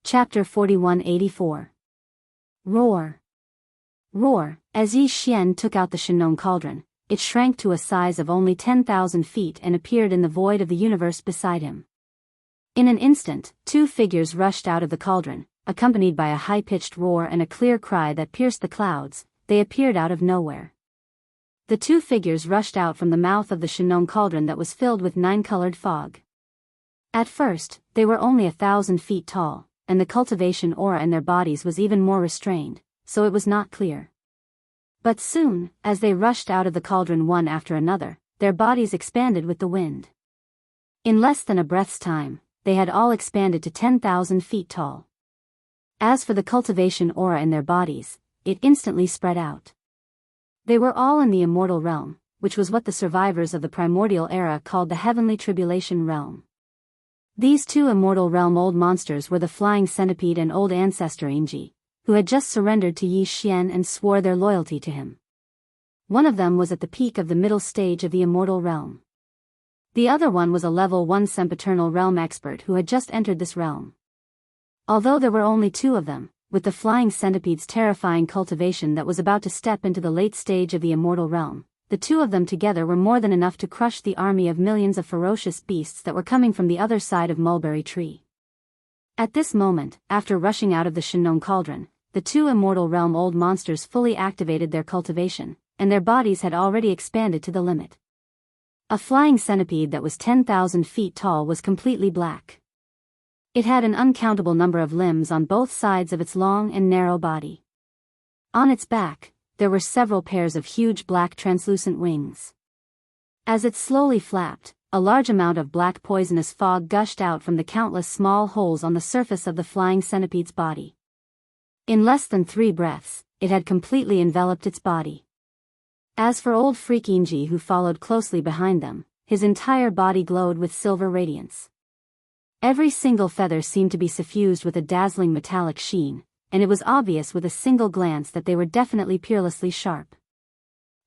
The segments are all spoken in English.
Chapter 4184. Roar. Roar. As Yi Xian took out the Shenong cauldron, it shrank to a size of only 10,000 feet and appeared in the void of the universe beside him. In an instant, two figures rushed out of the cauldron, accompanied by a high-pitched roar and a clear cry that pierced the clouds. They appeared out of nowhere. The two figures rushed out from the mouth of the Shenong cauldron that was filled with nine-colored fog. At first, they were only 1,000 feet tall, and the cultivation aura in their bodies was even more restrained, so it was not clear. But soon, as they rushed out of the cauldron one after another, their bodies expanded with the wind. In less than a breath's time, they had all expanded to 10,000 feet tall. As for the cultivation aura in their bodies, it instantly spread out. They were all in the immortal realm, which was what the survivors of the primordial era called the heavenly tribulation realm. These two immortal realm old monsters were the flying centipede and old ancestor Ingji, who had just surrendered to Yi Xian and swore their loyalty to him. One of them was at the peak of the middle stage of the immortal realm. The other one was a level 1 sempiternal realm expert who had just entered this realm. Although there were only two of them, with the flying centipede's terrifying cultivation that was about to step into the late stage of the immortal realm, the two of them together were more than enough to crush the army of millions of ferocious beasts that were coming from the other side of Mulberry Tree. At this moment, after rushing out of the Shenong cauldron, the two immortal realm old monsters fully activated their cultivation, and their bodies had already expanded to the limit. A flying centipede that was 10,000 feet tall was completely black. It had an uncountable number of limbs on both sides of its long and narrow body. On its back, there were several pairs of huge black translucent wings. As it slowly flapped, a large amount of black poisonous fog gushed out from the countless small holes on the surface of the flying centipede's body. In less than 3 breaths, it had completely enveloped its body. As for old freak Ingji, who followed closely behind them, his entire body glowed with silver radiance. Every single feather seemed to be suffused with a dazzling metallic sheen, and it was obvious with a single glance that they were definitely peerlessly sharp.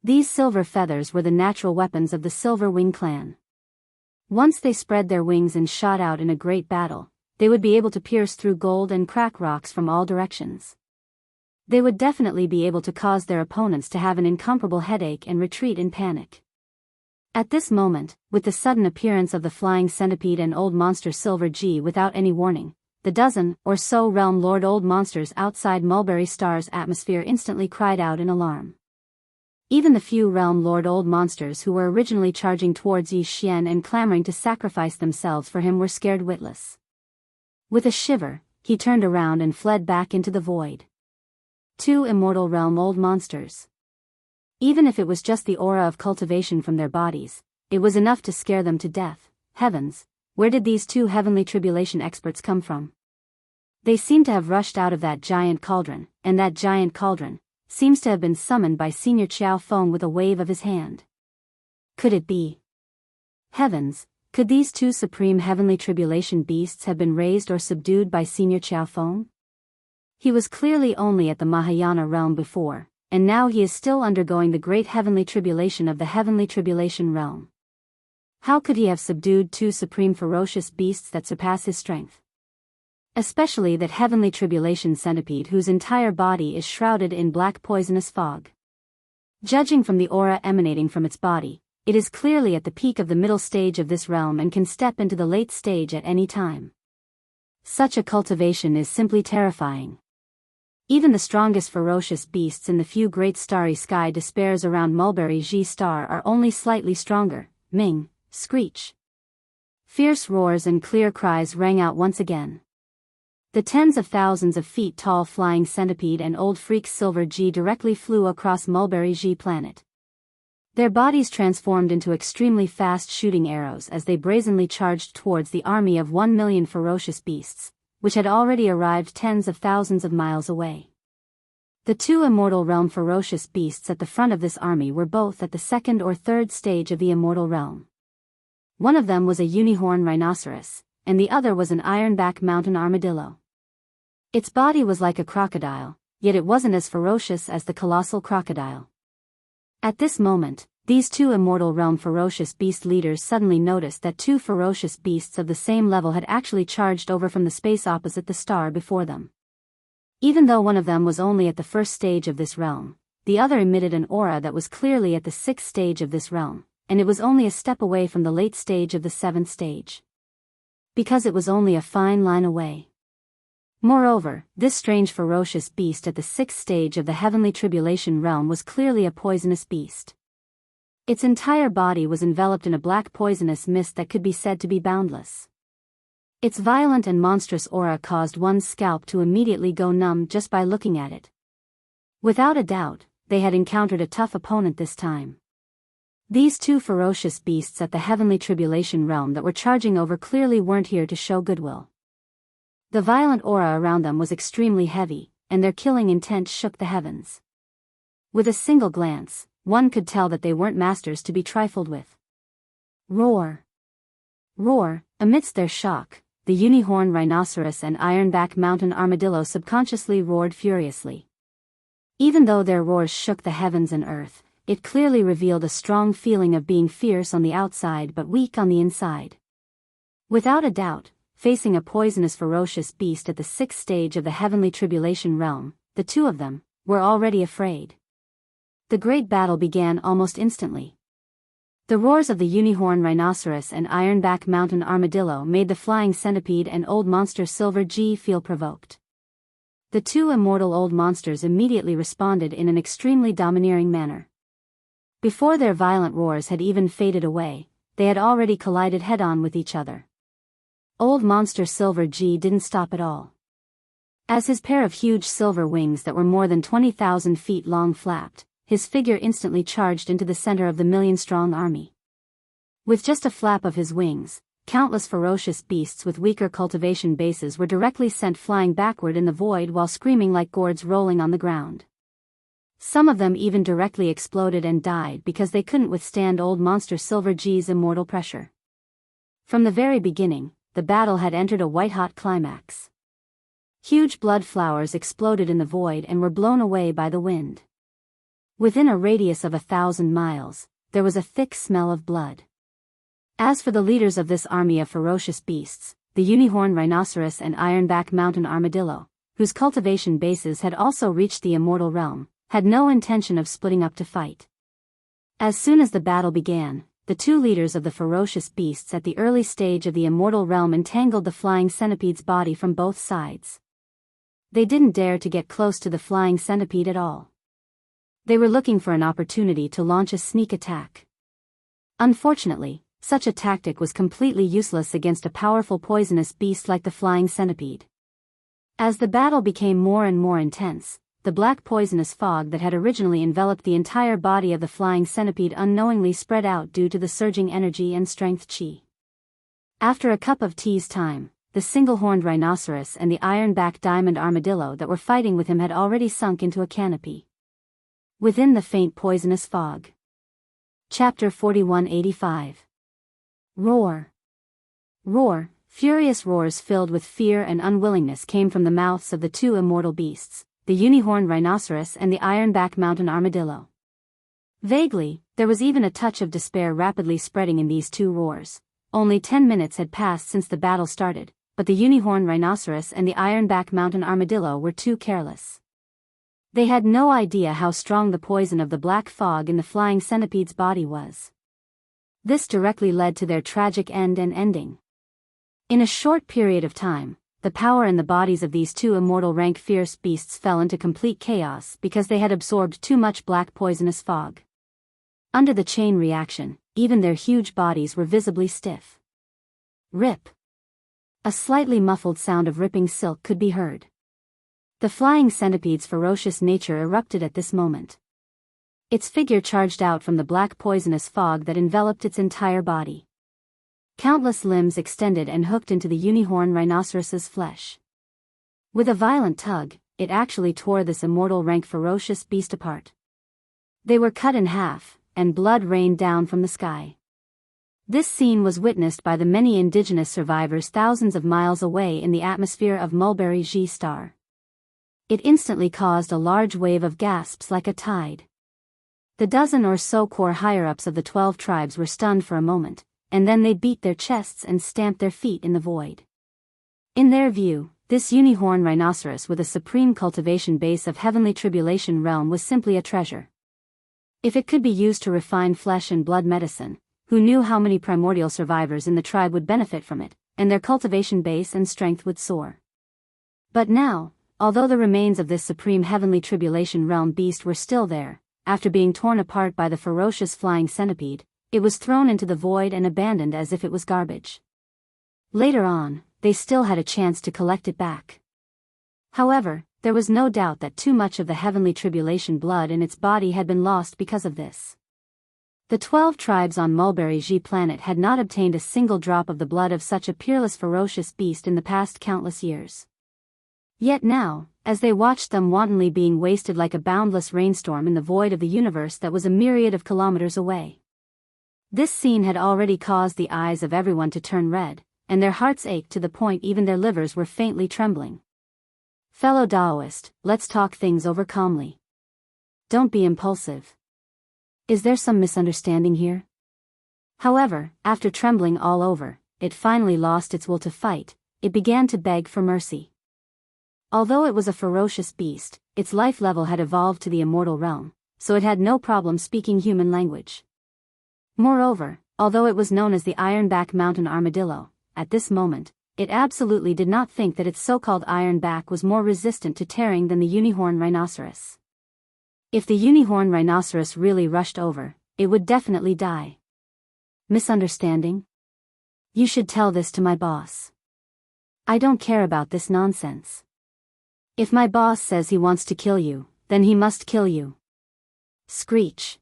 These silver feathers were the natural weapons of the Silver Wing clan. Once they spread their wings and shot out in a great battle, they would be able to pierce through gold and crack rocks from all directions. They would definitely be able to cause their opponents to have an incomparable headache and retreat in panic. At this moment, with the sudden appearance of the flying centipede and old monster Silver G without any warning, the dozen or so realm lord old monsters outside Mulberry Star's atmosphere instantly cried out in alarm. Even the few realm lord old monsters who were originally charging towards Yi Xian and clamoring to sacrifice themselves for him were scared witless. With a shiver, he turned around and fled back into the void. Two immortal realm old monsters. Even if it was just the aura of cultivation from their bodies, it was enough to scare them to death. Heavens! Where did these two heavenly tribulation experts come from? They seem to have rushed out of that giant cauldron, and that giant cauldron seems to have been summoned by Senior Chiao Feng with a wave of his hand. Could it be? Heavens, could these two supreme heavenly tribulation beasts have been raised or subdued by Senior Chiao Feng? He was clearly only at the Mahayana realm before, and now he is still undergoing the great heavenly tribulation of the heavenly tribulation realm. How could he have subdued two supreme ferocious beasts that surpass his strength? Especially that heavenly tribulation centipede whose entire body is shrouded in black poisonous fog. Judging from the aura emanating from its body, it is clearly at the peak of the middle stage of this realm and can step into the late stage at any time. Such a cultivation is simply terrifying. Even the strongest ferocious beasts in the few great starry sky despairs around Mulberry G Star are only slightly stronger. Ming. Screech. Fierce roars and clear cries rang out once again. The tens of thousands of feet tall flying centipede and old freak Silver G directly flew across Mulberry G planet. Their bodies transformed into extremely fast shooting arrows as they brazenly charged towards the army of 1 million ferocious beasts, which had already arrived tens of thousands of miles away. The two immortal realm ferocious beasts at the front of this army were both at the second or third stage of the immortal realm. One of them was a unicorn rhinoceros, and the other was an ironback mountain armadillo. Its body was like a crocodile, yet it wasn't as ferocious as the colossal crocodile. At this moment, these two immortal realm ferocious beast leaders suddenly noticed that two ferocious beasts of the same level had actually charged over from the space opposite the star before them. Even though one of them was only at the first stage of this realm, the other emitted an aura that was clearly at the sixth stage of this realm, and it was only a step away from the late stage of the seventh stage. Because it was only a fine line away. Moreover, this strange ferocious beast at the sixth stage of the heavenly tribulation realm was clearly a poisonous beast. Its entire body was enveloped in a black poisonous mist that could be said to be boundless. Its violent and monstrous aura caused one's scalp to immediately go numb just by looking at it. Without a doubt, they had encountered a tough opponent this time. These two ferocious beasts at the heavenly tribulation realm that were charging over clearly weren't here to show goodwill. The violent aura around them was extremely heavy, and their killing intent shook the heavens. With a single glance, one could tell that they weren't masters to be trifled with. Roar! Roar! Amidst their shock, the unicorn rhinoceros and ironback mountain armadillo subconsciously roared furiously. Even though their roars shook the heavens and earth, it clearly revealed a strong feeling of being fierce on the outside but weak on the inside. Without a doubt, facing a poisonous ferocious beast at the sixth stage of the heavenly tribulation realm, the two of them were already afraid. The great battle began almost instantly. The roars of the unicorn rhinoceros and ironback mountain armadillo made the flying centipede and old monster Silver G feel provoked. The two immortal old monsters immediately responded in an extremely domineering manner. Before their violent roars had even faded away, they had already collided head-on with each other. Old monster Silver G didn't stop at all. As his pair of huge silver wings that were more than 20,000 feet long flapped, his figure instantly charged into the center of the million-strong army. With just a flap of his wings, countless ferocious beasts with weaker cultivation bases were directly sent flying backward in the void while screaming like gourds rolling on the ground. Some of them even directly exploded and died because they couldn't withstand old monster Silver G's immortal pressure. From the very beginning, the battle had entered a white-hot climax. Huge blood flowers exploded in the void and were blown away by the wind. Within a radius of 1,000 miles, there was a thick smell of blood. As for the leaders of this army of ferocious beasts, the unicorn rhinoceros and ironback mountain armadillo, whose cultivation bases had also reached the immortal realm, had no intention of splitting up to fight. As soon as the battle began, the two leaders of the ferocious beasts at the early stage of the immortal realm entangled the flying centipede's body from both sides. They didn't dare to get close to the flying centipede at all. They were looking for an opportunity to launch a sneak attack. Unfortunately, such a tactic was completely useless against a powerful poisonous beast like the flying centipede. As the battle became more and more intense, the black poisonous fog that had originally enveloped the entire body of the flying centipede unknowingly spread out due to the surging energy and strength chi. After a cup of tea's time, the single-horned rhinoceros and the ironback diamond armadillo that were fighting with him had already sunk into a canopy. Within the faint poisonous fog. Chapter 4185. Roar. Roar. Furious roars filled with fear and unwillingness came from the mouths of the two immortal beasts, the unicorn rhinoceros and the ironback mountain armadillo. Vaguely, there was even a touch of despair rapidly spreading in these two roars. Only 10 minutes had passed since the battle started, but the unicorn rhinoceros and the ironback mountain armadillo were too careless. They had no idea how strong the poison of the black fog in the flying centipede's body was. This directly led to their tragic end and ending. In a short period of time, the power in the bodies of these two immortal rank fierce beasts fell into complete chaos because they had absorbed too much black poisonous fog. Under the chain reaction, even their huge bodies were visibly stiff. Rip. A slightly muffled sound of ripping silk could be heard. The flying centipede's ferocious nature erupted at this moment. Its figure charged out from the black poisonous fog that enveloped its entire body. Countless limbs extended and hooked into the unicorn rhinoceros's flesh. With a violent tug, it actually tore this immortal rank ferocious beast apart. They were cut in half, and blood rained down from the sky. This scene was witnessed by the many indigenous survivors thousands of miles away in the atmosphere of Mulberry G star. It instantly caused a large wave of gasps like a tide. The dozen or so core higher-ups of the 12 tribes were stunned for a moment, and then they beat their chests and stamped their feet in the void. In their view, this unicorn rhinoceros with a supreme cultivation base of heavenly tribulation realm was simply a treasure. If it could be used to refine flesh and blood medicine, who knew how many primordial survivors in the tribe would benefit from it, and their cultivation base and strength would soar. But now, although the remains of this supreme heavenly tribulation realm beast were still there, after being torn apart by the ferocious flying centipede, it was thrown into the void and abandoned as if it was garbage. Later on, they still had a chance to collect it back. However, there was no doubt that too much of the heavenly tribulation blood in its body had been lost because of this. The 12 tribes on Mulberry G planet had not obtained a single drop of the blood of such a peerless ferocious beast in the past countless years. Yet now, as they watched them wantonly being wasted like a boundless rainstorm in the void of the universe that was a myriad of kilometers away. This scene had already caused the eyes of everyone to turn red, and their hearts ached to the point even their livers were faintly trembling. Fellow Daoist, let's talk things over calmly. Don't be impulsive. Is there some misunderstanding here? However, after trembling all over, it finally lost its will to fight. It began to beg for mercy. Although it was a ferocious beast, its life level had evolved to the immortal realm, so it had no problem speaking human language. Moreover, although it was known as the Ironback Mountain Armadillo, at this moment, it absolutely did not think that its so-called ironback was more resistant to tearing than the unicorn rhinoceros. If the unicorn rhinoceros really rushed over, it would definitely die. Misunderstanding? You should tell this to my boss. I don't care about this nonsense. If my boss says he wants to kill you, then he must kill you. Screech.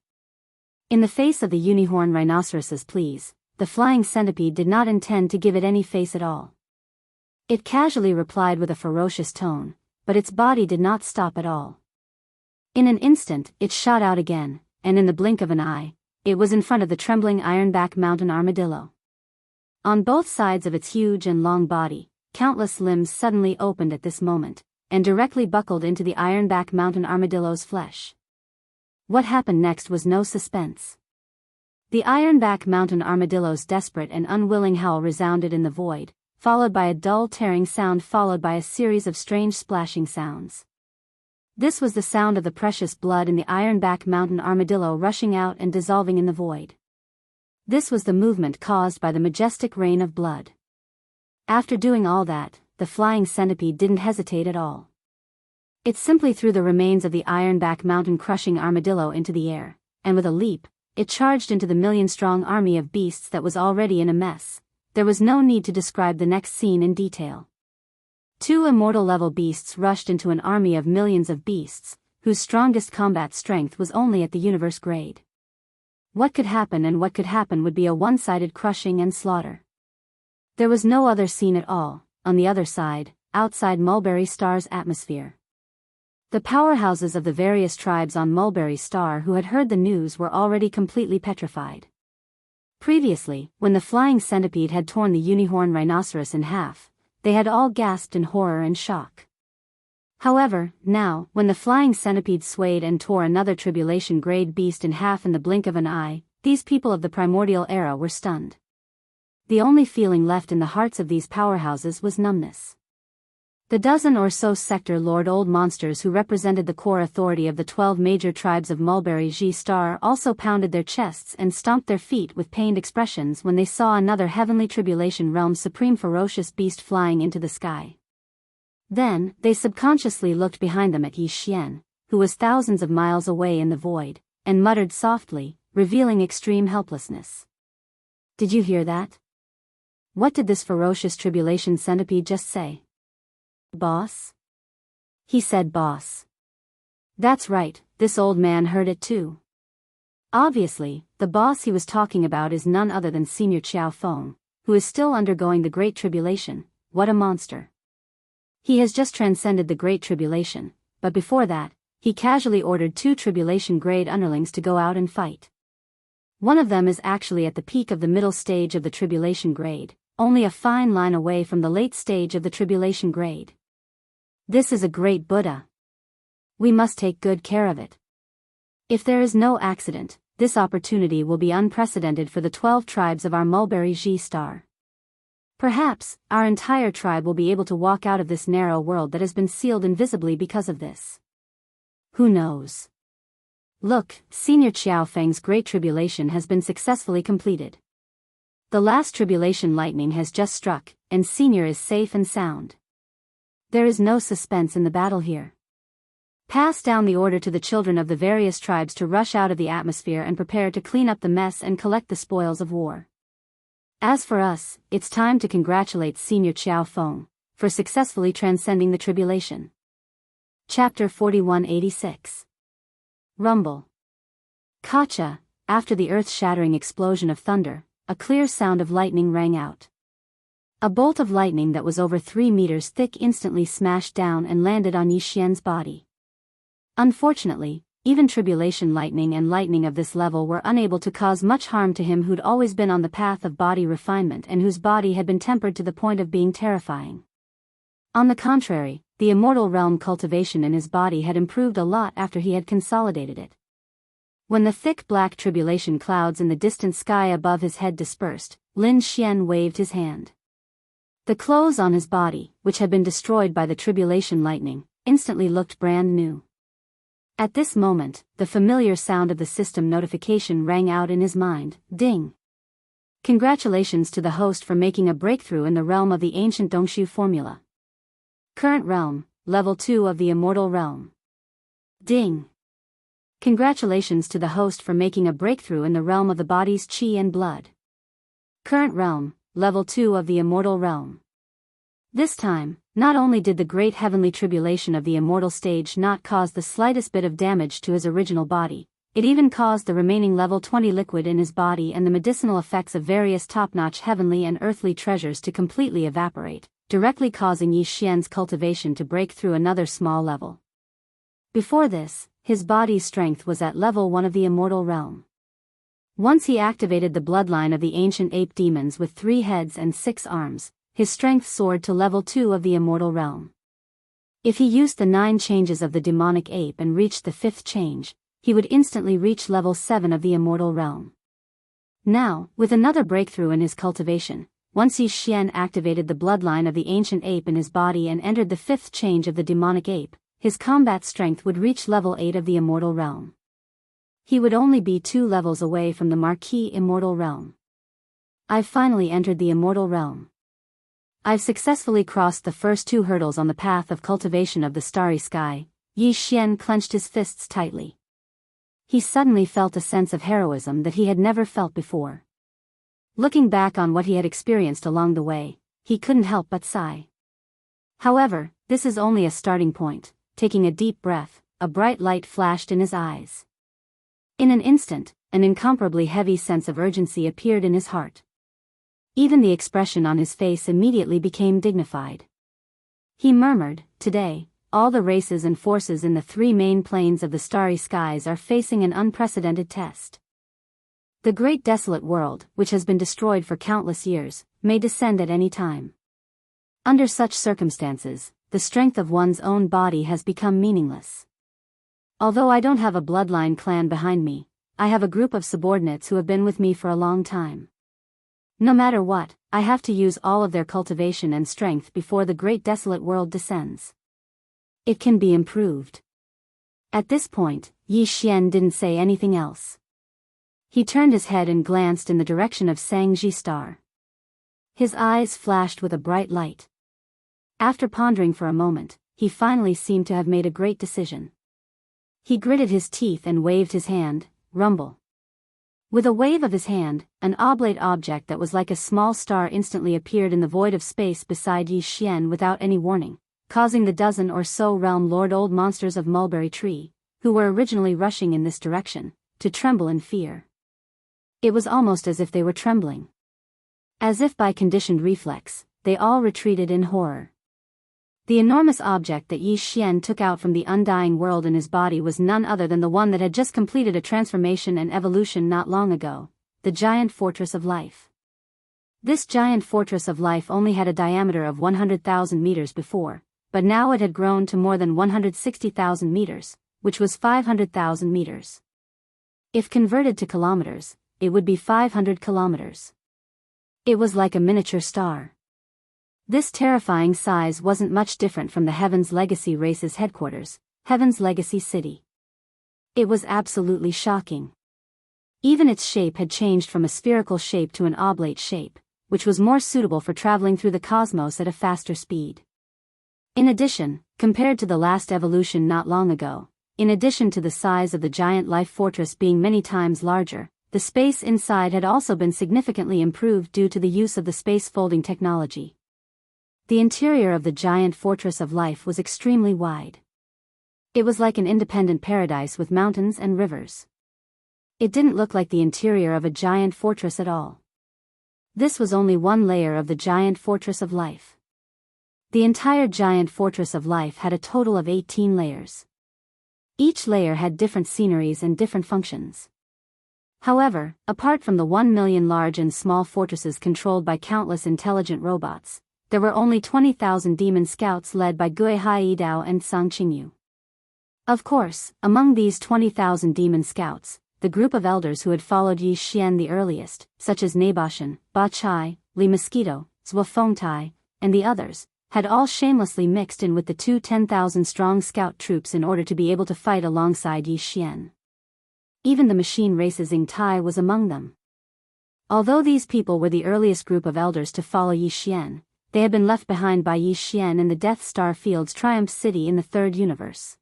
In the face of the unicorn rhinoceros's pleas, the flying centipede did not intend to give it any face at all. It casually replied with a ferocious tone, but its body did not stop at all. In an instant, it shot out again, and in the blink of an eye, it was in front of the trembling Ironback Mountain Armadillo. On both sides of its huge and long body, countless limbs suddenly opened at this moment, and directly buckled into the Ironback Mountain Armadillo's flesh. What happened next was no suspense. The Ironback Mountain Armadillo's desperate and unwilling howl resounded in the void, followed by a dull tearing sound followed by a series of strange splashing sounds. This was the sound of the precious blood in the Ironback Mountain Armadillo rushing out and dissolving in the void. This was the movement caused by the majestic rain of blood. After doing all that, the flying centipede didn't hesitate at all. It simply threw the remains of the Ironback Mountain crushing armadillo into the air, and with a leap, it charged into the million-strong army of beasts that was already in a mess. There was no need to describe the next scene in detail. 2 immortal-level beasts rushed into an army of millions of beasts, whose strongest combat strength was only at the universe grade. What could happen and what could happen would be a one-sided crushing and slaughter. There was no other scene at all, on the other side, outside Mulberry Star's atmosphere. The powerhouses of the various tribes on Mulberry Star who had heard the news were already completely petrified. Previously, when the flying centipede had torn the unicorn rhinoceros in half, they had all gasped in horror and shock. However, now, when the flying centipede swayed and tore another tribulation-grade beast in half in the blink of an eye, these people of the primordial era were stunned. The only feeling left in the hearts of these powerhouses was numbness. The dozen or so sector lord old monsters who represented the core authority of the 12 major tribes of Mulberry G Star also pounded their chests and stomped their feet with pained expressions when they saw another heavenly tribulation realm supreme ferocious beast flying into the sky. Then, they subconsciously looked behind them at Yi Xian, who was thousands of miles away in the void, and muttered softly, revealing extreme helplessness. Did you hear that? What did this ferocious tribulation centipede just say? Boss? He said boss. That's right, this old man heard it too. Obviously, the boss he was talking about is none other than Senior Qiao Feng, who is still undergoing the Great Tribulation. What a monster. He has just transcended the Great Tribulation, but before that, he casually ordered 2 tribulation-grade underlings to go out and fight. One of them is actually at the peak of the middle stage of the tribulation grade, only a fine line away from the late stage of the tribulation grade. This is a great Buddha. We must take good care of it. If there is no accident, this opportunity will be unprecedented for the 12 tribes of our mulberry G star. Perhaps, our entire tribe will be able to walk out of this narrow world that has been sealed invisibly because of this. Who knows? Look, Senior Qiao Feng's Great Tribulation has been successfully completed. The last tribulation lightning has just struck, and Senior is safe and sound. There is no suspense in the battle here. Pass down the order to the children of the various tribes to rush out of the atmosphere and prepare to clean up the mess and collect the spoils of war. As for us, it's time to congratulate Senior Qiao Feng for successfully transcending the tribulation. Chapter 4186. Rumble. Kacha, after the earth-shattering explosion of thunder, a clear sound of lightning rang out. A bolt of lightning that was over 3 meters thick instantly smashed down and landed on Yi Xian's body. Unfortunately, even tribulation lightning and lightning of this level were unable to cause much harm to him who'd always been on the path of body refinement and whose body had been tempered to the point of being terrifying. On the contrary, the immortal realm cultivation in his body had improved a lot after he had consolidated it. When the thick black tribulation clouds in the distant sky above his head dispersed, Lin Xian waved his hand. The clothes on his body, which had been destroyed by the tribulation lightning, instantly looked brand new. At this moment, the familiar sound of the system notification rang out in his mind, ding. Congratulations to the host for making a breakthrough in the realm of the ancient Dongshu formula. Current realm, level 2 of the immortal realm. Ding. Congratulations to the host for making a breakthrough in the realm of the body's qi and blood. Current realm, level 2 of the immortal realm. This time, not only did the great heavenly tribulation of the immortal stage not cause the slightest bit of damage to his original body, it even caused the remaining level 20 liquid in his body and the medicinal effects of various top-notch heavenly and earthly treasures to completely evaporate, directly causing Yi Xian's cultivation to break through another small level. Before this, his body's strength was at level 1 of the immortal realm. Once he activated the bloodline of the ancient ape demons with 3 heads and 6 arms, his strength soared to level 2 of the immortal realm. If he used the 9 changes of the demonic ape and reached the 5th change, he would instantly reach level 7 of the immortal realm. Now, with another breakthrough in his cultivation, once Yi Xian activated the bloodline of the ancient ape in his body and entered the 5th change of the demonic ape, his combat strength would reach level 8 of the immortal realm. He would only be 2 levels away from the marquee immortal realm. I've finally entered the immortal realm. I've successfully crossed the first 2 hurdles on the path of cultivation of the starry sky. Yi Xian clenched his fists tightly. He suddenly felt a sense of heroism that he had never felt before. Looking back on what he had experienced along the way, he couldn't help but sigh. However, this is only a starting point. Taking a deep breath, a bright light flashed in his eyes. In an instant, an incomparably heavy sense of urgency appeared in his heart. Even the expression on his face immediately became dignified. He murmured, "Today, all the races and forces in the 3 main planes of the starry skies are facing an unprecedented test. The great desolate world, which has been destroyed for countless years, may descend at any time. Under such circumstances, the strength of one's own body has become meaningless. Although I don't have a bloodline clan behind me, I have a group of subordinates who have been with me for a long time. No matter what, I have to use all of their cultivation and strength before the great desolate world descends. It can be improved." At this point, Yi Xian didn't say anything else. He turned his head and glanced in the direction of Sangji Star. His eyes flashed with a bright light. After pondering for a moment, he finally seemed to have made a great decision. He gritted his teeth and waved his hand, rumble. With a wave of his hand, an oblate object that was like a small star instantly appeared in the void of space beside Yi Xian without any warning, causing the dozen or so realm lord old monsters of Mulberry Tree, who were originally rushing in this direction, to tremble in fear. It was almost as if they were trembling. As if by conditioned reflex, they all retreated in horror. The enormous object that Yi Xian took out from the undying world in his body was none other than the one that had just completed a transformation and evolution not long ago, the giant fortress of life. This giant fortress of life only had a diameter of 100,000 meters before, but now it had grown to more than 160,000 meters, which was 500,000 meters. If converted to kilometers, it would be 500 kilometers. It was like a miniature star. This terrifying size wasn't much different from the Heaven's Legacy race's headquarters, Heaven's Legacy City. It was absolutely shocking. Even its shape had changed from a spherical shape to an oblate shape, which was more suitable for traveling through the cosmos at a faster speed. In addition, compared to the last evolution not long ago, in addition to the size of the giant life fortress being many times larger, the space inside had also been significantly improved due to the use of the space folding technology. The interior of the giant fortress of life was extremely wide. It was like an independent paradise with mountains and rivers. It didn't look like the interior of a giant fortress at all. This was only one layer of the giant fortress of life. The entire giant fortress of life had a total of 18 layers. Each layer had different sceneries and different functions. However, apart from the 1 million large and small fortresses controlled by countless intelligent robots, there were only 20,000 demon scouts led by Gui Haidao and Sang Qingyu. Of course, among these 20,000 demon scouts, the group of elders who had followed Yi Xian the earliest, such as Naboshan, Ba Chai, Li Mosquito, Zhua Fengtai, and the others, had all shamelessly mixed in with the two 10,000-strong scout troops in order to be able to fight alongside Yi Xian. Even the machine race's Ying Tai was among them. Although these people were the earliest group of elders to follow Yi Xian, they had been left behind by Yi Xian in the Death Star Field's Triumph City in the Third Universe.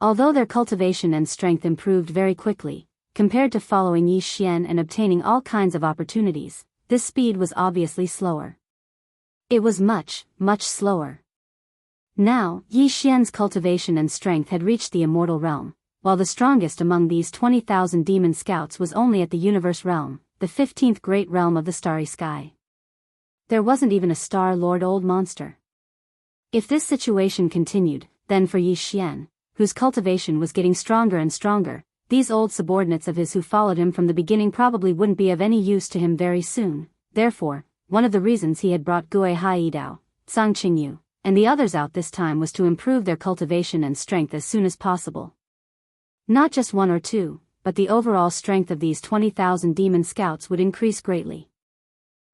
Although their cultivation and strength improved very quickly, compared to following Yi Xian and obtaining all kinds of opportunities, this speed was obviously slower. It was much, much slower. Now, Yi Xian's cultivation and strength had reached the immortal realm, while the strongest among these 20,000 demon scouts was only at the universe realm, the 15th great realm of the starry sky. There wasn't even a Star Lord old monster. If this situation continued, then for Yi Xian, whose cultivation was getting stronger and stronger, these old subordinates of his who followed him from the beginning probably wouldn't be of any use to him very soon. Therefore, one of the reasons he had brought Gui Haidao, Sang Qingyu, and the others out this time was to improve their cultivation and strength as soon as possible. Not just one or two, but the overall strength of these 20,000 demon scouts would increase greatly.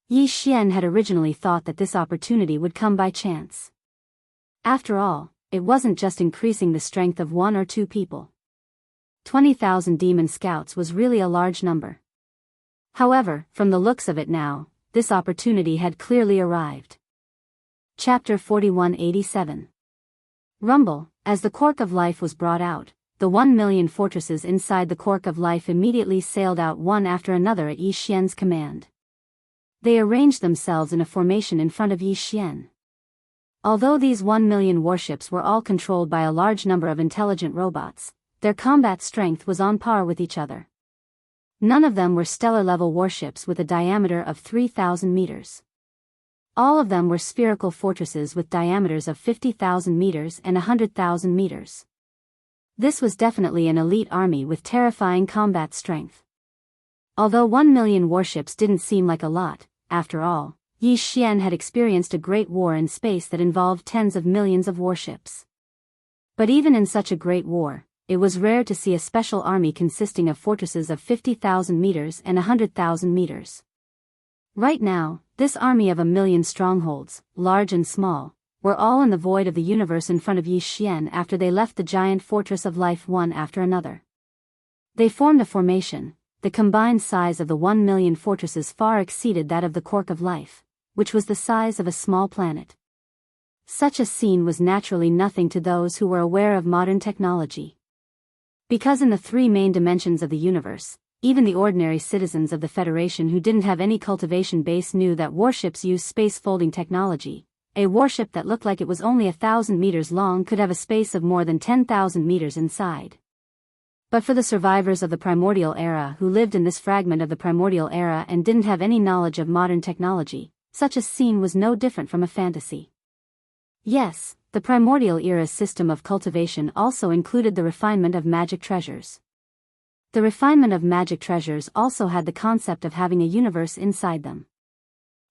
Yi Xian had originally thought that this opportunity would come by chance. After all, it wasn't just increasing the strength of one or two people. 20,000 demon scouts was really a large number. However, from the looks of it now, this opportunity had clearly arrived. Chapter 4187. Rumble. As the Cork of Life was brought out, the 1 million fortresses inside the Cork of Life immediately sailed out one after another at Yi Xian's command. They arranged themselves in a formation in front of Yi Xian. Although these 1 million warships were all controlled by a large number of intelligent robots, their combat strength was on par with each other. None of them were stellar-level warships with a diameter of 3,000 meters. All of them were spherical fortresses with diameters of 50,000 meters and 100,000 meters. This was definitely an elite army with terrifying combat strength. Although 1 million warships didn't seem like a lot, after all, Yi Xian had experienced a great war in space that involved tens of millions of warships. But even in such a great war, it was rare to see a special army consisting of fortresses of 50,000 meters and 100,000 meters. Right now, this army of 1 million strongholds, large and small, were all in the void of the universe in front of Yi Xian after they left the giant fortress of life one after another. They formed a formation. The combined size of the 1 million fortresses far exceeded that of the Cork of Life, which was the size of a small planet. Such a scene was naturally nothing to those who were aware of modern technology. Because in the three main dimensions of the universe, even the ordinary citizens of the Federation who didn't have any cultivation base knew that warships use space-folding technology. A warship that looked like it was only 1,000 meters long could have a space of more than 10,000 meters inside. But for the survivors of the primordial era who lived in this fragment of the primordial era and didn't have any knowledge of modern technology, such a scene was no different from a fantasy. Yes, the primordial era's system of cultivation also included the refinement of magic treasures. The refinement of magic treasures also had the concept of having a universe inside them.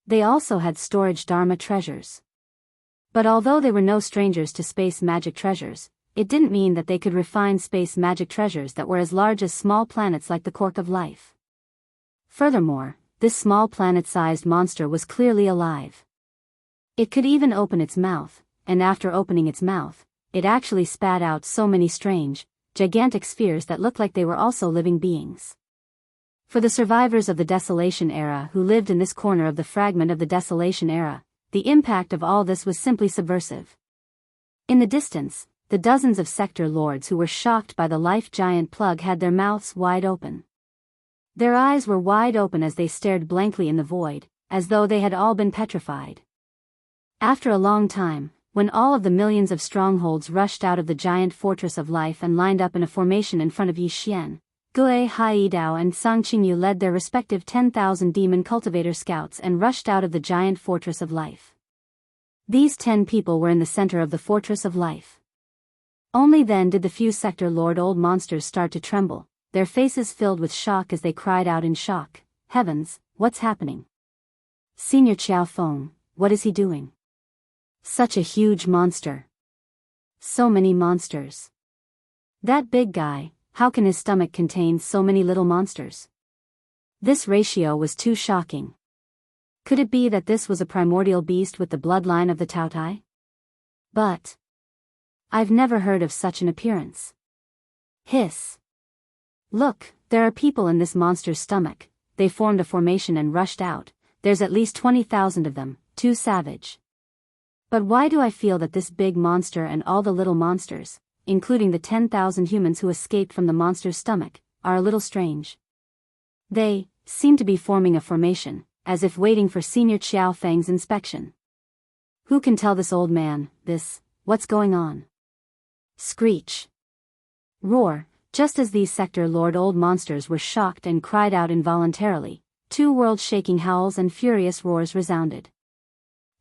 They also had storage dharma treasures. But although they were no strangers to space magic treasures, it didn't mean that they could refine space magic treasures that were as large as small planets like the cork of life. Furthermore, this small planet-sized monster was clearly alive. It could even open its mouth, and after opening its mouth, it actually spat out so many strange, gigantic spheres that looked like they were also living beings. For the survivors of the Desolation Era who lived in this corner of the fragment of the Desolation Era, the impact of all this was simply subversive. In the distance, the dozens of sector lords who were shocked by the life giant plug had their mouths wide open. Their eyes were wide open as they stared blankly in the void, as though they had all been petrified. After a long time, when all of the millions of strongholds rushed out of the giant fortress of life and lined up in a formation in front of Yi Xian, Gui Haidao and Sang Qingyu led their respective 10,000 demon cultivator scouts and rushed out of the giant fortress of life. These 10 people were in the center of the fortress of life. Only then did the few sector lord old monsters start to tremble, their faces filled with shock as they cried out in shock, "Heavens, what's happening? Senior Qiao Feng, what is he doing? Such a huge monster. So many monsters. That big guy, how can his stomach contain so many little monsters?" This ratio was too shocking. Could it be that this was a primordial beast with the bloodline of the Taotai? But I've never heard of such an appearance. Hiss. Look, there are people in this monster's stomach. They formed a formation and rushed out. There's at least 20,000 of them, too savage. But why do I feel that this big monster and all the little monsters, including the 10,000 humans who escaped from the monster's stomach, are a little strange? They seem to be forming a formation, as if waiting for Senior Qiao Feng's inspection. Who can tell this old man, what's going on? Screech. Roar, just as these sector lord old monsters were shocked and cried out involuntarily, 2 world-shaking howls and furious roars resounded.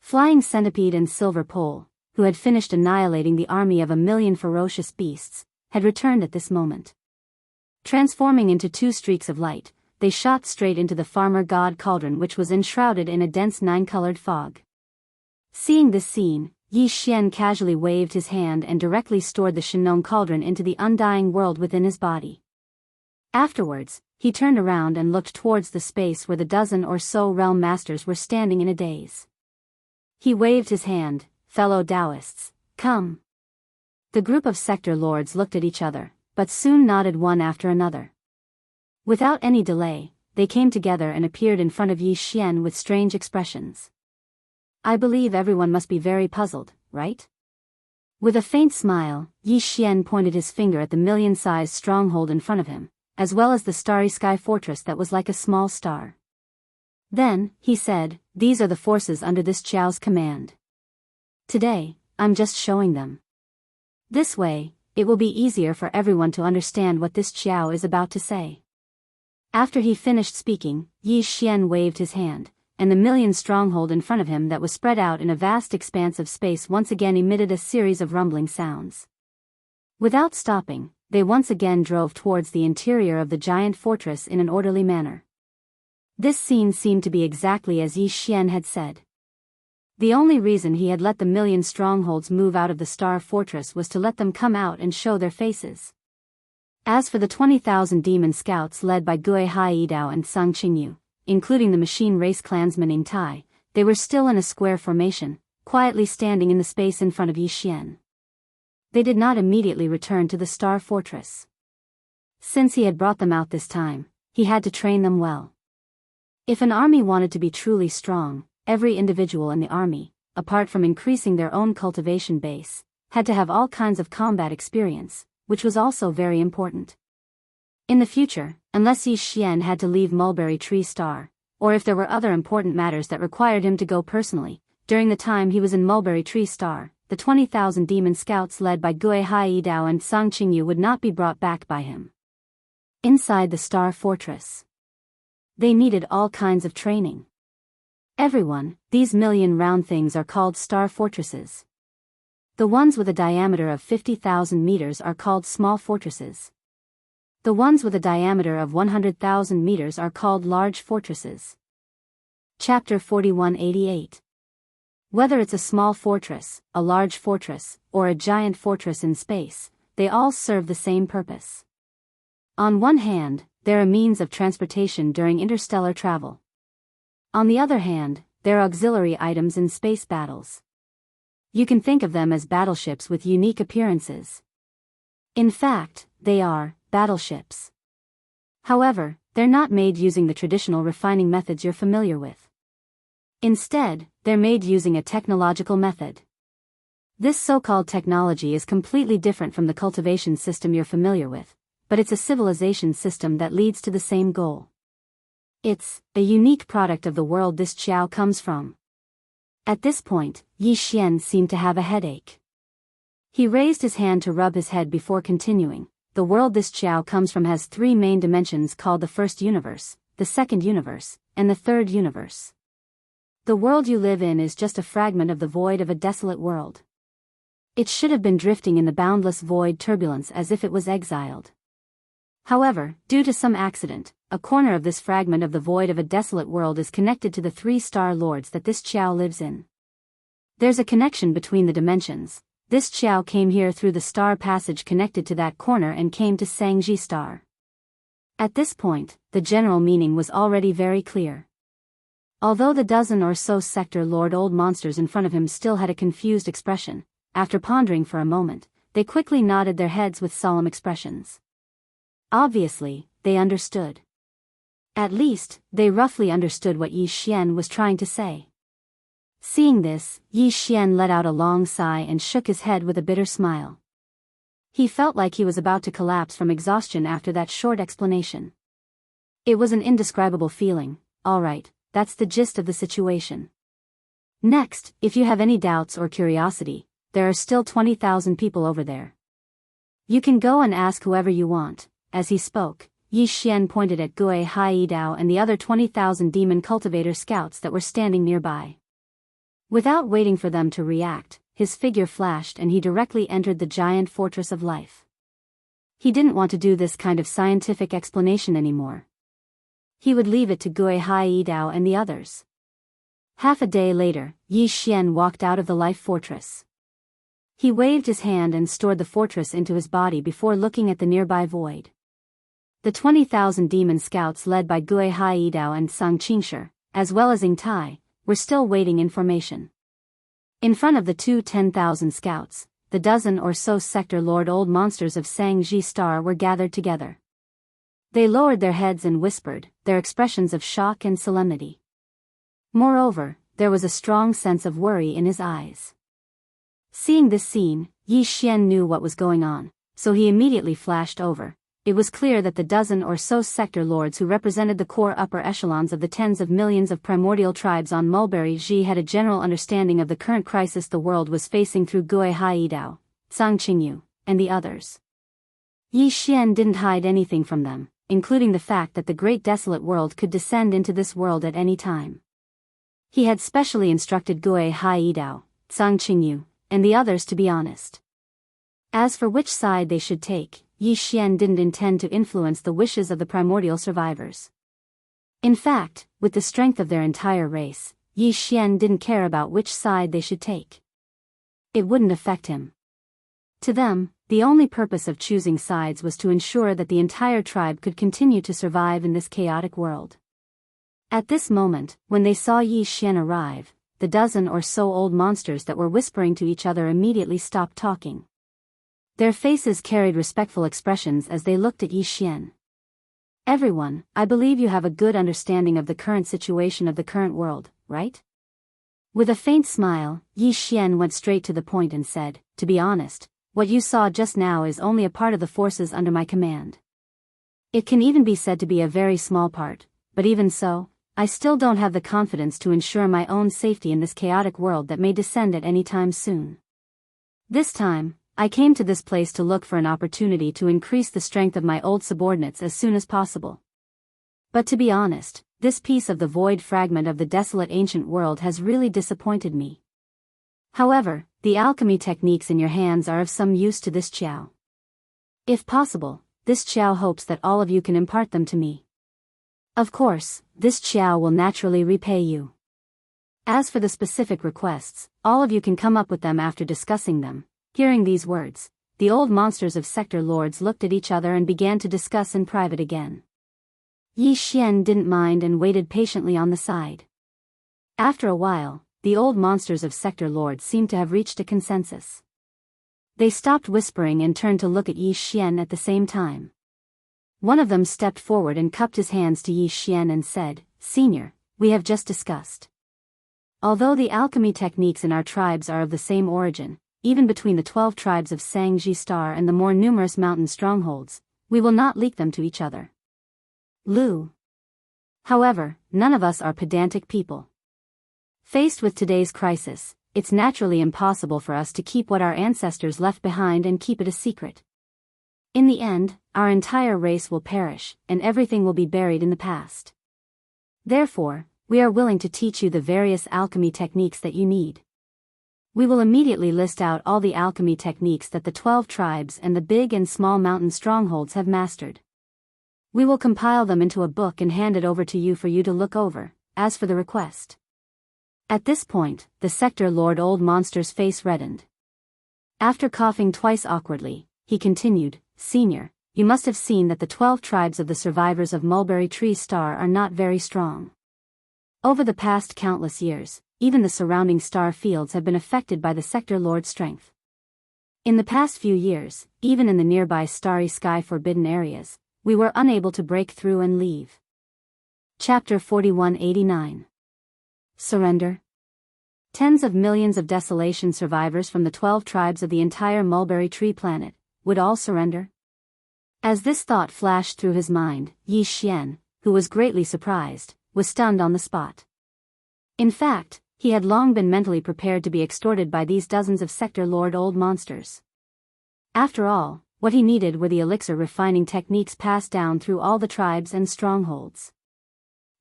Flying Centipede and Silver Pole, who had finished annihilating the army of 1,000,000 ferocious beasts, had returned at this moment. Transforming into 2 streaks of light, they shot straight into the farmer god cauldron which was enshrouded in a dense 9-colored fog. Seeing this scene, Yi Xian casually waved his hand and directly stored the Shinong cauldron into the undying world within his body. Afterwards, he turned around and looked towards the space where the dozen or so realm masters were standing in a daze. He waved his hand, "Fellow Taoists, come." The group of sector lords looked at each other, but soon nodded one after another. Without any delay, they came together and appeared in front of Yi Xian with strange expressions. I believe everyone must be very puzzled, right? With a faint smile, Yi Xian pointed his finger at the million-sized stronghold in front of him, as well as the starry sky fortress that was like a small star. Then, he said, "These are the forces under this Qiao's command. Today, I'm just showing them. This way, it will be easier for everyone to understand what this Qiao is about to say." After he finished speaking, Yi Xian waved his hand, and the million stronghold in front of him that was spread out in a vast expanse of space once again emitted a series of rumbling sounds. Without stopping, they once again drove towards the interior of the giant fortress in an orderly manner. This scene seemed to be exactly as Yi Xian had said. The only reason he had let the million strongholds move out of the star fortress was to let them come out and show their faces. As for the 20,000 demon scouts led by Gui Haidao and Sang Qingyu, including the machine race clansman in Tai, they were still in a square formation, quietly standing in the space in front of Yi Xian. They did not immediately return to the star fortress. Since he had brought them out this time, he had to train them well. If an army wanted to be truly strong, every individual in the army, apart from increasing their own cultivation base, had to have all kinds of combat experience, which was also very important. In the future, unless Yi Xian had to leave Mulberry Tree Star, or if there were other important matters that required him to go personally, during the time he was in Mulberry Tree Star, the 20,000 demon scouts led by Gui Haidao and Sang Qingyu would not be brought back by him. Inside the star fortress, they needed all kinds of training. Everyone, these million round things are called star fortresses. The ones with a diameter of 50,000 meters are called small fortresses. The ones with a diameter of 100,000 meters are called large fortresses. Chapter 4188. Whether it's a small fortress, a large fortress, or a giant fortress in space, they all serve the same purpose. On one hand, they're a means of transportation during interstellar travel. On the other hand, they're auxiliary items in space battles. You can think of them as battleships with unique appearances. In fact, they are battleships. However, they're not made using the traditional refining methods you're familiar with. Instead, they're made using a technological method. This so-called technology is completely different from the cultivation system you're familiar with, but it's a civilization system that leads to the same goal. It's a unique product of the world this Qiao comes from. At this point, Yi Xian seemed to have a headache. He raised his hand to rub his head before continuing. The world this Qiao comes from has three main dimensions called the first universe, the second universe, and the third universe. The world you live in is just a fragment of the void of a desolate world. It should have been drifting in the boundless void turbulence as if it was exiled. However, due to some accident, a corner of this fragment of the void of a desolate world is connected to the three star lords that this Qiao lives in. There's a connection between the dimensions. This Qiao came here through the star passage connected to that corner and came to Sangji Star. At this point, the general meaning was already very clear. Although the dozen or so sector lord old monsters in front of him still had a confused expression, after pondering for a moment, they quickly nodded their heads with solemn expressions. Obviously, they understood. At least, they roughly understood what Yi Xian was trying to say. Seeing this, Yi Xian let out a long sigh and shook his head with a bitter smile. He felt like he was about to collapse from exhaustion after that short explanation. It was an indescribable feeling. All right, that's the gist of the situation. Next, if you have any doubts or curiosity, there are still 20,000 people over there. You can go and ask whoever you want. As he spoke, Yi Xian pointed at Gui Haidao and the other 20,000 demon cultivator scouts that were standing nearby. Without waiting for them to react, his figure flashed and he directly entered the giant fortress of life. He didn't want to do this kind of scientific explanation anymore. He would leave it to Gui Haidao and the others. Half a day later, Yi Xian walked out of the life fortress. He waved his hand and stored the fortress into his body before looking at the nearby void. The 20,000 demon scouts led by Gui Haidao and Sang Qingshi, as well as Ying Tai, were still waiting in formation. In front of the 10,000 scouts, the dozen or so sector lord old monsters of Sangji Star were gathered together. They lowered their heads and whispered, their expressions of shock and solemnity. Moreover, there was a strong sense of worry in his eyes. Seeing this scene, Yi Xian knew what was going on, so he immediately flashed over. It was clear that the dozen or so sector lords who represented the core upper echelons of the tens of millions of primordial tribes on Mulberry Ji had a general understanding of the current crisis the world was facing through Gui Haidao, Sang Qingyu, and the others. Yi Xian didn't hide anything from them, including the fact that the great desolate world could descend into this world at any time. He had specially instructed Gui Haidao, Sang Qingyu, and the others to be honest. As for which side they should take, Yi Xian didn't intend to influence the wishes of the primordial survivors. In fact, with the strength of their entire race, Yi Xian didn't care about which side they should take. It wouldn't affect him. To them, the only purpose of choosing sides was to ensure that the entire tribe could continue to survive in this chaotic world. At this moment, when they saw Yi Xian arrive, the dozen or so old monsters that were whispering to each other immediately stopped talking. Their faces carried respectful expressions as they looked at Yi Xian. Everyone, I believe you have a good understanding of the current situation of the current world, right? With a faint smile, Yi Xian went straight to the point and said, to be honest, what you saw just now is only a part of the forces under my command. It can even be said to be a very small part, but even so, I still don't have the confidence to ensure my own safety in this chaotic world that may descend at any time soon. This time, I came to this place to look for an opportunity to increase the strength of my old subordinates as soon as possible. But to be honest, this piece of the void fragment of the desolate ancient world has really disappointed me. However, the alchemy techniques in your hands are of some use to this Qiao. If possible, this Qiao hopes that all of you can impart them to me. Of course, this Qiao will naturally repay you. As for the specific requests, all of you can come up with them after discussing them." Hearing these words, the old monsters of sector lords looked at each other and began to discuss in private again. Yi Xian didn't mind and waited patiently on the side. After a while, the old monsters of sector lords seemed to have reached a consensus. They stopped whispering and turned to look at Yi Xian at the same time. One of them stepped forward and cupped his hands to Yi Xian and said, "Senior, we have just discussed. Although the alchemy techniques in our tribes are of the same origin, even between the 12 tribes of Sangji Star and the more numerous mountain strongholds, we will not leak them to each other. Lu. However, none of us are pedantic people. Faced with today's crisis, it's naturally impossible for us to keep what our ancestors left behind and keep it a secret. In the end, our entire race will perish, and everything will be buried in the past. Therefore, we are willing to teach you the various alchemy techniques that you need. We will immediately list out all the alchemy techniques that the 12 tribes and the big and small mountain strongholds have mastered. We will compile them into a book and hand it over to you for you to look over, as for the request." At this point, the sector lord old monster's face reddened. After coughing twice awkwardly, he continued, "Senior, you must have seen that the 12 tribes of the survivors of Mulberry Tree Star are not very strong. Over the past countless years, even the surrounding star fields have been affected by the sector lord's strength. In the past few years, even in the nearby Starry Sky forbidden areas, we were unable to break through and leave." Chapter 4189. Surrender. Tens of millions of desolation survivors from the 12 tribes of the entire Mulberry Tree planet would all surrender? As this thought flashed through his mind, Yi Xian, who was greatly surprised, was stunned on the spot. In fact, he had long been mentally prepared to be extorted by these dozens of sector lord old monsters. After all, what he needed were the elixir refining techniques passed down through all the tribes and strongholds.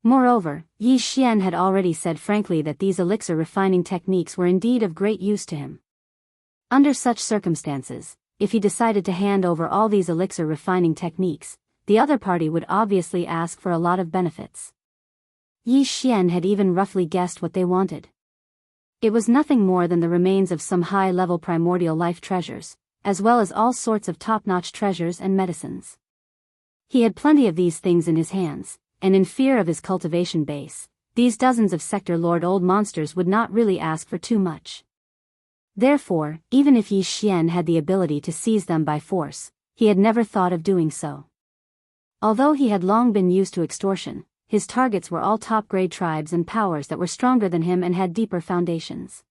Moreover, Yi Xian had already said frankly that these elixir refining techniques were indeed of great use to him. Under such circumstances, if he decided to hand over all these elixir refining techniques, the other party would obviously ask for a lot of benefits. Yi Xian had even roughly guessed what they wanted. It was nothing more than the remains of some high-level primordial life treasures, as well as all sorts of top-notch treasures and medicines. He had plenty of these things in his hands, and in fear of his cultivation base, these dozens of sector lord old monsters would not really ask for too much. Therefore, even if Yi Xian had the ability to seize them by force, he had never thought of doing so. Although he had long been used to extortion, his targets were all top-grade tribes and powers that were stronger than him and had deeper foundations.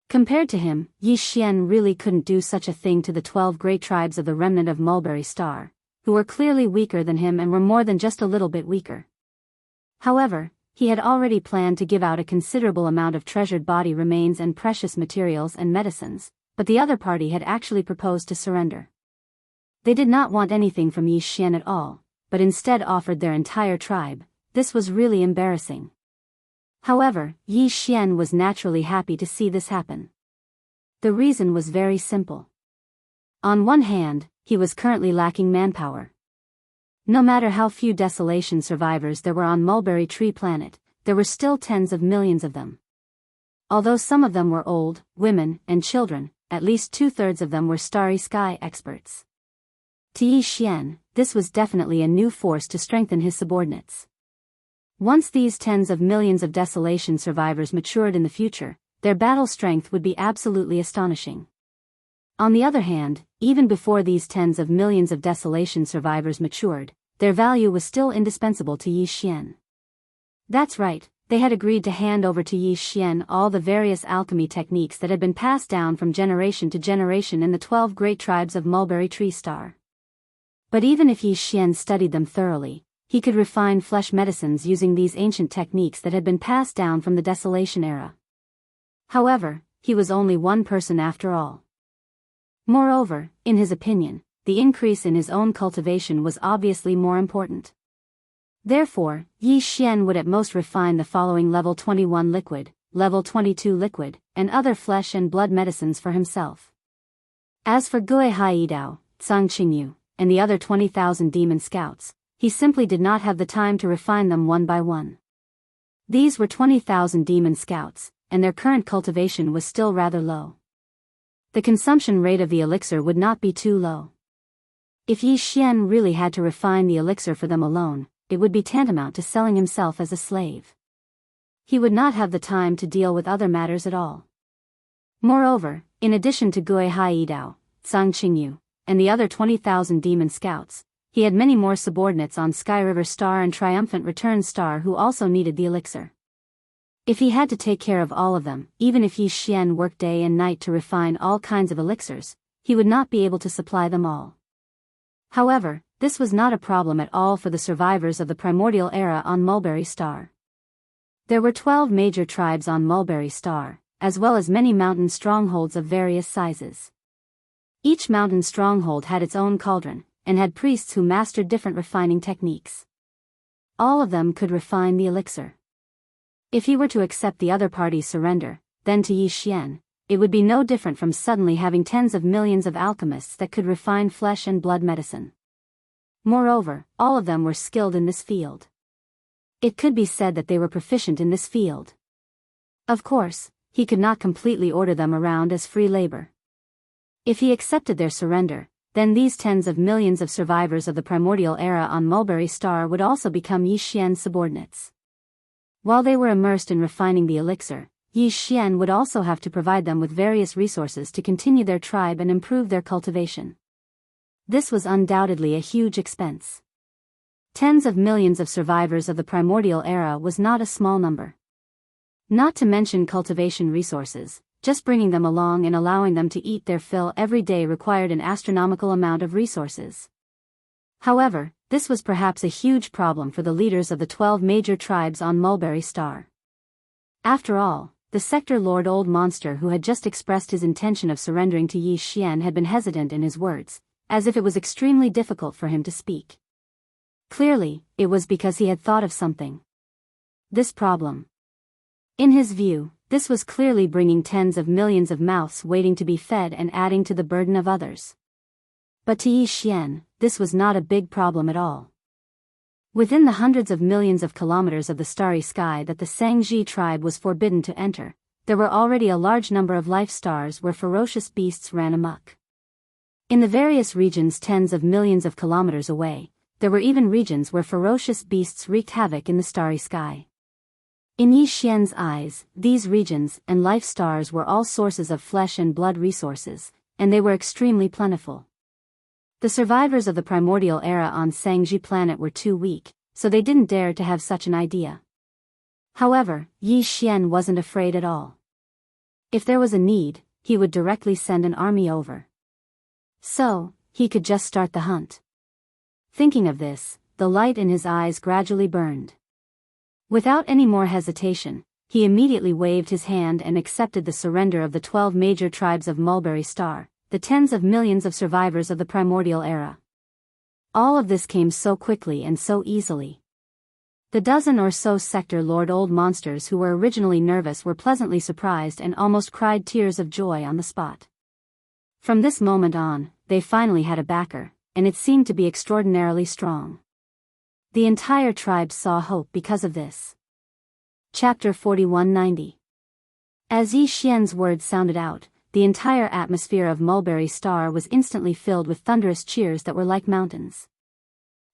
Compared to him, Yi Xian really couldn't do such a thing to the 12 great tribes of the remnant of Mulberry Star, who were clearly weaker than him and were more than just a little bit weaker. However, he had already planned to give out a considerable amount of treasured body remains and precious materials and medicines, but the other party had actually proposed to surrender. They did not want anything from Yi Xian at all, but instead offered their entire tribe. This was really embarrassing. However, Yi Xian was naturally happy to see this happen. The reason was very simple. On one hand, he was currently lacking manpower. No matter how few desolation survivors there were on Mulberry Tree Planet, there were still tens of millions of them. Although some of them were old, women, and children, at least 2/3 of them were Starry Sky experts. To Yi Xian, this was definitely a new force to strengthen his subordinates. Once these tens of millions of desolation survivors matured in the future, their battle strength would be absolutely astonishing. On the other hand, even before these tens of millions of desolation survivors matured, their value was still indispensable to Yi Xian. That's right, they had agreed to hand over to Yi Xian all the various alchemy techniques that had been passed down from generation to generation in the 12 great tribes of Mulberry Tree Star. But even if Yi Xian studied them thoroughly, he could refine flesh medicines using these ancient techniques that had been passed down from the Desolation era. However, he was only one person after all. Moreover, in his opinion, the increase in his own cultivation was obviously more important. Therefore, Yi Xian would at most refine the following level 21 liquid, level 22 liquid, and other flesh and blood medicines for himself. As for Gui Haidao, Tsang Qingyu, and the other 20,000 demon scouts, he simply did not have the time to refine them one by one. These were 20,000 demon scouts, and their current cultivation was still rather low. The consumption rate of the elixir would not be too low. If Yi Xian really had to refine the elixir for them alone, it would be tantamount to selling himself as a slave. He would not have the time to deal with other matters at all. Moreover, in addition to Gui Hai Yidao, Zhang Qingyu, and the other 20,000 demon scouts, he had many more subordinates on Sky River Star and Triumphant Return Star who also needed the elixir. If he had to take care of all of them, even if Yi Xian worked day and night to refine all kinds of elixirs, he would not be able to supply them all. However, this was not a problem at all for the survivors of the primordial era on Mulberry Star. There were 12 major tribes on Mulberry Star, as well as many mountain strongholds of various sizes. Each mountain stronghold had its own cauldron, and had priests who mastered different refining techniques. All of them could refine the elixir. If he were to accept the other party's surrender, then to Yi Xian, it would be no different from suddenly having tens of millions of alchemists that could refine flesh and blood medicine. Moreover, all of them were skilled in this field. It could be said that they were proficient in this field. Of course, he could not completely order them around as free labor. If he accepted their surrender, then these tens of millions of survivors of the primordial era on Mulberry Star would also become Yi Xian's subordinates. While they were immersed in refining the elixir, Yi Xian would also have to provide them with various resources to continue their tribe and improve their cultivation. This was undoubtedly a huge expense. Tens of millions of survivors of the primordial era was not a small number. Not to mention cultivation resources, just bringing them along and allowing them to eat their fill every day required an astronomical amount of resources. However, this was perhaps a huge problem for the leaders of the 12 major tribes on Mulberry Star. After all, the sector lord Old Monster who had just expressed his intention of surrendering to Yi Xian had been hesitant in his words, as if it was extremely difficult for him to speak. Clearly, it was because he had thought of something. This problem. In his view, this was clearly bringing tens of millions of mouths waiting to be fed and adding to the burden of others. But to Yi Xian, this was not a big problem at all. Within the hundreds of millions of kilometers of the starry sky that the Sangji tribe was forbidden to enter, there were already a large number of life stars where ferocious beasts ran amok. In the various regions tens of millions of kilometers away, there were even regions where ferocious beasts wreaked havoc in the starry sky. In Yi Xian's eyes, these regions and life stars were all sources of flesh and blood resources, and they were extremely plentiful. The survivors of the primordial era on Sangji planet were too weak, so they didn't dare to have such an idea. However, Yi Xian wasn't afraid at all. If there was a need, he would directly send an army over. So, he could just start the hunt. Thinking of this, the light in his eyes gradually burned. Without any more hesitation, he immediately waved his hand and accepted the surrender of the 12 major tribes of Mulberry Star, the tens of millions of survivors of the primordial era. All of this came so quickly and so easily. The dozen or so sector lord Old Monsters who were originally nervous were pleasantly surprised and almost cried tears of joy on the spot. From this moment on, they finally had a backer, and it seemed to be extraordinarily strong. The entire tribe saw hope because of this. Chapter 4190. As Yi Xian's words sounded out, the entire atmosphere of Mulberry Star was instantly filled with thunderous cheers that were like mountains.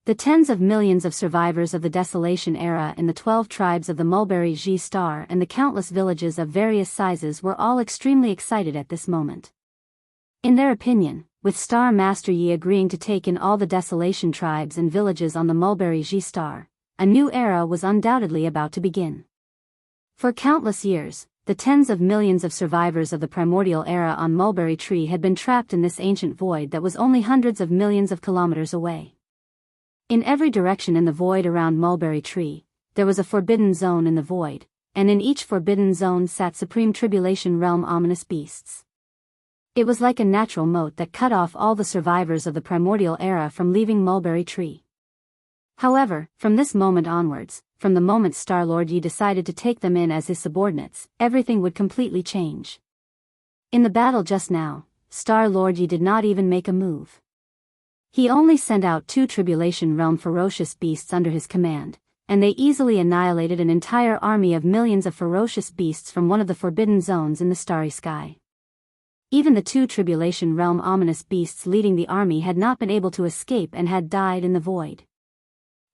The tens of millions of survivors of the Desolation era in the 12 tribes of the Mulberry Ji Star and the countless villages of various sizes were all extremely excited at this moment. In their opinion, with Star Master Yi agreeing to take in all the Desolation tribes and villages on the Mulberry Ji Star, a new era was undoubtedly about to begin. For countless years, the tens of millions of survivors of the primordial era on Mulberry Tree had been trapped in this ancient void that was only hundreds of millions of kilometers away. In every direction in the void around Mulberry Tree, there was a forbidden zone in the void, and in each forbidden zone sat Supreme Tribulation Realm ominous beasts. It was like a natural moat that cut off all the survivors of the primordial era from leaving Mulberry Tree. However, from this moment onwards, from the moment Star-Lord Yi decided to take them in as his subordinates, everything would completely change. In the battle just now, Star-Lord Yi did not even make a move. He only sent out 2 Tribulation Realm ferocious beasts under his command, and they easily annihilated an entire army of millions of ferocious beasts from one of the forbidden zones in the starry sky. Even the two Tribulation Realm ominous beasts leading the army had not been able to escape and had died in the void.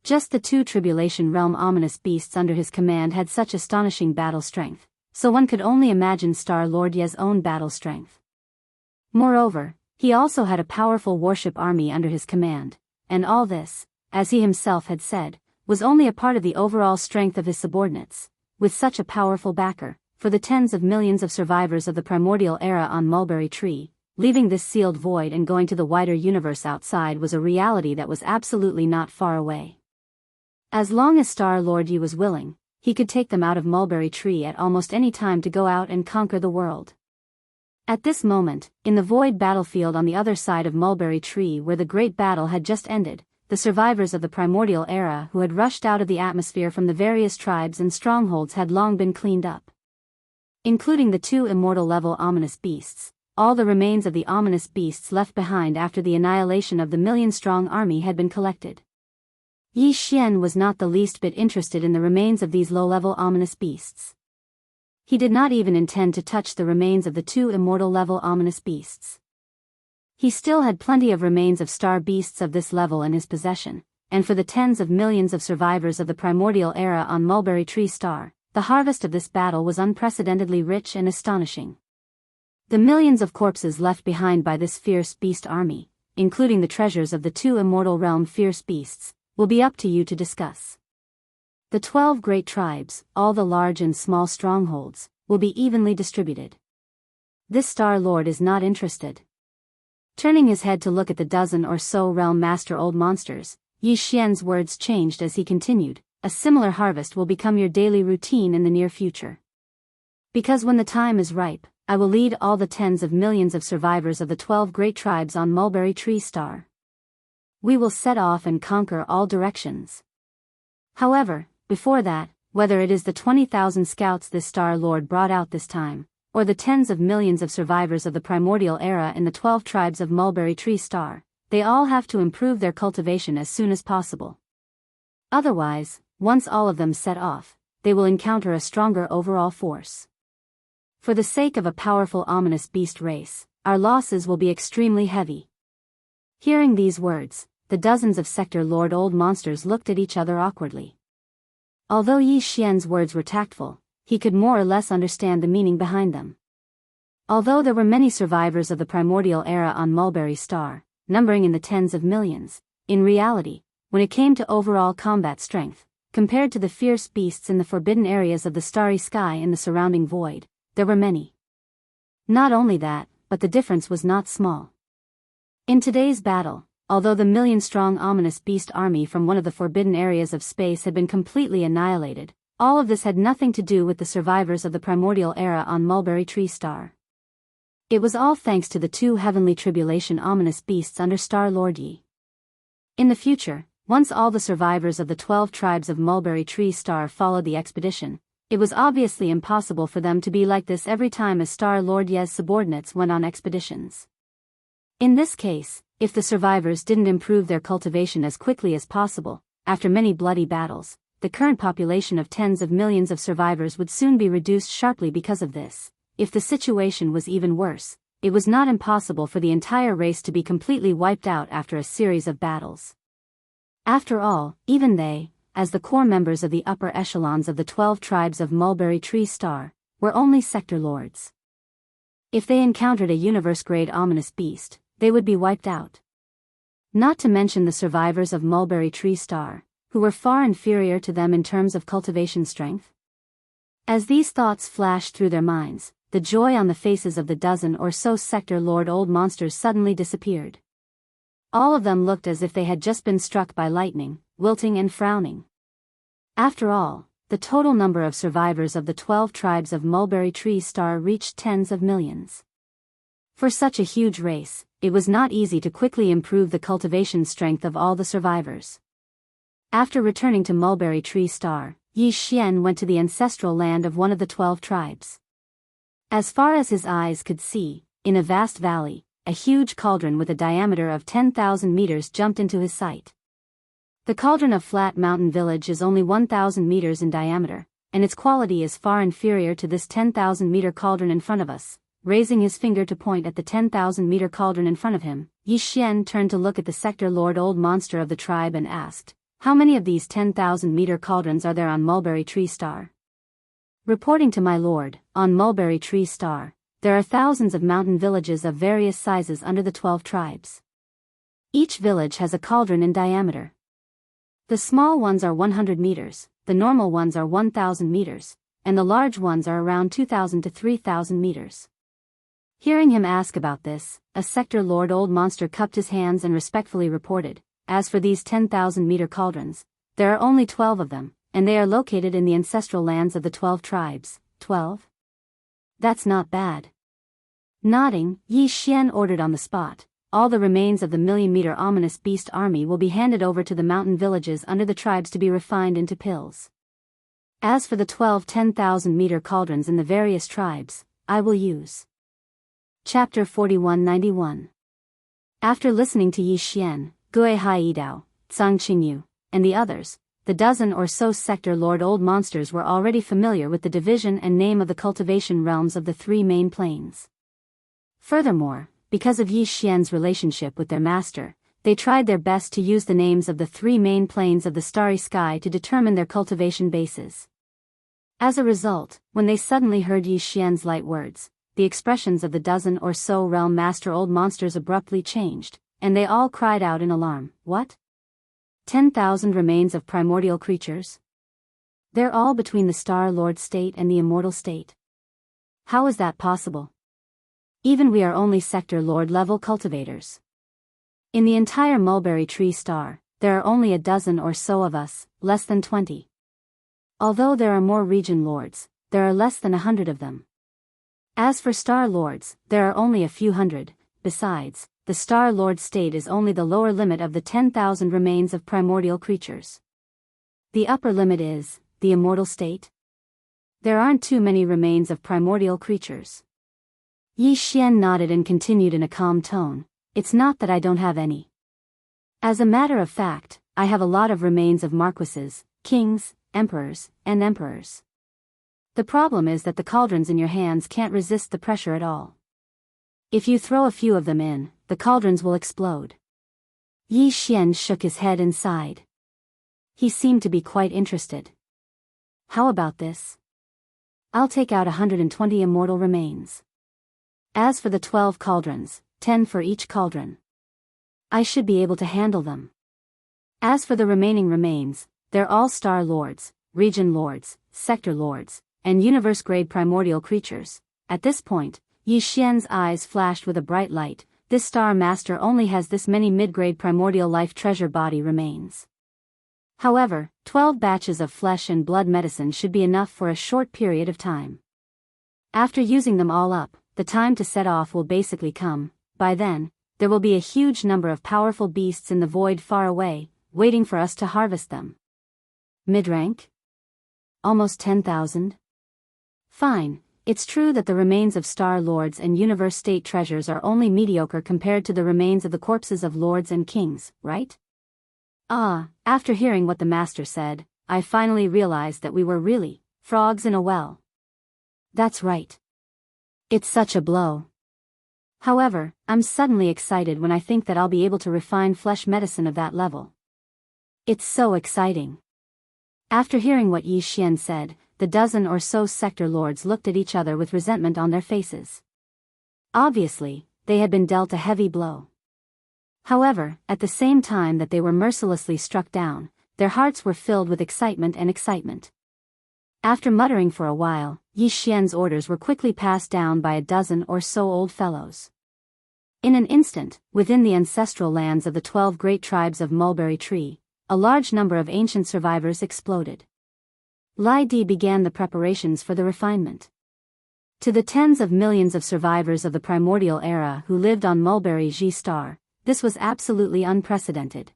Just the two Tribulation Realm ominous beasts under his command had such astonishing battle strength, so one could only imagine Star-Lord Ye's own battle strength. Moreover, he also had a powerful warship army under his command, and all this, as he himself had said, was only a part of the overall strength of his subordinates. With such a powerful backer, for the tens of millions of survivors of the primordial era on Mulberry Tree, leaving this sealed void and going to the wider universe outside was a reality that was absolutely not far away. As long as Star-Lord Yi was willing, he could take them out of Mulberry Tree at almost any time to go out and conquer the world. At this moment, in the void battlefield on the other side of Mulberry Tree where the great battle had just ended, the survivors of the primordial era who had rushed out of the atmosphere from the various tribes and strongholds had long been cleaned up. Including the two immortal-level ominous beasts, all the remains of the ominous beasts left behind after the annihilation of the million-strong army had been collected. Yi Xian was not the least bit interested in the remains of these low-level ominous beasts. He did not even intend to touch the remains of the two immortal-level ominous beasts. He still had plenty of remains of star beasts of this level in his possession, and for the tens of millions of survivors of the primordial era on Mulberry Tree Star, the harvest of this battle was unprecedentedly rich and astonishing. The millions of corpses left behind by this fierce beast army, including the treasures of the two immortal realm fierce beasts, will be up to you to discuss. The 12 great tribes, all the large and small strongholds, will be evenly distributed. This Star-Lord is not interested. Turning his head to look at the dozen or so realm master old monsters, Yi Xian's words changed as he continued, a similar harvest will become your daily routine in the near future. Because when the time is ripe, I will lead all the tens of millions of survivors of the 12 great tribes on Mulberry Tree Star. We will set off and conquer all directions. However, before that, whether it is the 20,000 scouts this Star-Lord brought out this time, or the tens of millions of survivors of the primordial era in the 12 tribes of Mulberry Tree Star, they all have to improve their cultivation as soon as possible. Otherwise, once all of them set off, they will encounter a stronger overall force. For the sake of a powerful ominous beast race, our losses will be extremely heavy. Hearing these words, the dozens of Sector Lord old monsters looked at each other awkwardly. Although Yi Xian's words were tactful, he could more or less understand the meaning behind them. Although there were many survivors of the primordial era on Mulberry Star, numbering in the tens of millions, in reality, when it came to overall combat strength, compared to the fierce beasts in the forbidden areas of the starry sky and the surrounding void, there were many. Not only that, but the difference was not small. In today's battle, although the million-strong ominous beast army from one of the forbidden areas of space had been completely annihilated, all of this had nothing to do with the survivors of the primordial era on Mulberry Tree Star. It was all thanks to the two heavenly tribulation ominous beasts under Star-Lord Yi. In the future, once all the survivors of the 12 tribes of Mulberry Tree Star followed the expedition, it was obviously impossible for them to be like this every time as Star-Lord Ye's subordinates went on expeditions. In this case, if the survivors didn't improve their cultivation as quickly as possible, after many bloody battles, the current population of tens of millions of survivors would soon be reduced sharply because of this. If the situation was even worse, it was not impossible for the entire race to be completely wiped out after a series of battles. After all, even they, as the core members of the upper echelons of the 12 tribes of Mulberry Tree Star, were only sector lords. If they encountered a universe-grade ominous beast, they would be wiped out. Not to mention the survivors of Mulberry Tree Star, who were far inferior to them in terms of cultivation strength. As these thoughts flashed through their minds, the joy on the faces of the dozen or so sector lord old monsters suddenly disappeared. All of them looked as if they had just been struck by lightning, wilting and frowning. After all, the total number of survivors of the 12 tribes of Mulberry Tree Star reached tens of millions. For such a huge race, it was not easy to quickly improve the cultivation strength of all the survivors. After returning to Mulberry Tree Star, Yi Xian went to the ancestral land of one of the 12 tribes. As far as his eyes could see, in a vast valley, a huge cauldron with a diameter of 10,000 meters jumped into his sight. The cauldron of Flat Mountain Village is only 1,000 meters in diameter, and its quality is far inferior to this 10,000-meter cauldron in front of us. Raising his finger to point at the 10,000-meter cauldron in front of him, Yi Xian turned to look at the sector lord old monster of the tribe and asked, "How many of these 10,000-meter cauldrons are there on Mulberry Tree Star?" "Reporting to my lord, on Mulberry Tree Star, there are thousands of mountain villages of various sizes under the 12 tribes. Each village has a cauldron in diameter. The small ones are 100 meters, the normal ones are 1,000 meters, and the large ones are around 2,000 to 3,000 meters. Hearing him ask about this, a sector lord old monster cupped his hands and respectfully reported, "As for these 10,000-meter cauldrons, there are only 12 of them, and they are located in the ancestral lands of the 12 tribes. 12? That's not bad." Nodding, Yi Xian ordered on the spot, "All the remains of the million-meter ominous beast army will be handed over to the mountain villages under the tribes to be refined into pills. As for the 12 10,000-meter cauldrons in the various tribes, I will use." Chapter 4191. After listening to Yi Xian, Gui Haidao, Zhang Qingyu, and the others, the dozen or so sector lord old monsters were already familiar with the division and name of the cultivation realms of the three main plains. Furthermore, because of Yi Xian's relationship with their master, they tried their best to use the names of the three main plains of the starry sky to determine their cultivation bases. As a result, when they suddenly heard Yi Xian's light words, the expressions of the dozen or so realm master old monsters abruptly changed, and they all cried out in alarm, "What? 10,000 remains of primordial creatures? They're all between the Star Lord state and the immortal state. How is that possible? Even we are only sector lord level cultivators. In the entire Mulberry Tree Star, there are only a dozen or so of us, less than 20. Although there are more region lords, there are less than 100 of them. As for Star Lords, there are only a few hundred. Besides, the Star Lord state is only the lower limit of the 10,000 remains of primordial creatures. The upper limit is the immortal state. There aren't too many remains of primordial creatures." Yi Xian nodded and continued in a calm tone, "It's not that I don't have any. As a matter of fact, I have a lot of remains of marquises, kings, emperors, and emperors. The problem is that the cauldrons in your hands can't resist the pressure at all. If you throw a few of them in, the cauldrons will explode." Yi Xian shook his head and sighed. He seemed to be quite interested. "How about this? I'll take out 120 immortal remains. As for the 12 cauldrons, 10 for each cauldron. I should be able to handle them. As for the remaining remains, they're all Star Lords, Region Lords, Sector Lords, and universe-grade primordial creatures." At this point, Yi Xian's eyes flashed with a bright light. This Star Master only has this many mid-grade primordial life treasure body remains. However, 12 batches of flesh and blood medicine should be enough for a short period of time. After using them all up, the time to set off will basically come. By then, there will be a huge number of powerful beasts in the void far away, waiting for us to harvest them. Mid-rank? Almost 10,000? Fine, it's true that the remains of Star Lords and Universe State treasures are only mediocre compared to the remains of the corpses of lords and kings, right? After hearing what the master said, I finally realized that we were really frogs in a well. That's right. It's such a blow. However, I'm suddenly excited when I think that I'll be able to refine flesh medicine of that level. It's so exciting." After hearing what Yi Xian said, the dozen or so sector lords looked at each other with resentment on their faces. Obviously, they had been dealt a heavy blow. However, at the same time that they were mercilessly struck down, their hearts were filled with excitement and excitement. After muttering for a while, Yi Xian's orders were quickly passed down by a dozen or so old fellows. In an instant, within the ancestral lands of the 12 great tribes of Mulberry Tree, a large number of ancient survivors exploded. Lai Di began the preparations for the refinement. To the tens of millions of survivors of the primordial era who lived on Mulberry G Star, this was absolutely unprecedented.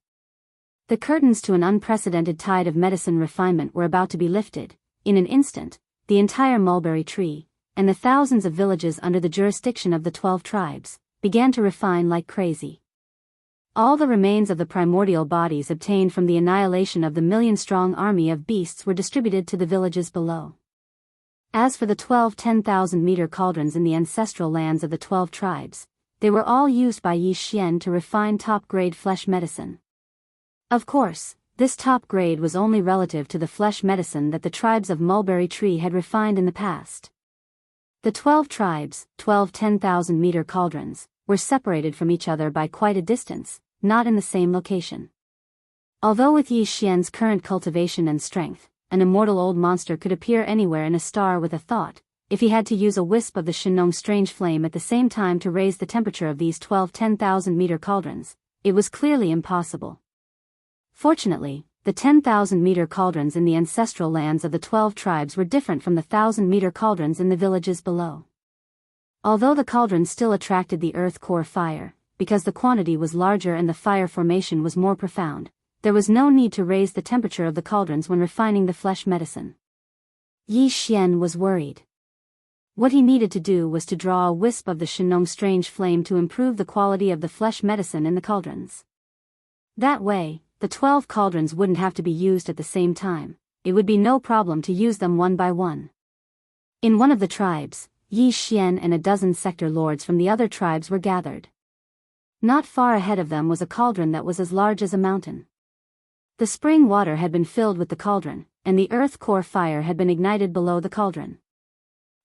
The curtains to an unprecedented tide of medicine refinement were about to be lifted. In an instant, the entire Mulberry Tree, and the thousands of villages under the jurisdiction of the 12 tribes, began to refine like crazy. All the remains of the primordial bodies obtained from the annihilation of the million-strong army of beasts were distributed to the villages below. As for the 12 10,000-meter cauldrons in the ancestral lands of the 12 tribes, they were all used by Yi Xian to refine top-grade flesh medicine. Of course, this top grade was only relative to the flesh medicine that the tribes of Mulberry Tree had refined in the past. The 12 tribes, 12 10,000-meter cauldrons, were separated from each other by quite a distance, not in the same location. Although with Yi Xian's current cultivation and strength, an immortal old monster could appear anywhere in a star with a thought, if he had to use a wisp of the Shinong strange flame at the same time to raise the temperature of these 12 10,000-meter cauldrons, it was clearly impossible. Fortunately, the 10,000-meter cauldrons in the ancestral lands of the 12 tribes were different from the 1,000-meter cauldrons in the villages below. Although the cauldrons still attracted the earth core fire, because the quantity was larger and the fire formation was more profound, there was no need to raise the temperature of the cauldrons when refining the flesh medicine. Yi Xian was worried. What he needed to do was to draw a wisp of the Shinong strange flame to improve the quality of the flesh medicine in the cauldrons. That way, the 12 cauldrons wouldn't have to be used at the same time. It would be no problem to use them one by one. In one of the tribes, Yi Xian and a dozen sector lords from the other tribes were gathered. Not far ahead of them was a cauldron that was as large as a mountain. The spring water had been filled with the cauldron, and the earth core fire had been ignited below the cauldron.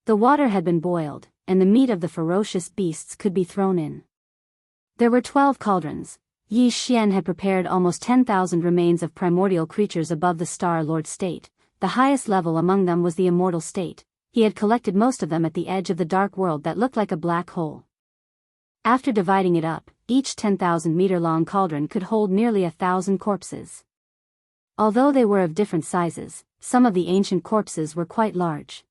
The water had been boiled, and the meat of the ferocious beasts could be thrown in. There were 12 cauldrons. Yi Xian had prepared almost 10,000 remains of primordial creatures above the Star Lord state. The highest level among them was the immortal state. He had collected most of them at the edge of the dark world that looked like a black hole. After dividing it up, each 10,000-meter-long cauldron could hold nearly 1,000 corpses. Although they were of different sizes, some of the ancient corpses were quite large.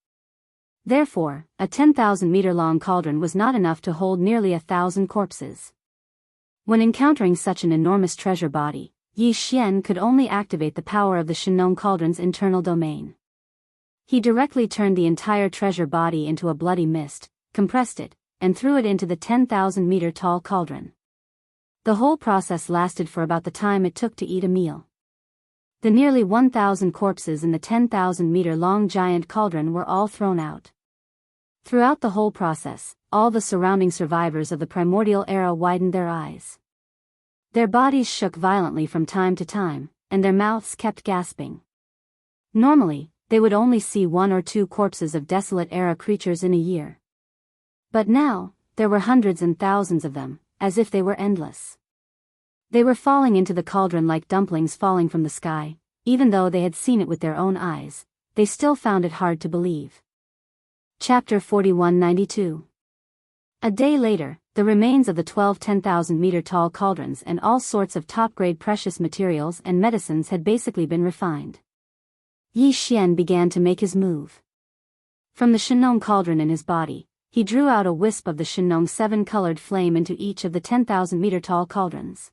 Therefore, a 10,000-meter-long cauldron was not enough to hold nearly 1,000 corpses. When encountering such an enormous treasure body, Yi Xian could only activate the power of the Shinong cauldron's internal domain. He directly turned the entire treasure body into a bloody mist, compressed it, and threw it into the 10,000-meter-tall cauldron. The whole process lasted for about the time it took to eat a meal. The nearly 1,000 corpses in the 10,000-meter-long giant cauldron were all thrown out. Throughout the whole process, all the surrounding survivors of the primordial era widened their eyes. Their bodies shook violently from time to time, and their mouths kept gasping. Normally, they would only see 1 or 2 corpses of desolate era creatures in a year. But now, there were hundreds and thousands of them, as if they were endless. They were falling into the cauldron like dumplings falling from the sky. Even though they had seen it with their own eyes, they still found it hard to believe. Chapter 4192. A day later, the remains of the 12 10,000-meter-tall cauldrons and all sorts of top-grade precious materials and medicines had basically been refined. Yi Xian began to make his move. From the Shinong cauldron in his body, he drew out a wisp of the Shinong 7-colored flame into each of the 10,000-meter-tall cauldrons.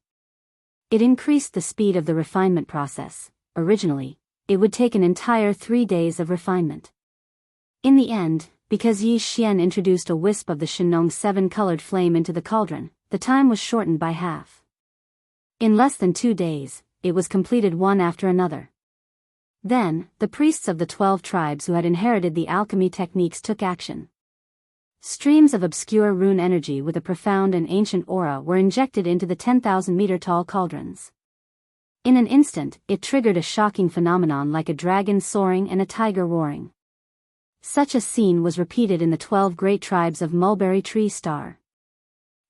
It increased the speed of the refinement process. Originally, it would take an entire 3 days of refinement. In the end, because Yi Xian introduced a wisp of the Shinong 7-colored flame into the cauldron, the time was shortened by half. In less than 2 days, it was completed one after another. Then, the priests of the 12 tribes who had inherited the alchemy techniques took action. Streams of obscure rune energy with a profound and ancient aura were injected into the 10,000-meter-tall cauldrons. In an instant, it triggered a shocking phenomenon like a dragon soaring and a tiger roaring. Such a scene was repeated in the 12 great tribes of Mulberry Tree Star.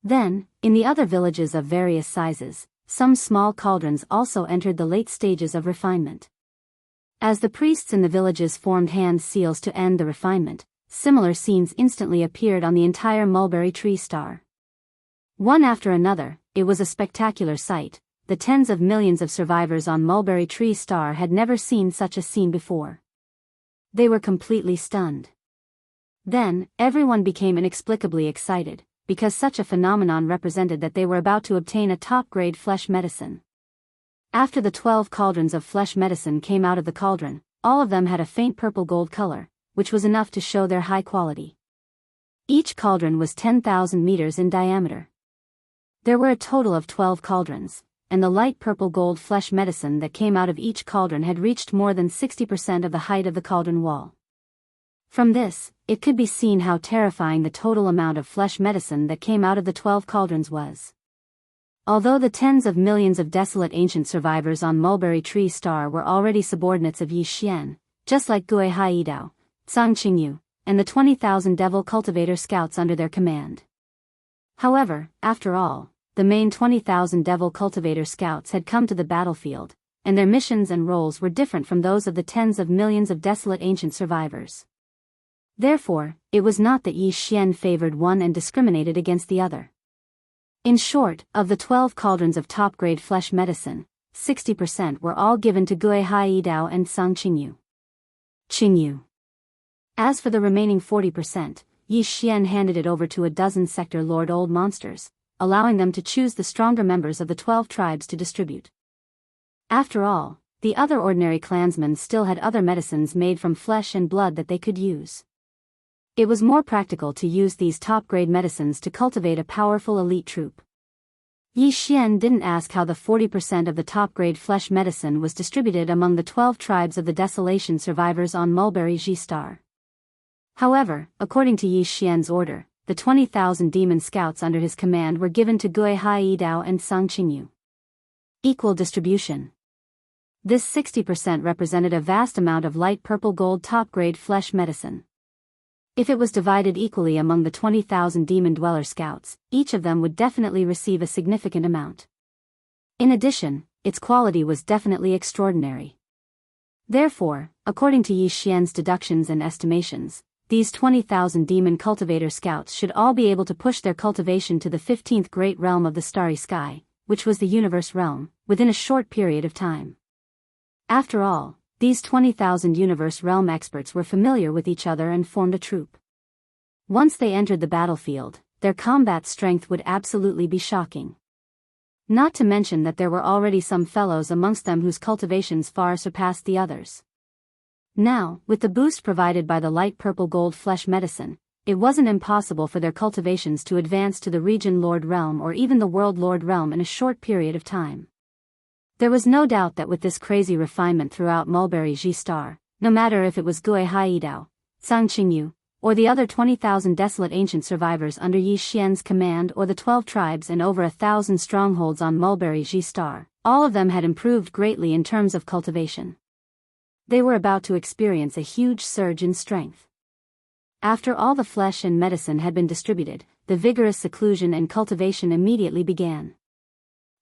Then, in the other villages of various sizes, some small cauldrons also entered the late stages of refinement. As the priests in the villages formed hand seals to end the refinement, similar scenes instantly appeared on the entire Mulberry Tree Star. One after another, it was a spectacular sight. The tens of millions of survivors on Mulberry Tree Star had never seen such a scene before. They were completely stunned. Then, everyone became inexplicably excited, because such a phenomenon represented that they were about to obtain a top-grade flesh medicine. After the 12 cauldrons of flesh medicine came out of the cauldron, all of them had a faint purple-gold color, which was enough to show their high quality. Each cauldron was 10,000 meters in diameter. There were a total of 12 cauldrons, and the light purple gold flesh medicine that came out of each cauldron had reached more than 60% of the height of the cauldron wall. From this, it could be seen how terrifying the total amount of flesh medicine that came out of the 12 cauldrons was. Although the tens of millions of desolate ancient survivors on Mulberry Tree Star were already subordinates of Yi Xian, just like Gui Haidao, Zhang Qingyu, and the 20,000 devil cultivator scouts under their command. However, after all, the main 20,000 devil cultivator scouts had come to the battlefield, and their missions and roles were different from those of the tens of millions of desolate ancient survivors. Therefore, it was not that Yi Xian favored one and discriminated against the other. In short, of the 12 cauldrons of top-grade flesh medicine, 60% were all given to Gui Haidao and Zhang Qingyu. As for the remaining 40%, Yi Xian handed it over to a dozen sector lord old monsters, allowing them to choose the stronger members of the 12 tribes to distribute. After all, the other ordinary clansmen still had other medicines made from flesh and blood that they could use. It was more practical to use these top-grade medicines to cultivate a powerful elite troop. Yi Xian didn't ask how the 40% of the top-grade flesh medicine was distributed among the 12 tribes of the desolation survivors on Mulberry Ji Star. However, according to Yi Xian's order, the 20,000 demon scouts under his command were given to Gui Haidao and Zhang Qingyu. Equal distribution. This 60% represented a vast amount of light purple gold top-grade flesh medicine. If it was divided equally among the 20,000 demon dweller scouts, each of them would definitely receive a significant amount. In addition, its quality was definitely extraordinary. Therefore, according to Yi Xian's deductions and estimations, these 20,000 demon cultivator scouts should all be able to push their cultivation to the 15th great realm of the starry sky, which was the universe realm, within a short period of time. After all, these 20,000 universe realm experts were familiar with each other and formed a troop. Once they entered the battlefield, their combat strength would absolutely be shocking. Not to mention that there were already some fellows amongst them whose cultivations far surpassed the others. Now, with the boost provided by the light purple gold flesh medicine, it wasn't impossible for their cultivations to advance to the region lord realm or even the world lord realm in a short period of time. There was no doubt that with this crazy refinement throughout Mulberry Ji Star, no matter if it was Gui Haidao, Zhang Qingyu, or the other 20,000 desolate ancient survivors under Yi Xian's command or the 12 tribes and over 1,000 strongholds on Mulberry Ji Star, all of them had improved greatly in terms of cultivation. They were about to experience a huge surge in strength. After all the flesh and medicine had been distributed, the vigorous seclusion and cultivation immediately began.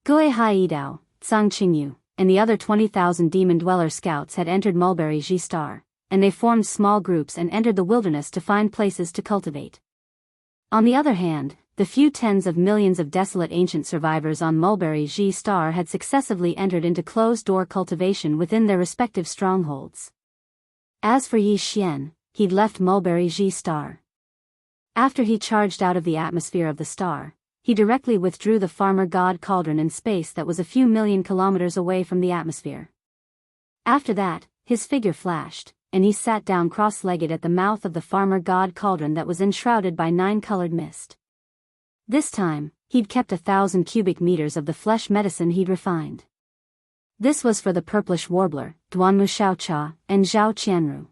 Gui Haidao, Zhang Qingyu, and the other 20,000 demon dweller scouts had entered Mulberry Ji Star, and they formed small groups and entered the wilderness to find places to cultivate. On the other hand, the few tens of millions of desolate ancient survivors on Mulberry Ji Star had successively entered into closed-door cultivation within their respective strongholds. As for Yi Xian, he'd left Mulberry Ji Star. After he charged out of the atmosphere of the star, he directly withdrew the farmer god cauldron in space that was a few million kilometers away from the atmosphere. After that, his figure flashed, and he sat down cross-legged at the mouth of the farmer god cauldron that was enshrouded by 9-colored mist. This time, he'd kept 1,000 cubic meters of the flesh medicine he'd refined. This was for the purplish warbler, Duanmu Xiaocha, and Zhao Qianru.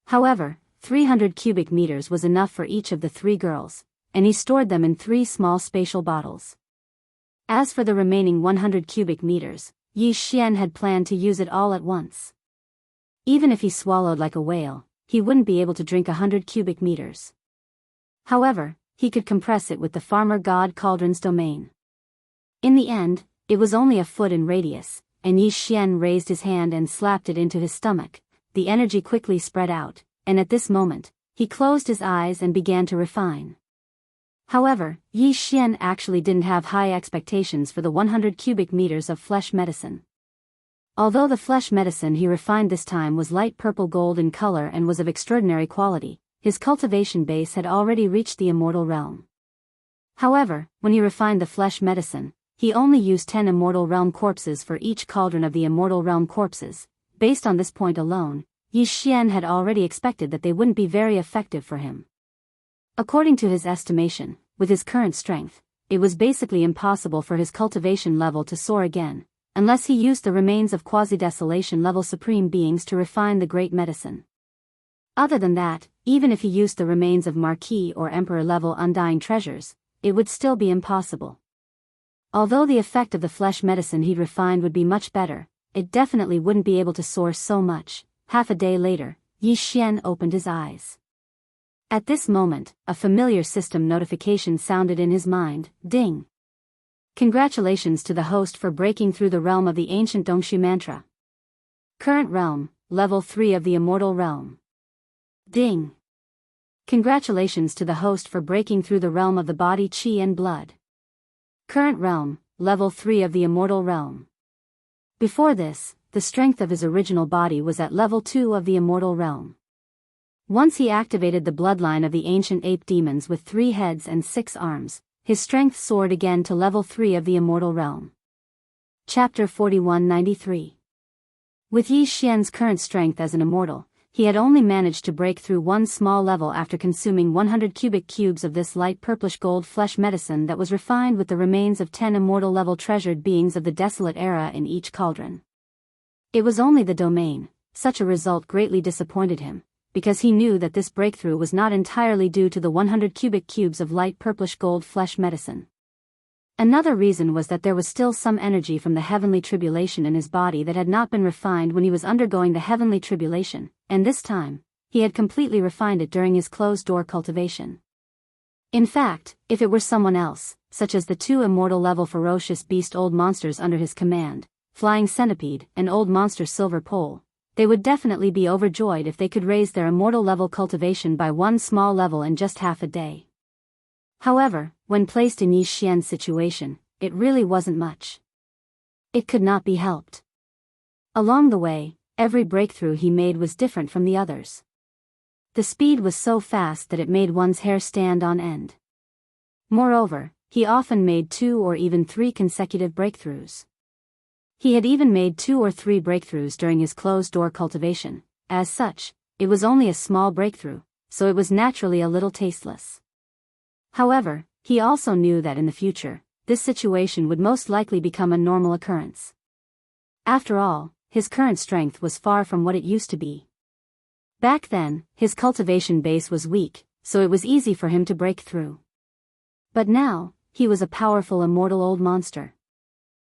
However, 300 cubic meters was enough for each of the 3 girls, and he stored them in 3 small spatial bottles. As for the remaining 100 cubic meters, Yi Xian had planned to use it all at once. Even if he swallowed like a whale, he wouldn't be able to drink 100 cubic meters. However, he could compress it with the farmer god cauldron's domain. In the end, it was only a foot in radius, and Yi Xian raised his hand and slapped it into his stomach. The energy quickly spread out, and at this moment, he closed his eyes and began to refine. However, Yi Xian actually didn't have high expectations for the 100 cubic meters of flesh medicine. Although the flesh medicine he refined this time was light purple gold in color and was of extraordinary quality, his cultivation base had already reached the immortal realm. However, when he refined the flesh medicine, he only used 10 immortal realm corpses for each cauldron of the immortal realm corpses. Based on this point alone, Yi Xian had already expected that they wouldn't be very effective for him. According to his estimation, with his current strength, it was basically impossible for his cultivation level to soar again, unless he used the remains of quasi-desolation level supreme beings to refine the great medicine. Other than that, even if he used the remains of Marquis or Emperor level undying treasures, it would still be impossible. Although the effect of the flesh medicine he'd refined would be much better, it definitely wouldn't be able to soar so much. Half a day later, Yi Xian opened his eyes. At this moment, a familiar system notification sounded in his mind. Ding! Congratulations to the host for breaking through the realm of the ancient Dongshu mantra. Current realm, level 3 of the immortal realm. Ding! Congratulations to the host for breaking through the realm of the body, chi and blood. Current realm, level 3 of the immortal realm. Before this, the strength of his original body was at level 2 of the immortal realm. Once he activated the bloodline of the ancient ape demons with 3 heads and 6 arms, his strength soared again to level 3 of the immortal realm. Chapter 4193. With Yi Xian's current strength as an immortal, he had only managed to break through one small level after consuming 100 cubic cubes of this light purplish gold flesh medicine that was refined with the remains of 10 immortal level treasured beings of the desolate era in each cauldron. It was only the domain. Such a result greatly disappointed him, because he knew that this breakthrough was not entirely due to the 100 cubic cubes of light purplish gold flesh medicine. Another reason was that there was still some energy from the heavenly tribulation in his body that had not been refined when he was undergoing the heavenly tribulation, and this time, he had completely refined it during his closed-door cultivation. In fact, if it were someone else, such as the 2 immortal level ferocious beast old monsters under his command, Flying Centipede and Old Monster Silver Pole, they would definitely be overjoyed if they could raise their immortal level cultivation by one small level in just half a day. However, when placed in Yi Xian's situation, it really wasn't much. It could not be helped. Along the way, every breakthrough he made was different from the others. The speed was so fast that it made one's hair stand on end. Moreover, he often made 2 or even 3 consecutive breakthroughs. He had even made 2 or 3 breakthroughs during his closed-door cultivation. As such, it was only a small breakthrough, so it was naturally a little tasteless. However, he also knew that in the future, this situation would most likely become a normal occurrence. After all, his current strength was far from what it used to be. Back then, his cultivation base was weak, so it was easy for him to break through. But now, he was a powerful immortal old monster.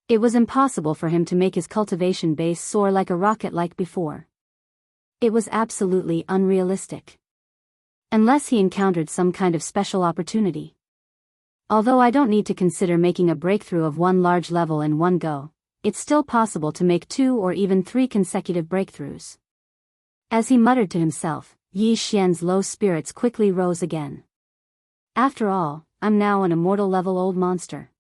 It was impossible for him to make his cultivation base soar like a rocket like before. It was absolutely unrealistic. Unless he encountered some kind of special opportunity. Although I don't need to consider making a breakthrough of one large level in one go, it's still possible to make 2 or even 3 consecutive breakthroughs. As he muttered to himself, Yi Xian's low spirits quickly rose again. After all, I'm now an immortal level old monster.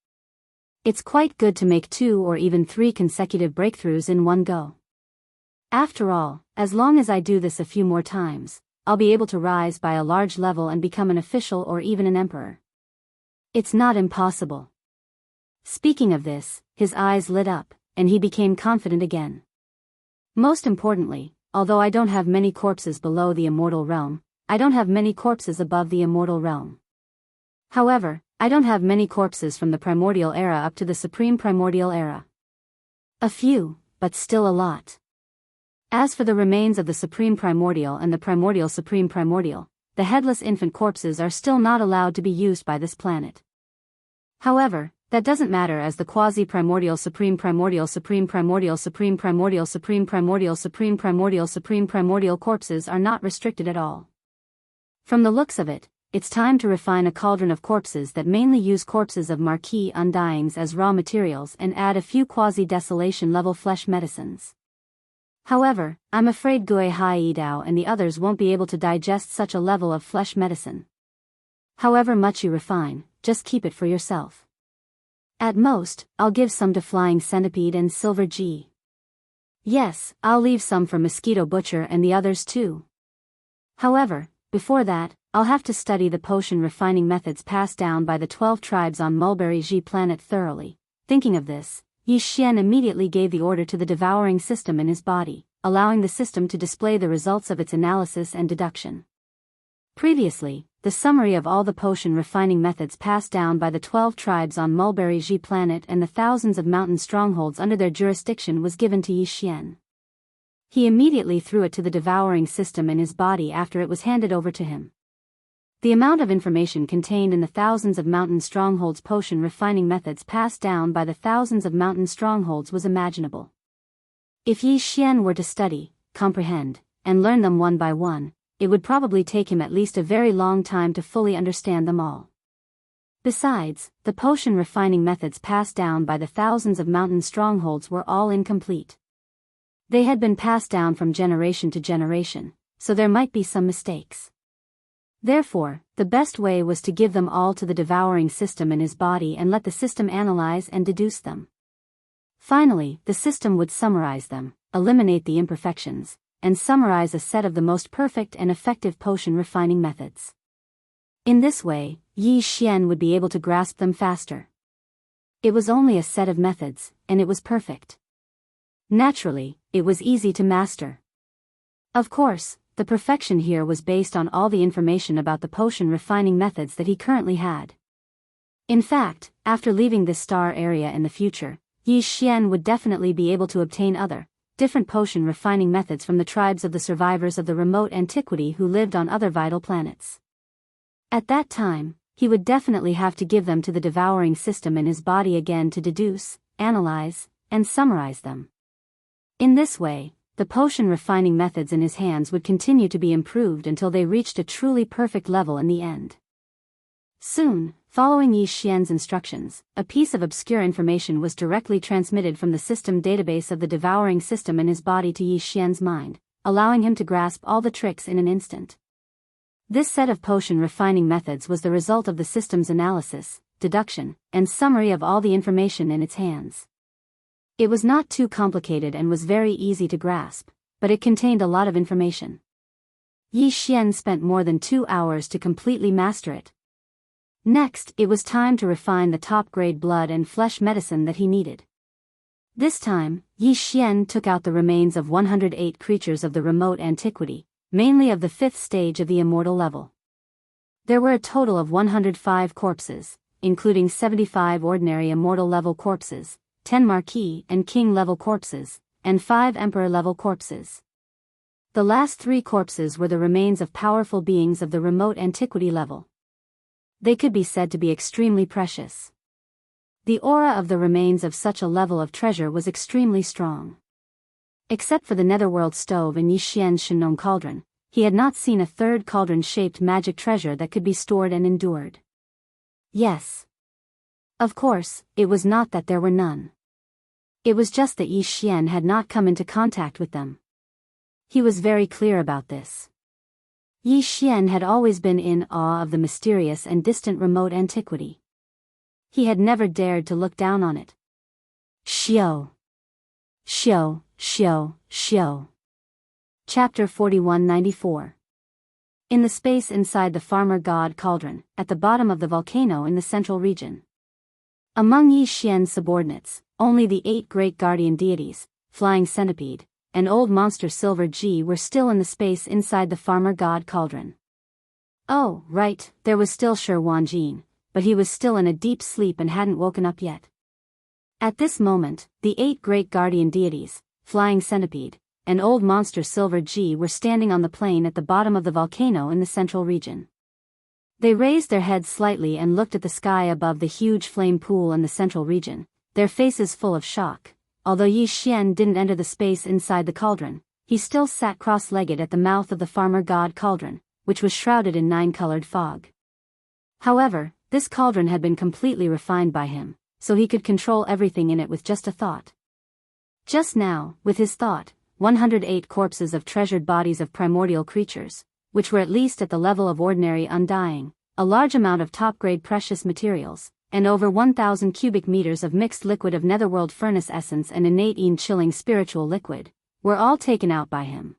It's quite good to make 2 or even 3 consecutive breakthroughs in one go. After all, as long as I do this a few more times, I'll be able to rise by a large level and become an official or even an emperor. It's not impossible. Speaking of this, his eyes lit up, and he became confident again. Most importantly, although I don't have many corpses below the immortal realm, I don't have many corpses above the immortal realm. However, I don't have many corpses from the primordial era up to the supreme primordial era. A few, but still a lot. As for the remains of the supreme primordial and the primordial supreme primordial, the headless infant corpses are still not allowed to be used by this planet. However, that doesn't matter as the quasi-primordial supreme primordial supreme primordial supreme primordial supreme primordial supreme primordial supreme primordial corpses are not restricted at all. From the looks of it, it's time to refine a cauldron of corpses that mainly use corpses of Marquis undyings as raw materials and add a few quasi-desolation level flesh medicines. However, I'm afraid Gui Hai Dao and the others won't be able to digest such a level of flesh medicine. However much you refine, just keep it for yourself. At most, I'll give some to Flying Centipede and Silver G. Yes, I'll leave some for Mosquito Butcher and the others too. However, before that, I'll have to study the potion refining methods passed down by the 12 tribes on Mulberry G planet thoroughly. Thinking of this, Yi Xian immediately gave the order to the devouring system in his body, allowing the system to display the results of its analysis and deduction. Previously, the summary of all the potion refining methods passed down by the 12 tribes on Mulberry Ji planet and the thousands of mountain strongholds under their jurisdiction was given to Yi Xian. He immediately threw it to the devouring system in his body after it was handed over to him. The amount of information contained in the thousands of mountain strongholds potion refining methods passed down by the thousands of mountain strongholds was imaginable. If Yi Xian were to study, comprehend, and learn them one by one, it would probably take him at least a very long time to fully understand them all. Besides, the potion refining methods passed down by the thousands of mountain strongholds were all incomplete. They had been passed down from generation to generation, so there might be some mistakes. Therefore, the best way was to give them all to the devouring system in his body and let the system analyze and deduce them. Finally, the system would summarize them, eliminate the imperfections, and summarize a set of the most perfect and effective potion refining methods. In this way, Yi Xian would be able to grasp them faster. It was only a set of methods, and it was perfect. Naturally, it was easy to master. Of course, the perfection here was based on all the information about the potion refining methods that he currently had. In fact, after leaving this star area in the future, Yi Xian would definitely be able to obtain other, different potion refining methods from the tribes of the survivors of the remote antiquity who lived on other vital planets. At that time, he would definitely have to give them to the devouring system in his body again to deduce, analyze, and summarize them. In this way, the potion refining methods in his hands would continue to be improved until they reached a truly perfect level in the end. Soon, following Yi Xian's instructions, a piece of obscure information was directly transmitted from the system database of the devouring system in his body to Yi Xian's mind, allowing him to grasp all the tricks in an instant. This set of potion refining methods was the result of the system's analysis, deduction, and summary of all the information in its hands. It was not too complicated and was very easy to grasp, but it contained a lot of information. Yi Xian spent more than 2 hours to completely master it. Next, it was time to refine the top-grade blood and flesh medicine that he needed. This time, Yi Xian took out the remains of 108 creatures of the remote antiquity, mainly of the 5th stage of the immortal level. There were a total of 105 corpses, including 75 ordinary immortal level corpses, 10 marquis and king level corpses, and 5 emperor level corpses. The last 3 corpses were the remains of powerful beings of the remote antiquity level. They could be said to be extremely precious. The aura of the remains of such a level of treasure was extremely strong. Except for the netherworld stove in Yi Xian's Shenong cauldron, he had not seen a third cauldron-shaped magic treasure that could be stored and endured. Yes. Of course, it was not that there were none. It was just that Yi Xian had not come into contact with them. He was very clear about this. Yi Xian had always been in awe of the mysterious and distant remote antiquity. He had never dared to look down on it. Xiao. Xiao, Xiao, Xiao. Chapter 4194. In the space inside the farmer god cauldron, at the bottom of the volcano in the central region. Among Yi Xian's subordinates, only the 8 great guardian deities, Flying Centipede, and Old Monster Silver G were still in the space inside the farmer god cauldron. Oh, right, there was still Shi Wanjin, but he was still in a deep sleep and hadn't woken up yet. At this moment, the 8 great guardian deities, Flying Centipede, and Old Monster Silver G were standing on the plain at the bottom of the volcano in the central region. They raised their heads slightly and looked at the sky above the huge flame pool in the central region, their faces full of shock. Although Yi Xian didn't enter the space inside the cauldron, he still sat cross-legged at the mouth of the farmer god cauldron, which was shrouded in 9-colored fog. However, this cauldron had been completely refined by him, so he could control everything in it with just a thought. Just now, with his thought, 108 corpses of treasured bodies of primordial creatures, which were at least at the level of ordinary undying, a large amount of top-grade precious materials, and over 1,000 cubic meters of mixed liquid of netherworld furnace essence and innate chilling spiritual liquid, were all taken out by him.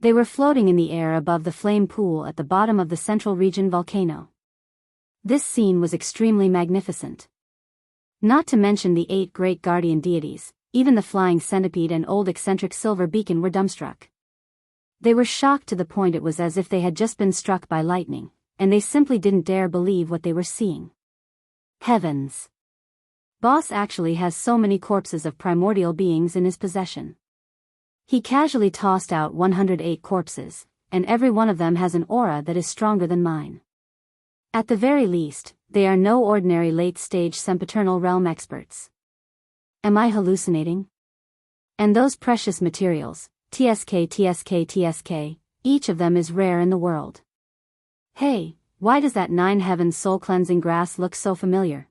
They were floating in the air above the flame pool at the bottom of the central region volcano. This scene was extremely magnificent. Not to mention the 8 great guardian deities, even the Flying Centipede and Old Eccentric Silver Beacon were dumbstruck. They were shocked to the point it was as if they had just been struck by lightning, and they simply didn't dare believe what they were seeing. Heavens! Boss actually has so many corpses of primordial beings in his possession. He casually tossed out 108 corpses, and every one of them has an aura that is stronger than mine. At the very least, they are no ordinary late-stage sempiternal realm experts. Am I hallucinating? And those precious materials, TSK, each of them is rare in the world. Hey, why does that 9 heavens soul-cleansing grass look so familiar?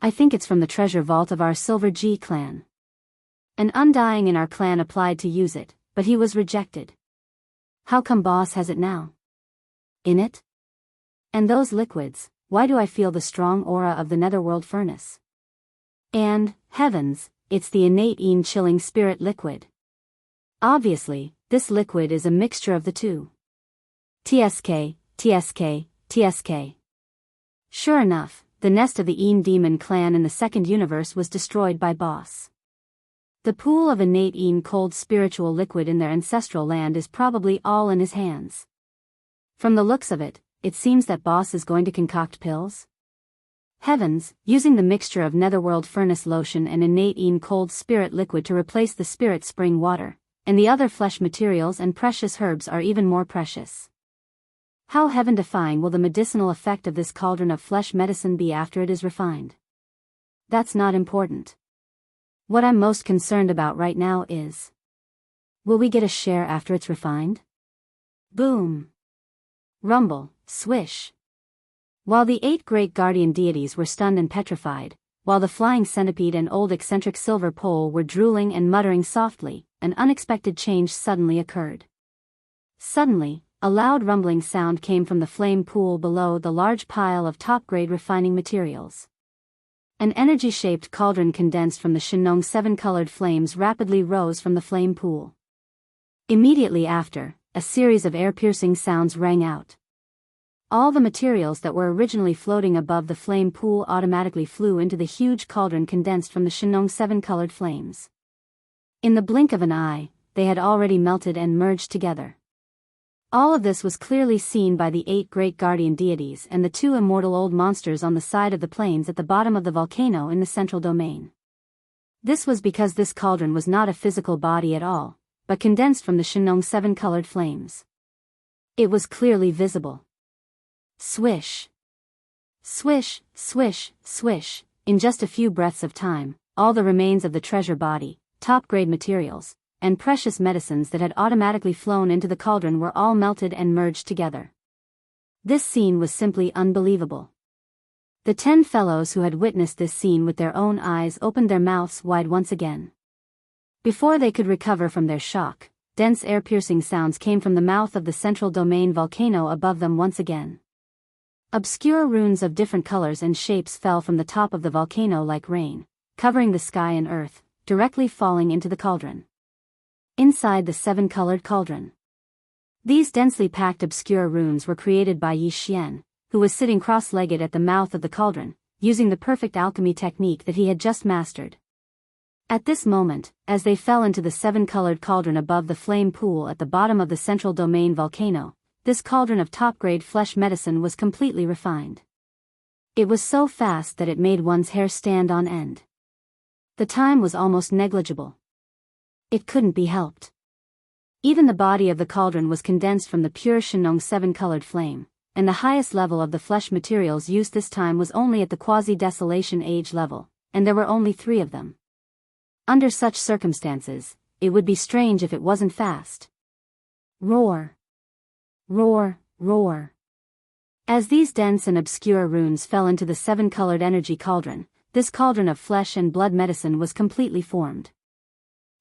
I think it's from the treasure vault of our Silver G clan. An undying in our clan applied to use it, but he was rejected. How come Boss has it now? In it? And those liquids, why do I feel the strong aura of the netherworld furnace? And, heavens, it's the innate chilling spirit liquid. Obviously, this liquid is a mixture of the two. TSK. Sure enough, the nest of the demon clan in the second universe was destroyed by Boss. The pool of innate cold spiritual liquid in their ancestral land is probably all in his hands. From the looks of it, it seems that Boss is going to concoct pills? Heavens, using the mixture of netherworld furnace lotion and innate cold spirit liquid to replace the spirit spring water, and the other flesh materials and precious herbs are even more precious. How heaven-defying will the medicinal effect of this cauldron of flesh medicine be after it is refined? That's not important. What I'm most concerned about right now is, will we get a share after it's refined? Boom! Rumble, swish. While the 8 great guardian deities were stunned and petrified, while the flying centipede and old eccentric silver pole were drooling and muttering softly, an unexpected change suddenly occurred. Suddenly, a loud rumbling sound came from the flame pool below the large pile of top-grade refining materials. An energy-shaped cauldron condensed from the Shenong 7-colored flames rapidly rose from the flame pool. Immediately after, a series of air-piercing sounds rang out. All the materials that were originally floating above the flame pool automatically flew into the huge cauldron condensed from the Shenong 7-colored flames. In the blink of an eye, they had already melted and merged together. All of this was clearly seen by the 8 great guardian deities and the 2 immortal old monsters on the side of the plains at the bottom of the volcano in the central domain. This was because this cauldron was not a physical body at all, but condensed from the Shenong 7-colored flames. It was clearly visible. Swish. Swish, swish, swish. In just a few breaths of time, all the remains of the treasure body, top-grade materials, and precious medicines that had automatically flown into the cauldron were all melted and merged together. This scene was simply unbelievable. The 10 fellows who had witnessed this scene with their own eyes opened their mouths wide once again. Before they could recover from their shock, dense air-piercing sounds came from the mouth of the central domain volcano above them once again. Obscure runes of different colors and shapes fell from the top of the volcano like rain, covering the sky and earth, directly falling into the cauldron. Inside the 7-colored cauldron. These densely packed obscure runes were created by Yi Xian, who was sitting cross-legged at the mouth of the cauldron, using the perfect alchemy technique that he had just mastered. At this moment, as they fell into the 7-colored cauldron above the flame pool at the bottom of the central domain volcano, this cauldron of top-grade flesh medicine was completely refined. It was so fast that it made one's hair stand on end. The time was almost negligible. It couldn't be helped. Even the body of the cauldron was condensed from the pure Shenong 7-colored flame, and the highest level of the flesh materials used this time was only at the quasi-desolation age level, and there were only 3 of them. Under such circumstances, it would be strange if it wasn't fast. Roar. Roar, roar. As these dense and obscure runes fell into the 7-colored energy cauldron, this cauldron of flesh and blood medicine was completely formed.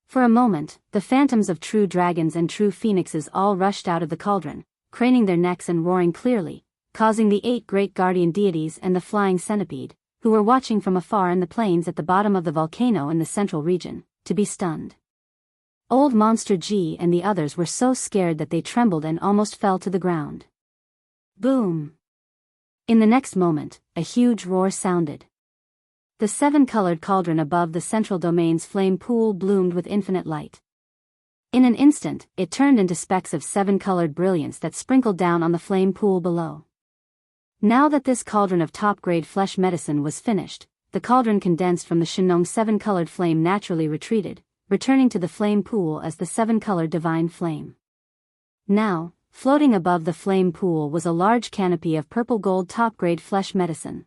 For a moment, the phantoms of true dragons and true phoenixes all rushed out of the cauldron, craning their necks and roaring clearly, causing the 8 great guardian deities and the flying centipede, who were watching from afar in the plains at the bottom of the volcano in the central region, to be stunned. Old Monster G and the others were so scared that they trembled and almost fell to the ground. Boom! In the next moment, a huge roar sounded. The 7-colored cauldron above the central domain's flame pool bloomed with infinite light. In an instant, it turned into specks of 7-colored brilliance that sprinkled down on the flame pool below. Now that this cauldron of top-grade flesh medicine was finished, the cauldron condensed from the Shinong seven-colored flame naturally retreated, returning to the flame pool as the seven-colored divine flame. Now, floating above the flame pool was a large canopy of purple-gold top-grade flesh medicine.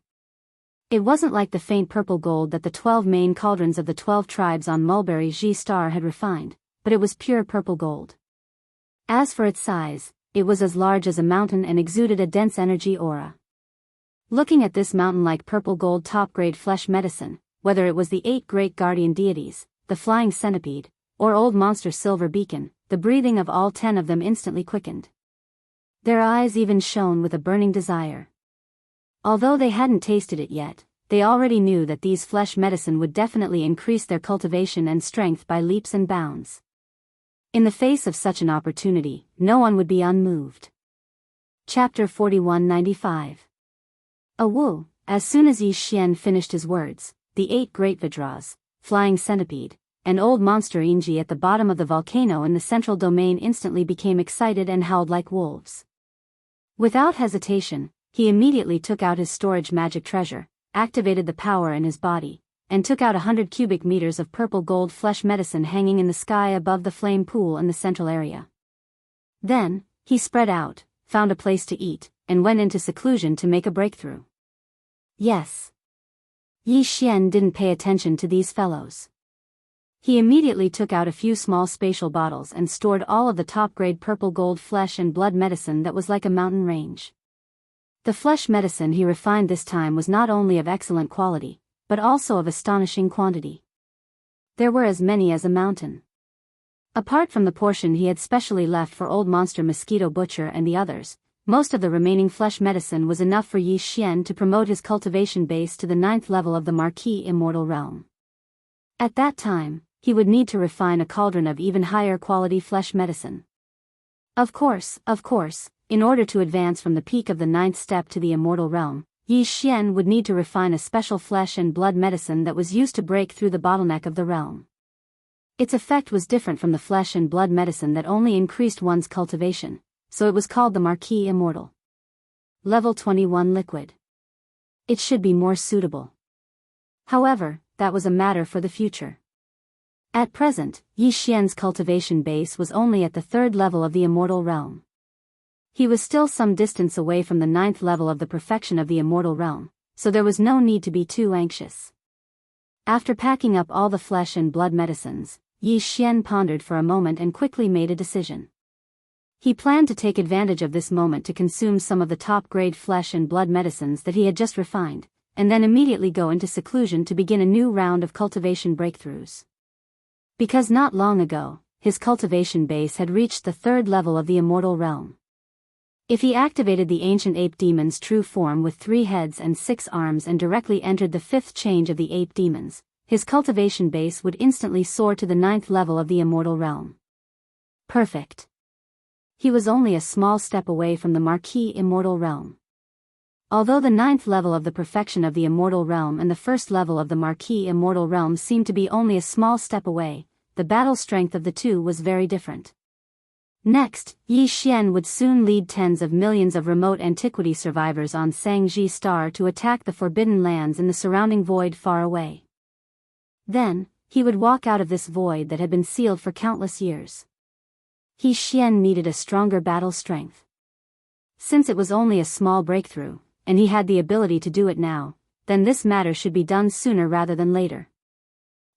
It wasn't like the faint purple gold that the 12 main cauldrons of the 12 tribes on Mulberry Ji Star had refined, but it was pure purple gold. As for its size, it was as large as a mountain and exuded a dense energy aura. Looking at this mountain-like purple gold top-grade flesh medicine, whether it was the 8 great guardian deities, the flying centipede, or old monster silver beacon, the breathing of all 10 of them instantly quickened. Their eyes even shone with a burning desire. Although they hadn't tasted it yet, they already knew that these flesh medicine would definitely increase their cultivation and strength by leaps and bounds. In the face of such an opportunity, no one would be unmoved. Chapter 4195. Awu, as soon as Yi Xian finished his words, the 8 great Vajras, flying centipede, and old monster Inji at the bottom of the volcano in the central domain instantly became excited and howled like wolves. Without hesitation, he immediately took out his storage magic treasure, activated the power in his body, and took out 100 cubic meters of purple gold flesh medicine hanging in the sky above the flame pool in the central area. Then, he spread out, found a place to eat, and went into seclusion to make a breakthrough. Yes. Yi Xian didn't pay attention to these fellows. He immediately took out a few small spatial bottles and stored all of the top-grade purple gold flesh and blood medicine that was like a mountain range. The flesh medicine he refined this time was not only of excellent quality, but also of astonishing quantity. There were as many as a mountain. Apart from the portion he had specially left for old monster mosquito butcher and the others, most of the remaining flesh medicine was enough for Yi Xian to promote his cultivation base to the 9th level of the Marquis Immortal Realm. At that time, he would need to refine a cauldron of even higher quality flesh medicine. Of course, in order to advance from the peak of the 9th step to the Immortal Realm, Yi Xian would need to refine a special flesh and blood medicine that was used to break through the bottleneck of the realm. Its effect was different from the flesh and blood medicine that only increased one's cultivation, so it was called the Marquis Immortal. Level 21 Liquid. It should be more suitable. However, that was a matter for the future. At present, Yi Xian's cultivation base was only at the 3rd level of the Immortal Realm. He was still some distance away from the 9th level of the perfection of the Immortal Realm, so there was no need to be too anxious. After packing up all the flesh and blood medicines, Yi Xian pondered for a moment and quickly made a decision. He planned to take advantage of this moment to consume some of the top-grade flesh and blood medicines that he had just refined, and then immediately go into seclusion to begin a new round of cultivation breakthroughs. Because not long ago, his cultivation base had reached the 3rd level of the Immortal Realm. If he activated the ancient ape demon's true form with 3 heads and 6 arms and directly entered the 5th change of the ape demons, his cultivation base would instantly soar to the 9th level of the Immortal Realm. Perfect. He was only a small step away from the Marquis Immortal Realm. Although the 9th level of the perfection of the Immortal Realm and the 1st level of the Marquis Immortal Realm seemed to be only a small step away, the battle strength of the two was very different. Next, Yi Xian would soon lead tens of millions of remote antiquity survivors on Shangji Star to attack the forbidden lands in the surrounding void far away. Then, he would walk out of this void that had been sealed for countless years. Yi Xian needed a stronger battle strength. Since it was only a small breakthrough, and he had the ability to do it now, then this matter should be done sooner rather than later.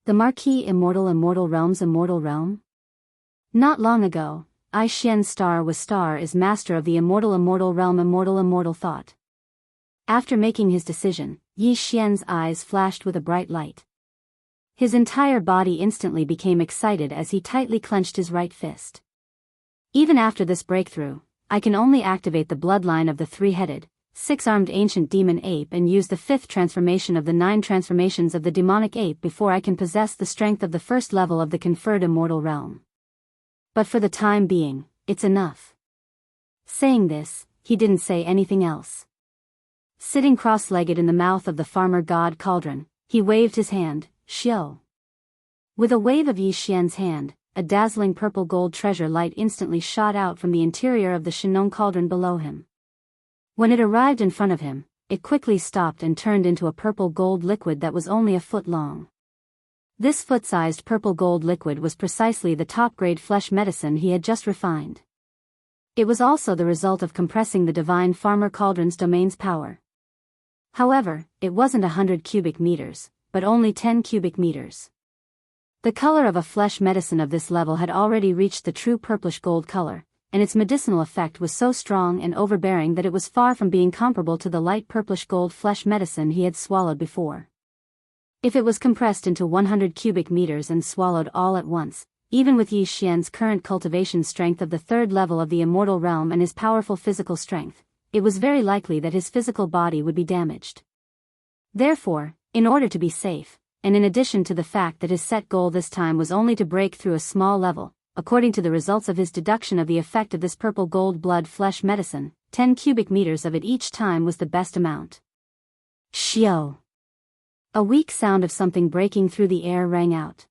The Marquis Immortal Realm's Immortal Realm? Not long ago, Yi Xian's star is master of the Immortal Realm Immortal thought. After making his decision, Yi Xian's eyes flashed with a bright light. His entire body instantly became excited as he tightly clenched his right fist. Even after this breakthrough, I can only activate the bloodline of the 3-headed, 6-armed ancient demon ape and use the 5th transformation of the 9 transformations of the demonic ape before I can possess the strength of the 1st level of the conferred Immortal Realm. But for the time being, it's enough. Saying this, he didn't say anything else. Sitting cross-legged in the mouth of the farmer god cauldron, he waved his hand, Xiao. With a wave of Yi Xian's hand, a dazzling purple gold treasure light instantly shot out from the interior of the Shinong cauldron below him. When it arrived in front of him, it quickly stopped and turned into a purple gold liquid that was only a foot long. This foot-sized purple gold liquid was precisely the top-grade flesh medicine he had just refined. It was also the result of compressing the divine farmer cauldron's domain's power. However, it wasn't 100 cubic meters, but only 10 cubic meters. The color of a flesh medicine of this level had already reached the true purplish gold color, and its medicinal effect was so strong and overbearing that it was far from being comparable to the light purplish gold flesh medicine he had swallowed before. If it was compressed into 100 cubic meters and swallowed all at once, even with Yi Xian's current cultivation strength of the third level of the immortal realm and his powerful physical strength, it was very likely that his physical body would be damaged. Therefore, in order to be safe, and in addition to the fact that his set goal this time was only to break through a small level, according to the results of his deduction of the effect of this purple gold blood flesh medicine, 10 cubic meters of it each time was the best amount. Xiao! A weak sound of something breaking through the air rang out.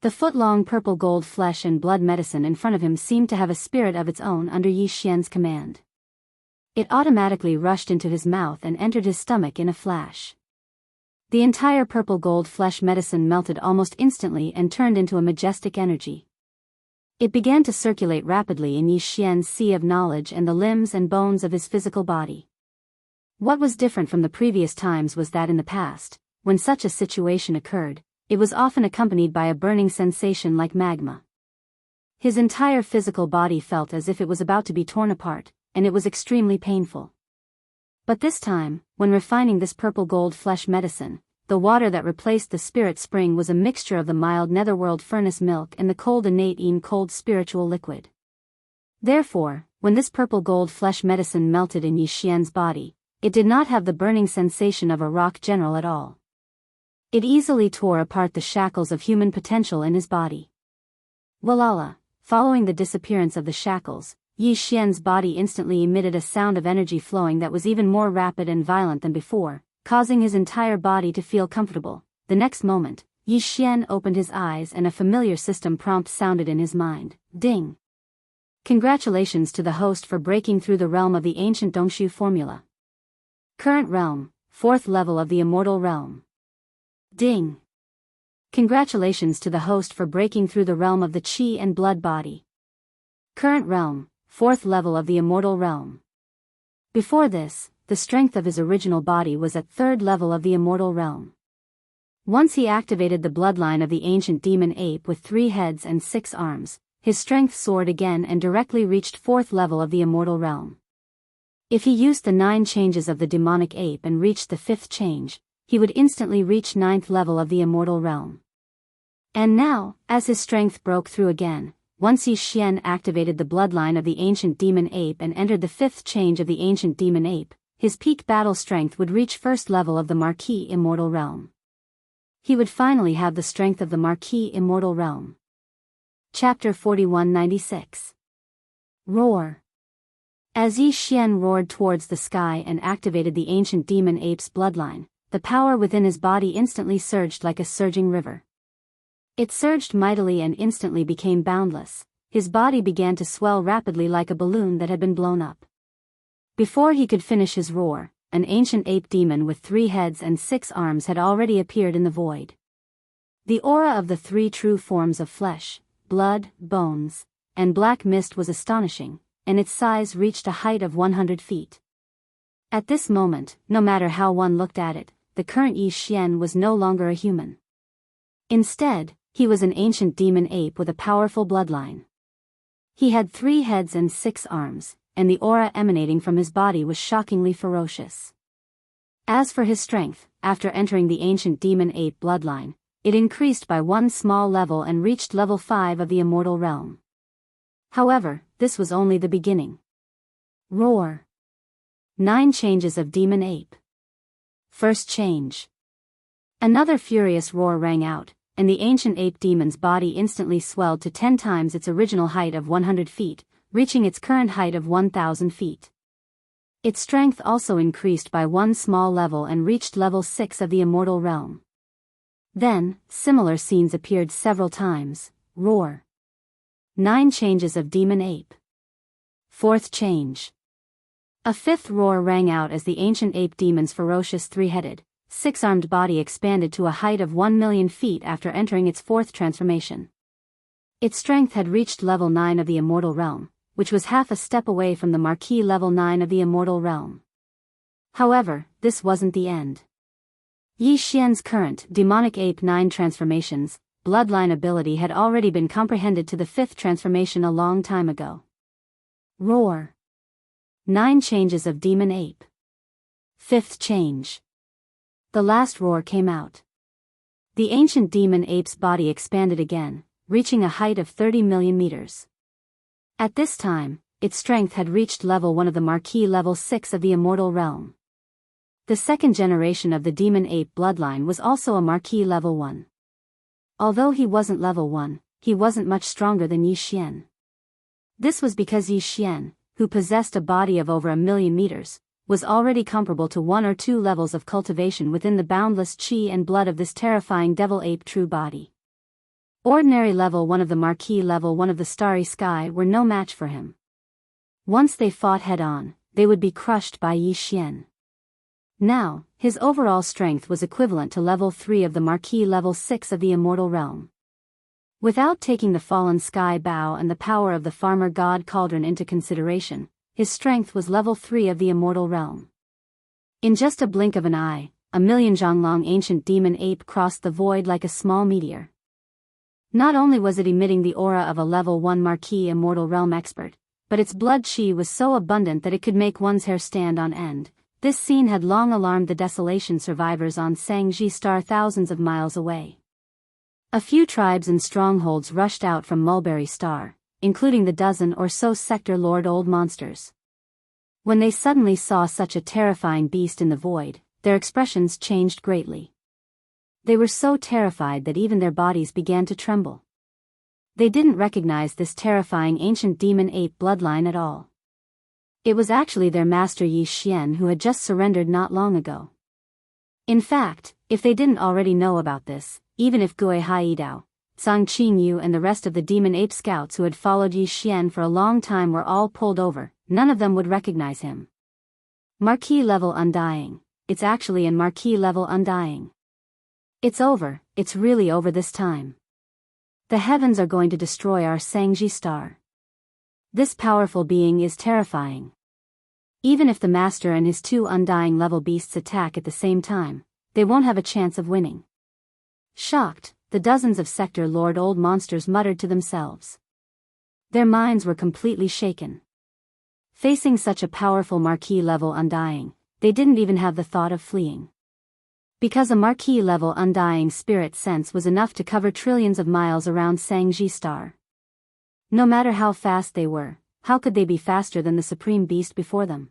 The foot-long purple gold flesh and blood medicine in front of him seemed to have a spirit of its own under Yi Xian's command. It automatically rushed into his mouth and entered his stomach in a flash. The entire purple gold flesh medicine melted almost instantly and turned into a majestic energy. It began to circulate rapidly in Yi Xian's sea of knowledge and the limbs and bones of his physical body. What was different from the previous times was that in the past, when such a situation occurred, it was often accompanied by a burning sensation like magma. His entire physical body felt as if it was about to be torn apart, and it was extremely painful. But this time, when refining this purple gold flesh medicine, the water that replaced the spirit spring was a mixture of the mild netherworld furnace milk and the cold innate cold spiritual liquid. Therefore, when this purple gold flesh medicine melted in Yi Xian's body, it did not have the burning sensation of a rock general at all. It easily tore apart the shackles of human potential in his body. Walala, following the disappearance of the shackles, Yi Xian's body instantly emitted a sound of energy flowing that was even more rapid and violent than before, causing his entire body to feel comfortable. The next moment, Yi Xian opened his eyes and a familiar system prompt sounded in his mind. Ding! Congratulations to the host for breaking through the realm of the ancient Dongshu formula. Current realm, 4th level of the immortal realm. Ding! Congratulations to the host for breaking through the realm of the Qi and blood body. Current realm, 4th level of the immortal realm. Before this, the strength of his original body was at 3rd level of the immortal realm. Once he activated the bloodline of the ancient demon ape with 3 heads and 6 arms, his strength soared again and directly reached 4th level of the immortal realm. If he used the 9 changes of the demonic ape and reached the 5th change, he would instantly reach 9th level of the immortal realm. And now, as his strength broke through again, once Yi Xian activated the bloodline of the ancient demon ape and entered the 5th change of the ancient demon ape, his peak battle strength would reach 1st level of the Marquis immortal realm. He would finally have the strength of the Marquis immortal realm. Chapter 4196. Roar. As Yi Xian roared towards the sky and activated the ancient demon ape's bloodline, the power within his body instantly surged like a surging river. It surged mightily and instantly became boundless. His body began to swell rapidly like a balloon that had been blown up. Before he could finish his roar, an ancient ape demon with 3 heads and 6 arms had already appeared in the void. The aura of the 3 true forms of flesh, blood, bones, and black mist was astonishing, and its size reached a height of 100 feet. At this moment, no matter how one looked at it, the current Yi Xian was no longer a human. Instead, he was an ancient demon ape with a powerful bloodline. He had 3 heads and 6 arms, and the aura emanating from his body was shockingly ferocious. As for his strength, after entering the ancient demon ape bloodline, it increased by 1 small level and reached level 5 of the immortal realm. However, this was only the beginning. Roar. 9 changes of demon ape. First change. Another furious roar rang out, and the ancient ape demon's body instantly swelled to 10 times its original height of 100 feet, reaching its current height of 1,000 feet. Its strength also increased by 1 small level and reached level 6 of the immortal realm. Then, similar scenes appeared several times. Roar. 9 changes of demon ape. 4th change. A fifth roar rang out as the ancient ape demon's ferocious three-headed, six-armed body expanded to a height of 1,000,000 feet after entering its fourth transformation. Its strength had reached level 9 of the immortal realm, which was half a step away from the marquee level 9 of the immortal realm. However, this wasn't the end. Yi Xian's current demonic ape 9 transformations, bloodline ability had already been comprehended to the fifth transformation a long time ago. Roar. 9 changes of demon ape. Fifth change. The last roar came out. The ancient demon ape's body expanded again, reaching a height of 30 million meters. At this time, its strength had reached level 1 of the marquee level 6 of the immortal realm. The second generation of the demon ape bloodline was also a marquee level 1. Although he wasn't level 1, he wasn't much stronger than Yi Xian. This was because Yi Xian, who possessed a body of over 1,000,000 meters, was already comparable to 1 or 2 levels of cultivation within the boundless qi and blood of this terrifying devil ape true body. Ordinary level 1 of the marquee level 1 of the starry sky were no match for him. Once they fought head-on, they would be crushed by Yi Xian. Now, his overall strength was equivalent to level 3 of the marquee level 6 of the immortal realm. Without taking the fallen sky bow and the power of the farmer god cauldron into consideration, his strength was level 3 of the immortal realm. In just a blink of an eye, 1,000,000 Zhonglong ancient demon ape crossed the void like a small meteor. Not only was it emitting the aura of a level 1 marquee immortal realm expert, but its blood qi was so abundant that it could make one's hair stand on end. This scene had long alarmed the desolation survivors on Shangji Star thousands of miles away. A few tribes and strongholds rushed out from Mulberry Star, including the dozen or so sector lord old monsters. When they suddenly saw such a terrifying beast in the void, their expressions changed greatly. They were so terrified that even their bodies began to tremble. They didn't recognize this terrifying ancient demon ape bloodline at all. It was actually their master Yi Xian who had just surrendered not long ago. In fact, if they didn't already know about this, even if Gui Haidao, Zhang Qingyu and the rest of the demon ape scouts who had followed Yi Xian for a long time were all pulled over, none of them would recognize him. Marquee level undying, it's actually in marquee level undying. It's over, it's really over this time. The heavens are going to destroy our Shangji star. This powerful being is terrifying. Even if the master and his 2 undying level beasts attack at the same time, they won't have a chance of winning. Shocked, the dozens of sector lord old monsters muttered to themselves. Their minds were completely shaken. Facing such a powerful marquee level undying, they didn't even have the thought of fleeing. Because a marquee level undying spirit sense was enough to cover trillions of miles around Shangji star. No matter how fast they were, how could they be faster than the supreme beast before them?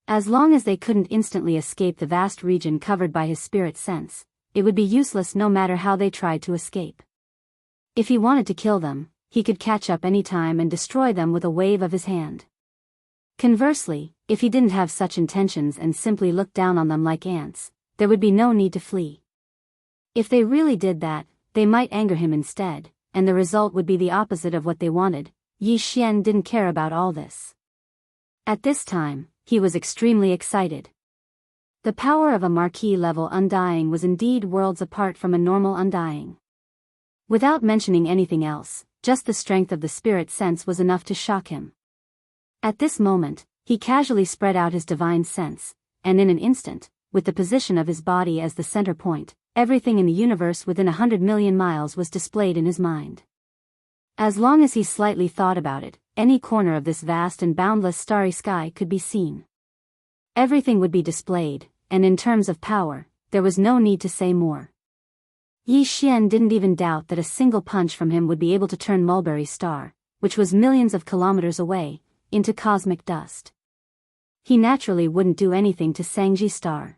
As long as they couldn't instantly escape the vast region covered by his spirit sense, it would be useless no matter how they tried to escape. If he wanted to kill them, he could catch up any time and destroy them with a wave of his hand. Conversely, if he didn't have such intentions and simply looked down on them like ants, there would be no need to flee. If they really did that, they might anger him instead, and the result would be the opposite of what they wanted. Yi Xian didn't care about all this. At this time, he was extremely excited. The power of a marquee level undying was indeed worlds apart from a normal undying. Without mentioning anything else, just the strength of the spirit sense was enough to shock him. At this moment, he casually spread out his divine sense, and in an instant, with the position of his body as the center point, everything in the universe within 100 million miles was displayed in his mind. As long as he slightly thought about it, any corner of this vast and boundless starry sky could be seen. Everything would be displayed, and in terms of power, there was no need to say more. Yi Xian didn't even doubt that a single punch from him would be able to turn Mulberry Star, which was millions of kilometers away, into cosmic dust. He naturally wouldn't do anything to Shangji Star.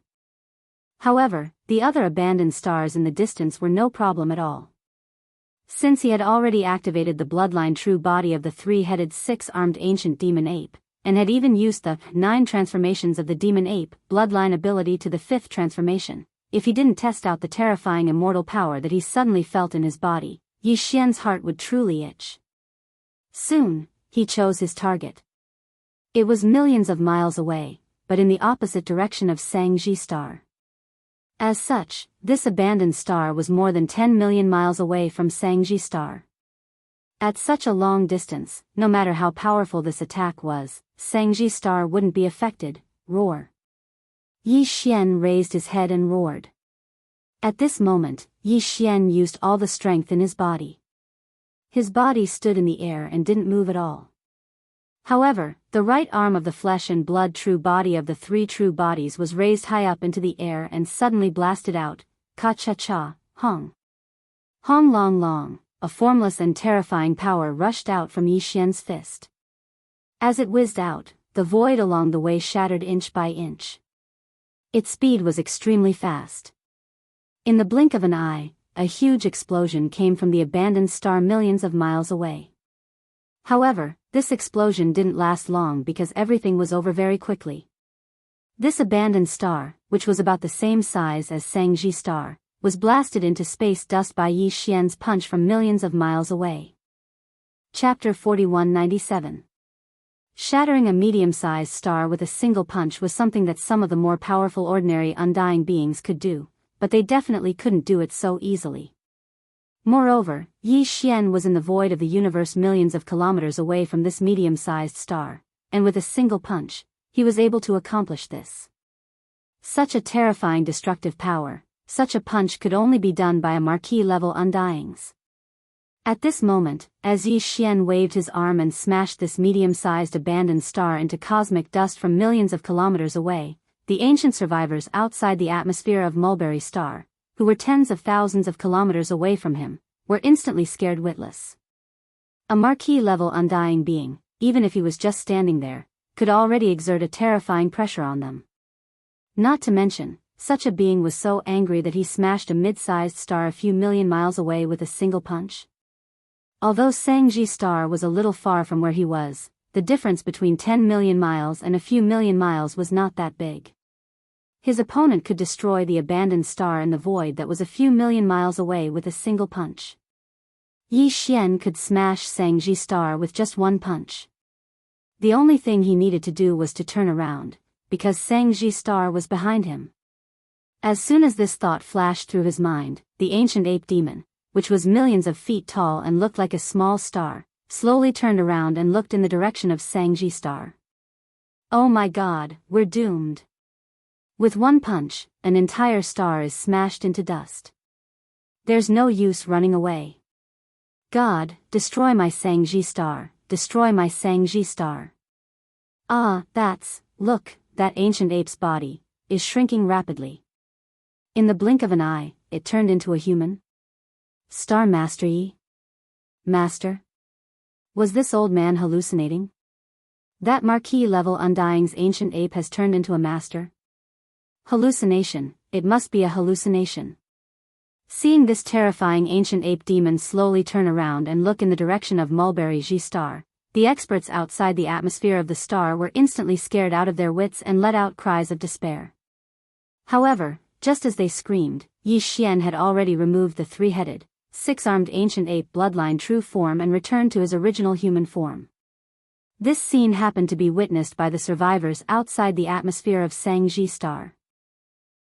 However, the other abandoned stars in the distance were no problem at all. Since he had already activated the bloodline true body of the 3-headed 6-armed ancient demon ape, and had even used the 9 transformations of the demon ape bloodline ability to the 5th transformation, if he didn't test out the terrifying immortal power that he suddenly felt in his body, Yi Xian's heart would truly itch. Soon, he chose his target. It was millions of miles away, but in the opposite direction of Sangji star. As such, this abandoned star was more than 10 million miles away from Sangji star. At such a long distance, no matter how powerful this attack was, Sangji star wouldn't be affected. Roar. Yi Xian raised his head and roared. At this moment, Yi Xian used all the strength in his body. His body stood in the air and didn't move at all. However, the right arm of the flesh and blood true body of the three true bodies was raised high up into the air and suddenly blasted out, ka-cha-cha, hong. Hong long long, a formless and terrifying power rushed out from Yi Xian's fist. As it whizzed out, the void along the way shattered inch by inch. Its speed was extremely fast. In the blink of an eye, a huge explosion came from the abandoned star millions of miles away. However, this explosion didn't last long because everything was over very quickly. This abandoned star, which was about the same size as Sangji star, was blasted into space dust by Yi Xian's punch from millions of miles away. Chapter 4197. Shattering a medium-sized star with a single punch was something that some of the more powerful ordinary undying beings could do, but they definitely couldn't do it so easily. Moreover, Yi Xian was in the void of the universe millions of kilometers away from this medium-sized star, and with a single punch, he was able to accomplish this. Such a terrifying destructive power, such a punch could only be done by a marquee-level undyings. At this moment, as Yi Xian waved his arm and smashed this medium-sized abandoned star into cosmic dust from millions of kilometers away, the ancient survivors outside the atmosphere of Mulberry Star, who were tens of thousands of kilometers away from him, were instantly scared witless. A marquee-level undying being, even if he was just standing there, could already exert a terrifying pressure on them. Not to mention, such a being was so angry that he smashed a mid-sized star a few million miles away with a single punch. Although Sangji star was a little far from where he was, the difference between 10 million miles and a few million miles was not that big. His opponent could destroy the abandoned star in the void that was a few million miles away with a single punch. Yi Xian could smash Sangji star with just one punch. The only thing he needed to do was to turn around, because Sangji star was behind him. As soon as this thought flashed through his mind, the ancient ape demon, which was millions of feet tall and looked like a small star, slowly turned around and looked in the direction of Sangji star. Oh my God, we're doomed. With one punch, an entire star is smashed into dust. There's no use running away. God, destroy my Sangji star, destroy my Sangji star. Ah, look, that ancient ape's body is shrinking rapidly. In the blink of an eye, it turned into a human. Star Master Yi? Master? Was this old man hallucinating? That marquee-level undying's ancient ape has turned into a master? Hallucination, it must be a hallucination. Seeing this terrifying ancient ape demon slowly turn around and look in the direction of Mulberry Ji star, the experts outside the atmosphere of the star were instantly scared out of their wits and let out cries of despair. However, just as they screamed, Yi Xian had already removed the three-headed, six-armed ancient ape bloodline true form and returned to his original human form. This scene happened to be witnessed by the survivors outside the atmosphere of Sangji star.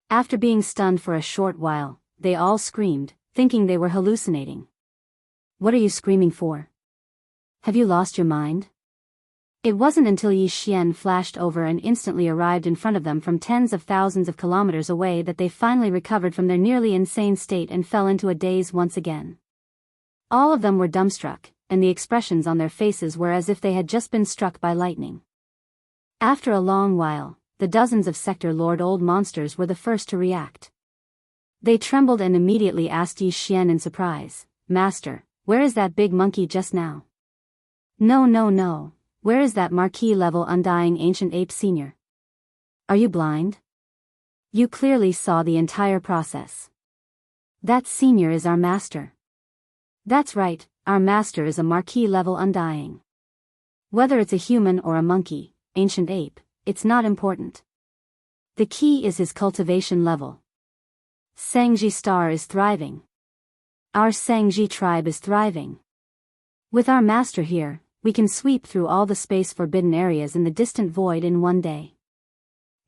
After being stunned for a short while, they all screamed, thinking they were hallucinating. What are you screaming for? Have you lost your mind? It wasn't until Yi Xian flashed over and instantly arrived in front of them from tens of thousands of kilometers away that they finally recovered from their nearly insane state and fell into a daze once again. All of them were dumbstruck, and the expressions on their faces were as if they had just been struck by lightning. After a long while, the dozens of Sector Lord old monsters were the first to react. They trembled and immediately asked Yi Xian in surprise, "Master, where is that big monkey just now?" No. Where is that marquee-level undying ancient ape senior? Are you blind? You clearly saw the entire process. That senior is our master. That's right, our master is a marquee-level undying. Whether it's a human or a monkey, ancient ape, it's not important. The key is his cultivation level. Sangji star is thriving. Our Sangji tribe is thriving. With our master here, we can sweep through all the space-forbidden areas in the distant void in one day.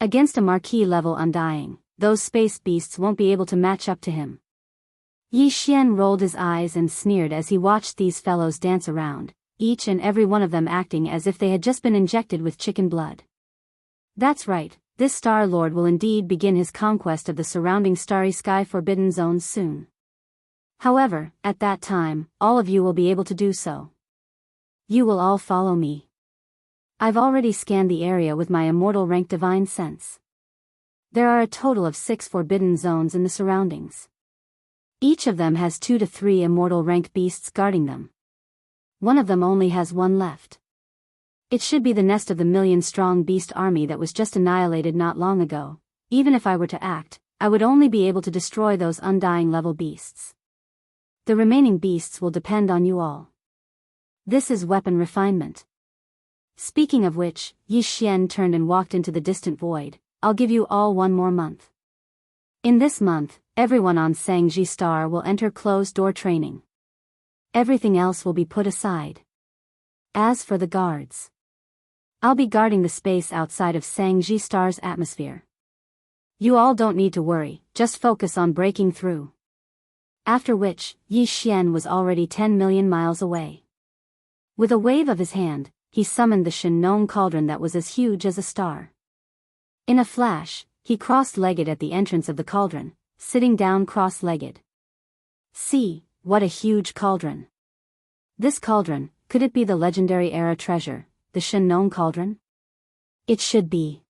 Against a marquee-level undying, those space beasts won't be able to match up to him. Yi Xian rolled his eyes and sneered as he watched these fellows dance around, each and every one of them acting as if they had just been injected with chicken blood. That's right, this Star Lord will indeed begin his conquest of the surrounding starry sky forbidden zones soon. However, at that time, all of you will be able to do so. You will all follow me. I've already scanned the area with my immortal rank divine sense. There are a total of 6 forbidden zones in the surroundings. Each of them has 2 to 3 immortal rank beasts guarding them. One of them only has one left. It should be the nest of the million-strong beast army that was just annihilated not long ago. Even if I were to act, I would only be able to destroy those undying level beasts. The remaining beasts will depend on you all. This is weapon refinement. Speaking of which, Yi Xian turned and walked into the distant void. I'll give you all 1 more month. In this month, everyone on Shangji Star will enter closed-door training. Everything else will be put aside. As for the guards, I'll be guarding the space outside of Shangji Star's atmosphere. You all don't need to worry, just focus on breaking through. After which, Yi Xian was already 10 million miles away. With a wave of his hand, he summoned the Shenong cauldron that was as huge as a star. In a flash, he cross-legged at the entrance of the cauldron, sitting down cross-legged. See, what a huge cauldron. This cauldron, could it be the legendary era treasure, the Shenong cauldron? It should be.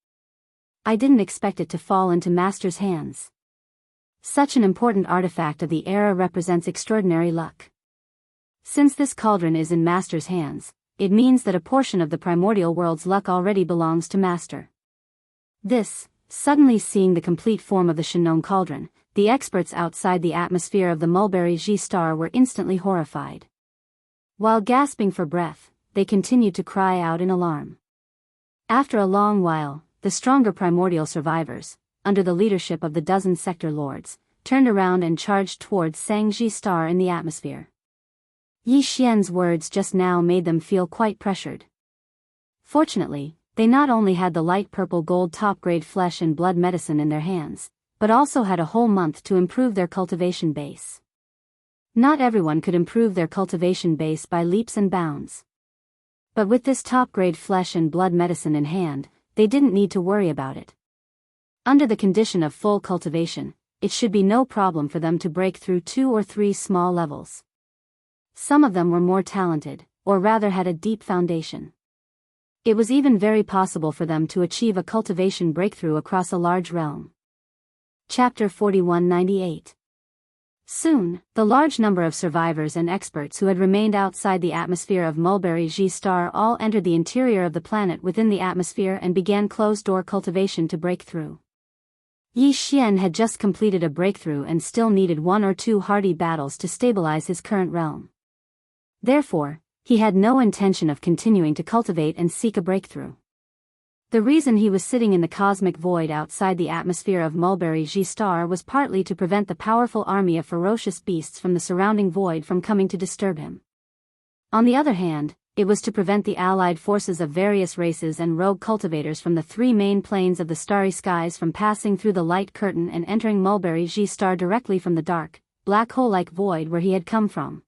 I didn't expect it to fall into Master's hands. Such an important artifact of the era represents extraordinary luck. Since this cauldron is in Master's hands, it means that a portion of the primordial world's luck already belongs to Master. Suddenly seeing the complete form of the Shenong cauldron, the experts outside the atmosphere of the Mulberry G star were instantly horrified. While gasping for breath, they continued to cry out in alarm. After a long while, the stronger primordial survivors, under the leadership of the dozen sector lords, turned around and charged towards Shangji Star in the atmosphere. Yi Xian's words just now made them feel quite pressured. Fortunately, they not only had the light purple gold top-grade flesh and blood medicine in their hands, but also had a whole month to improve their cultivation base. Not everyone could improve their cultivation base by leaps and bounds. But with this top-grade flesh and blood medicine in hand, they didn't need to worry about it. Under the condition of full cultivation, it should be no problem for them to break through 2 or 3 small levels. Some of them were more talented, or rather had a deep foundation. It was even very possible for them to achieve a cultivation breakthrough across a large realm. Chapter 4198. Soon, the large number of survivors and experts who had remained outside the atmosphere of Mulberry G star all entered the interior of the planet within the atmosphere and began closed-door cultivation to break through. Yi Xian had just completed a breakthrough and still needed 1 or 2 hardy battles to stabilize his current realm. Therefore, he had no intention of continuing to cultivate and seek a breakthrough. The reason he was sitting in the cosmic void outside the atmosphere of Mulberry G star was partly to prevent the powerful army of ferocious beasts from the surrounding void from coming to disturb him. On the other hand, it was to prevent the allied forces of various races and rogue cultivators from the 3 main planes of the starry skies from passing through the light curtain and entering Mulberry G star directly from the dark, black hole-like void where he had come from.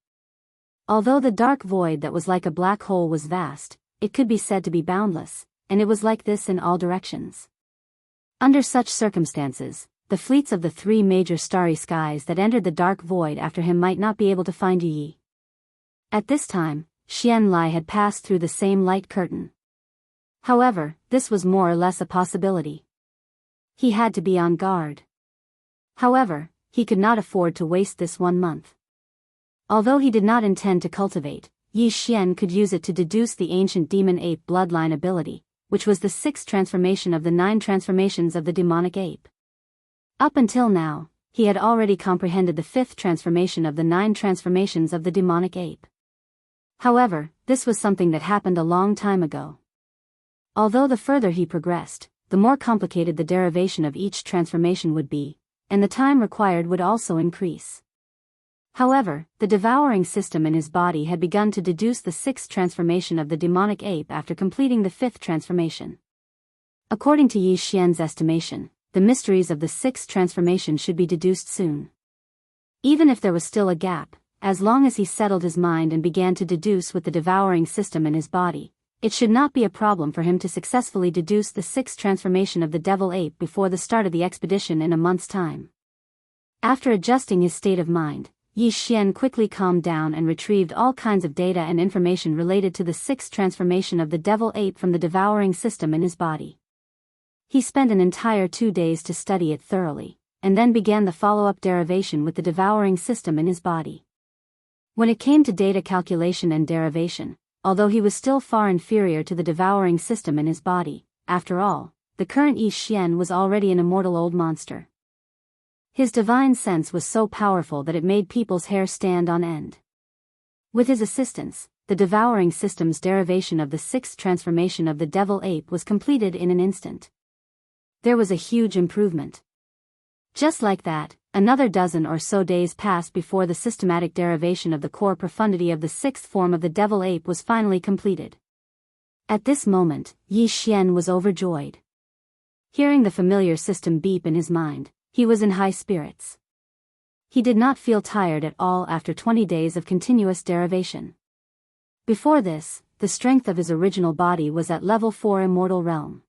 Although the dark void that was like a black hole was vast, it could be said to be boundless, and it was like this in all directions. Under such circumstances, the fleets of the 3 major starry skies that entered the dark void after him might not be able to find Yi. At this time, Xian Lai had passed through the same light curtain. However, this was more or less a possibility. He had to be on guard. However, he could not afford to waste this 1 month. Although he did not intend to cultivate, Yi Xian could use it to deduce the ancient demon ape bloodline ability, which was the 6th transformation of the 9 transformations of the demonic ape. Up until now, he had already comprehended the 5th transformation of the 9 transformations of the demonic ape. However, this was something that happened a long time ago. Although the further he progressed, the more complicated the derivation of each transformation would be, and the time required would also increase. However, the devouring system in his body had begun to deduce the sixth transformation of the demonic ape after completing the fifth transformation. According to Yi Xian's estimation, the mysteries of the sixth transformation should be deduced soon. Even if there was still a gap, as long as he settled his mind and began to deduce with the devouring system in his body, it should not be a problem for him to successfully deduce the sixth transformation of the devil ape before the start of the expedition in a month's time. After adjusting his state of mind, Yi Xian quickly calmed down and retrieved all kinds of data and information related to the sixth transformation of the devil ape from the devouring system in his body. He spent an entire 2 days to study it thoroughly, and then began the follow-up derivation with the devouring system in his body. When it came to data calculation and derivation, although he was still far inferior to the devouring system in his body, after all, the current Yi Xian was already an immortal old monster. His divine sense was so powerful that it made people's hair stand on end. With his assistance, the devouring system's derivation of the sixth transformation of the devil ape was completed in an instant. There was a huge improvement. Just like that, another dozen or so days passed before the systematic derivation of the core profundity of the sixth form of the devil ape was finally completed. At this moment, Yi Xian was overjoyed. Hearing the familiar system beep in his mind, he was in high spirits. He did not feel tired at all after 20 days of continuous derivation. Before this, the strength of his original body was at level 4 immortal realm.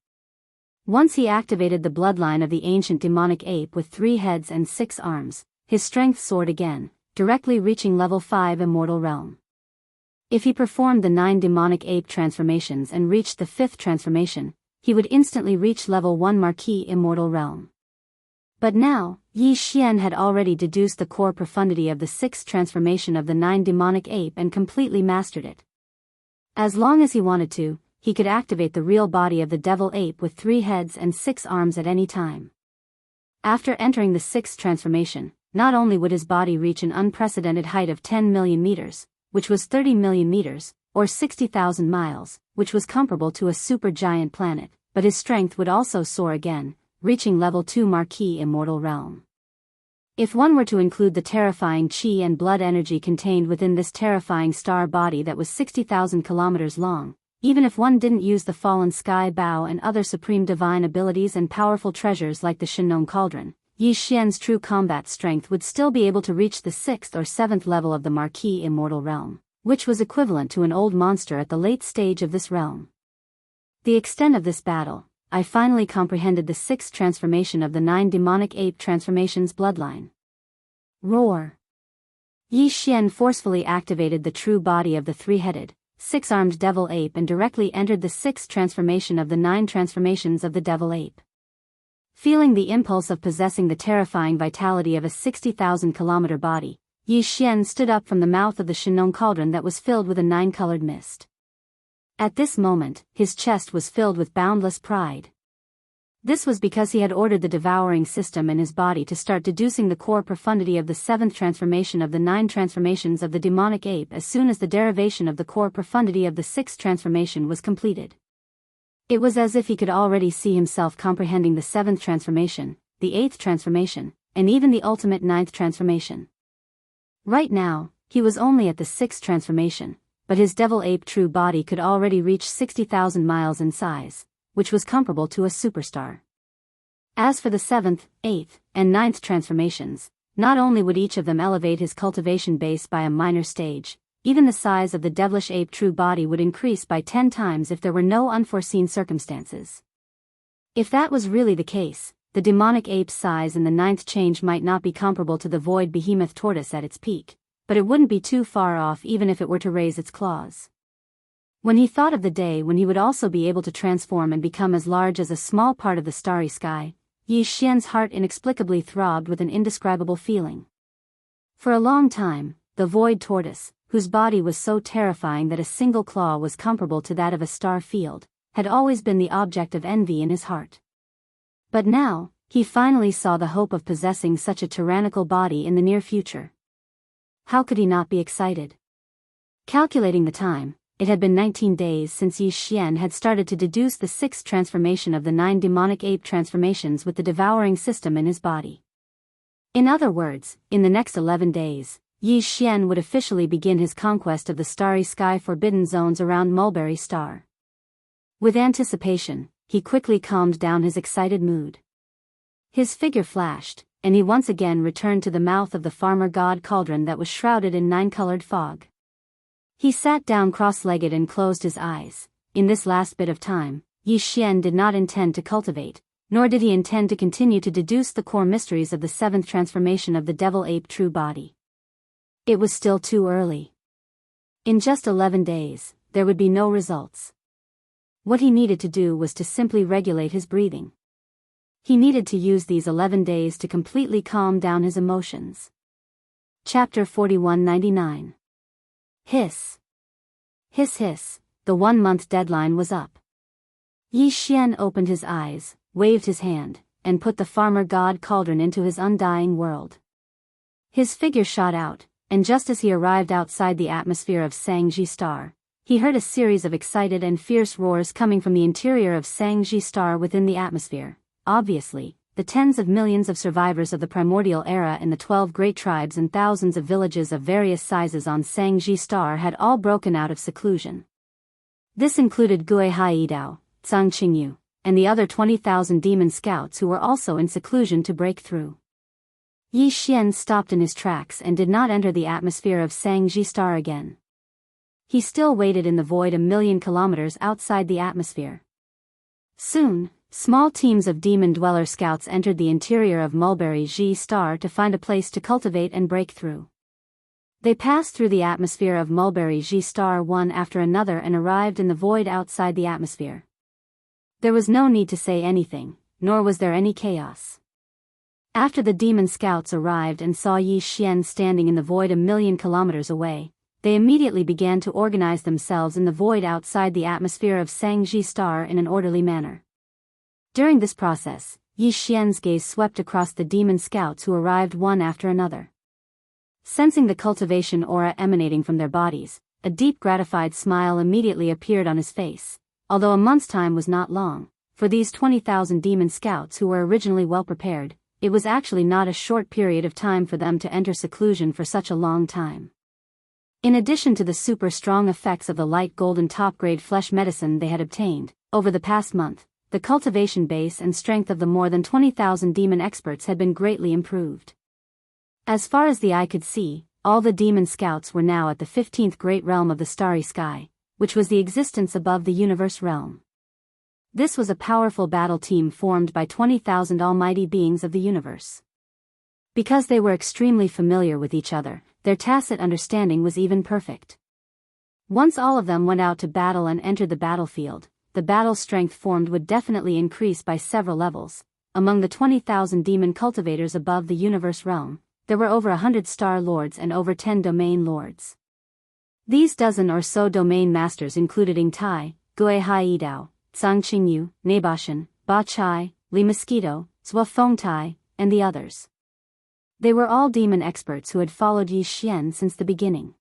Once he activated the bloodline of the ancient demonic ape with 3 heads and 6 arms, his strength soared again, directly reaching level 5 immortal realm. If he performed the 9 demonic ape transformations and reached the 5th transformation, he would instantly reach level 1 Marquis immortal realm. But now, Yi Xian had already deduced the core profundity of the 6th transformation of the 9 demonic ape and completely mastered it. As long as he wanted to, he could activate the real body of the devil ape with 3 heads and 6 arms at any time. After entering the 6th transformation, not only would his body reach an unprecedented height of 10 million meters, which was 30 million meters, or 60,000 miles, which was comparable to a supergiant planet, but his strength would also soar again, reaching level 2 Marquis immortal realm. If one were to include the terrifying chi and blood energy contained within this terrifying star body that was 60,000 kilometers long, even if one didn't use the fallen sky bow and other supreme divine abilities and powerful treasures like the Shinnon Cauldron, Yi Xian's true combat strength would still be able to reach the 6th or 7th level of the Marquis immortal realm, which was equivalent to an old monster at the late stage of this realm. The extent of this battle, I finally comprehended the 6th transformation of the 9 demonic ape transformations bloodline. Roar! Yi Xian forcefully activated the true body of the 3-headed, 6-armed devil ape and directly entered the 6th transformation of the 9 transformations of the devil ape. Feeling the impulse of possessing the terrifying vitality of a 60,000-kilometer body, Yi Xian stood up from the mouth of the Shinnon Cauldron that was filled with a 9-colored mist. At this moment, his chest was filled with boundless pride. This was because he had ordered the devouring system in his body to start deducing the core profundity of the 7th transformation of the 9 transformations of the demonic ape as soon as the derivation of the core profundity of the 6th transformation was completed. It was as if he could already see himself comprehending the 7th transformation, the 8th transformation, and even the ultimate 9th transformation. Right now, he was only at the 6th transformation, but his devil ape true body could already reach 60,000 miles in size, which was comparable to a superstar. As for the 7th, 8th, and 9th transformations, not only would each of them elevate his cultivation base by a minor stage, even the size of the devilish ape true body would increase by 10 times if there were no unforeseen circumstances. If that was really the case, the demonic ape's size in the 9th change might not be comparable to the void behemoth tortoise at its peak, but it wouldn't be too far off even if it were to raise its claws. When he thought of the day when he would also be able to transform and become as large as a small part of the starry sky, Yi Xian's heart inexplicably throbbed with an indescribable feeling. For a long time, the void tortoise, whose body was so terrifying that a single claw was comparable to that of a star field, had always been the object of envy in his heart. But now, he finally saw the hope of possessing such a tyrannical body in the near future. How could he not be excited? Calculating the time, it had been 19 days since Yi Xian had started to deduce the 6th transformation of the 9 demonic ape transformations with the devouring system in his body. In other words, in the next 11 days, Yi Xian would officially begin his conquest of the starry sky forbidden zones around Mulberry Star. With anticipation, he quickly calmed down his excited mood. His figure flashed, and he once again returned to the mouth of the farmer god cauldron that was shrouded in nine-colored fog. He sat down cross-legged and closed his eyes. In this last bit of time, Yi Xian did not intend to cultivate, nor did he intend to continue to deduce the core mysteries of the seventh transformation of the devil-ape true body. It was still too early. In just 11 days, there would be no results. What he needed to do was to simply regulate his breathing. He needed to use these 11 days to completely calm down his emotions. Chapter 4199. Hiss. Hiss hiss, the 1-month deadline was up. Yi Xian opened his eyes, waved his hand, and put the farmer god cauldron into his undying world. His figure shot out, and just as he arrived outside the atmosphere of Sangji Star, he heard a series of excited and fierce roars coming from the interior of Sangji Star within the atmosphere. Obviously, the tens of millions of survivors of the primordial era in the 12 great tribes and thousands of villages of various sizes on Sangji Star had all broken out of seclusion. This included Gui Haidao, Zhang Qingyu, and the other 20,000 demon scouts who were also in seclusion to break through. Yi Xian stopped in his tracks and did not enter the atmosphere of Sangji Star again. He still waited in the void 1,000,000 kilometers outside the atmosphere. Soon, small teams of demon dweller scouts entered the interior of Mulberry Star to find a place to cultivate and break through. They passed through the atmosphere of Mulberry Star one after another and arrived in the void outside the atmosphere. There was no need to say anything, nor was there any chaos. After the demon scouts arrived and saw Yi Xian standing in the void 1,000,000 kilometers away, they immediately began to organize themselves in the void outside the atmosphere of Sangji Star in an orderly manner. During this process, Yi Xian's gaze swept across the demon scouts who arrived one after another. Sensing the cultivation aura emanating from their bodies, a deep gratified smile immediately appeared on his face. Although a month's time was not long, for these 20,000 demon scouts who were originally well prepared, it was actually not a short period of time for them to enter seclusion for such a long time. In addition to the super strong effects of the light golden top-grade flesh medicine they had obtained, over the past month, the cultivation base and strength of the more than 20,000 demon experts had been greatly improved. As far as the eye could see, all the demon scouts were now at the 15th great realm of the starry sky, which was the existence above the universe realm. This was a powerful battle team formed by 20,000 almighty beings of the universe. Because they were extremely familiar with each other, their tacit understanding was even perfect. Once all of them went out to battle and entered the battlefield, the battle strength formed would definitely increase by several levels. Among the 20,000 demon cultivators above the universe realm, there were over 100 star lords and over 10 domain lords. These dozen or so domain masters included Ing Tai, Gui Haidao, Zhang Qingyu, Nebashan, Ba Chai, Li Mosquito, Zhua Fengtai, and the others. They were all demon experts who had followed Yi Xian since the beginning.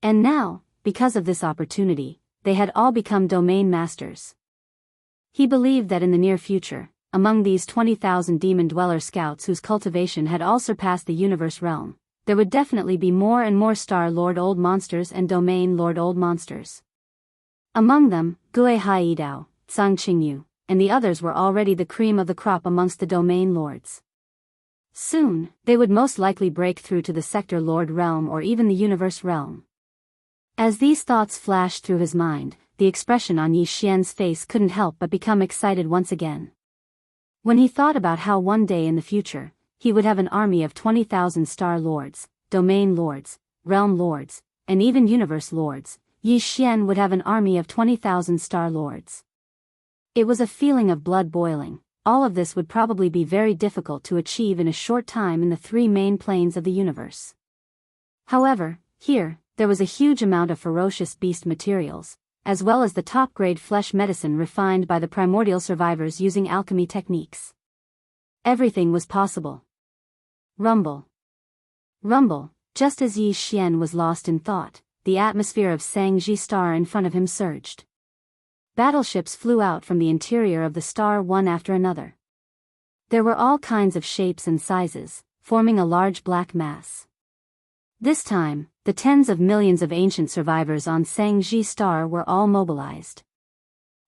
And now, because of this opportunity, they had all become domain masters. He believed that in the near future, among these 20,000 demon dweller scouts whose cultivation had all surpassed the universe realm, there would definitely be more and more Star Lord Old Monsters and Domain Lord Old Monsters. Among them, Gui Haidao, Zhang Qingyu, and the others were already the cream of the crop amongst the Domain Lords. Soon, they would most likely break through to the Sector Lord realm or even the Universe realm. As these thoughts flashed through his mind, the expression on Yi Xian's face couldn't help but become excited once again. When he thought about how one day in the future, he would have an army of 20,000 Star Lords, Domain Lords, Realm Lords, and even Universe Lords, Yi Xian would have an army of 20,000 Star Lords. It was a feeling of blood boiling. All of this would probably be very difficult to achieve in a short time in the three main planes of the universe. However, here, there was a huge amount of ferocious beast materials, as well as the top-grade flesh medicine refined by the primordial survivors using alchemy techniques. Everything was possible. Rumble. Rumble, just as Yi Xian was lost in thought, the atmosphere of Sangji Star in front of him surged. Battleships flew out from the interior of the star one after another. There were all kinds of shapes and sizes, forming a large black mass. This time, the tens of millions of ancient survivors on Shangji Star were all mobilized.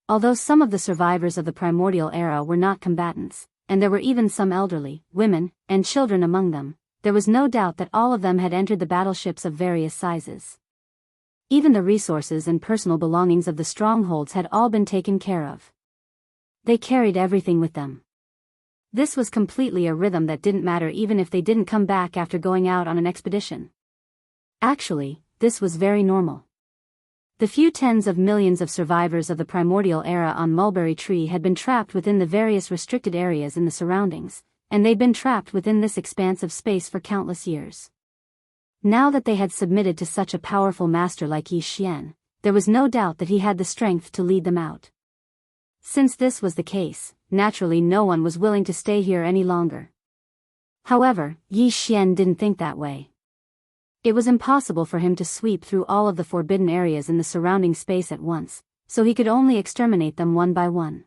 Although some of the survivors of the primordial era were not combatants, and there were even some elderly, women, and children among them, there was no doubt that all of them had entered the battleships of various sizes. Even the resources and personal belongings of the strongholds had all been taken care of. They carried everything with them. This was completely a rhythm that didn't matter even if they didn't come back after going out on an expedition. Actually, this was very normal. The few tens of millions of survivors of the primordial era on Mulberry Tree had been trapped within the various restricted areas in the surroundings, and they'd been trapped within this expanse of space for countless years. Now that they had submitted to such a powerful master like Yi Xian, there was no doubt that he had the strength to lead them out. Since this was the case, naturally no one was willing to stay here any longer. However, Yi Xian didn't think that way. It was impossible for him to sweep through all of the forbidden areas in the surrounding space at once, so he could only exterminate them one by one.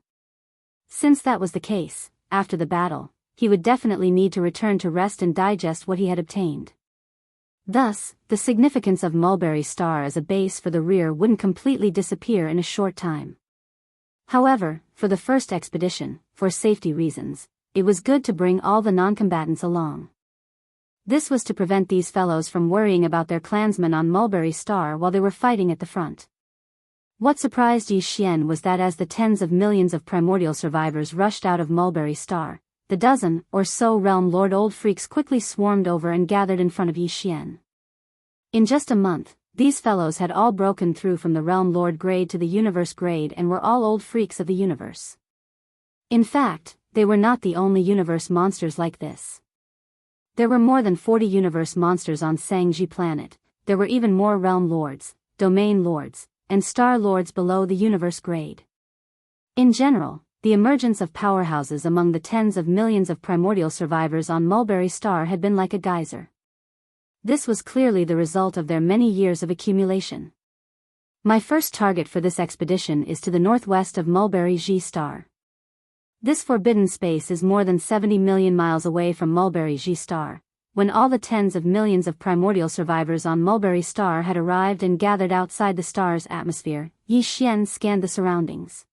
Since that was the case, after the battle, he would definitely need to return to rest and digest what he had obtained. Thus, the significance of Mulberry Star as a base for the rear wouldn't completely disappear in a short time. However, for the first expedition, for safety reasons, it was good to bring all the non-combatants along. This was to prevent these fellows from worrying about their clansmen on Mulberry Star while they were fighting at the front. What surprised Yi Xian was that as the tens of millions of primordial survivors rushed out of Mulberry Star, the dozen or so Realm Lord old freaks quickly swarmed over and gathered in front of Yi Xian. In just a month, these fellows had all broken through from the Realm Lord grade to the Universe grade and were all old freaks of the universe. In fact, they were not the only universe monsters like this. There were more than 40 universe monsters on Shangji planet. There were even more Realm Lords, Domain Lords, and Star Lords below the universe grade. In general, the emergence of powerhouses among the tens of millions of primordial survivors on Mulberry Star had been like a geyser. This was clearly the result of their many years of accumulation. My first target for this expedition is to the northwest of Mulberry G Star. This forbidden space is more than 70 million miles away from Mulberry G Star. When all the tens of millions of primordial survivors on Mulberry Star had arrived and gathered outside the star's atmosphere, Yi Xian scanned the surroundings.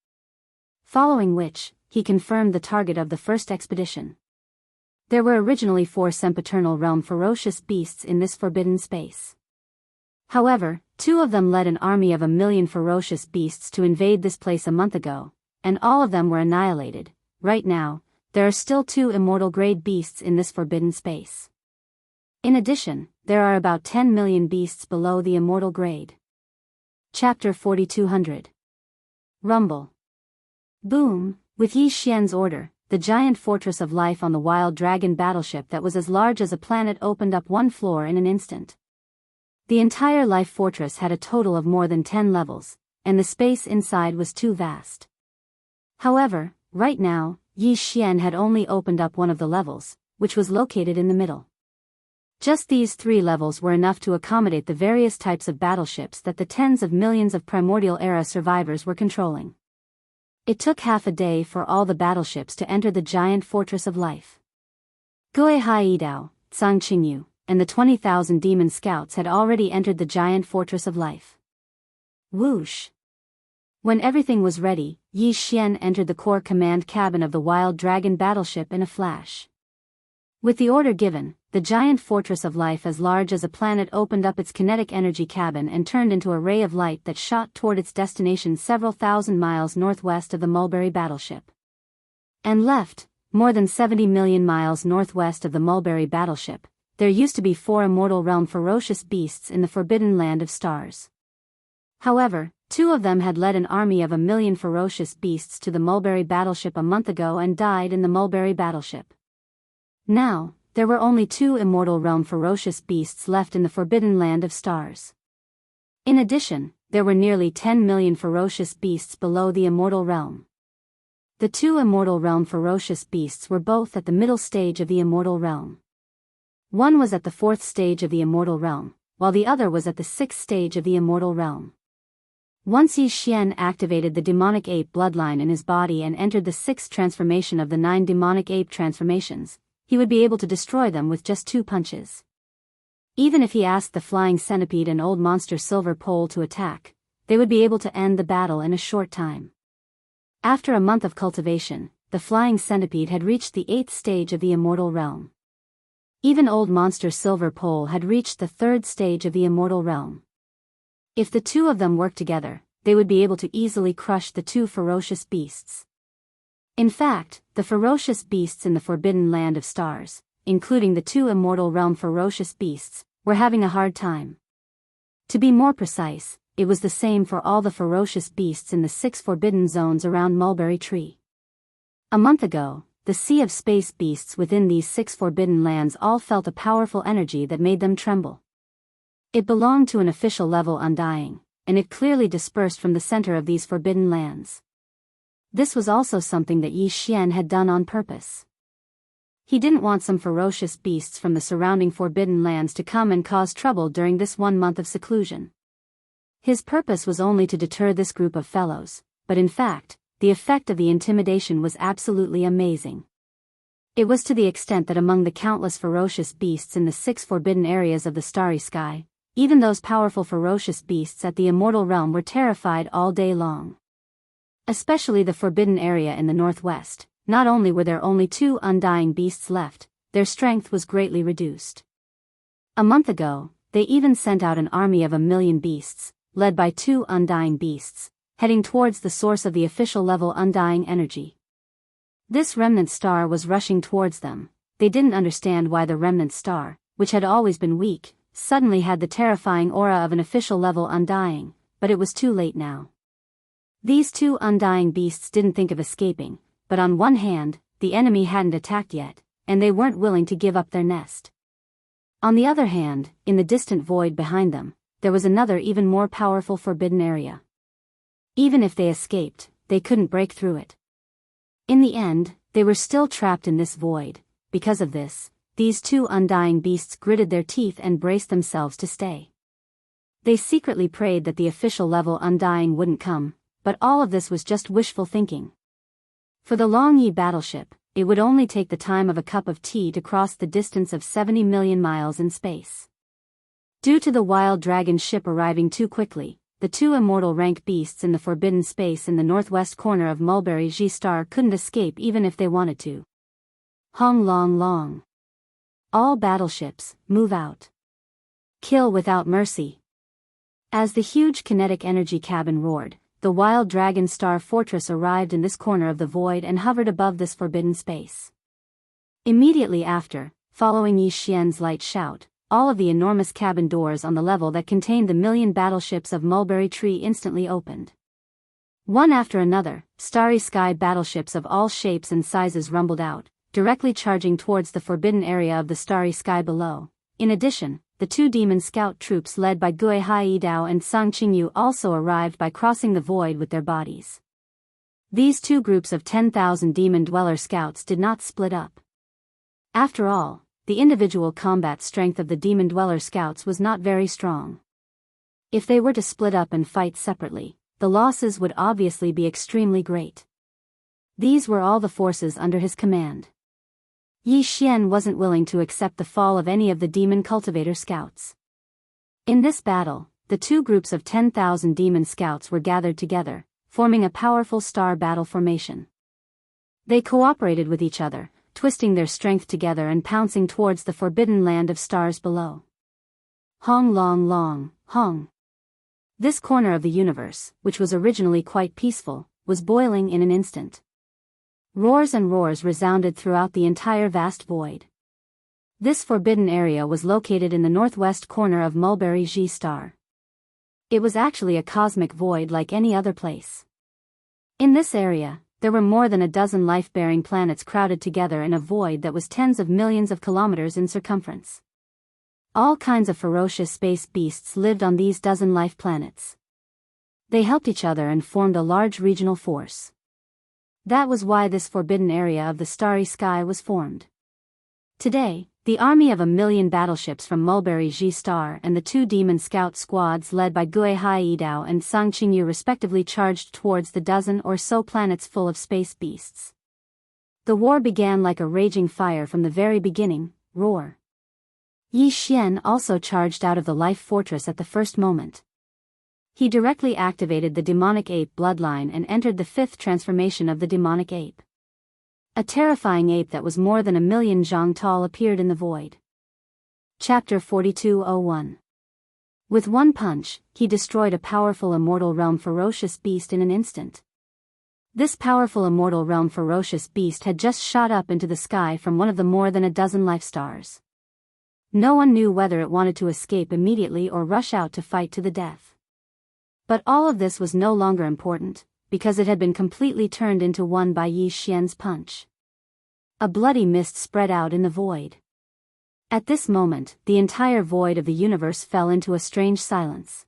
Following which, he confirmed the target of the first expedition. There were originally 4 sempiternal realm ferocious beasts in this forbidden space. However, 2 of them led an army of 1 million ferocious beasts to invade this place a month ago, and all of them were annihilated. Right now, there are still 2 immortal grade beasts in this forbidden space. In addition, there are about 10 million beasts below the immortal grade. Chapter 4200. Rumble. Boom! With Yi Xian's order, the giant fortress of life on the Wild Dragon battleship that was as large as a planet opened up one floor in an instant. The entire life fortress had a total of more than 10 levels, and the space inside was too vast. However, right now, Yi Xian had only opened up one of the levels, which was located in the middle. Just these 3 levels were enough to accommodate the various types of battleships that the tens of millions of primordial era survivors were controlling. It took half a day for all the battleships to enter the giant fortress of life. Gui Haidao, Tsang Qingyu, and the 20,000 demon scouts had already entered the giant fortress of life. Whoosh! When everything was ready, Yi Xian entered the core command cabin of the Wild Dragon battleship in a flash. With the order given, the giant fortress of life as large as a planet opened up its kinetic energy cabin and turned into a ray of light that shot toward its destination several thousand miles northwest of the Mulberry battleship. And left, more than 70 million miles northwest of the Mulberry battleship, there used to be 4 immortal realm ferocious beasts in the forbidden land of stars. However, 2 of them had led an army of 1 million ferocious beasts to the Mulberry battleship a month ago and died in the Mulberry battleship. Now, there were only 2 immortal realm ferocious beasts left in the forbidden land of stars. In addition, there were nearly 10 million ferocious beasts below the immortal realm. The 2 immortal realm ferocious beasts were both at the middle stage of the immortal realm. One was at the 4th stage of the immortal realm, while the other was at the 6th stage of the immortal realm. Once Yi Xian activated the demonic ape bloodline in his body and entered the 6th transformation of the 9 demonic ape transformations, he would be able to destroy them with just 2 punches. Even if he asked the flying centipede and old monster Silver Pole to attack, they would be able to end the battle in a short time. After a month of cultivation, the flying centipede had reached the 8th stage of the immortal realm. Even old monster Silver Pole had reached the 3rd stage of the immortal realm. If the two of them worked together, they would be able to easily crush the two ferocious beasts. In fact, the ferocious beasts in the Forbidden Land of Stars, including the two immortal realm ferocious beasts, were having a hard time. To be more precise, it was the same for all the ferocious beasts in the 6 forbidden zones around Mulberry Tree. A month ago, the sea of space beasts within these 6 forbidden lands all felt a powerful energy that made them tremble. It belonged to an official level undying, and it clearly dispersed from the center of these forbidden lands. This was also something that Yi Xian had done on purpose. He didn't want some ferocious beasts from the surrounding forbidden lands to come and cause trouble during this 1 month of seclusion. His purpose was only to deter this group of fellows, but in fact, the effect of the intimidation was absolutely amazing. It was to the extent that among the countless ferocious beasts in the 6 forbidden areas of the starry sky, even those powerful ferocious beasts at the immortal realm were terrified all day long. Especially the forbidden area in the northwest. Not only were there only 2 undying beasts left, their strength was greatly reduced. A month ago, they even sent out an army of 1,000,000 beasts, led by 2 undying beasts, heading towards the source of the official level undying energy. This remnant star was rushing towards them. They didn't understand why the remnant star, which had always been weak, suddenly had the terrifying aura of an official level undying, but it was too late now. These 2 undying beasts didn't think of escaping, but on one hand, the enemy hadn't attacked yet, and they weren't willing to give up their nest. On the other hand, in the distant void behind them, there was another even more powerful forbidden area. Even if they escaped, they couldn't break through it. In the end, they were still trapped in this void. Because of this, these 2 undying beasts gritted their teeth and braced themselves to stay. They secretly prayed that the official level undying wouldn't come, but all of this was just wishful thinking. For the Long Yi battleship, it would only take the time of a cup of tea to cross the distance of 70 million miles in space. Due to the wild dragon ship arriving too quickly, the 2 immortal rank beasts in the forbidden space in the northwest corner of Mulberry G Star couldn't escape even if they wanted to. Hong long long. All battleships, move out. Kill without mercy. As the huge kinetic energy cabin roared, the wild dragon star fortress arrived in this corner of the void and hovered above this forbidden space. Immediately after, following Yi Xian's light shout, all of the enormous cabin doors on the level that contained the 1,000,000 battleships of Mulberry Tree instantly opened. One after another, starry sky battleships of all shapes and sizes rumbled out, directly charging towards the forbidden area of the starry sky below. In addition, the 2 demon scout troops led by Gui Haidao and Sang Qingyu also arrived by crossing the void with their bodies. These 2 groups of 10,000 demon dweller scouts did not split up. After all, the individual combat strength of the demon dweller scouts was not very strong. If they were to split up and fight separately, the losses would obviously be extremely great. These were all the forces under his command. Yi Xian wasn't willing to accept the fall of any of the demon cultivator scouts. In this battle, the 2 groups of 10,000 demon scouts were gathered together, forming a powerful star battle formation. They cooperated with each other, twisting their strength together and pouncing towards the forbidden land of stars below. Hong long long, Hong. This corner of the universe, which was originally quite peaceful, was boiling in an instant. Roars and roars resounded throughout the entire vast void. This forbidden area was located in the northwest corner of Mulberry G Star. It was actually a cosmic void like any other place. In this area, there were more than a dozen life-bearing planets crowded together in a void that was tens of millions of kilometers in circumference. All kinds of ferocious space beasts lived on these dozen life planets. They helped each other and formed a large regional force. That was why this forbidden area of the starry sky was formed. Today, the army of 1,000,000 battleships from Mulberry G Star and the 2 demon scout squads led by Gui Haidao and Sang Qingyu respectively charged towards the dozen or so planets full of space beasts. The war began like a raging fire from the very beginning. Roar. Yi Xian also charged out of the life fortress at the first moment. He directly activated the demonic ape bloodline and entered the fifth transformation of the demonic ape. A terrifying ape that was more than 1,000,000 zhang tall appeared in the void. Chapter 4201. With one punch, he destroyed a powerful immortal realm ferocious beast in an instant. This powerful immortal realm ferocious beast had just shot up into the sky from one of the more than a dozen life stars. No one knew whether it wanted to escape immediately or rush out to fight to the death. But all of this was no longer important, because it had been completely turned into one by Yi Xian's punch. A bloody mist spread out in the void. At this moment, the entire void of the universe fell into a strange silence.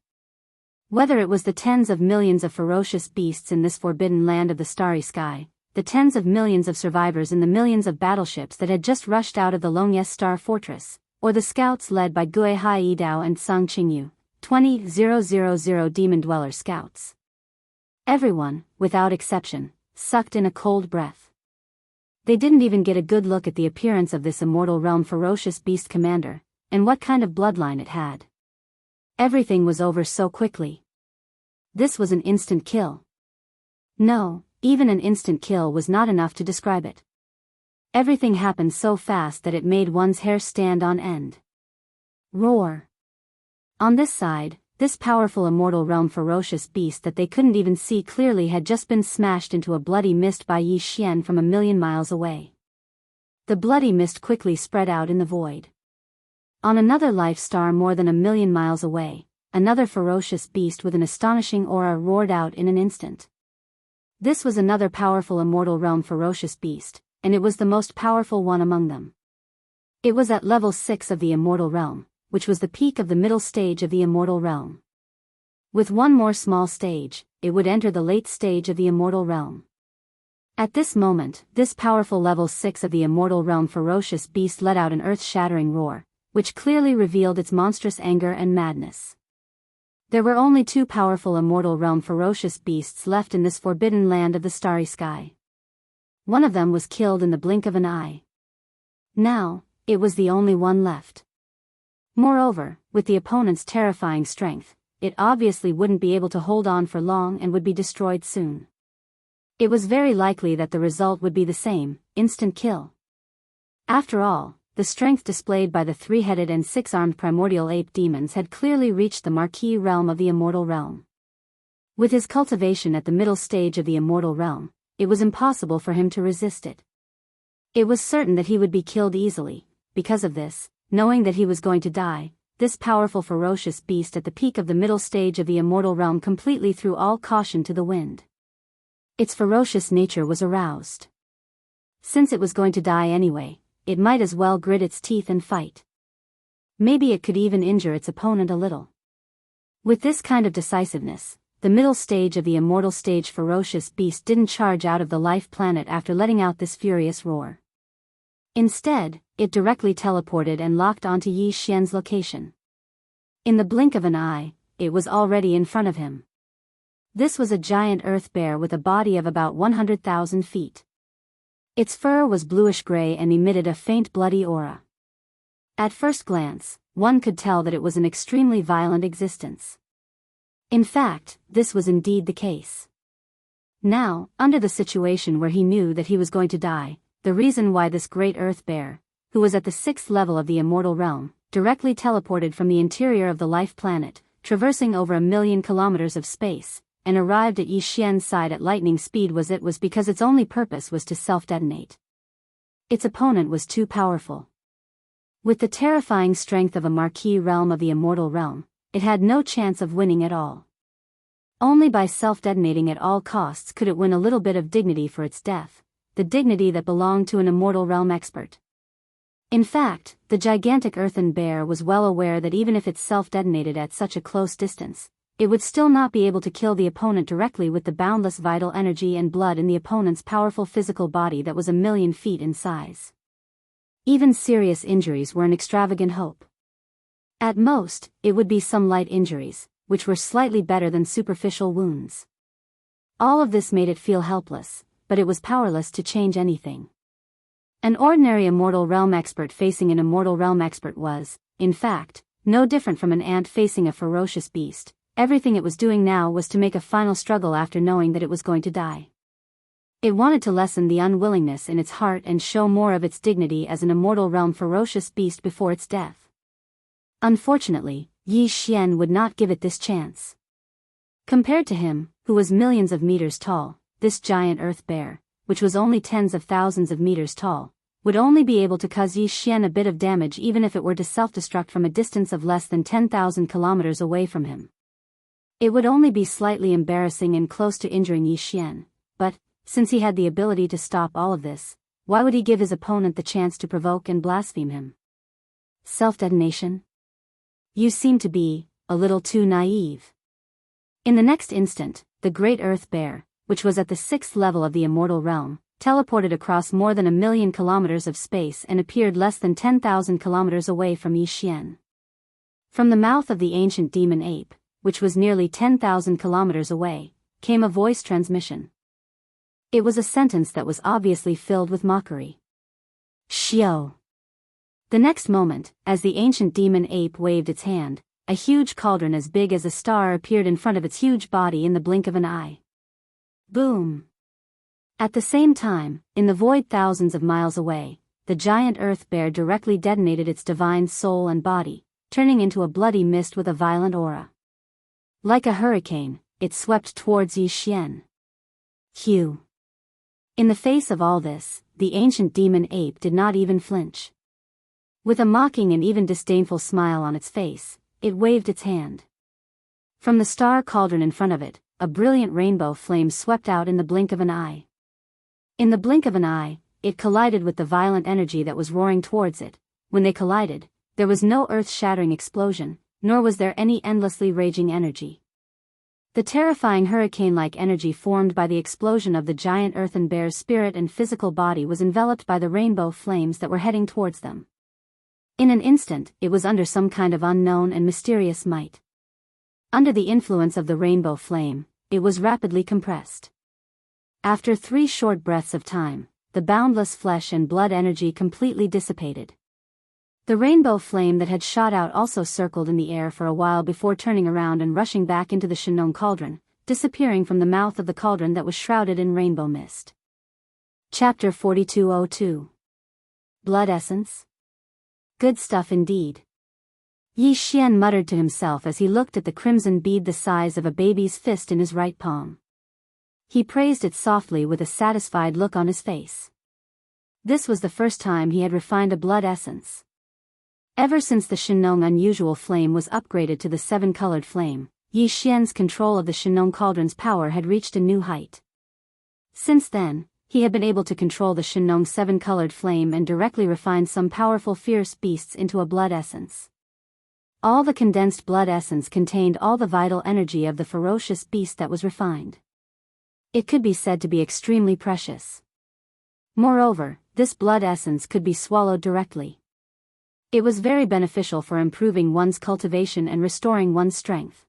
Whether it was the tens of millions of ferocious beasts in this forbidden land of the starry sky, the tens of millions of survivors in the millions of battleships that had just rushed out of the Longyes Star Fortress, or the scouts led by Gui Hai Yidao and Song Qingyu, 20,000 demon dweller scouts. Everyone, without exception, sucked in a cold breath. They didn't even get a good look at the appearance of this immortal realm ferocious beast commander, and what kind of bloodline it had. Everything was over so quickly. This was an instant kill. No, even an instant kill was not enough to describe it. Everything happened so fast that it made one's hair stand on end. Roar. On this side, this powerful immortal realm ferocious beast that they couldn't even see clearly had just been smashed into a bloody mist by Yi Xian from 1,000,000 miles away. The bloody mist quickly spread out in the void. On another life star more than 1,000,000 miles away, another ferocious beast with an astonishing aura roared out in an instant. This was another powerful immortal realm ferocious beast, and it was the most powerful one among them. It was at level 6 of the immortal realm, which was the peak of the middle stage of the immortal realm. With one more small stage, it would enter the late stage of the immortal realm. At this moment, this powerful level 6 of the immortal realm ferocious beast let out an earth-shattering roar, which clearly revealed its monstrous anger and madness. There were only 2 powerful immortal realm ferocious beasts left in this forbidden land of the starry sky. One of them was killed in the blink of an eye. Now, it was the only one left. Moreover, with the opponent's terrifying strength, it obviously wouldn't be able to hold on for long and would be destroyed soon. It was very likely that the result would be the same, instant kill. After all, the strength displayed by the 3-headed and 6-armed primordial ape demons had clearly reached the marquee realm of the immortal realm. With his cultivation at the middle stage of the immortal realm, it was impossible for him to resist it. It was certain that he would be killed easily. Because of this, knowing that he was going to die, this powerful ferocious beast at the peak of the middle stage of the immortal realm completely threw all caution to the wind. Its ferocious nature was aroused. Since it was going to die anyway, it might as well grit its teeth and fight. Maybe it could even injure its opponent a little. With this kind of decisiveness, the middle stage of the immortal stage ferocious beast didn't charge out of the life planet after letting out this furious roar. Instead, it directly teleported and locked onto Yi Xian's location. In the blink of an eye, it was already in front of him. This was a giant earth bear with a body of about 100,000 feet. Its fur was bluish-gray and emitted a faint bloody aura. At first glance, one could tell that it was an extremely violent existence. In fact, this was indeed the case. Now, under the situation where he knew that he was going to die, the reason why this great earth bear, who was at the 6th level of the immortal realm, directly teleported from the interior of the life planet, traversing over 1,000,000 kilometers of space, and arrived at Yi Xian's side at lightning speed was because its only purpose was to self-detonate. Its opponent was too powerful. With the terrifying strength of a marquee realm of the immortal realm, it had no chance of winning at all. Only by self-detonating at all costs could it win a little bit of dignity for its death, the dignity that belonged to an immortal realm expert. In fact, the gigantic earthen bear was well aware that even if it self-detonated at such a close distance, it would still not be able to kill the opponent directly with the boundless vital energy and blood in the opponent's powerful physical body that was 1,000,000 feet in size. Even serious injuries were an extravagant hope. At most, it would be some light injuries, which were slightly better than superficial wounds. All of this made it feel helpless, but it was powerless to change anything. An ordinary immortal realm expert facing an immortal realm expert was, in fact, no different from an ant facing a ferocious beast. Everything it was doing now was to make a final struggle after knowing that it was going to die. It wanted to lessen the unwillingness in its heart and show more of its dignity as an immortal realm ferocious beast before its death. Unfortunately, Yi Xian would not give it this chance. Compared to him, who was millions of meters tall, this giant earth bear, which was only tens of thousands of meters tall, would only be able to cause Yi Xian a bit of damage even if it were to self-destruct from a distance of less than 10,000 kilometers away from him. It would only be slightly embarrassing and close to injuring Yi Xian, but, since he had the ability to stop all of this, why would he give his opponent the chance to provoke and blaspheme him? Self-detonation? You seem to be a little too naive. In the next instant, the great earth bear, which was at the 6th level of the immortal realm, teleported across more than 1,000,000 kilometers of space and appeared less than 10,000 kilometers away from Yi Xian. From the mouth of the ancient demon ape, which was nearly 10,000 kilometers away, came a voice transmission. It was a sentence that was obviously filled with mockery. Xiao. The next moment, as the ancient demon ape waved its hand, a huge cauldron as big as a star appeared in front of its huge body in the blink of an eye. Boom! At the same time, in the void thousands of miles away, the giant earth bear directly detonated its divine soul and body, turning into a bloody mist with a violent aura. Like a hurricane, it swept towards Yi Xian. Hugh. In the face of all this, the ancient demon ape did not even flinch. With a mocking and even disdainful smile on its face, it waved its hand. From the star cauldron in front of it, a brilliant rainbow flame swept out in the blink of an eye. In the blink of an eye, it collided with the violent energy that was roaring towards it. When they collided, there was no earth-shattering explosion, nor was there any endlessly raging energy. The terrifying hurricane-like energy formed by the explosion of the giant earthen bear's spirit and physical body was enveloped by the rainbow flames that were heading towards them. In an instant, it was under some kind of unknown and mysterious might. Under the influence of the rainbow flame, it was rapidly compressed. After 3 short breaths of time, the boundless flesh and blood energy completely dissipated. The rainbow flame that had shot out also circled in the air for a while before turning around and rushing back into the Shinong cauldron, disappearing from the mouth of the cauldron that was shrouded in rainbow mist. Chapter 4202. Blood Essence? Good stuff indeed. Yi Xian muttered to himself as he looked at the crimson bead the size of a baby's fist in his right palm. He praised it softly with a satisfied look on his face. This was the first time he had refined a blood essence. Ever since the Shinong unusual flame was upgraded to the 7-colored flame, Yi Xian's control of the Shinong cauldron's power had reached a new height. Since then, he had been able to control the Shinong 7-colored flame and directly refine some powerful fierce beasts into a blood essence. All the condensed blood essence contained all the vital energy of the ferocious beast that was refined. It could be said to be extremely precious. Moreover, this blood essence could be swallowed directly. It was very beneficial for improving one's cultivation and restoring one's strength.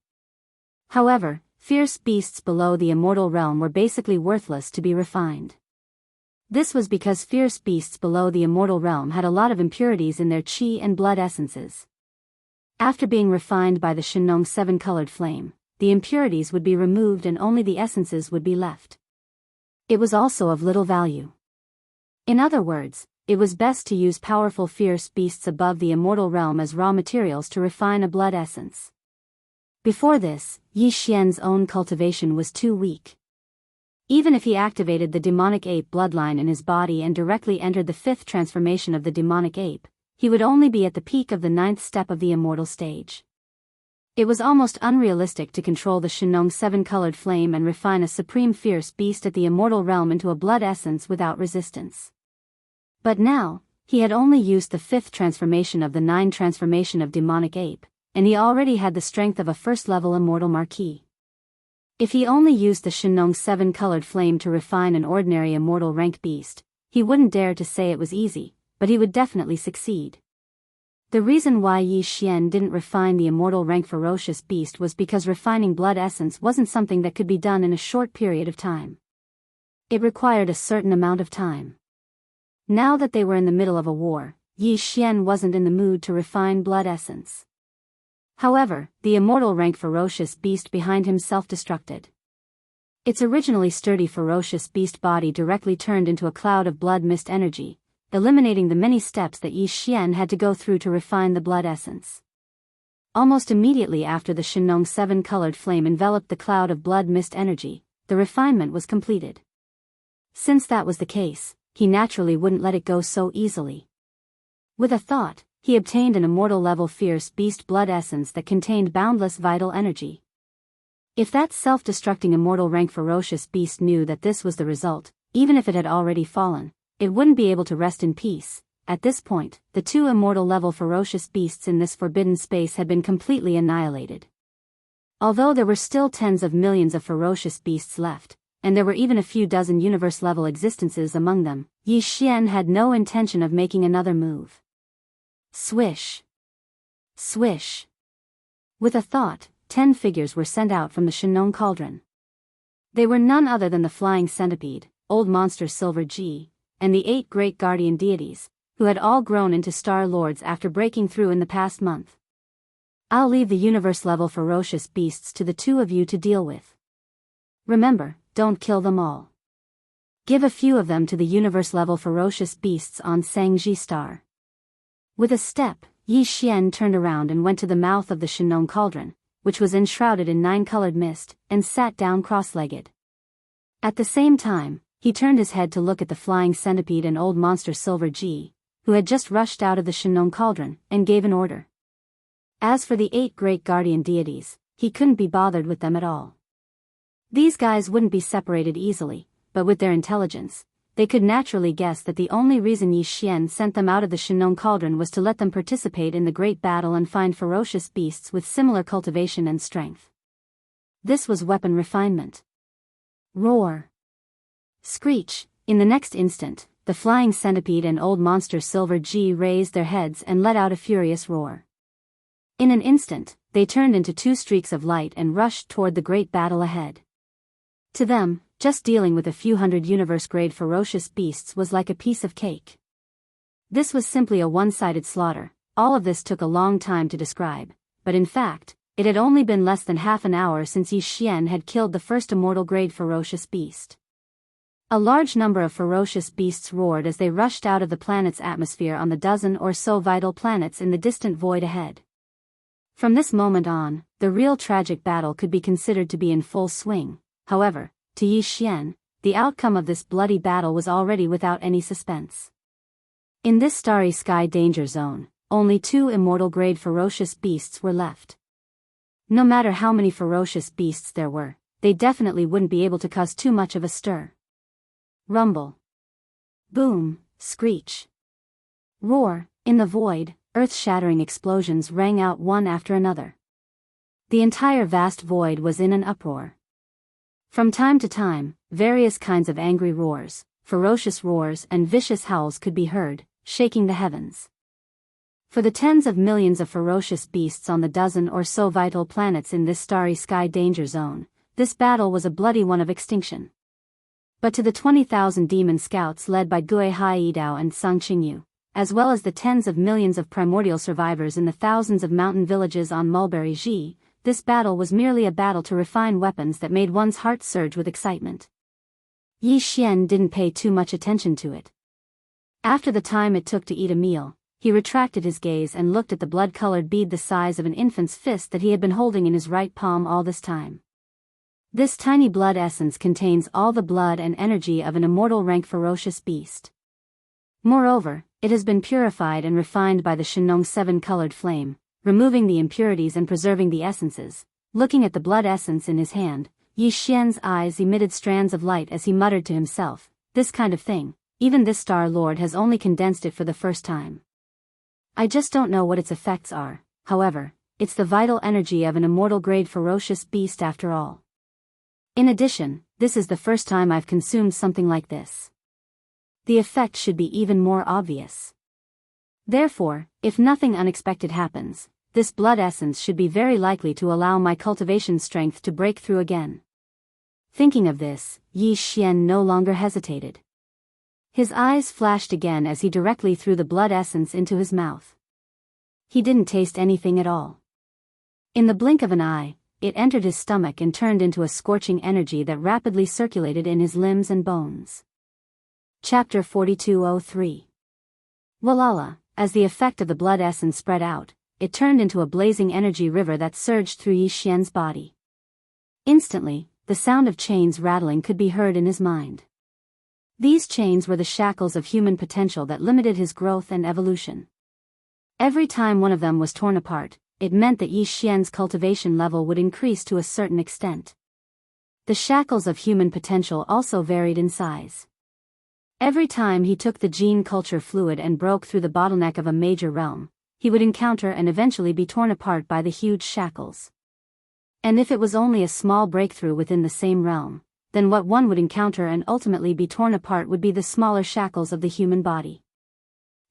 However, fierce beasts below the immortal realm were basically worthless to be refined. This was because fierce beasts below the immortal realm had a lot of impurities in their qi and blood essences. After being refined by the Shinong 7-colored flame, the impurities would be removed and only the essences would be left. It was also of little value. In other words, it was best to use powerful fierce beasts above the immortal realm as raw materials to refine a blood essence. Before this, Yi Xian's own cultivation was too weak. Even if he activated the demonic ape bloodline in his body and directly entered the 5th transformation of the demonic ape, he would only be at the peak of the 9th step of the immortal stage. It was almost unrealistic to control the Shinong 7-colored flame and refine a supreme fierce beast at the immortal realm into a blood essence without resistance. But now, he had only used the 5th transformation of the 9 transformation of demonic ape, and he already had the strength of a first-level immortal marquis. If he only used the Shinong 7-colored flame to refine an ordinary immortal rank beast, he wouldn't dare to say it was easy, but he would definitely succeed. The reason why Yi Xian didn't refine the immortal rank ferocious beast was because refining blood essence wasn't something that could be done in a short period of time. It required a certain amount of time. Now that they were in the middle of a war, Yi Xian wasn't in the mood to refine blood essence. However, the immortal rank ferocious beast behind him self-destructed. Its originally sturdy ferocious beast body directly turned into a cloud of blood mist energy, eliminating the many steps that Yi Xian had to go through to refine the blood essence. Almost immediately after the Shenong 7-colored flame enveloped the cloud of blood mist energy, the refinement was completed. Since that was the case, he naturally wouldn't let it go so easily. With a thought, he obtained an immortal level fierce beast blood essence that contained boundless vital energy. If that self-destructing immortal rank ferocious beast knew that this was the result, even if it had already fallen, it wouldn't be able to rest in peace. At this point, the two immortal level ferocious beasts in this forbidden space had been completely annihilated. Although there were still tens of millions of ferocious beasts left, and there were even a few dozen universe-level existences among them, Yi Xian had no intention of making another move. Swish. Swish. With a thought, 10 figures were sent out from the Shenong cauldron. They were none other than the flying centipede, old monster Silver G, and the 8 great guardian deities, who had all grown into star lords after breaking through in the past month. I'll leave the universe-level ferocious beasts to the two of you to deal with. Remember, don't kill them all. Give a few of them to the universe-level ferocious beasts on Sangji Star. With a step, Yi Xian turned around and went to the mouth of the Shenong cauldron, which was enshrouded in 9-colored mist, and sat down cross-legged. At the same time, he turned his head to look at the flying centipede and old monster Silver G, who had just rushed out of the Shenong cauldron, and gave an order. As for the 8 great guardian deities, he couldn't be bothered with them at all. These guys wouldn't be separated easily, but with their intelligence, they could naturally guess that the only reason Yi Xian sent them out of the Shenong cauldron was to let them participate in the great battle and find ferocious beasts with similar cultivation and strength. This was weapon refinement. Roar. Screech. In the next instant, the flying centipede and old monster Silver G raised their heads and let out a furious roar. In an instant, they turned into 2 streaks of light and rushed toward the great battle ahead. To them, just dealing with a few hundred universe-grade ferocious beasts was like a piece of cake. This was simply a one-sided slaughter. All of this took a long time to describe, but in fact, it had only been less than half an hour since Yi Xian had killed the first immortal-grade ferocious beast. A large number of ferocious beasts roared as they rushed out of the planet's atmosphere on the dozen or so vital planets in the distant void ahead. From this moment on, the real tragic battle could be considered to be in full swing. However, to Yi Xian, the outcome of this bloody battle was already without any suspense. In this starry sky danger zone, only 2 immortal-grade ferocious beasts were left. No matter how many ferocious beasts there were, they definitely wouldn't be able to cause too much of a stir. Rumble. Boom, screech. Roar. In the void, earth-shattering explosions rang out one after another. The entire vast void was in an uproar. From time to time, various kinds of angry roars, ferocious roars and vicious howls could be heard, shaking the heavens. For the tens of millions of ferocious beasts on the dozen or so vital planets in this starry sky danger zone, this battle was a bloody one of extinction. But to the 20,000 demon scouts led by Gui Haidao and Sung Qingyu, as well as the tens of millions of primordial survivors in the thousands of mountain villages on Mulberry Ji, this battle was merely a battle to refine weapons that made one's heart surge with excitement. Yi Xian didn't pay too much attention to it. After the time it took to eat a meal, he retracted his gaze and looked at the blood-colored bead the size of an infant's fist that he had been holding in his right palm all this time. This tiny blood essence contains all the blood and energy of an immortal rank ferocious beast. Moreover, it has been purified and refined by the Shenong 7-colored flame, removing the impurities and preserving the essences. Looking at the blood essence in his hand, Yi Xian's eyes emitted strands of light as he muttered to himself, "This kind of thing, even this Star Lord has only condensed it for the first time. I just don't know what its effects are, however, it's the vital energy of an immortal-grade ferocious beast after all. In addition, this is the first time I've consumed something like this. The effect should be even more obvious. Therefore, if nothing unexpected happens, this blood essence should be very likely to allow my cultivation strength to break through again." Thinking of this, Yi Xian no longer hesitated. His eyes flashed again as he directly threw the blood essence into his mouth. He didn't taste anything at all. In the blink of an eye, it entered his stomach and turned into a scorching energy that rapidly circulated in his limbs and bones. Chapter 4203. Walala, as the effect of the blood essence spread out, it turned into a blazing energy river that surged through Yi Xian's body. Instantly, the sound of chains rattling could be heard in his mind. These chains were the shackles of human potential that limited his growth and evolution. Every time one of them was torn apart, it meant that Yi Xian's cultivation level would increase to a certain extent. The shackles of human potential also varied in size. Every time he took the gene culture fluid and broke through the bottleneck of a major realm, he would encounter and eventually be torn apart by the huge shackles. And if it was only a small breakthrough within the same realm, then what one would encounter and ultimately be torn apart would be the smaller shackles of the human body.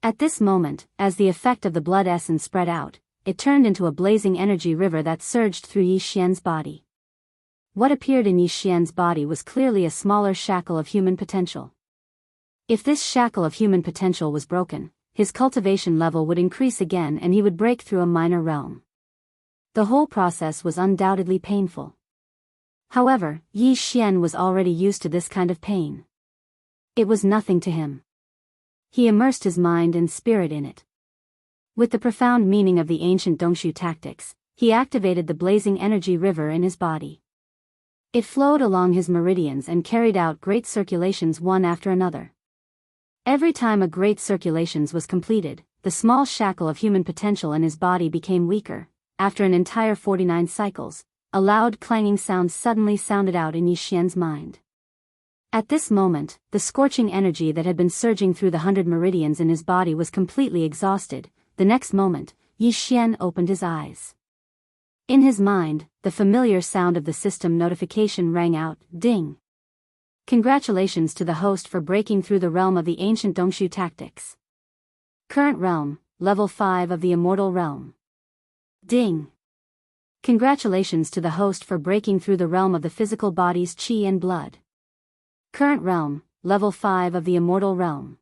At this moment, as the effect of the blood essence spread out, it turned into a blazing energy river that surged through Yi Xian's body. What appeared in Yi Xian's body was clearly a smaller shackle of human potential. If this shackle of human potential was broken, his cultivation level would increase again and he would break through a minor realm. The whole process was undoubtedly painful. However, Yi Xian was already used to this kind of pain. It was nothing to him. He immersed his mind and spirit in it. With the profound meaning of the ancient Dongshu tactics, he activated the blazing energy river in his body. It flowed along his meridians and carried out great circulations one after another. Every time a great circulations was completed, the small shackle of human potential in his body became weaker. After an entire 49 cycles, a loud clanging sound suddenly sounded out in Yi Xian's mind. At this moment, the scorching energy that had been surging through the 100 meridians in his body was completely exhausted. The next moment, Yi Xian opened his eyes. In his mind, the familiar sound of the system notification rang out, ding. Congratulations to the host for breaking through the realm of the ancient Dongshu tactics. Current realm, level 5 of the immortal realm. Ding. Congratulations to the host for breaking through the realm of the physical body's qi and blood. Current realm, level 5 of the immortal realm.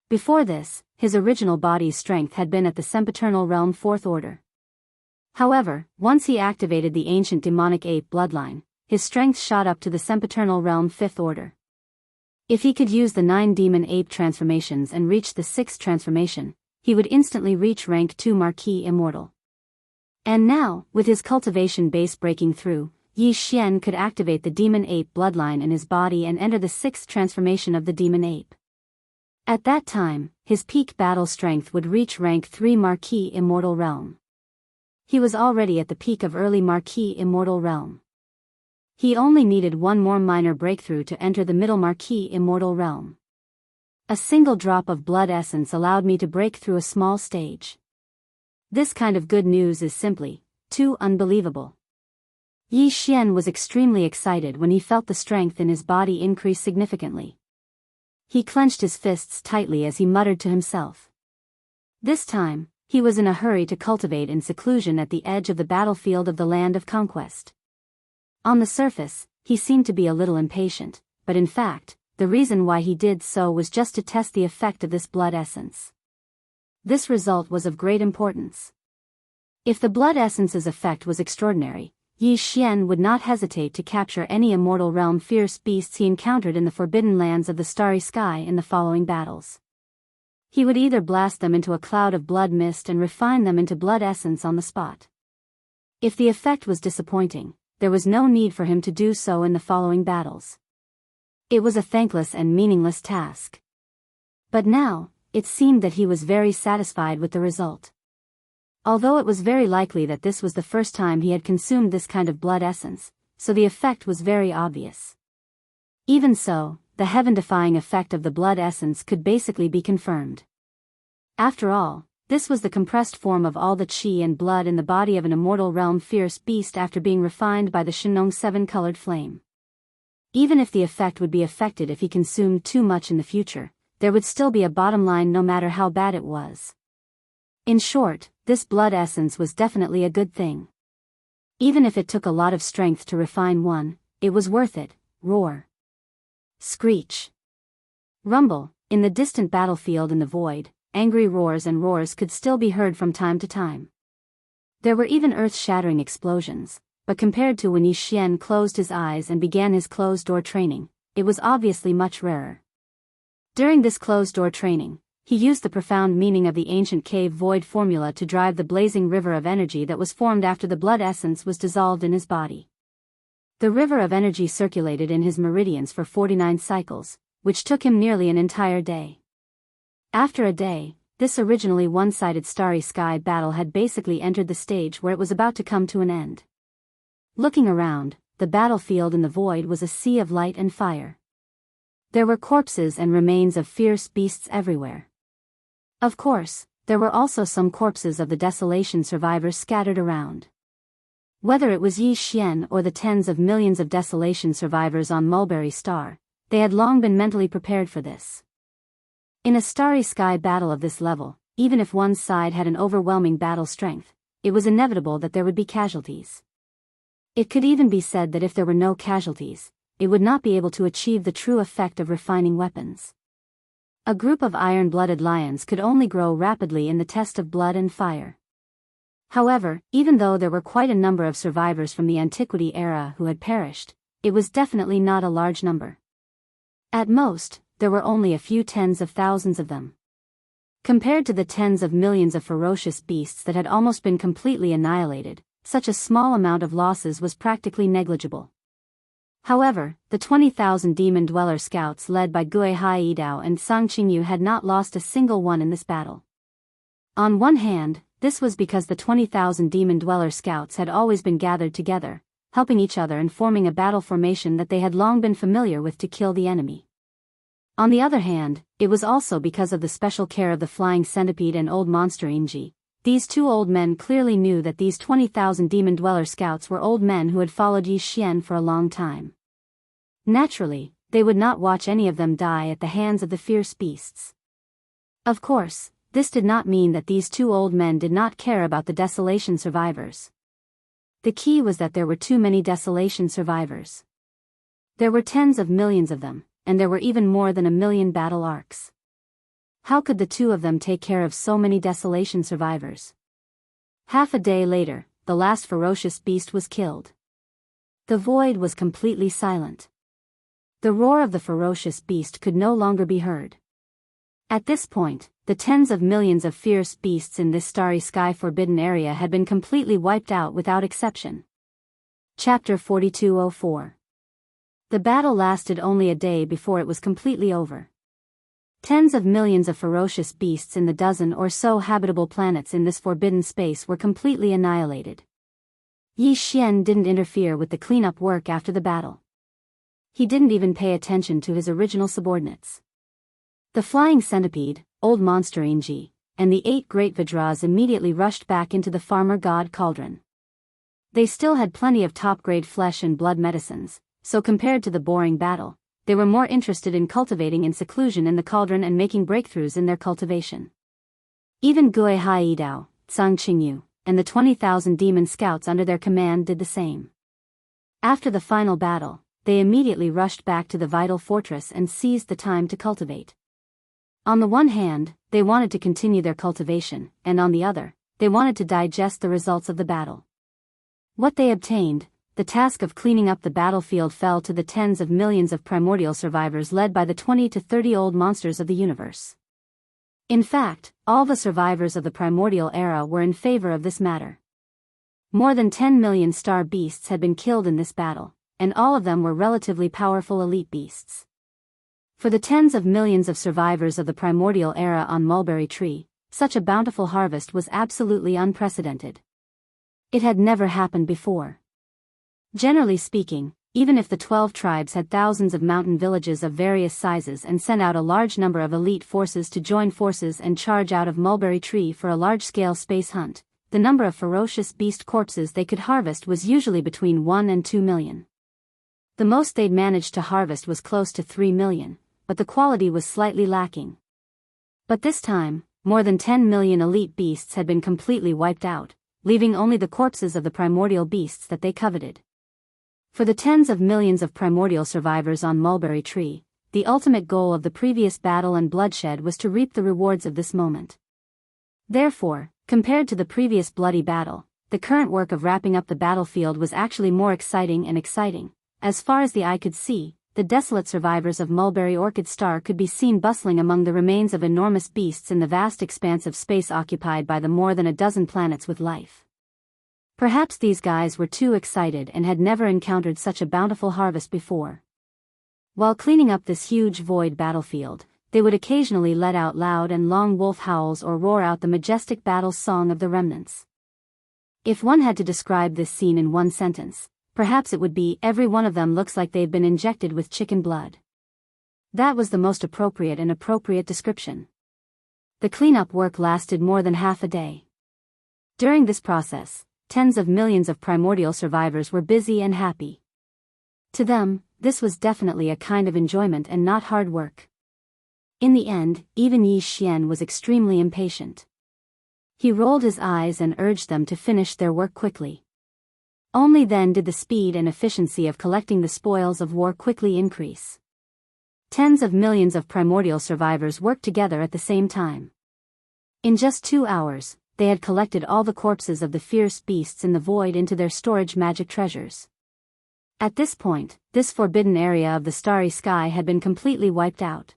Before this, his original body's strength had been at the sempiternal realm 4th order. However, once he activated the ancient demonic ape bloodline, his strength shot up to the sempiternal realm 5th order. If he could use the 9 demon ape transformations and reach the 6th transformation, he would instantly reach rank 2 Marquis Immortal. And now, with his cultivation base breaking through, Yi Xian could activate the demon ape bloodline in his body and enter the 6th transformation of the demon ape. At that time, his peak battle strength would reach rank 3 Marquis Immortal Realm. He was already at the peak of early Marquis Immortal Realm. He only needed one more minor breakthrough to enter the middle Marquis Immortal Realm. A single drop of blood essence allowed me to break through a small stage. This kind of good news is simply too unbelievable. Yi Xian was extremely excited when he felt the strength in his body increase significantly. He clenched his fists tightly as he muttered to himself. This time, he was in a hurry to cultivate in seclusion at the edge of the battlefield of the land of conquest. On the surface, he seemed to be a little impatient, but in fact, the reason why he did so was just to test the effect of this blood essence. This result was of great importance. If the blood essence's effect was extraordinary, Yi Xian would not hesitate to capture any immortal realm fierce beasts he encountered in the forbidden lands of the starry sky in the following battles. He would either blast them into a cloud of blood mist and refine them into blood essence on the spot. If the effect was disappointing, there was no need for him to do so in the following battles. It was a thankless and meaningless task. But now, it seemed that he was very satisfied with the result. Although it was very likely that this was the first time he had consumed this kind of blood essence, so the effect was very obvious. Even so, the heaven-defying effect of the blood essence could basically be confirmed. After all, this was the compressed form of all the qi and blood in the body of an immortal realm fierce beast after being refined by the Shenong 7-colored flame. Even if the effect would be affected if he consumed too much in the future, there would still be a bottom line no matter how bad it was. In short, this blood essence was definitely a good thing. Even if it took a lot of strength to refine one, it was worth it. Roar. Screech. Rumble, in the distant battlefield in the void, angry roars and roars could still be heard from time to time. There were even earth-shattering explosions, but compared to when Yi Xian closed his eyes and began his closed-door training, it was obviously much rarer. During this closed-door training, he used the profound meaning of the ancient cave void formula to drive the blazing river of energy that was formed after the blood essence was dissolved in his body. The river of energy circulated in his meridians for 49 cycles, which took him nearly an entire day. After a day, this originally one-sided starry sky battle had basically entered the stage where it was about to come to an end. Looking around, the battlefield in the void was a sea of light and fire. There were corpses and remains of fierce beasts everywhere. Of course, there were also some corpses of the desolation survivors scattered around. Whether it was Yi Xian or the tens of millions of desolation survivors on Mulberry Star, they had long been mentally prepared for this. In a starry sky battle of this level, even if one side had an overwhelming battle strength, it was inevitable that there would be casualties. It could even be said that if there were no casualties, it would not be able to achieve the true effect of refining weapons. A group of iron-blooded lions could only grow rapidly in the test of blood and fire. However, even though there were quite a number of survivors from the Antiquity era who had perished, it was definitely not a large number. At most, there were only a few tens of thousands of them. Compared to the tens of millions of ferocious beasts that had almost been completely annihilated, such a small amount of losses was practically negligible. However, the 20,000 Demon Dweller scouts led by Gui Haidao and Sang Qingyu had not lost a single one in this battle. On one hand, this was because the 20,000 Demon Dweller scouts had always been gathered together, helping each other and forming a battle formation that they had long been familiar with to kill the enemy. On the other hand, it was also because of the special care of the Flying Centipede and Old Monster Inji. These two old men clearly knew that these 20,000 Demon Dweller scouts were old men who had followed Yi Xian for a long time. Naturally, they would not watch any of them die at the hands of the fierce beasts. Of course, this did not mean that these two old men did not care about the desolation survivors. The key was that there were too many desolation survivors. There were tens of millions of them, and there were even more than 1 million battle arcs. How could the two of them take care of so many desolation survivors? Half a day later, the last ferocious beast was killed. The void was completely silent. The roar of the ferocious beast could no longer be heard. At this point, the tens of millions of fierce beasts in this starry sky forbidden area had been completely wiped out without exception. Chapter 4204. The battle lasted only a day before it was completely over. Tens of millions of ferocious beasts in the dozen or so habitable planets in this forbidden space were completely annihilated. Yi Xian didn't interfere with the cleanup work after the battle. He didn't even pay attention to his original subordinates. The Flying Centipede, Old Monster Inji, and the 8 Great Vajras immediately rushed back into the Farmer God Cauldron. They still had plenty of top-grade flesh and blood medicines, so compared to the boring battle, they were more interested in cultivating in seclusion in the cauldron and making breakthroughs in their cultivation. Even Gui Haidao, Sang Qingyu, and the 20,000 demon scouts under their command did the same. After the final battle, they immediately rushed back to the vital fortress and seized the time to cultivate. On the one hand, they wanted to continue their cultivation, and on the other, they wanted to digest the results of the battle. What they obtained, the task of cleaning up the battlefield, fell to the tens of millions of primordial survivors led by the 20 to 30 old monsters of the universe. In fact, all the survivors of the primordial era were in favor of this matter. More than 10 million star beasts had been killed in this battle, and all of them were relatively powerful elite beasts. For the tens of millions of survivors of the primordial era on Mulberry Tree, such a bountiful harvest was absolutely unprecedented. It had never happened before. Generally speaking, even if the 12 tribes had thousands of mountain villages of various sizes and sent out a large number of elite forces to join forces and charge out of Mulberry Tree for a large-scale space hunt, the number of ferocious beast corpses they could harvest was usually between 1 and 2 million. The most they'd managed to harvest was close to 3 million, but the quality was slightly lacking. But this time, more than 10 million elite beasts had been completely wiped out, leaving only the corpses of the primordial beasts that they coveted. For the tens of millions of primordial survivors on Mulberry Tree, the ultimate goal of the previous battle and bloodshed was to reap the rewards of this moment. Therefore, compared to the previous bloody battle, the current work of wrapping up the battlefield was actually more exciting and exciting. As far as the eye could see, the desolate survivors of Mulberry Orchid Star could be seen bustling among the remains of enormous beasts in the vast expanse of space occupied by the more than a dozen planets with life. Perhaps these guys were too excited and had never encountered such a bountiful harvest before. While cleaning up this huge void battlefield, they would occasionally let out loud and long wolf howls or roar out the majestic battle song of the remnants. If one had to describe this scene in one sentence, perhaps it would be, every one of them looks like they've been injected with chicken blood. That was the most appropriate description. The cleanup work lasted more than half a day. During this process, tens of millions of primordial survivors were busy and happy. To them, this was definitely a kind of enjoyment and not hard work. In the end, even Yi Xian was extremely impatient. He rolled his eyes and urged them to finish their work quickly. Only then did the speed and efficiency of collecting the spoils of war quickly increase. Tens of millions of primordial survivors worked together at the same time. In just 2 hours, they had collected all the corpses of the fierce beasts in the void into their storage magic treasures. At this point, this forbidden area of the starry sky had been completely wiped out.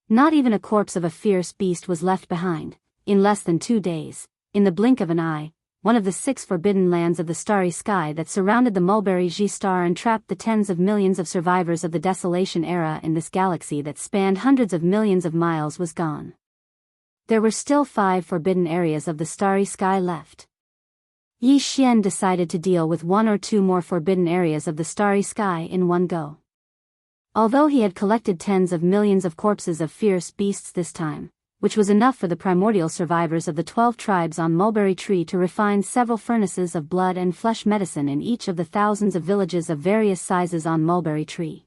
Not even a corpse of a fierce beast was left behind. In less than 2 days, in the blink of an eye, one of the 6 forbidden lands of the starry sky that surrounded the Mulberry G star and trapped the tens of millions of survivors of the desolation era in this galaxy that spanned hundreds of millions of miles was gone. There were still 5 forbidden areas of the starry sky left. Yi Xian decided to deal with 1 or 2 more forbidden areas of the starry sky in one go. Although he had collected tens of millions of corpses of fierce beasts this time, which was enough for the primordial survivors of the 12 tribes on Mulberry Tree to refine several furnaces of blood and flesh medicine in each of the thousands of villages of various sizes on Mulberry Tree.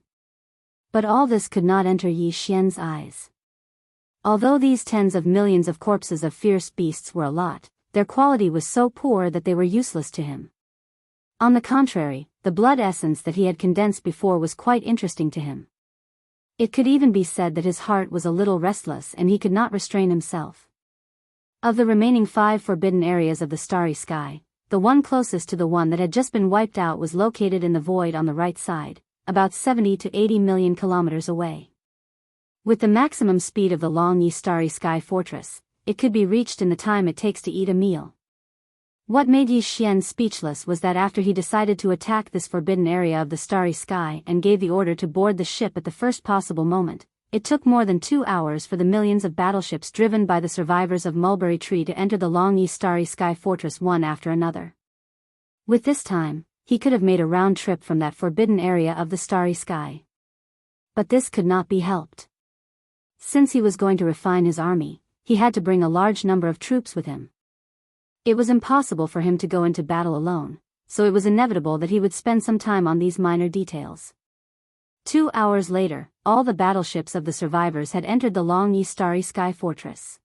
But all this could not enter Yi Xian's eyes. Although these tens of millions of corpses of fierce beasts were a lot, their quality was so poor that they were useless to him. On the contrary, the blood essence that he had condensed before was quite interesting to him. It could even be said that his heart was a little restless and he could not restrain himself. Of the remaining 5 forbidden areas of the starry sky, the one closest to the one that had just been wiped out was located in the void on the right side, about 70 to 80 million kilometers away. With the maximum speed of the long Yi starry sky fortress, it could be reached in the time it takes to eat a meal. What made Yi Xian speechless was that after he decided to attack this forbidden area of the starry sky and gave the order to board the ship at the first possible moment, it took more than 2 hours for the millions of battleships driven by the survivors of Mulberry Tree to enter the long Yi starry sky fortress one after another. With this time, he could have made a round trip from that forbidden area of the starry sky. But this could not be helped. Since he was going to refine his army, he had to bring a large number of troops with him. It was impossible for him to go into battle alone, so it was inevitable that he would spend some time on these minor details. 2 hours later, all the battleships of the survivors had entered the long Yi starry sky fortress.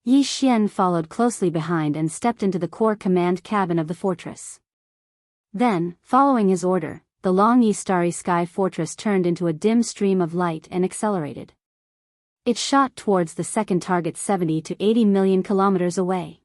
Yi Xian followed closely behind and stepped into the core command cabin of the fortress. Then, following his order, the long Yi starry sky fortress turned into a dim stream of light and accelerated. It shot towards the second target 70 to 80 million kilometers away.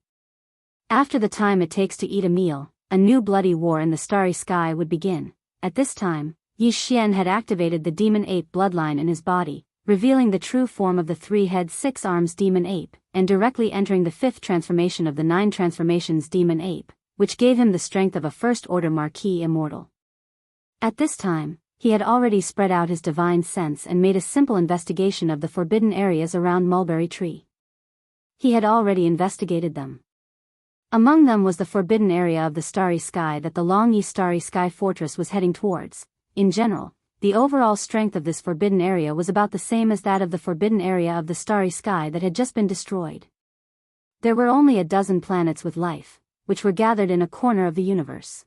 After the time it takes to eat a meal, a new bloody war in the starry sky would begin. At this time, Yi Xian had activated the demon ape bloodline in his body, revealing the true form of the 3-head 6-arms demon ape, and directly entering the 5th transformation of the 9 transformations demon ape, which gave him the strength of a first-order Marquis immortal. At this time, he had already spread out his divine sense and made a simple investigation of the forbidden areas around Mulberry Tree. He had already investigated them. Among them was the forbidden area of the starry sky that the long Yi starry sky fortress was heading towards. In general, the overall strength of this forbidden area was about the same as that of the forbidden area of the starry sky that had just been destroyed. There were only a dozen planets with life, which were gathered in a corner of the universe.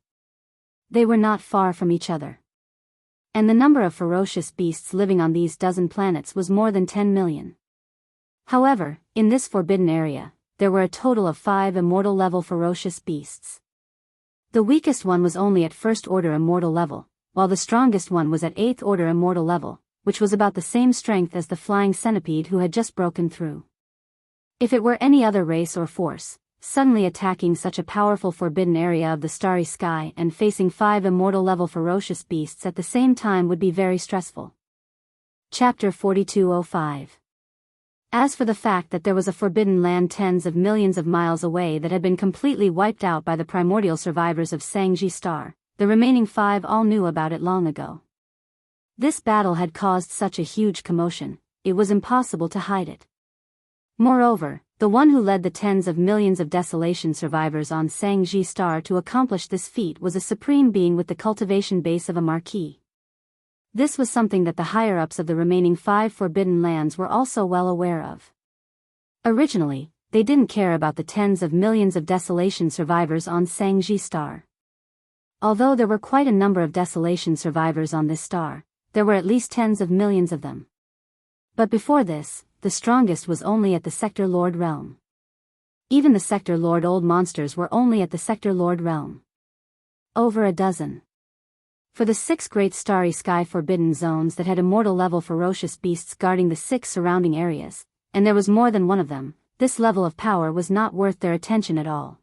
They were not far from each other. And the number of ferocious beasts living on these dozen planets was more than 10 million. However, in this forbidden area, there were a total of 5 immortal-level ferocious beasts. The weakest one was only at first-order immortal level, while the strongest one was at 8th-order immortal level, which was about the same strength as the flying centipede who had just broken through. If it were any other race or force, suddenly attacking such a powerful forbidden area of the starry sky and facing 5 immortal-level ferocious beasts at the same time would be very stressful. Chapter 4205. As for the fact that there was a forbidden land tens of millions of miles away that had been completely wiped out by the primordial survivors of Sangji Star, the remaining 5 all knew about it long ago. This battle had caused such a huge commotion, it was impossible to hide it. Moreover, the one who led the tens of millions of desolation survivors on Sangji Star to accomplish this feat was a supreme being with the cultivation base of a marquis. This was something that the higher-ups of the remaining 5 forbidden lands were also well aware of. Originally, they didn't care about the tens of millions of desolation survivors on Sangji Star. Although there were quite a number of desolation survivors on this star, there were at least tens of millions of them. But before this, the strongest was only at the Sector Lord realm. Even the Sector Lord old monsters were only at the Sector Lord realm. Over a dozen. For the 6 great starry sky forbidden zones that had immortal-level ferocious beasts guarding the 6 surrounding areas, and there was more than one of them, this level of power was not worth their attention at all.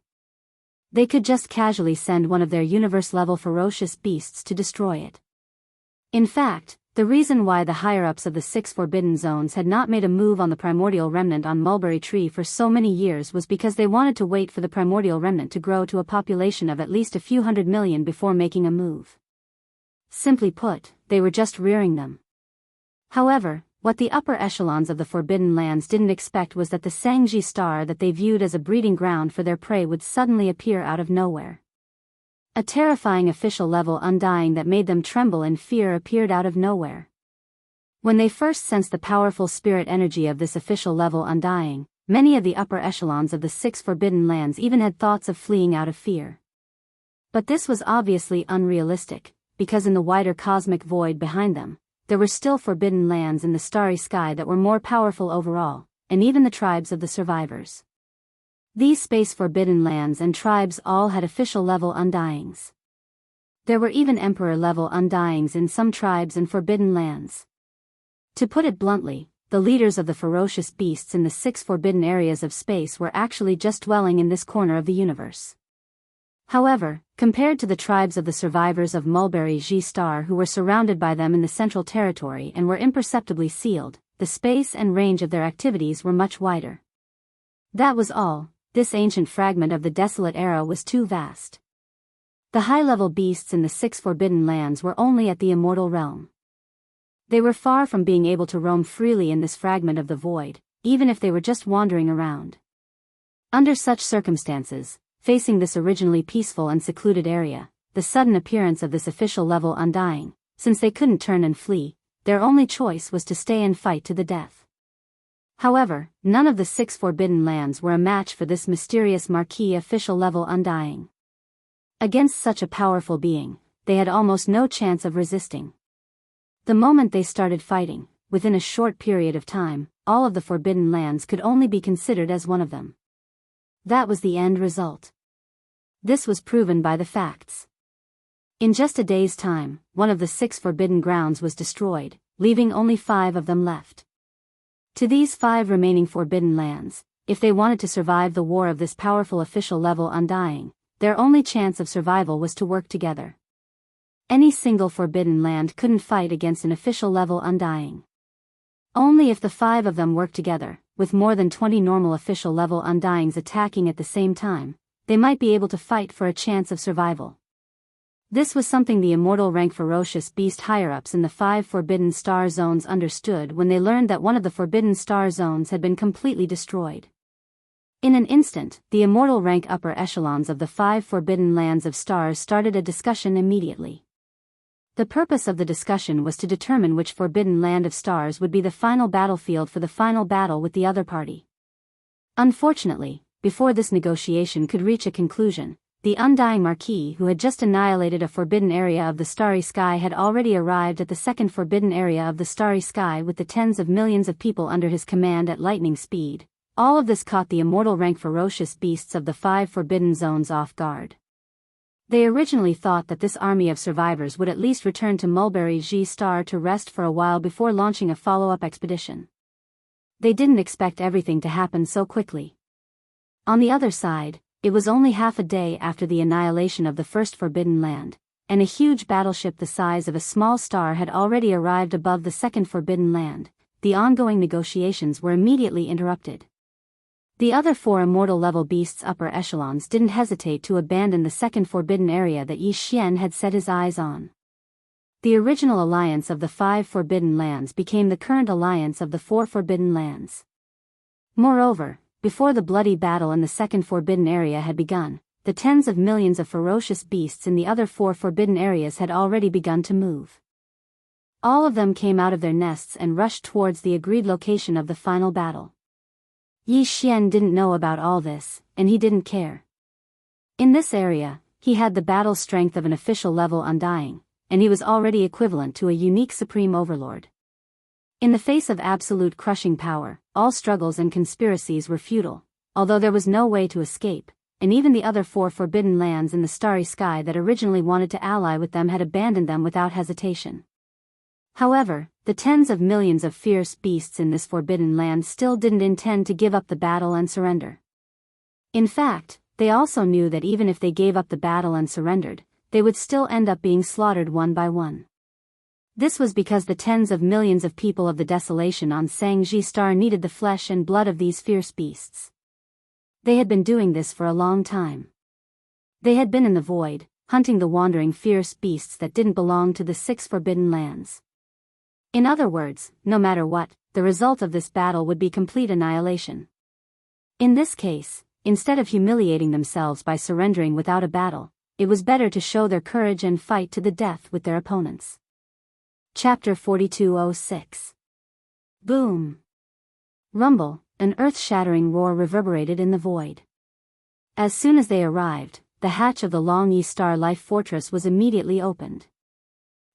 They could just casually send one of their universe-level ferocious beasts to destroy it. In fact, the reason why the higher-ups of the 6 forbidden zones had not made a move on the primordial remnant on Mulberry Tree for so many years was because they wanted to wait for the primordial remnant to grow to a population of at least a few hundred million before making a move. Simply put, they were just rearing them. However, what the upper echelons of the Forbidden Lands didn't expect was that the Sangji Star that they viewed as a breeding ground for their prey would suddenly appear out of nowhere. A terrifying official-level undying that made them tremble in fear appeared out of nowhere. When they first sensed the powerful spirit energy of this official-level undying, many of the upper echelons of the 6 Forbidden Lands even had thoughts of fleeing out of fear. But this was obviously unrealistic, because in the wider cosmic void behind them, there were still forbidden lands in the starry sky that were more powerful overall, and even the tribes of the survivors. These space forbidden lands and tribes all had official-level undyings. There were even emperor-level undyings in some tribes and forbidden lands. To put it bluntly, the leaders of the ferocious beasts in the 6 forbidden areas of space were actually just dwelling in this corner of the universe. However, compared to the tribes of the survivors of Mulberry G Star who were surrounded by them in the central territory and were imperceptibly sealed, the space and range of their activities were much wider. That was all, this ancient fragment of the desolate era was too vast. The high-level beasts in the 6 forbidden lands were only at the immortal realm. They were far from being able to roam freely in this fragment of the void, even if they were just wandering around. Under such circumstances, facing this originally peaceful and secluded area, the sudden appearance of this official-level undying, since they couldn't turn and flee, their only choice was to stay and fight to the death. However, none of the 6 forbidden lands were a match for this mysterious marquis official-level undying. Against such a powerful being, they had almost no chance of resisting. The moment they started fighting, within a short period of time, all of the forbidden lands could only be considered as one of them. That was the end result. This was proven by the facts. In just a day's time, one of the 6 forbidden grounds was destroyed, leaving only 5 of them left. To these 5 remaining forbidden lands, if they wanted to survive the war of this powerful official-level undying, their only chance of survival was to work together. Any single forbidden land couldn't fight against an official-level undying. Only if the 5 of them worked together, with more than 20 normal official-level undyings attacking at the same time, they might be able to fight for a chance of survival. This was something the immortal rank ferocious beast higher-ups in the 5 forbidden star zones understood when they learned that one of the forbidden star zones had been completely destroyed. In an instant, the immortal rank upper echelons of the 5 forbidden lands of stars started a discussion immediately. The purpose of the discussion was to determine which forbidden land of stars would be the final battlefield for the final battle with the other party. Unfortunately, before this negotiation could reach a conclusion, the undying marquis who had just annihilated a forbidden area of the starry sky had already arrived at the second forbidden area of the starry sky with the tens of millions of people under his command at lightning speed. All of this caught the immortal rank ferocious beasts of the 5 forbidden zones off guard. They originally thought that this army of survivors would at least return to Mulberry G Star to rest for a while before launching a follow-up expedition. They didn't expect everything to happen so quickly. On the other side, it was only half a day after the annihilation of the first Forbidden Land, and a huge battleship the size of a small star had already arrived above the second Forbidden Land. The ongoing negotiations were immediately interrupted. The other 4 immortal-level beasts upper echelons didn't hesitate to abandon the second forbidden area that Yi Xian had set his eyes on. The original alliance of the 5 Forbidden Lands became the current alliance of the 4 Forbidden Lands. Moreover, before the bloody battle in the second forbidden area had begun, the tens of millions of ferocious beasts in the other 4 forbidden areas had already begun to move. All of them came out of their nests and rushed towards the agreed location of the final battle. Yi Xian didn't know about all this, and he didn't care. In this area, he had the battle strength of an official level Undying, and he was already equivalent to a unique supreme overlord. In the face of absolute crushing power, all struggles and conspiracies were futile, although there was no way to escape, and even the other 4 forbidden lands in the starry sky that originally wanted to ally with them had abandoned them without hesitation. However, the tens of millions of fierce beasts in this forbidden land still didn't intend to give up the battle and surrender. In fact, they also knew that even if they gave up the battle and surrendered, they would still end up being slaughtered one by one. This was because the tens of millions of people of the desolation on Sangji Star needed the flesh and blood of these fierce beasts. They had been doing this for a long time. They had been in the void, hunting the wandering fierce beasts that didn't belong to the 6 forbidden lands. In other words, no matter what, the result of this battle would be complete annihilation. In this case, instead of humiliating themselves by surrendering without a battle, it was better to show their courage and fight to the death with their opponents. Chapter 4206. Boom! Rumble, an earth-shattering roar reverberated in the void. As soon as they arrived, the hatch of the Long Yi Star Life Fortress was immediately opened.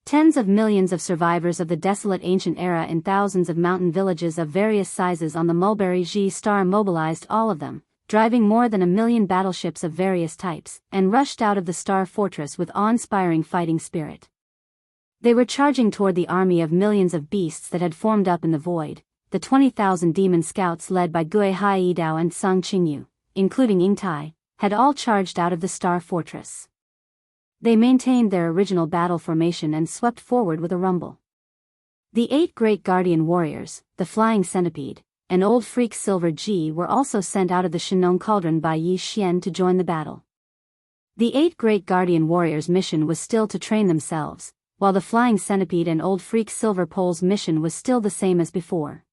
Tens of millions of survivors of the desolate ancient era in thousands of mountain villages of various sizes on the Mulberry G Star mobilized all of them, driving more than 1 million battleships of various types, and rushed out of the Star Fortress with awe-inspiring fighting spirit. They were charging toward the army of millions of beasts that had formed up in the void. The 20,000 demon scouts led by Gui Haidao and Sung Qingyu, including Ying Tai, had all charged out of the Star Fortress. They maintained their original battle formation and swept forward with a rumble. The 8 great guardian warriors, the Flying Centipede, and Old Freak Silver G were also sent out of the Shinong Cauldron by Yi Xian to join the battle. The 8 great guardian warriors' mission was still to train themselves, while the Flying Centipede and Old Freak Silver Pole's mission was still the same as before.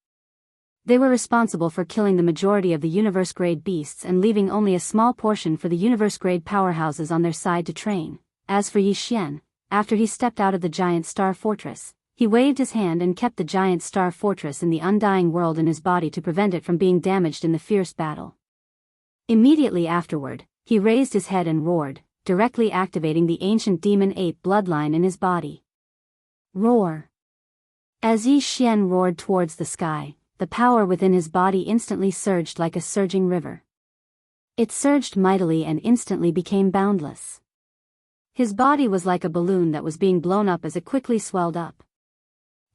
They were responsible for killing the majority of the universe-grade beasts and leaving only a small portion for the universe-grade powerhouses on their side to train. As for Yi Xian, after he stepped out of the giant Star Fortress, he waved his hand and kept the giant Star Fortress in the Undying World in his body to prevent it from being damaged in the fierce battle. Immediately afterward, he raised his head and roared, directly activating the ancient demon ape bloodline in his body. Roar! As Yi Xian roared towards the sky, the power within his body instantly surged like a surging river. It surged mightily and instantly became boundless. His body was like a balloon that was being blown up as it quickly swelled up.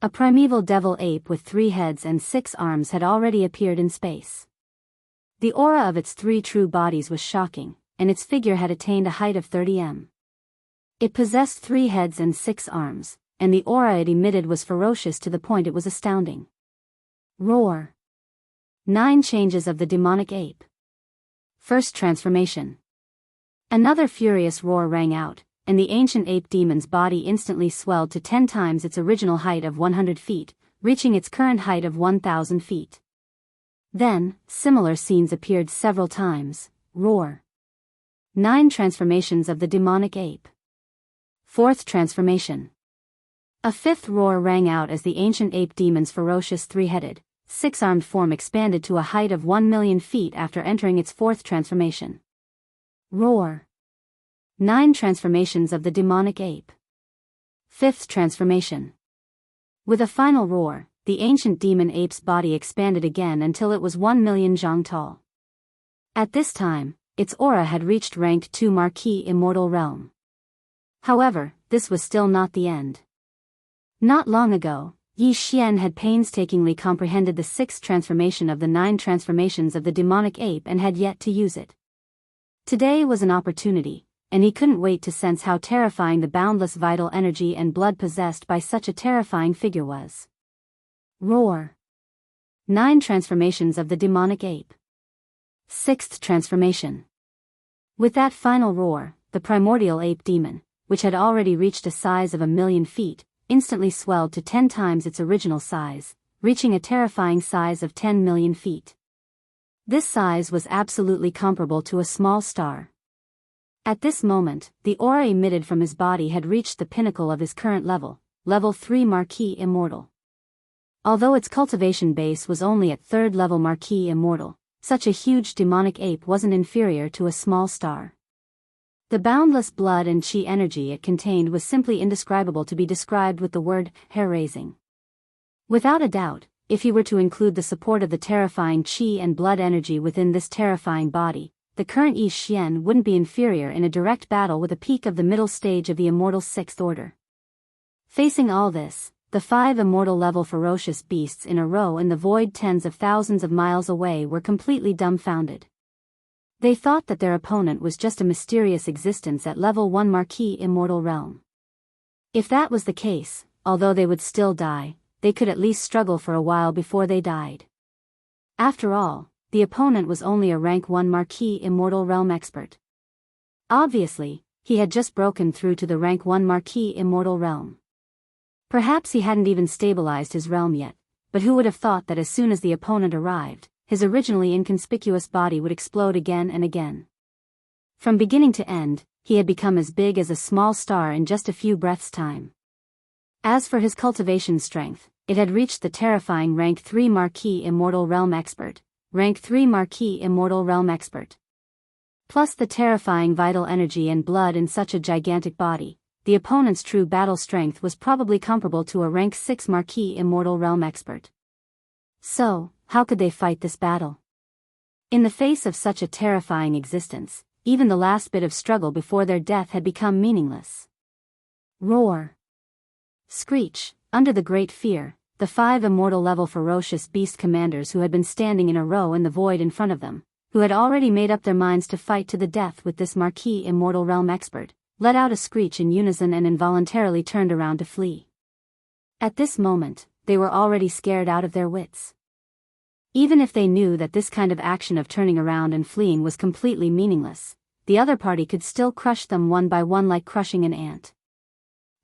A primeval devil ape with 3 heads and 6 arms had already appeared in space. The aura of its 3 true bodies was shocking, and its figure had attained a height of 30 m. It possessed 3 heads and 6 arms, and the aura it emitted was ferocious to the point it was astounding. Roar! 9 changes of the demonic ape. First transformation. Another furious roar rang out, and the ancient ape demon's body instantly swelled to 10 times its original height of 100 feet, reaching its current height of 1,000 feet. Then, similar scenes appeared several times. Roar! 9 transformations of the demonic ape. Fourth transformation. A 5th roar rang out as the ancient ape demon's ferocious 3-headed, 6-armed form expanded to a height of 1,000,000 feet after entering its 4th transformation. Roar! 9 transformations of the demonic ape. 5th transformation. With a final roar, the ancient demon ape's body expanded again until it was 1,000,000 zhang tall. At this time, its aura had reached rank 2 Marquis Immortal Realm. However, this was still not the end. Not long ago, Yi Xian had painstakingly comprehended the 6th transformation of the 9 transformations of the demonic ape and had yet to use it. Today was an opportunity, and he couldn't wait to sense how terrifying the boundless vital energy and blood possessed by such a terrifying figure was. Roar. 9 transformations of the demonic ape. 6th transformation. With that final roar, the primordial ape demon, which had already reached a size of 1,000,000 feet, instantly swelled to 10 times its original size, reaching a terrifying size of 10 million feet. This size was absolutely comparable to a small star. At this moment, the aura emitted from his body had reached the pinnacle of his current level, level 3 Marquis Immortal. Although its cultivation base was only at 3rd level Marquis Immortal, such a huge demonic ape wasn't inferior to a small star. The boundless blood and chi energy it contained was simply indescribable to be described with the word hair-raising. Without a doubt, if he were to include the support of the terrifying chi and blood energy within this terrifying body, the current Yi Xian wouldn't be inferior in a direct battle with a peak of the middle stage of the immortal 6th order. Facing all this, the 5 immortal-level ferocious beasts in a row in the void tens of thousands of miles away were completely dumbfounded. They thought that their opponent was just a mysterious existence at level 1 Marquis Immortal realm. If that was the case, although they would still die, they could at least struggle for a while before they died. After all, the opponent was only a rank 1 Marquis Immortal realm expert. Obviously, he had just broken through to the rank 1 Marquis Immortal realm. Perhaps he hadn't even stabilized his realm yet, but who would have thought that as soon as the opponent arrived, his originally inconspicuous body would explode again and again. From beginning to end, he had become as big as a small star in just a few breaths' time. As for his cultivation strength, it had reached the terrifying rank 3 Marquis Immortal Realm Expert, rank 3 Marquis Immortal Realm Expert. Plus the terrifying vital energy and blood in such a gigantic body, the opponent's true battle strength was probably comparable to a rank 6 Marquis Immortal Realm Expert. So, how could they fight this battle? In the face of such a terrifying existence, even the last bit of struggle before their death had become meaningless. Roar. Screech. Under the great fear, the 5 immortal-level ferocious beast commanders who had been standing in a row in the void in front of them, who had already made up their minds to fight to the death with this Marquis Immortal Realm Expert, let out a screech in unison and involuntarily turned around to flee. At this moment, they were already scared out of their wits. Even if they knew that this kind of action of turning around and fleeing was completely meaningless, the other party could still crush them one by one like crushing an ant.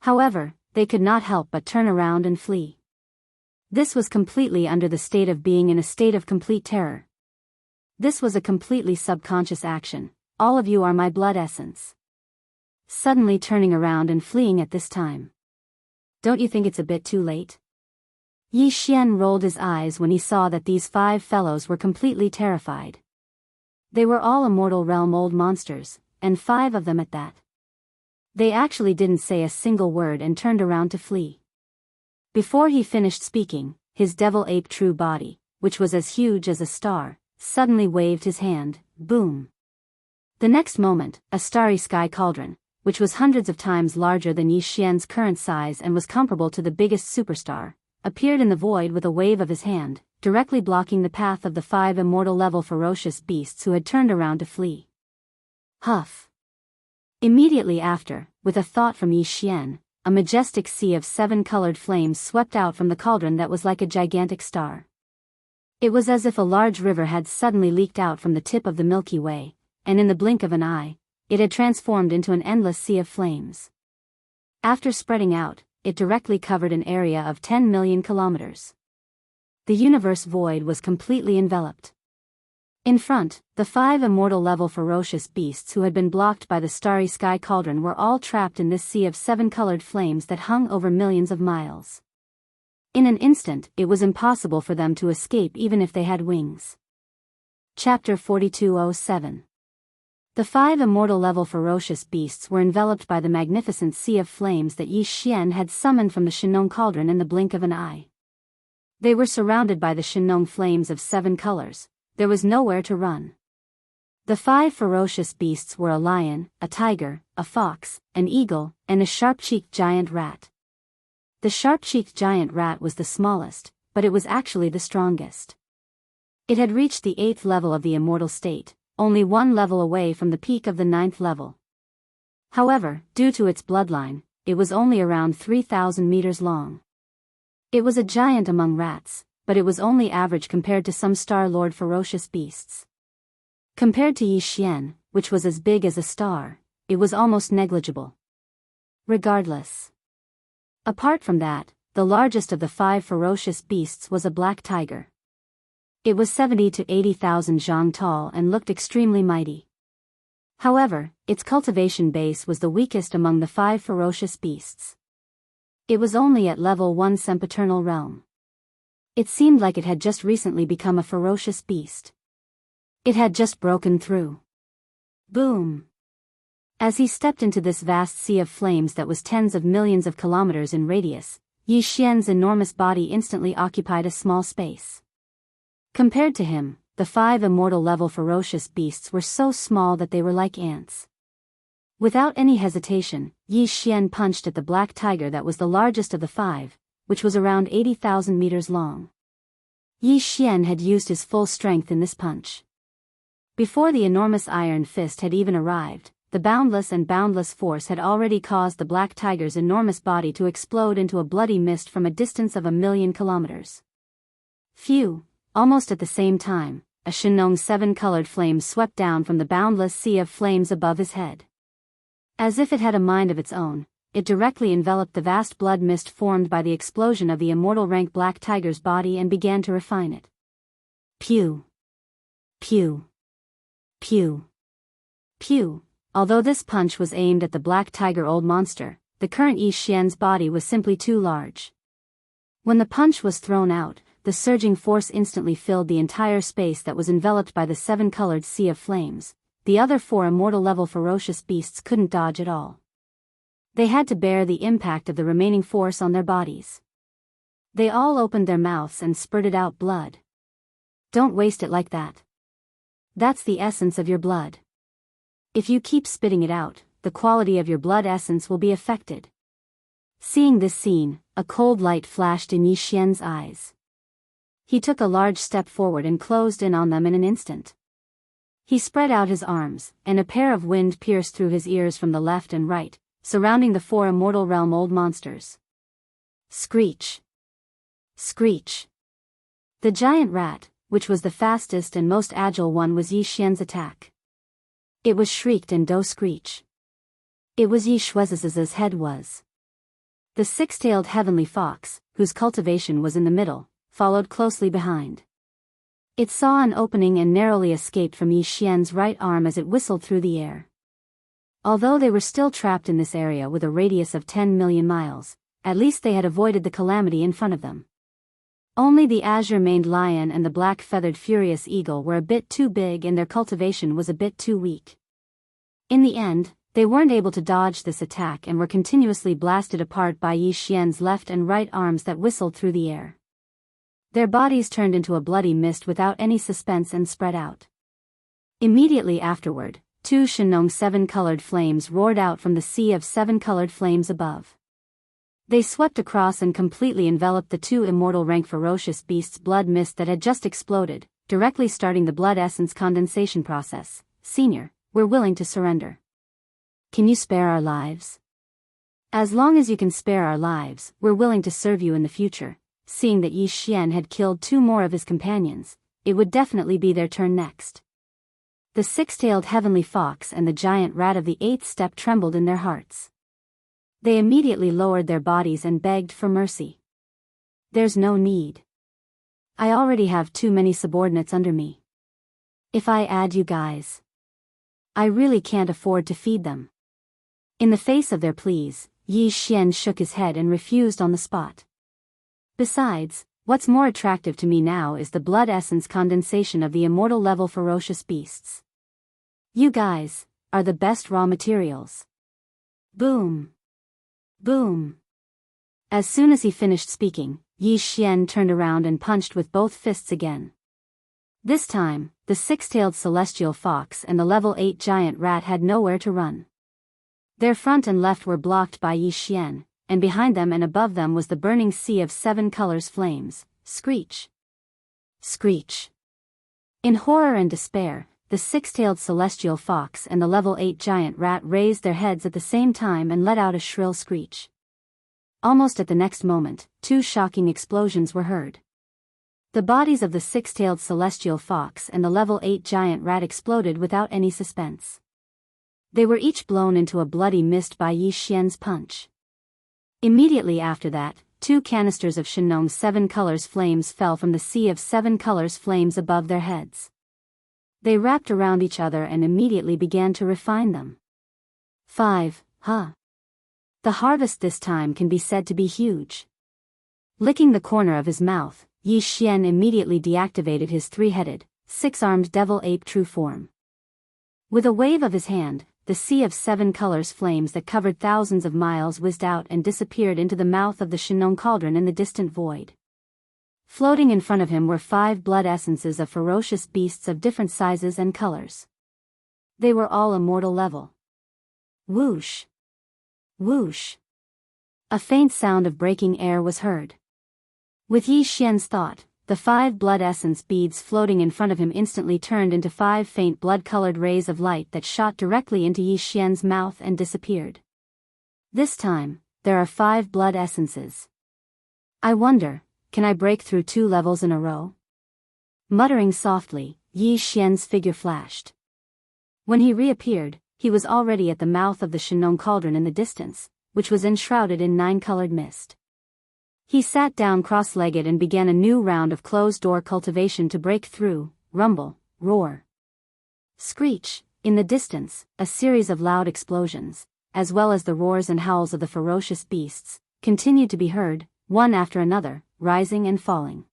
However, they could not help but turn around and flee. This was completely under the state of being in a state of complete terror. This was a completely subconscious action. All of you are my blood essence. Suddenly turning around and fleeing at this time. Don't you think it's a bit too late? Yi Xian rolled his eyes when he saw that these 5 fellows were completely terrified. They were all immortal realm old monsters, and 5 of them at that. They actually didn't say a single word and turned around to flee. Before he finished speaking, his devil ape true body, which was as huge as a star, suddenly waved his hand, boom. The next moment, a starry sky cauldron, which was hundreds of times larger than Yi Xian's current size and was comparable to the biggest superstar, appeared in the void with a wave of his hand, directly blocking the path of the 5 immortal-level ferocious beasts who had turned around to flee. Huff. Immediately after, with a thought from Yi Xian, a majestic sea of 7 colored flames swept out from the cauldron that was like a gigantic star. It was as if a large river had suddenly leaked out from the tip of the Milky Way, and in the blink of an eye, it had transformed into an endless sea of flames. After spreading out, it directly covered an area of 10 million kilometers. The universe void was completely enveloped. In front, the 5 immortal-level ferocious beasts who had been blocked by the starry sky cauldron were all trapped in this sea of 7 colored flames that hung over millions of miles. In an instant, it was impossible for them to escape even if they had wings. Chapter 4207. The 5 immortal-level ferocious beasts were enveloped by the magnificent sea of flames that Yi Xian had summoned from the Shinong cauldron in the blink of an eye. They were surrounded by the Shinong flames of 7 colors. There was nowhere to run. The 5 ferocious beasts were a lion, a tiger, a fox, an eagle, and a sharp-cheeked giant rat. The sharp-cheeked giant rat was the smallest, but it was actually the strongest. It had reached the 8th level of the immortal state, only 1 level away from the peak of the 9th level. However, due to its bloodline, it was only around 3,000 meters long. It was a giant among rats, but it was only average compared to some Star-Lord ferocious beasts. Compared to Yi Xian, which was as big as a star, it was almost negligible. Regardless. Apart from that, the largest of the 5 ferocious beasts was a black tiger. It was 70 to 80,000 zhang tall and looked extremely mighty. However, its cultivation base was the weakest among the 5 ferocious beasts. It was only at level 1 sempiternal realm. It seemed like it had just recently become a ferocious beast. It had just broken through. Boom! As he stepped into this vast sea of flames that was tens of millions of kilometers in radius, Yi Xian's enormous body instantly occupied a small space. Compared to him, the 5 immortal-level ferocious beasts were so small that they were like ants. Without any hesitation, Yi Xian punched at the black tiger that was the largest of the 5, which was around 80,000 meters long. Yi Xian had used his full strength in this punch. Before the enormous iron fist had even arrived, the boundless force had already caused the black tiger's enormous body to explode into a bloody mist from a distance of 1,000,000 kilometers. Phew! Almost at the same time, a Shenong 7-colored flame swept down from the boundless sea of flames above his head. As if it had a mind of its own, it directly enveloped the vast blood mist formed by the explosion of the immortal rank black tiger's body and began to refine it. Pew! Pew! Pew! Pew! Although this punch was aimed at the black tiger old monster, the current Yi Xian's body was simply too large. When the punch was thrown out, the surging force instantly filled the entire space that was enveloped by the 7-colored sea of flames. The other 4 immortal-level ferocious beasts couldn't dodge at all. They had to bear the impact of the remaining force on their bodies. They all opened their mouths and spurted out blood. Don't waste it like that. That's the essence of your blood. If you keep spitting it out, the quality of your blood essence will be affected. Seeing this scene, a cold light flashed in Yi Xian's eyes. He took a large step forward and closed in on them in an instant. He spread out his arms, and a pair of wind pierced through his ears from the left and right, surrounding the 4 immortal realm old monsters. Screech! Screech! The giant rat, which was the fastest and most agile one, was Yi Xian's attack. It was shrieked and do screech. It was Yi Shuez's head was. The 6-tailed heavenly fox, whose cultivation was in the middle, followed closely behind. It saw an opening and narrowly escaped from Yi Xian's right arm as it whistled through the air. Although they were still trapped in this area with a radius of 10 million miles, at least they had avoided the calamity in front of them. Only the azure-maned lion and the black-feathered furious eagle were a bit too big and their cultivation was a bit too weak. In the end, they weren't able to dodge this attack and were continuously blasted apart by Yi Xian's left and right arms that whistled through the air. Their bodies turned into a bloody mist without any suspense and spread out. Immediately afterward, 2 Shenong 7-colored flames roared out from the sea of 7-colored flames above. They swept across and completely enveloped the 2 immortal rank ferocious beasts' blood mist that had just exploded, directly starting the blood essence condensation process. Senior, we're willing to surrender. Can you spare our lives? As long as you can spare our lives, we're willing to serve you in the future. Seeing that Yi Xian had killed 2 more of his companions, it would definitely be their turn next. The 6-tailed heavenly fox and the giant rat of the 8th step trembled in their hearts. They immediately lowered their bodies and begged for mercy. There's no need. I already have too many subordinates under me. If I add you guys, I really can't afford to feed them. In the face of their pleas, Yi Xian shook his head and refused on the spot. Besides, what's more attractive to me now is the blood essence condensation of the immortal level ferocious beasts. You guys are the best raw materials. Boom! Boom! As soon as he finished speaking, Yi Xian turned around and punched with both fists again. This time, the six-tailed celestial fox and the level 8 giant rat had nowhere to run. Their front and left were blocked by Yi Xian, and behind them and above them was the burning sea of 7 colors flames. Screech! Screech! In horror and despair, the six-tailed celestial fox and the level 8 giant rat raised their heads at the same time and let out a shrill screech. Almost at the next moment, 2 shocking explosions were heard. The bodies of the six-tailed celestial fox and the level 8 giant rat exploded without any suspense. They were each blown into a bloody mist by Yi Xian's punch. Immediately after that, 2 canisters of Shinong's 7 colors flames fell from the sea of 7 colors flames above their heads. They wrapped around each other and immediately began to refine them. 5. The harvest this time can be said to be huge. Licking the corner of his mouth, Yi Xian immediately deactivated his 3-headed, 6-armed devil ape true form. With a wave of his hand, the sea of 7 colors flames that covered thousands of miles whizzed out and disappeared into the mouth of the Shinong cauldron in the distant void. Floating in front of him were 5 blood essences of ferocious beasts of different sizes and colors. They were all immortal level. Whoosh! Whoosh! A faint sound of breaking air was heard. With Yi Xian's thought, the 5 blood essence beads floating in front of him instantly turned into 5 faint blood-colored rays of light that shot directly into Yi Xian's mouth and disappeared. This time, there are 5 blood essences. I wonder, can I break through 2 levels in a row? Muttering softly, Yi Xian's figure flashed. When he reappeared, he was already at the mouth of the Shinong cauldron in the distance, which was enshrouded in 9-colored mist. He sat down cross-legged and began a new round of closed-door cultivation to break through, rumble, roar. Screech, in the distance, a series of loud explosions, as well as the roars and howls of the ferocious beasts, continued to be heard, one after another, rising and falling.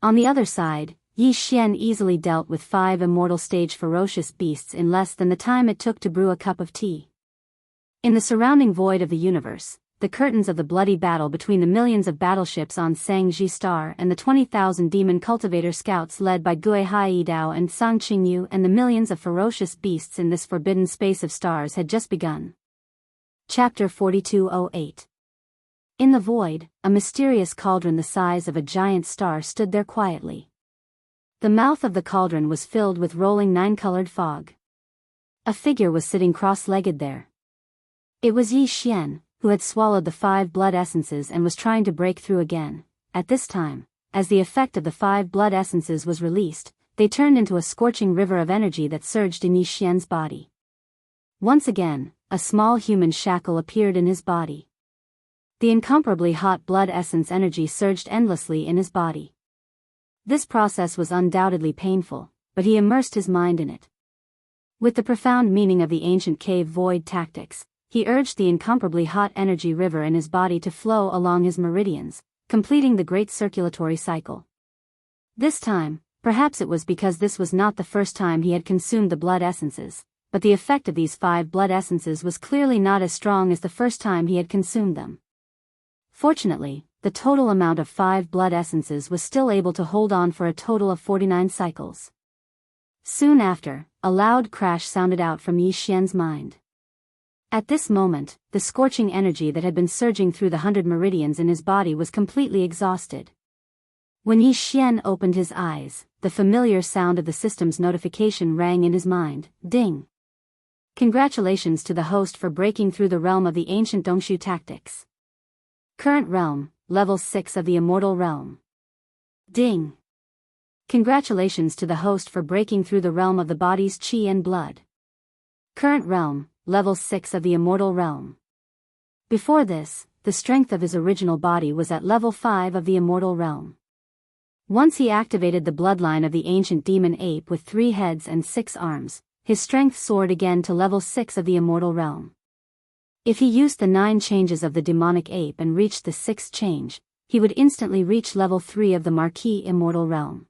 On the other side, Yi Xian easily dealt with 5 immortal stage ferocious beasts in less than the time it took to brew a cup of tea. In the surrounding void of the universe, the curtains of the bloody battle between the millions of battleships on Sangji Star and the 20,000 demon cultivator scouts led by Gui Haidao and Sang Qingyu and the millions of ferocious beasts in this forbidden space of stars had just begun. Chapter 4208. In the void, a mysterious cauldron the size of a giant star stood there quietly. The mouth of the cauldron was filled with rolling 9-colored fog. A figure was sitting cross-legged there. It was Yi Xian, who had swallowed the 5 blood essences and was trying to break through again. At this time, as the effect of the 5 blood essences was released, they turned into a scorching river of energy that surged in Yi Xian's body. Once again, a small human shackle appeared in his body. The incomparably hot blood essence energy surged endlessly in his body. This process was undoubtedly painful, but he immersed his mind in it. With the profound meaning of the ancient cave void tactics, he urged the incomparably hot energy river in his body to flow along his meridians, completing the great circulatory cycle. This time, perhaps it was because this was not the first time he had consumed the blood essences, but the effect of these 5 blood essences was clearly not as strong as the first time he had consumed them. Fortunately, the total amount of 5 blood essences was still able to hold on for a total of 49 cycles. Soon after, a loud crash sounded out from Yi Xian's mind. At this moment, the scorching energy that had been surging through the 100 meridians in his body was completely exhausted. When Yi Xian opened his eyes, the familiar sound of the system's notification rang in his mind. Ding! Congratulations to the host for breaking through the realm of the ancient Dongshu tactics. Current realm, level 6 of the immortal realm. Ding! Congratulations to the host for breaking through the realm of the body's qi and blood. Current realm, level 6 of the immortal realm. Before this, the strength of his original body was at level 5 of the immortal realm. Once he activated the bloodline of the ancient demon ape with 3 heads and 6 arms, his strength soared again to level 6 of the immortal realm. If he used the 9 changes of the demonic ape and reached the 6th change, he would instantly reach level 3 of the Marquis immortal realm.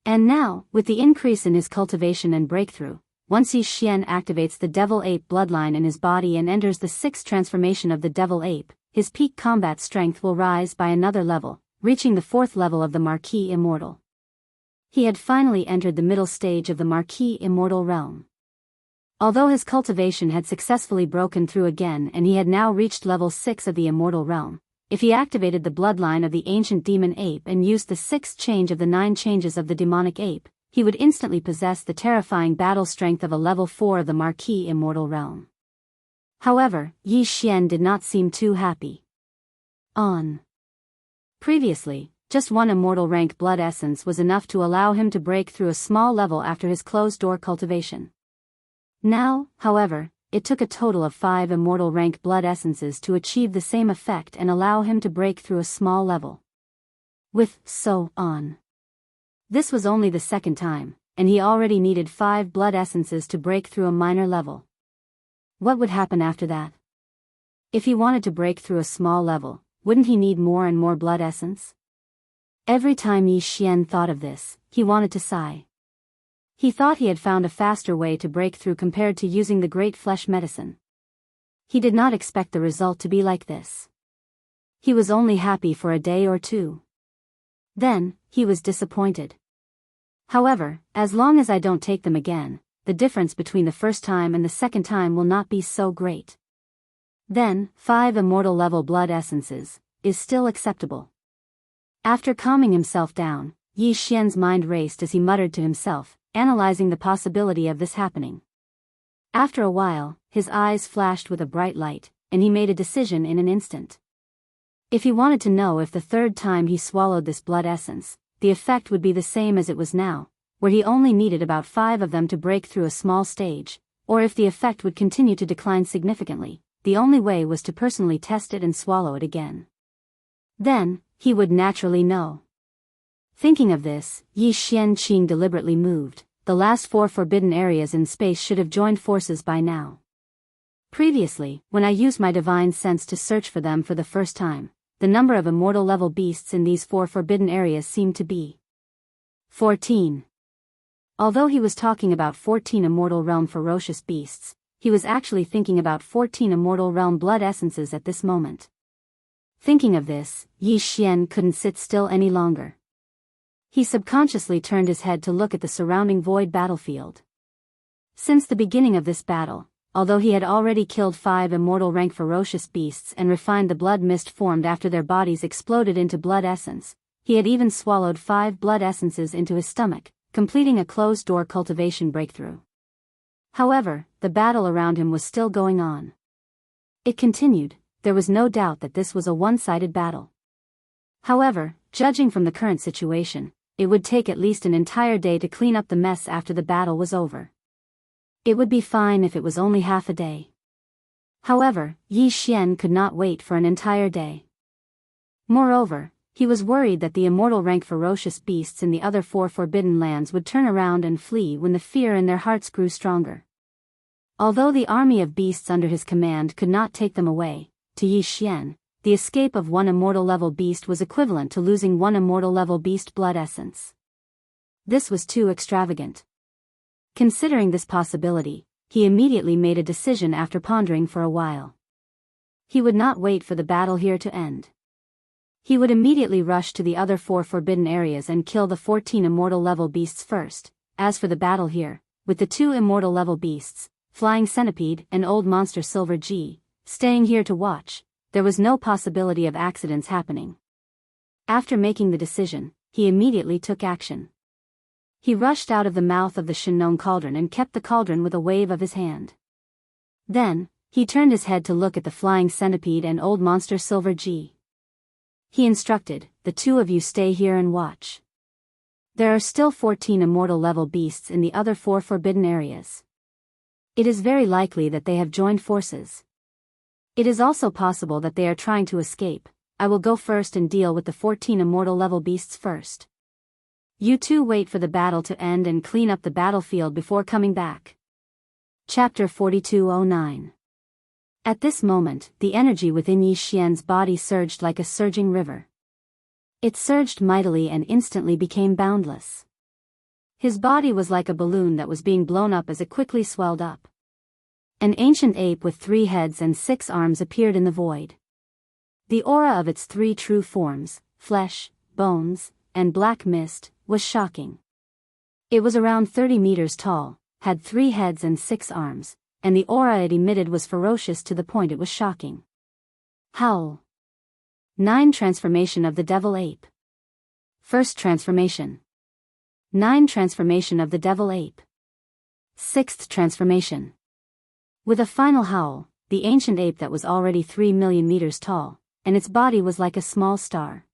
And now, with the increase in his cultivation and breakthrough, once Yi Xian activates the devil ape bloodline in his body and enters the 6th transformation of the devil ape, his peak combat strength will rise by another level, reaching the 4th level of the Marquis immortal. He had finally entered the middle stage of the Marquis Immortal Realm. Although his cultivation had successfully broken through again and he had now reached level 6 of the Immortal Realm, if he activated the bloodline of the ancient demon ape and used the 6th change of the 9 changes of the demonic ape, he would instantly possess the terrifying battle strength of a level 4 of the Marquis Immortal Realm. However, Yi Xian did not seem too happy. Previously, just one immortal rank blood essence was enough to allow him to break through a small level after his closed-door cultivation. Now, however, it took a total of 5 immortal rank blood essences to achieve the same effect and allow him to break through a small level. With so on. This was only the second time, and he already needed 5 blood essences to break through a minor level. What would happen after that? If he wanted to break through a small level, wouldn't he need more and more blood essence? Every time Yi Xian thought of this, he wanted to sigh. He thought he had found a faster way to break through compared to using the great flesh medicine. He did not expect the result to be like this. He was only happy for a day or two. Then, he was disappointed. However, as long as I don't take them again, the difference between the first time and the second time will not be so great. Then, 5 immortal level blood essences is still acceptable. After calming himself down, Yi Xian's mind raced as he muttered to himself, analyzing the possibility of this happening. After a while, his eyes flashed with a bright light, and he made a decision in an instant. If he wanted to know if the third time he swallowed this blood essence, the effect would be the same as it was now, where he only needed about 5 of them to break through a small stage, or if the effect would continue to decline significantly, the only way was to personally test it and swallow it again. Then, he would naturally know. Thinking of this, Yi Xian deliberately moved. The last 4 forbidden areas in space should have joined forces by now. Previously, when I used my divine sense to search for them for the first time, the number of immortal level beasts in these 4 forbidden areas seemed to be 14. Although he was talking about 14 immortal realm ferocious beasts, he was actually thinking about 14 immortal realm blood essences at this moment. Thinking of this, Yi Xian couldn't sit still any longer. He subconsciously turned his head to look at the surrounding void battlefield. Since the beginning of this battle, although he had already killed 5 immortal rank ferocious beasts and refined the blood mist formed after their bodies exploded into blood essence, he had even swallowed 5 blood essences into his stomach, completing a closed-door cultivation breakthrough. However, the battle around him was still going on. It continued. There was no doubt that this was a one-sided battle. However, judging from the current situation, it would take at least an entire day to clean up the mess after the battle was over. It would be fine if it was only half a day. However, Yi Xian could not wait for an entire day. Moreover, he was worried that the immortal rank ferocious beasts in the other 4 forbidden lands would turn around and flee when the fear in their hearts grew stronger. Although the army of beasts under his command could not take them away, to Yi Xian, the escape of 1 immortal level beast was equivalent to losing 1 immortal level beast blood essence. This was too extravagant. Considering this possibility, he immediately made a decision after pondering for a while. He would not wait for the battle here to end. He would immediately rush to the other 4 forbidden areas and kill the 14 immortal level beasts first. As for the battle here, with the 2 immortal level beasts, Flying Centipede and Old Monster Silver G, staying here to watch, there was no possibility of accidents happening. After making the decision, he immediately took action. He rushed out of the mouth of the Shinnong cauldron and kept the cauldron with a wave of his hand. Then, he turned his head to look at the Flying Centipede and Old Monster Silver G. He instructed, "The 2 of you stay here and watch. There are still 14 immortal level beasts in the other 4 forbidden areas. It is very likely that they have joined forces. It is also possible that they are trying to escape. I will go first and deal with the 14 immortal level beasts first. You 2 wait for the battle to end and clean up the battlefield before coming back." Chapter 4209. At this moment, the energy within Yi Xian's body surged like a surging river. It surged mightily and instantly became boundless. His body was like a balloon that was being blown up as it quickly swelled up. An ancient ape with 3 heads and 6 arms appeared in the void. The aura of its 3 true forms, flesh, bones, and black mist, was shocking. It was around 30 meters tall, had 3 heads and 6 arms, and the aura it emitted was ferocious to the point it was shocking. Howl. 9 Transformation of the Devil Ape. First Transformation. 9 Transformation of the Devil Ape. Sixth Transformation. With a final howl, the ancient ape that was already 3 million meters tall, and its body was like a small star.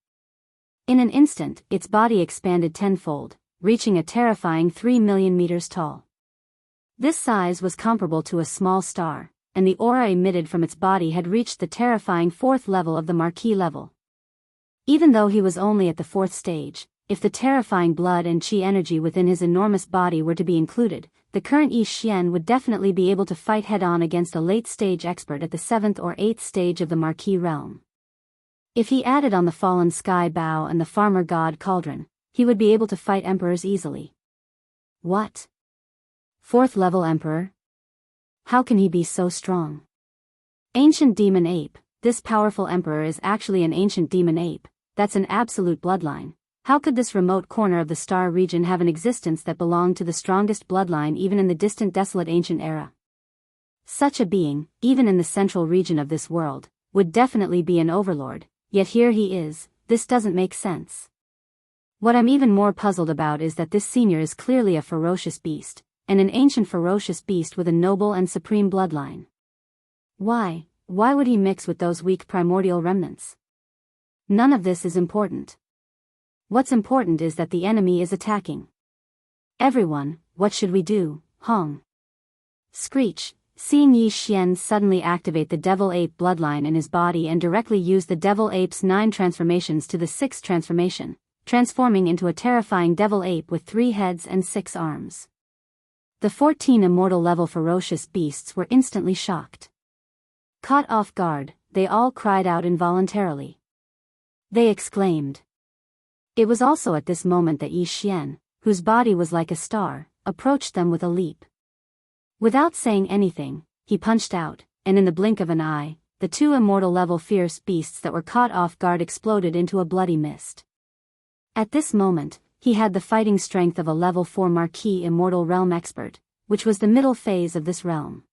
In an instant, its body expanded tenfold, reaching a terrifying 3 million meters tall. This size was comparable to a small star, and the aura emitted from its body had reached the terrifying 4th level of the Marquis level. Even though he was only at the 4th stage, if the terrifying blood and chi energy within his enormous body were to be included, the current Yi Xian would definitely be able to fight head-on against a late-stage expert at the 7th or 8th stage of the Marquis realm. If he added on the fallen sky Biyao and the farmer god Cauldron, he would be able to fight emperors easily. What? 4th level emperor? How can he be so strong? Ancient demon ape. This powerful emperor is actually an ancient demon ape. That's an absolute bloodline. How could this remote corner of the star region have an existence that belonged to the strongest bloodline even in the distant desolate ancient era? Such a being, even in the central region of this world, would definitely be an overlord, yet here he is. This doesn't make sense. What I'm even more puzzled about is that this senior is clearly a ferocious beast, and an ancient ferocious beast with a noble and supreme bloodline. Why would he mix with those weak primordial remnants? None of this is important. What's important is that the enemy is attacking. Everyone, what should we do? Hong. Screech, seeing Yi Xian suddenly activate the devil ape bloodline in his body and directly use the devil ape's 9 transformations to the 6th transformation, transforming into a terrifying devil ape with 3 heads and 6 arms. The 14 immortal level ferocious beasts were instantly shocked. Caught off guard, they all cried out involuntarily. They exclaimed. It was also at this moment that Yi Xian, whose body was like a star, approached them with a leap. Without saying anything, he punched out, and in the blink of an eye, the 2 immortal level fierce beasts that were caught off guard exploded into a bloody mist. At this moment, he had the fighting strength of a level 4 Marquis immortal realm expert, which was the middle phase of this realm.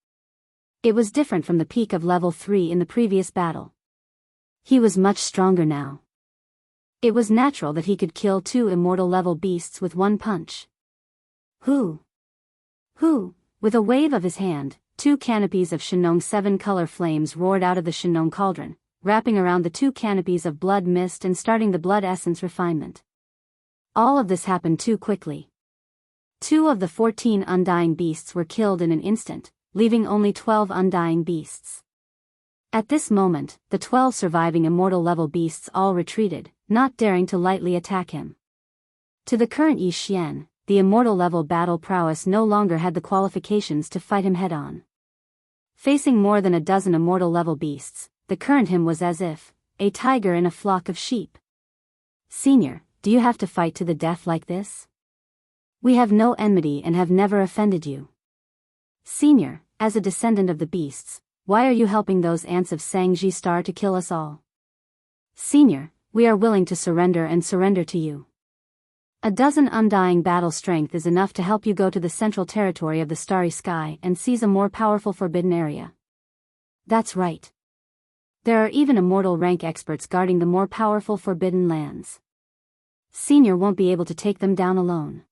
It was different from the peak of level 3 in the previous battle. He was much stronger now. It was natural that he could kill 2 immortal level beasts with 1 punch. Who? With a wave of his hand, 2 canopies of Shenong 7-color flames roared out of the Shenong cauldron, wrapping around the 2 canopies of blood mist and starting the blood essence refinement. All of this happened too quickly. 2 of the 14 undying beasts were killed in an instant, leaving only 12 undying beasts. At this moment, the 12 surviving immortal level beasts all retreated, not daring to lightly attack him. To the current Yi Xian, the immortal level battle prowess no longer had the qualifications to fight him head-on. Facing more than a dozen immortal level beasts, the current him was as if a tiger in a flock of sheep. Senior, do you have to fight to the death like this? We have no enmity and have never offended you. Senior, as a descendant of the beasts, why are you helping those ants of Sangji Star to kill us all? Senior, we are willing to surrender and surrender to you. A dozen undying battle strength is enough to help you go to the central territory of the starry sky and seize a more powerful forbidden area. That's right. There are even immortal rank experts guarding the more powerful forbidden lands. Senior won't be able to take them down alone.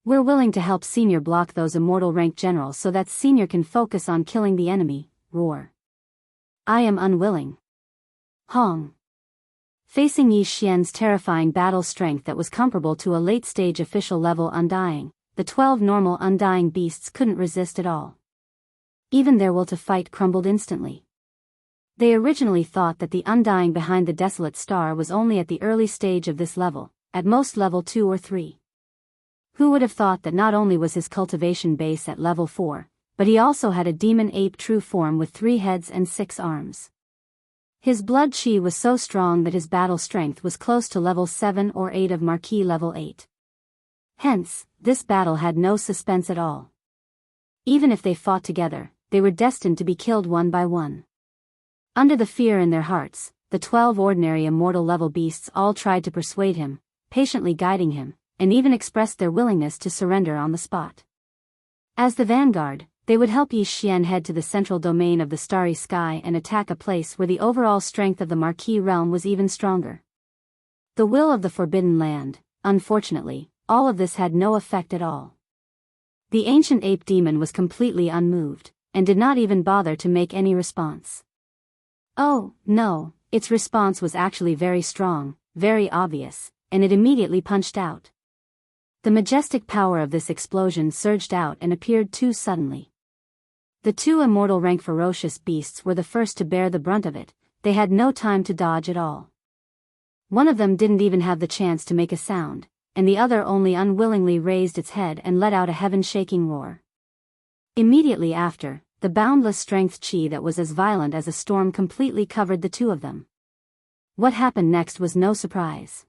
We're willing to help Senior block those immortal rank generals so that Senior can focus on killing the enemy. Roar. I am unwilling. Hong. Facing Yi Xian's terrifying battle strength that was comparable to a late-stage official level undying, the 12 normal undying beasts couldn't resist at all. Even their will to fight crumbled instantly. They originally thought that the undying behind the desolate star was only at the early stage of this level, at most level 2 or 3. Who would have thought that not only was his cultivation base at level 4, but he also had a demon ape true form with 3 heads and 6 arms. His blood chi was so strong that his battle strength was close to level 7 or 8 of Marquis level 8. Hence, this battle had no suspense at all. Even if they fought together, they were destined to be killed one by one. Under the fear in their hearts, the 12 ordinary immortal level beasts all tried to persuade him, patiently guiding him, and even expressed their willingness to surrender on the spot. As the vanguard, they would help Yi Xian head to the central domain of the starry sky and attack a place where the overall strength of the Marquis realm was even stronger. The will of the Forbidden Land. Unfortunately, all of this had no effect at all. The ancient ape demon was completely unmoved, and did not even bother to make any response. Oh, no, its response was actually very strong, very obvious, and it immediately punched out. The majestic power of this explosion surged out and appeared too suddenly. The two immortal rank ferocious beasts were the first to bear the brunt of it. They had no time to dodge at all. One of them didn't even have the chance to make a sound, and the other only unwillingly raised its head and let out a heaven-shaking roar. Immediately after, the boundless strength chi that was as violent as a storm completely covered the two of them. What happened next was no surprise.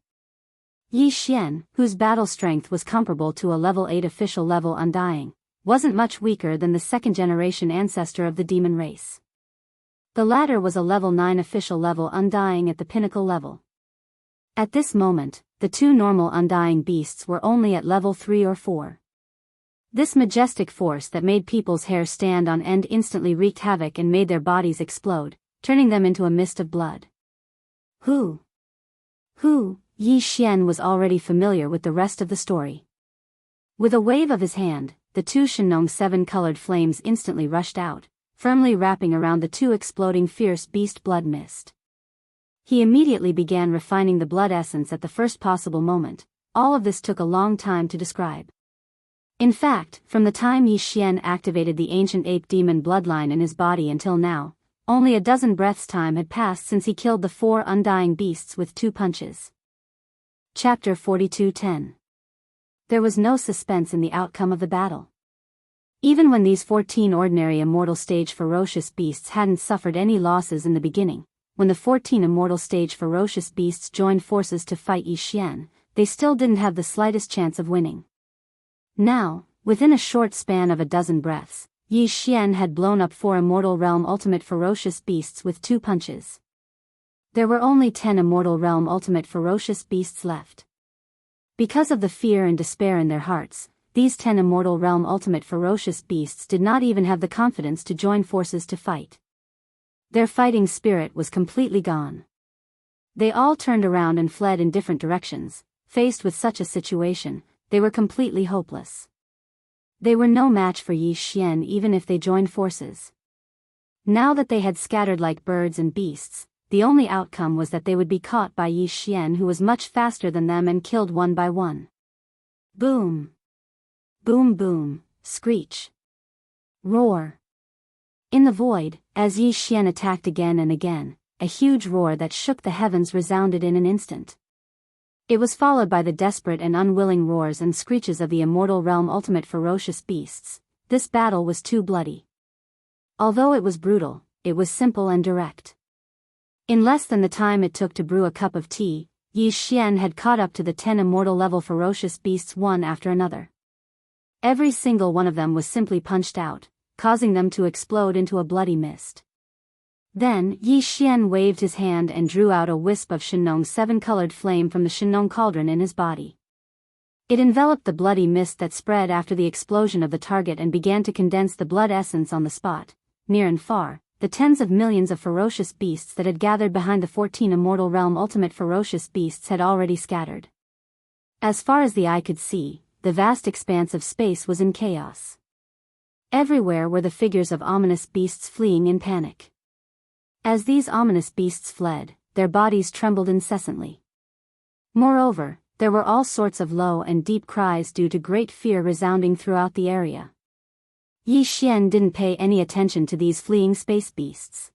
Yi Xian, whose battle strength was comparable to a level 8 official level Undying, wasn't much weaker than the second-generation ancestor of the demon race. The latter was a level 9 official level Undying at the pinnacle level. At this moment, the two normal Undying beasts were only at level 3 or 4. This majestic force that made people's hair stand on end instantly wreaked havoc and made their bodies explode, turning them into a mist of blood. Who? Yi Xian was already familiar with the rest of the story. With a wave of his hand, the two Shenong 7-colored flames instantly rushed out, firmly wrapping around the two exploding fierce beast blood mist. He immediately began refining the blood essence at the first possible moment. All of this took a long time to describe. In fact, from the time Yi Xian activated the ancient ape demon bloodline in his body until now, only a dozen breaths' time had passed since he killed the 4 undying beasts with 2 punches. Chapter 42:10. There was no suspense in the outcome of the battle. Even when these 14 ordinary immortal stage ferocious beasts hadn't suffered any losses in the beginning, when the 14 immortal stage ferocious beasts joined forces to fight Yi Xian, they still didn't have the slightest chance of winning. Now, within a short span of a dozen breaths, Yi Xian had blown up 4 immortal realm ultimate ferocious beasts with 2 punches. There were only 10 immortal realm ultimate ferocious beasts left. Because of the fear and despair in their hearts, these 10 immortal realm ultimate ferocious beasts did not even have the confidence to join forces to fight. Their fighting spirit was completely gone. They all turned around and fled in different directions. Faced with such a situation, they were completely hopeless. They were no match for Yi Xian even if they joined forces. Now that they had scattered like birds and beasts, the only outcome was that they would be caught by Yi Xian, who was much faster than them, and killed one by one. Boom! Boom boom, screech. Roar. In the void, as Yi Xian attacked again and again, a huge roar that shook the heavens resounded in an instant. It was followed by the desperate and unwilling roars and screeches of the immortal realm ultimate ferocious beasts. This battle was too bloody. Although it was brutal, it was simple and direct. In less than the time it took to brew a cup of tea, Yi Xian had caught up to the 10 immortal level ferocious beasts one after another. Every single one of them was simply punched out, causing them to explode into a bloody mist. Then, Yi Xian waved his hand and drew out a wisp of Shenong 7-colored flame from the Shenong cauldron in his body. It enveloped the bloody mist that spread after the explosion of the target and began to condense the blood essence on the spot. Near and far, the tens of millions of ferocious beasts that had gathered behind the 14 immortal realm ultimate ferocious beasts had already scattered. As far as the eye could see, the vast expanse of space was in chaos. Everywhere were the figures of ominous beasts fleeing in panic. As these ominous beasts fled, their bodies trembled incessantly. Moreover, there were all sorts of low and deep cries due to great fear resounding throughout the area. Yi Xian didn't pay any attention to these fleeing space beasts.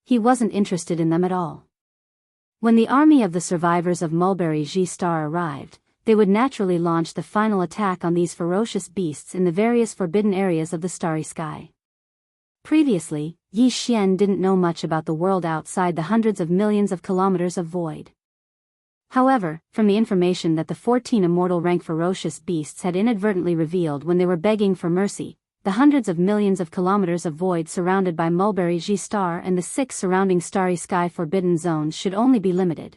He wasn't interested in them at all. When the army of the survivors of Mulberry G Star arrived, they would naturally launch the final attack on these ferocious beasts in the various forbidden areas of the starry sky. Previously, Yi Xian didn't know much about the world outside the hundreds of millions of kilometers of void. However, from the information that the 14 immortal rank ferocious beasts had inadvertently revealed when they were begging for mercy, the hundreds of millions of kilometers of void surrounded by Mulberry G Star and the 6 surrounding starry sky forbidden zones should only be limited.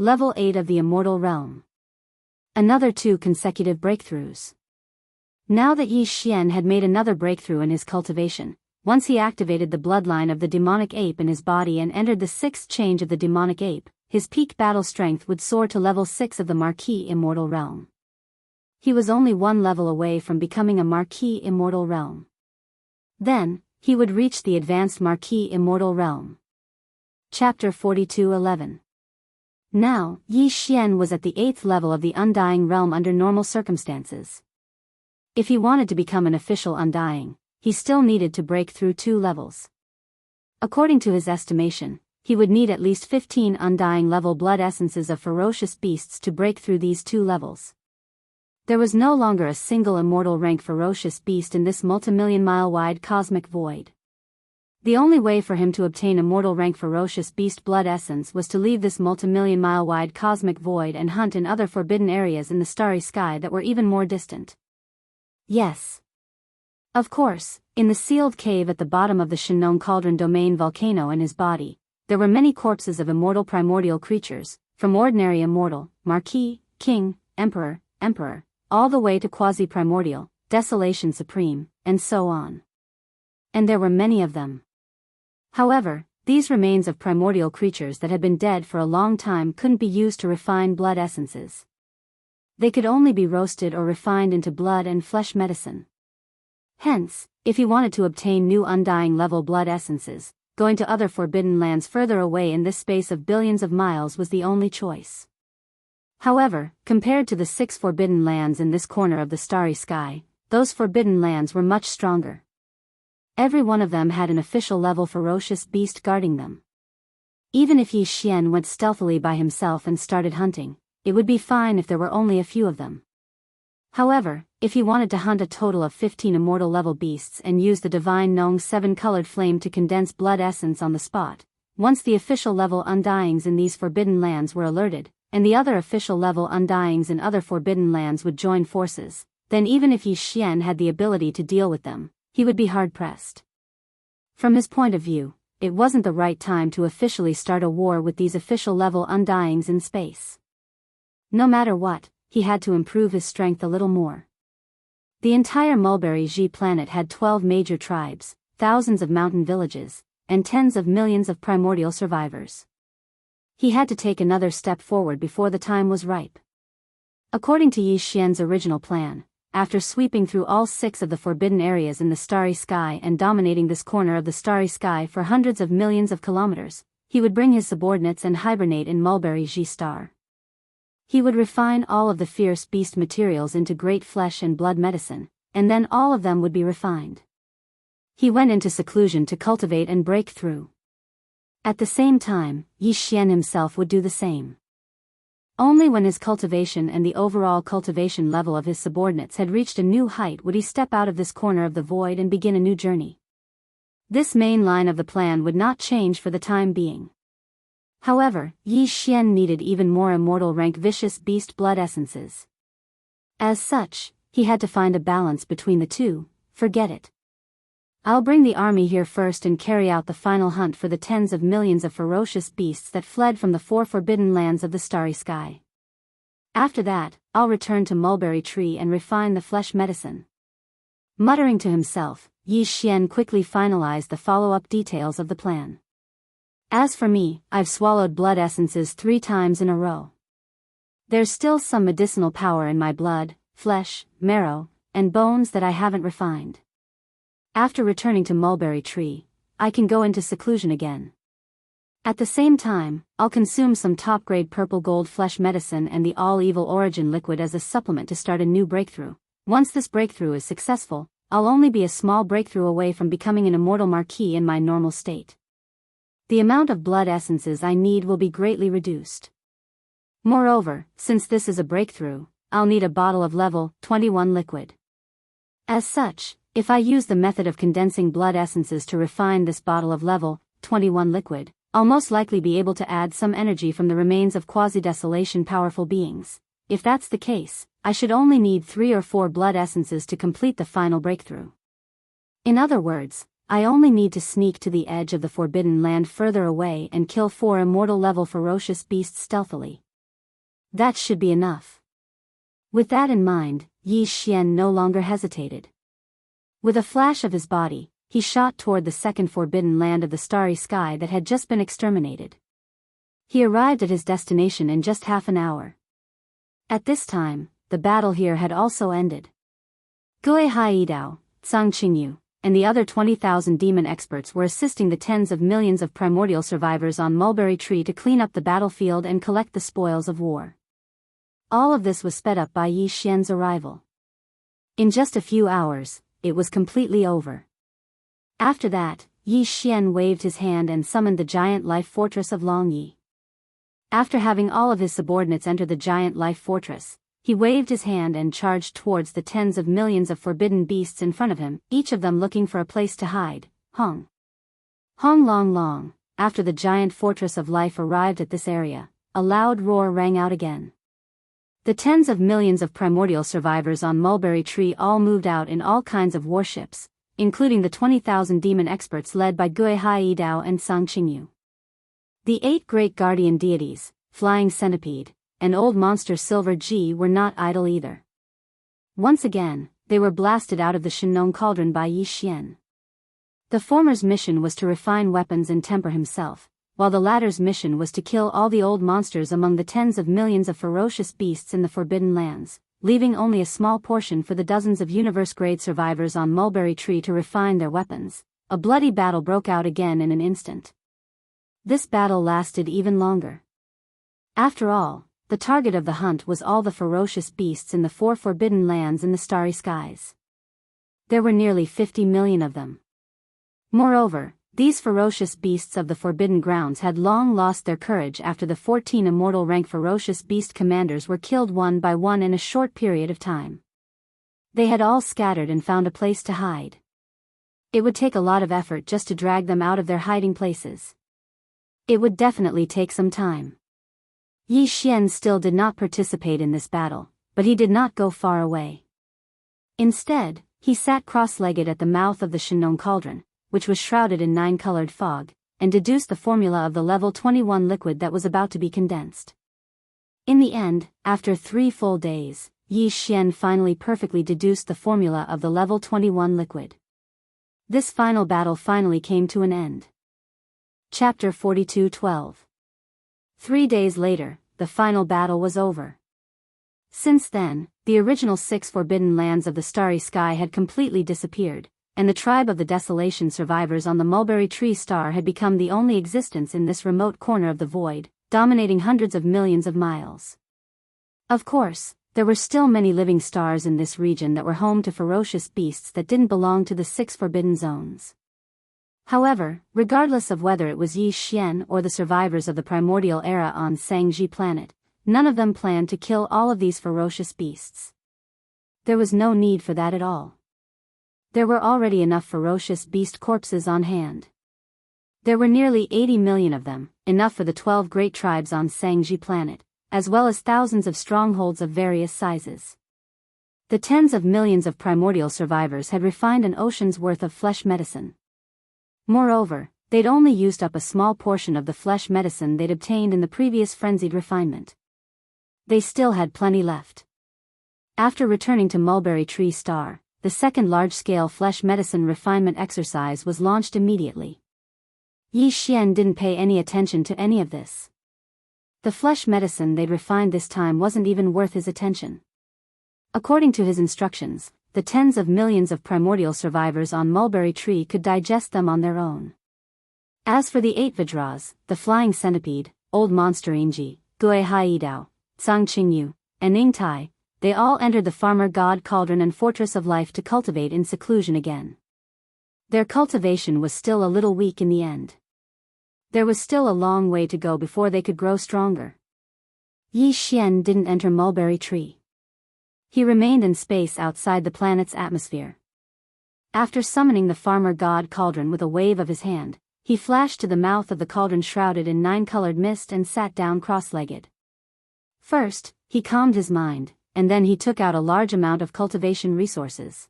Level 8 of the Immortal Realm. Another 2 consecutive breakthroughs. Now that Yi Xian had made another breakthrough in his cultivation, once he activated the bloodline of the demonic ape in his body and entered the 6th change of the demonic ape, his peak battle strength would soar to level 6 of the Marquis Immortal Realm. He was only 1 level away from becoming a Marquis Immortal Realm. Then, he would reach the advanced Marquis Immortal Realm. Chapter 42:11. Now, Yi Xian was at the 8th level of the Undying Realm under normal circumstances. If he wanted to become an official Undying, he still needed to break through 2 levels. According to his estimation, he would need at least 15 Undying level blood essences of ferocious beasts to break through these 2 levels. There was no longer a single immortal rank ferocious beast in this multimillion-mile-wide cosmic void. The only way for him to obtain immortal rank ferocious beast blood essence was to leave this multimillion-mile-wide cosmic void and hunt in other forbidden areas in the starry sky that were even more distant. Yes. Of course, in the sealed cave at the bottom of the Shinnon Cauldron Domain volcano in his body, there were many corpses of immortal primordial creatures, from ordinary immortal, Marquis, King, Emperor, all the way to quasi-primordial, Desolation Supreme, and so on. And there were many of them. However, these remains of primordial creatures that had been dead for a long time couldn't be used to refine blood essences. They could only be roasted or refined into blood and flesh medicine. Hence, if he wanted to obtain new Undying level blood essences, going to other forbidden lands further away in this space of billions of miles was the only choice. However, compared to the 6 forbidden lands in this corner of the starry sky, those forbidden lands were much stronger. Every one of them had an official level ferocious beast guarding them. Even if Yi Xian went stealthily by himself and started hunting, it would be fine if there were only a few of them. However, if he wanted to hunt a total of 15 immortal level beasts and use the divine Nong 7-colored flame to condense blood essence on the spot, once the official level Undyings in these forbidden lands were alerted, and the other official level Undyings in other forbidden lands would join forces, then even if Yi Xian had the ability to deal with them, he would be hard-pressed. From his point of view, it wasn't the right time to officially start a war with these official level Undyings in space. No matter what, he had to improve his strength a little more. The entire Mulberry Ji planet had 12 major tribes, thousands of mountain villages, and tens of millions of primordial survivors. He had to take another step forward before the time was ripe. According to Yi Xian's original plan, after sweeping through all 6 of the forbidden areas in the starry sky and dominating this corner of the starry sky for hundreds of millions of kilometers, he would bring his subordinates and hibernate in Mulberry Ji star. He would refine all of the fierce beast materials into great flesh and blood medicine, and then all of them would be refined. He went into seclusion to cultivate and break through. At the same time, Yi Xian himself would do the same. Only when his cultivation and the overall cultivation level of his subordinates had reached a new height would he step out of this corner of the void and begin a new journey. This main line of the plan would not change for the time being. However, Yi Xian needed even more immortal rank vicious beast blood essences. As such, he had to find a balance between the two. Forget it. I'll bring the army here first and carry out the final hunt for the tens of millions of ferocious beasts that fled from the 4 forbidden lands of the starry sky. After that, I'll return to Mulberry Tree and refine the flesh medicine. Muttering to himself, Yi Xian quickly finalized the follow-up details of the plan. As for me, I've swallowed blood essences 3 times in a row. There's still some medicinal power in my blood, flesh, marrow, and bones that I haven't refined. After returning to Mulberry Tree, I can go into seclusion again. At the same time, I'll consume some top-grade purple gold flesh medicine and the all-evil origin liquid as a supplement to start a new breakthrough. Once this breakthrough is successful, I'll only be a small breakthrough away from becoming an immortal Marquis in my normal state. The amount of blood essences I need will be greatly reduced. Moreover, since this is a breakthrough, I'll need a bottle of level 21 liquid. As such, if I use the method of condensing blood essences to refine this bottle of level 21 liquid, I'll most likely be able to add some energy from the remains of quasi-desolation powerful beings. If that's the case, I should only need 3 or 4 blood essences to complete the final breakthrough. In other words, I only need to sneak to the edge of the forbidden land further away and kill 4 immortal level ferocious beasts stealthily. That should be enough. With that in mind, Yi Xian no longer hesitated. With a flash of his body, he shot toward the second forbidden land of the starry sky that had just been exterminated. He arrived at his destination in just half an hour. At this time, the battle here had also ended. Gui Haidao, Zhang Qingyu, and the other 20,000 demon experts were assisting the tens of millions of primordial survivors on Mulberry Tree to clean up the battlefield and collect the spoils of war. All of this was sped up by Yi Xian's arrival. In just a few hours, it was completely over. After that, Yi Xian waved his hand and summoned the giant life fortress of Longyi. After having all of his subordinates enter the giant life fortress, he waved his hand and charged towards the tens of millions of forbidden beasts in front of him, each of them looking for a place to hide. Hong long long, after the giant fortress of life arrived at this area, a loud roar rang out again. The tens of millions of primordial survivors on Mulberry Tree all moved out in all kinds of warships, including the 20,000 demon experts led by Gui Haidao and Zhang Qingyu. The 8 great guardian deities, Flying Centipede, and Old Monster Silver G were not idle either. Once again, they were blasted out of the Shinong Cauldron by Yi Xian. The former's mission was to refine weapons and temper himself, while the latter's mission was to kill all the old monsters among the tens of millions of ferocious beasts in the Forbidden Lands, leaving only a small portion for the dozens of universe-grade survivors on Mulberry Tree to refine their weapons. A bloody battle broke out again in an instant. This battle lasted even longer. After all, the target of the hunt was all the ferocious beasts in the 4 Forbidden Lands in the starry skies. There were nearly 50 million of them. Moreover, these ferocious beasts of the Forbidden Grounds had long lost their courage after the 14 immortal rank ferocious beast commanders were killed one by one in a short period of time. They had all scattered and found a place to hide. It would take a lot of effort just to drag them out of their hiding places. It would definitely take some time. Yi Xian still did not participate in this battle, but he did not go far away. Instead, he sat cross-legged at the mouth of the Shinong Cauldron, which was shrouded in 9-colored fog, and deduced the formula of the level 21 liquid that was about to be condensed. In the end, after 3 full days, Yi Xian finally perfectly deduced the formula of the level 21 liquid. This final battle finally came to an end. Chapter 42:12. 3 days later, the final battle was over. Since then, the original 6 Forbidden Lands of the Starry Sky had completely disappeared, and the tribe of the Desolation survivors on the Mulberry Tree Star had become the only existence in this remote corner of the void, dominating hundreds of millions of miles. Of course, there were still many living stars in this region that were home to ferocious beasts that didn't belong to the 6 Forbidden Zones. However, regardless of whether it was Yi Xian or the survivors of the primordial era on Sangji planet, none of them planned to kill all of these ferocious beasts. There was no need for that at all. There were already enough ferocious beast corpses on hand. There were nearly 80 million of them, enough for the 12 great tribes on Sangji planet, as well as thousands of strongholds of various sizes. The tens of millions of primordial survivors had refined an ocean's worth of flesh medicine. Moreover, they'd only used up a small portion of the flesh medicine they'd obtained in the previous frenzied refinement. They still had plenty left. After returning to Mulberry Tree Star, the second large-scale flesh medicine refinement exercise was launched immediately. Yi Xian didn't pay any attention to any of this. The flesh medicine they'd refined this time wasn't even worth his attention. According to his instructions, the tens of millions of primordial survivors on Mulberry Tree could digest them on their own. As for the 8 Vidras, the Flying Centipede, Old Monster Inji, Gui Haidao, Zhang Qingyu, and Yingtai, they all entered the Farmer God Cauldron and Fortress of Life to cultivate in seclusion again. Their cultivation was still a little weak in the end. There was still a long way to go before they could grow stronger. Yi Xian didn't enter Mulberry Tree. He remained in space outside the planet's atmosphere. After summoning the Farmer God Cauldron with a wave of his hand, he flashed to the mouth of the cauldron shrouded in 9-colored mist and sat down cross-legged. First, he calmed his mind, and then he took out a large amount of cultivation resources.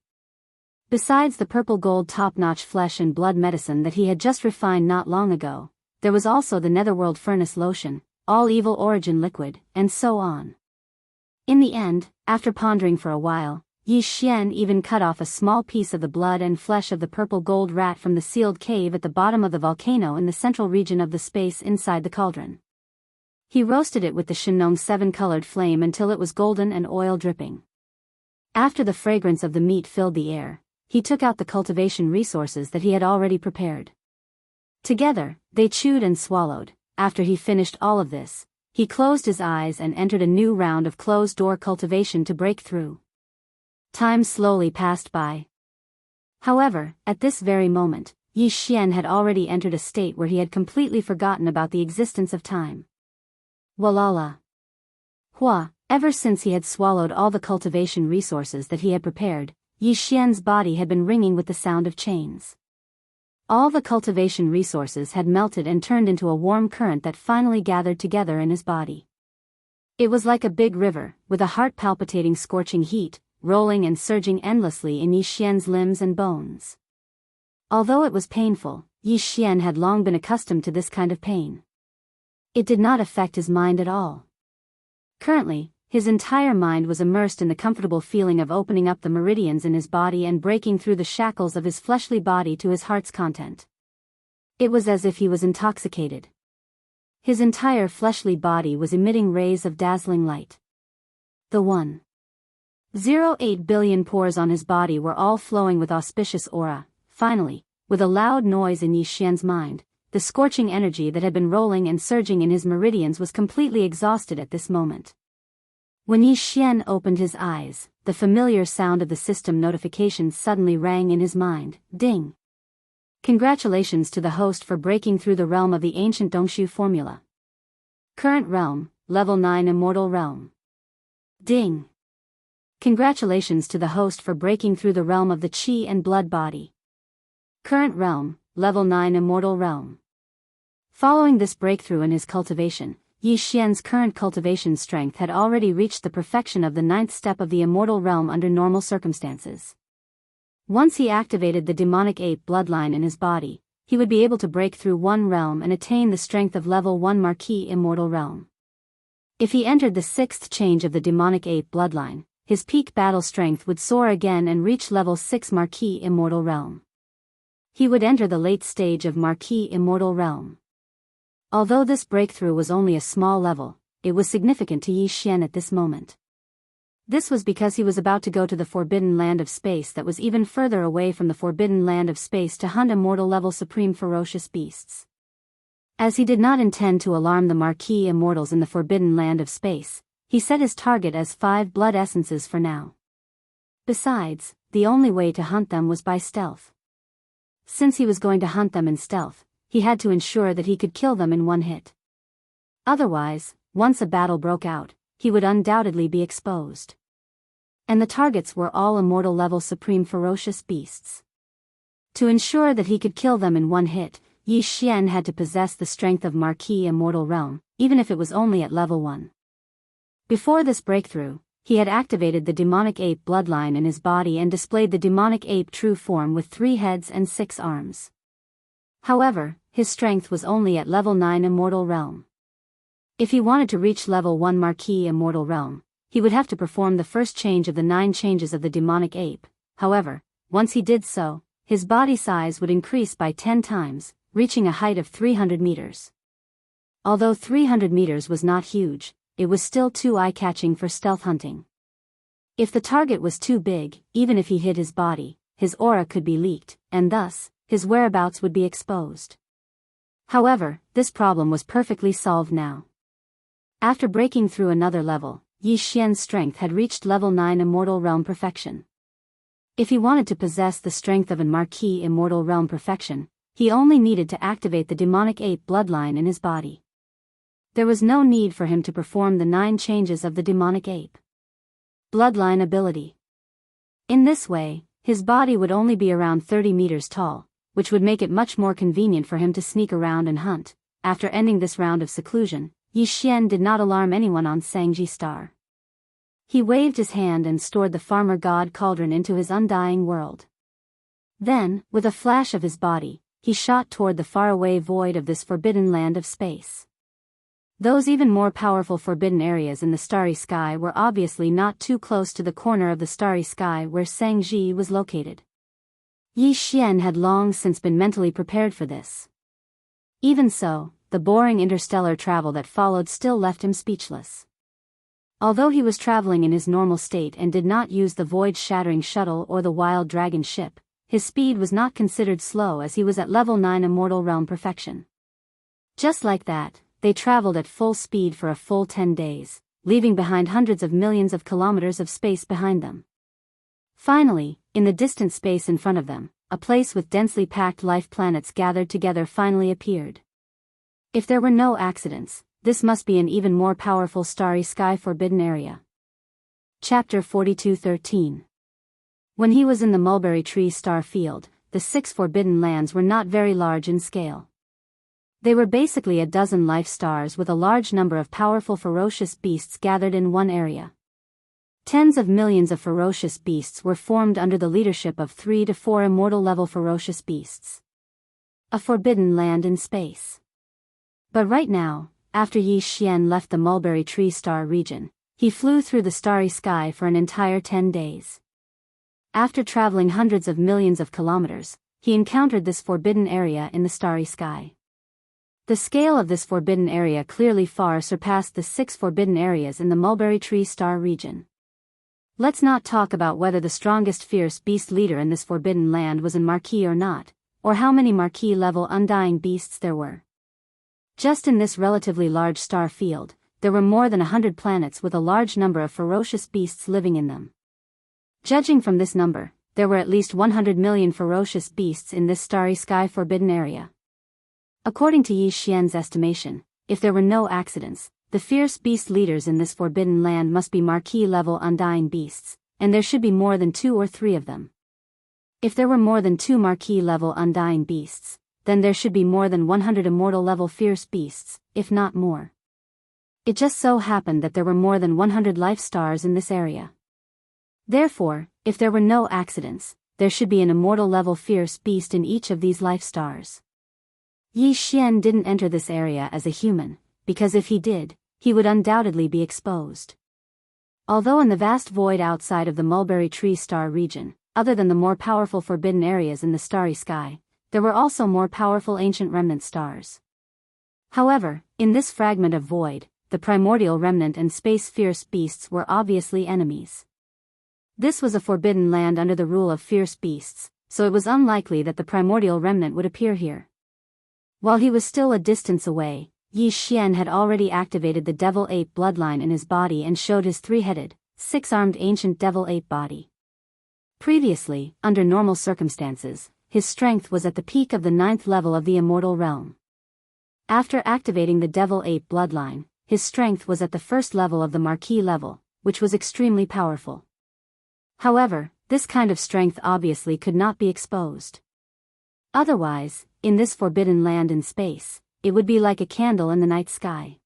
Besides the purple gold top-notch flesh and blood medicine that he had just refined not long ago, there was also the netherworld furnace lotion, all evil origin liquid, and so on. In the end, after pondering for a while, Yi Xian even cut off a small piece of the blood and flesh of the purple gold rat from the sealed cave at the bottom of the volcano in the central region of the space inside the cauldron. He roasted it with the Shinong 7-colored flame until it was golden and oil dripping. After the fragrance of the meat filled the air, he took out the cultivation resources that he had already prepared. Together, they chewed and swallowed. After he finished all of this, he closed his eyes and entered a new round of closed-door cultivation to break through. Time slowly passed by. However, at this very moment, Yi Xian had already entered a state where he had completely forgotten about the existence of time. Walala. Hua, ever since he had swallowed all the cultivation resources that he had prepared, Yi Xian's body had been ringing with the sound of chains. All the cultivation resources had melted and turned into a warm current that finally gathered together in his body. It was like a big river, with a heart-palpitating scorching heat, rolling and surging endlessly in Yi Xian's limbs and bones. Although it was painful, Yi Xian had long been accustomed to this kind of pain. It did not affect his mind at all. Currently, his entire mind was immersed in the comfortable feeling of opening up the meridians in his body and breaking through the shackles of his fleshly body to his heart's content. It was as if he was intoxicated. His entire fleshly body was emitting rays of dazzling light. The 1.08 billion pores on his body were all flowing with auspicious aura. Finally, with a loud noise in Yi Xian's mind, the scorching energy that had been rolling and surging in his meridians was completely exhausted at this moment. When Yi Xian opened his eyes, the familiar sound of the system notification suddenly rang in his mind. Ding! Congratulations to the host for breaking through the realm of the ancient Dongshu formula. Current realm, level 9 immortal realm. Ding! Congratulations to the host for breaking through the realm of the Qi and blood body. Current realm, level 9 immortal realm. Following this breakthrough in his cultivation, Yi Xian's current cultivation strength had already reached the perfection of the 9th step of the immortal realm under normal circumstances. Once he activated the demonic ape bloodline in his body, he would be able to break through one realm and attain the strength of level 1 Marquis immortal realm. If he entered the 6th change of the demonic ape bloodline, his peak battle strength would soar again and reach level 6 Marquis immortal realm. He would enter the late stage of Marquis immortal realm. Although this breakthrough was only a small level, it was significant to Yi Xian at this moment. This was because he was about to go to the forbidden land of space that was even further away from the forbidden land of space to hunt immortal level supreme ferocious beasts. As he did not intend to alarm the Marquis immortals in the forbidden land of space, he set his target as 5 blood essences for now. Besides, the only way to hunt them was by stealth. Since he was going to hunt them in stealth, he had to ensure that he could kill them in one hit. Otherwise, once a battle broke out, he would undoubtedly be exposed. And the targets were all immortal level supreme ferocious beasts. To ensure that he could kill them in one hit, Yi Xian had to possess the strength of Marquis immortal realm, even if it was only at level 1. Before this breakthrough, he had activated the demonic ape bloodline in his body and displayed the demonic ape true form with 3 heads and 6 arms. However, his strength was only at level 9 immortal realm. If he wanted to reach level 1 Marquis immortal realm, he would have to perform the first change of the 9 changes of the demonic ape. However, once he did so, his body size would increase by 10 times, reaching a height of 300 meters. Although 300 meters was not huge, it was still too eye-catching for stealth hunting. If the target was too big, even if he hid his body, his aura could be leaked, and thus, his whereabouts would be exposed. However, this problem was perfectly solved now. After breaking through another level, Yi Xian's strength had reached level 9 immortal realm perfection. If he wanted to possess the strength of an Marquis immortal realm perfection, he only needed to activate the demonic ape bloodline in his body. There was no need for him to perform the 9 changes of the demonic ape bloodline ability. In this way, his body would only be around 30 meters tall, which would make it much more convenient for him to sneak around and hunt. After ending this round of seclusion, Yi Xian did not alarm anyone on Sangji Star. He waved his hand and stored the farmer god cauldron into his undying world. Then, with a flash of his body, he shot toward the faraway void of this forbidden land of space. Those even more powerful forbidden areas in the starry sky were obviously not too close to the corner of the starry sky where Zhangji was located. Yi Xian had long since been mentally prepared for this. Even so, the boring interstellar travel that followed still left him speechless. Although he was traveling in his normal state and did not use the void-shattering shuttle or the wild dragon ship, his speed was not considered slow as he was at level 9 immortal realm perfection. Just like that, they traveled at full speed for a full 10 days, leaving behind hundreds of millions of kilometers of space behind them. Finally, in the distant space in front of them, a place with densely packed life planets gathered together finally appeared. If there were no accidents, this must be an even more powerful starry sky forbidden area. Chapter 42:13. When he was in the mulberry tree star field, the 6 forbidden lands were not very large in scale. They were basically a dozen life stars with a large number of powerful ferocious beasts gathered in one area. Tens of millions of ferocious beasts were formed under the leadership of 3 to 4 immortal level ferocious beasts. A forbidden land in space. But right now, after Yi Xian left the mulberry tree star region, he flew through the starry sky for an entire 10 days. After traveling hundreds of millions of kilometers, he encountered this forbidden area in the starry sky. The scale of this forbidden area clearly far surpassed the 6 forbidden areas in the mulberry tree star region. Let's not talk about whether the strongest fierce beast leader in this forbidden land was in Marquis or not, or how many Marquis level undying beasts there were. Just in this relatively large star field, there were more than 100 planets with a large number of ferocious beasts living in them. Judging from this number, there were at least 100 million ferocious beasts in this starry sky forbidden area. According to Yi Xian's estimation, if there were no accidents, the fierce beast leaders in this forbidden land must be Marquis level undying beasts, and there should be more than 2 or 3 of them. If there were more than 2 Marquis level undying beasts, then there should be more than 100 immortal level fierce beasts, if not more. It just so happened that there were more than 100 life stars in this area. Therefore, if there were no accidents, there should be an immortal level fierce beast in each of these life stars. Yi Xian didn't enter this area as a human, because if he did, he would undoubtedly be exposed. Although in the vast void outside of the mulberry tree star region, other than the more powerful forbidden areas in the starry sky, there were also more powerful ancient remnant stars. However, in this fragment of void, the primordial remnant and space fierce beasts were obviously enemies. This was a forbidden land under the rule of fierce beasts, so it was unlikely that the primordial remnant would appear here. While he was still a distance away, Yi Xian had already activated the devil ape bloodline in his body and showed his 3-headed, 6-armed ancient devil ape body. Previously, under normal circumstances, his strength was at the peak of the 9th level of the immortal realm. After activating the devil ape bloodline, his strength was at the 1st level of the Marquis level, which was extremely powerful. However, this kind of strength obviously could not be exposed. Otherwise, in this forbidden land in space, it would be like a candle in the night sky.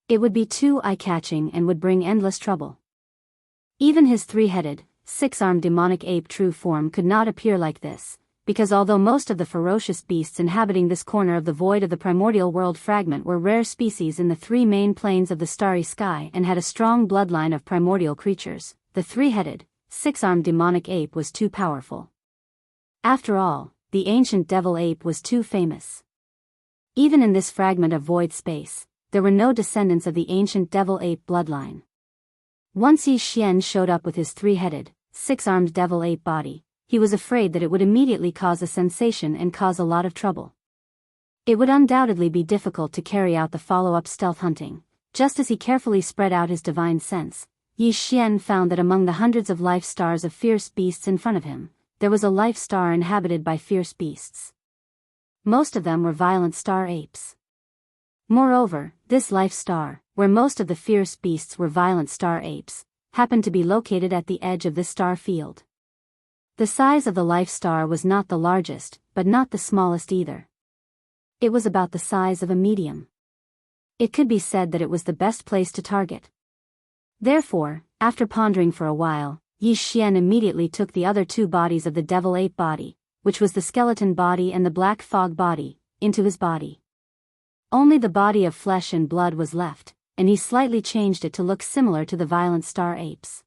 It would be too eye-catching and would bring endless trouble. Even his 3-headed, 6-armed demonic ape true form could not appear like this, because although most of the ferocious beasts inhabiting this corner of the void of the primordial world fragment were rare species in the 3 main planes of the starry sky and had a strong bloodline of primordial creatures, the 3-headed, 6-armed demonic ape was too powerful. After all, the ancient devil ape was too famous. Even in this fragment of void space, there were no descendants of the ancient devil ape bloodline. Once Yi Xian showed up with his 3-headed, 6-armed devil ape body, he was afraid that it would immediately cause a sensation and cause a lot of trouble. It would undoubtedly be difficult to carry out the follow-up stealth hunting. Just as he carefully spread out his divine sense, Yi Xian found that among the hundreds of life stars of fierce beasts in front of him, there was a life star inhabited by fierce beasts. Most of them were violent star apes. Moreover, this life star, where most of the fierce beasts were violent star apes, happened to be located at the edge of this star field. The size of the life star was not the largest, but not the smallest either. It was about the size of a medium. It could be said that it was the best place to target. Therefore, after pondering for a while, Yi Xian immediately took the other 2 bodies of the devil ape body, which was the skeleton body and the black fog body, into his body. Only the body of flesh and blood was left, and he slightly changed it to look similar to the violent star apes.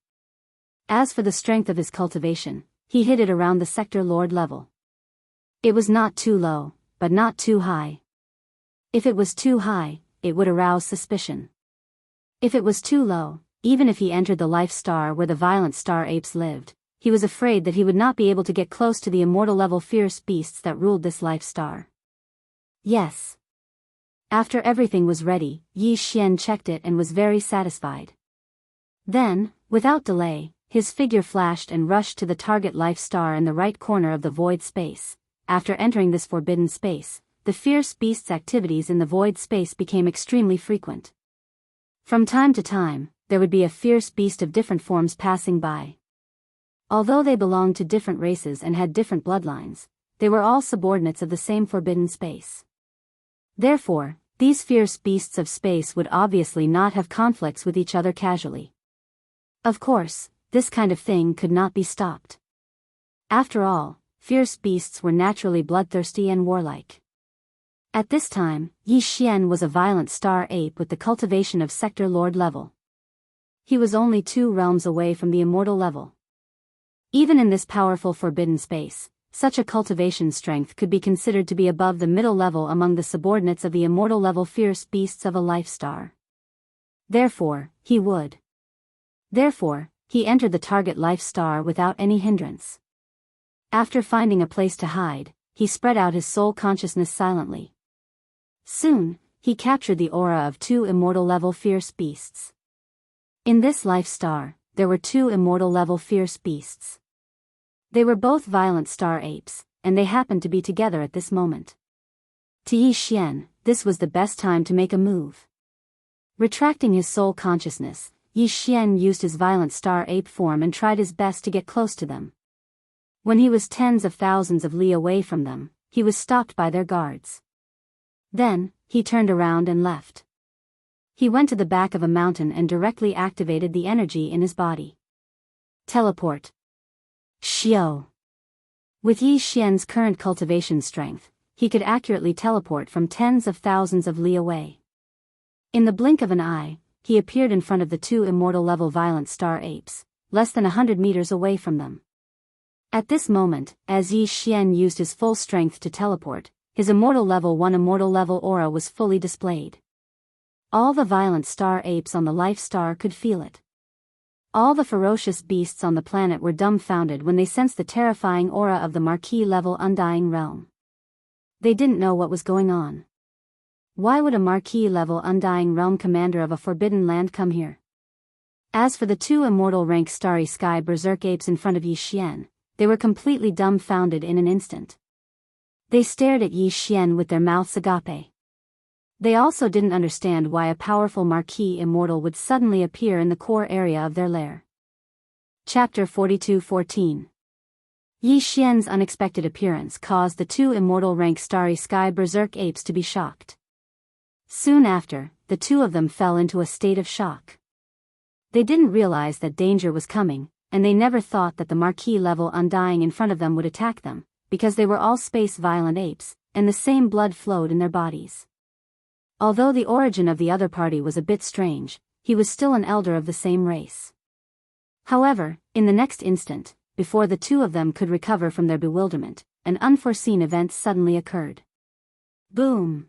As for the strength of his cultivation, he hid it around the sector lord level. It was not too low, but not too high. If it was too high, it would arouse suspicion. If it was too low, even if he entered the life star where the violent star apes lived, he was afraid that he would not be able to get close to the immortal level fierce beasts that ruled this life star. Yes. After everything was ready, Yi Xian checked it and was very satisfied. Then, without delay, his figure flashed and rushed to the target life star in the right corner of the void space. After entering this forbidden space, the fierce beast's activities in the void space became extremely frequent. From time to time, there would be a fierce beast of different forms passing by. Although they belonged to different races and had different bloodlines, they were all subordinates of the same forbidden space. Therefore, these fierce beasts of space would obviously not have conflicts with each other casually. Of course, this kind of thing could not be stopped. After all, fierce beasts were naturally bloodthirsty and warlike. At this time, Yi Xian was a violent star ape with the cultivation of sector lord level. He was only 2 realms away from the immortal level. Even in this powerful forbidden space, such a cultivation strength could be considered to be above the middle level among the subordinates of the immortal level fierce beasts of a life star. Therefore, he entered the target life star without any hindrance. After finding a place to hide, he spread out his soul consciousness silently. Soon, he captured the aura of 2 immortal level fierce beasts. In this life star, there were 2 immortal level fierce beasts. They were both violent star apes, and they happened to be together at this moment. To Yi Xian, this was the best time to make a move. Retracting his soul consciousness, Yi Xian used his violent star ape form and tried his best to get close to them. When he was tens of thousands of li away from them, he was stopped by their guards. Then, he turned around and left. He went to the back of a mountain and directly activated the energy in his body. Teleport. Xiao. With Yi Xian's current cultivation strength, he could accurately teleport from tens of thousands of li away. In the blink of an eye, he appeared in front of the 2 immortal level violent star apes, less than 100 meters away from them. At this moment, as Yi Xian used his full strength to teleport, his immortal level 1 immortal level aura was fully displayed. All the violent star apes on the life star could feel it. All the ferocious beasts on the planet were dumbfounded when they sensed the terrifying aura of the Marquis level Undying Realm. They didn't know what was going on. Why would a Marquis level Undying Realm commander of a forbidden land come here? As for the 2 immortal rank Starry Sky Berserk apes in front of Yi Xian, they were completely dumbfounded in an instant. They stared at Yi Xian with their mouths agape. They also didn't understand why a powerful Marquis immortal would suddenly appear in the core area of their lair. Chapter 42:14. Yi Xian's unexpected appearance caused the 2 immortal rank Starry Sky Berserk apes to be shocked. Soon after, the 2 of them fell into a state of shock. They didn't realize that danger was coming, and they never thought that the Marquis level Undying in front of them would attack them, because they were all space violent apes, and the same blood flowed in their bodies. Although the origin of the other party was a bit strange, he was still an elder of the same race. However, in the next instant, before the 2 of them could recover from their bewilderment, an unforeseen event suddenly occurred. Boom!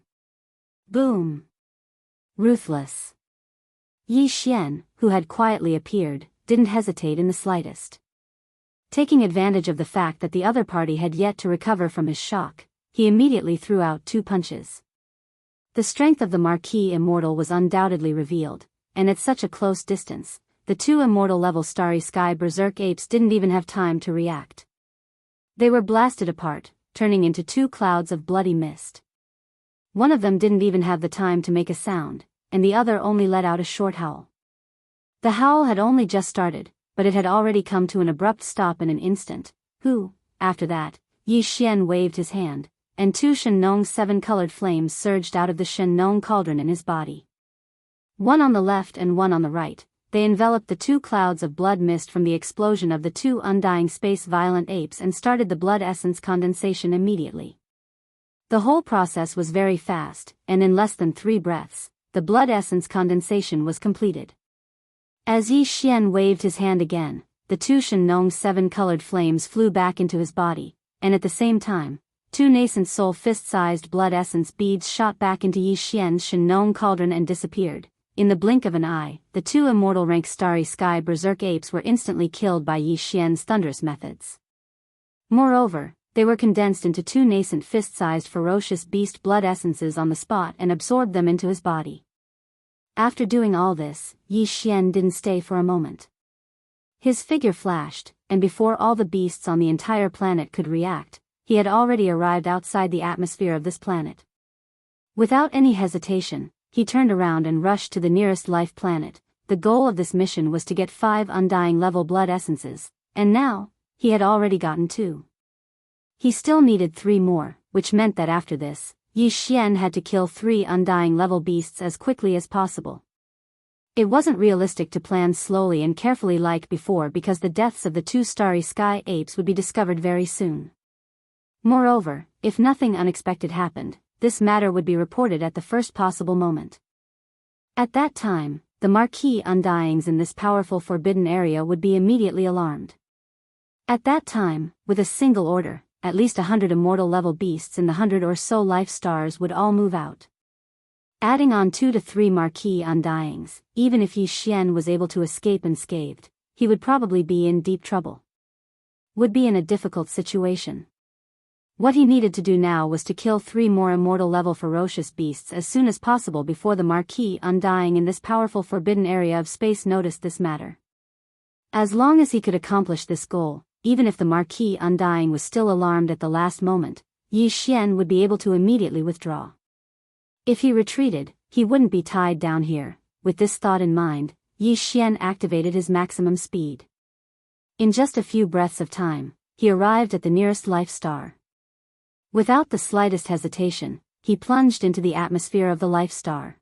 Boom! Ruthless. Yi Xian, who had quietly appeared, didn't hesitate in the slightest. Taking advantage of the fact that the other party had yet to recover from his shock, he immediately threw out 2 punches. The strength of the Marquis Immortal was undoubtedly revealed, and at such a close distance, the 2 immortal level Starry Sky Berserk apes didn't even have time to react. They were blasted apart, turning into 2 clouds of bloody mist. One of them didn't even have the time to make a sound, and the other only let out a short howl. The howl had only just started, but it had already come to an abrupt stop in an instant. After that, Yi Xian waved his hand, and 2 Shenong 7-colored flames surged out of the Shenong cauldron in his body. One on the left and one on the right, they enveloped the 2 clouds of blood mist from the explosion of the 2 undying space violent apes and started the blood essence condensation immediately. The whole process was very fast, and in less than 3 breaths, the blood essence condensation was completed. As Yi Xian waved his hand again, the 2 Shenong 7-colored flames flew back into his body, and at the same time, 2 nascent soul fist-sized blood essence beads shot back into Yi Xian's Shenong cauldron and disappeared. In the blink of an eye, the 2 immortal rank Starry Sky Berserk apes were instantly killed by Yi Xian's thunderous methods. Moreover, they were condensed into 2 nascent fist-sized ferocious beast blood essences on the spot and absorbed them into his body. After doing all this, Yi Xian didn't stay for a moment. His figure flashed, and before all the beasts on the entire planet could react, he had already arrived outside the atmosphere of this planet. Without any hesitation, he turned around and rushed to the nearest life planet. The goal of this mission was to get 5 undying level blood essences, and now, he had already gotten 2. He still needed 3 more, which meant that after this, Yi Xian had to kill 3 undying level beasts as quickly as possible. It wasn't realistic to plan slowly and carefully like before because the deaths of the 2 Starry Sky apes would be discovered very soon. Moreover, if nothing unexpected happened, this matter would be reported at the first possible moment. At that time, the Marquis Undyings in this powerful forbidden area would be immediately alarmed. At that time, with a single order, at least 100 immortal level beasts in the 100 or so life stars would all move out. Adding on 2 to 3 Marquis Undyings, even if Yi Xian was able to escape unscathed, he would probably be in deep trouble. Would be in a difficult situation. What he needed to do now was to kill 3 more immortal level ferocious beasts as soon as possible before the Marquis Undying in this powerful forbidden area of space noticed this matter. As long as he could accomplish this goal, even if the Marquis Undying was still alarmed at the last moment, Yi Xian would be able to immediately withdraw. If he retreated, he wouldn't be tied down here. With this thought in mind, Yi Xian activated his maximum speed. In just a few breaths of time, he arrived at the nearest life star. Without the slightest hesitation, he plunged into the atmosphere of the life star.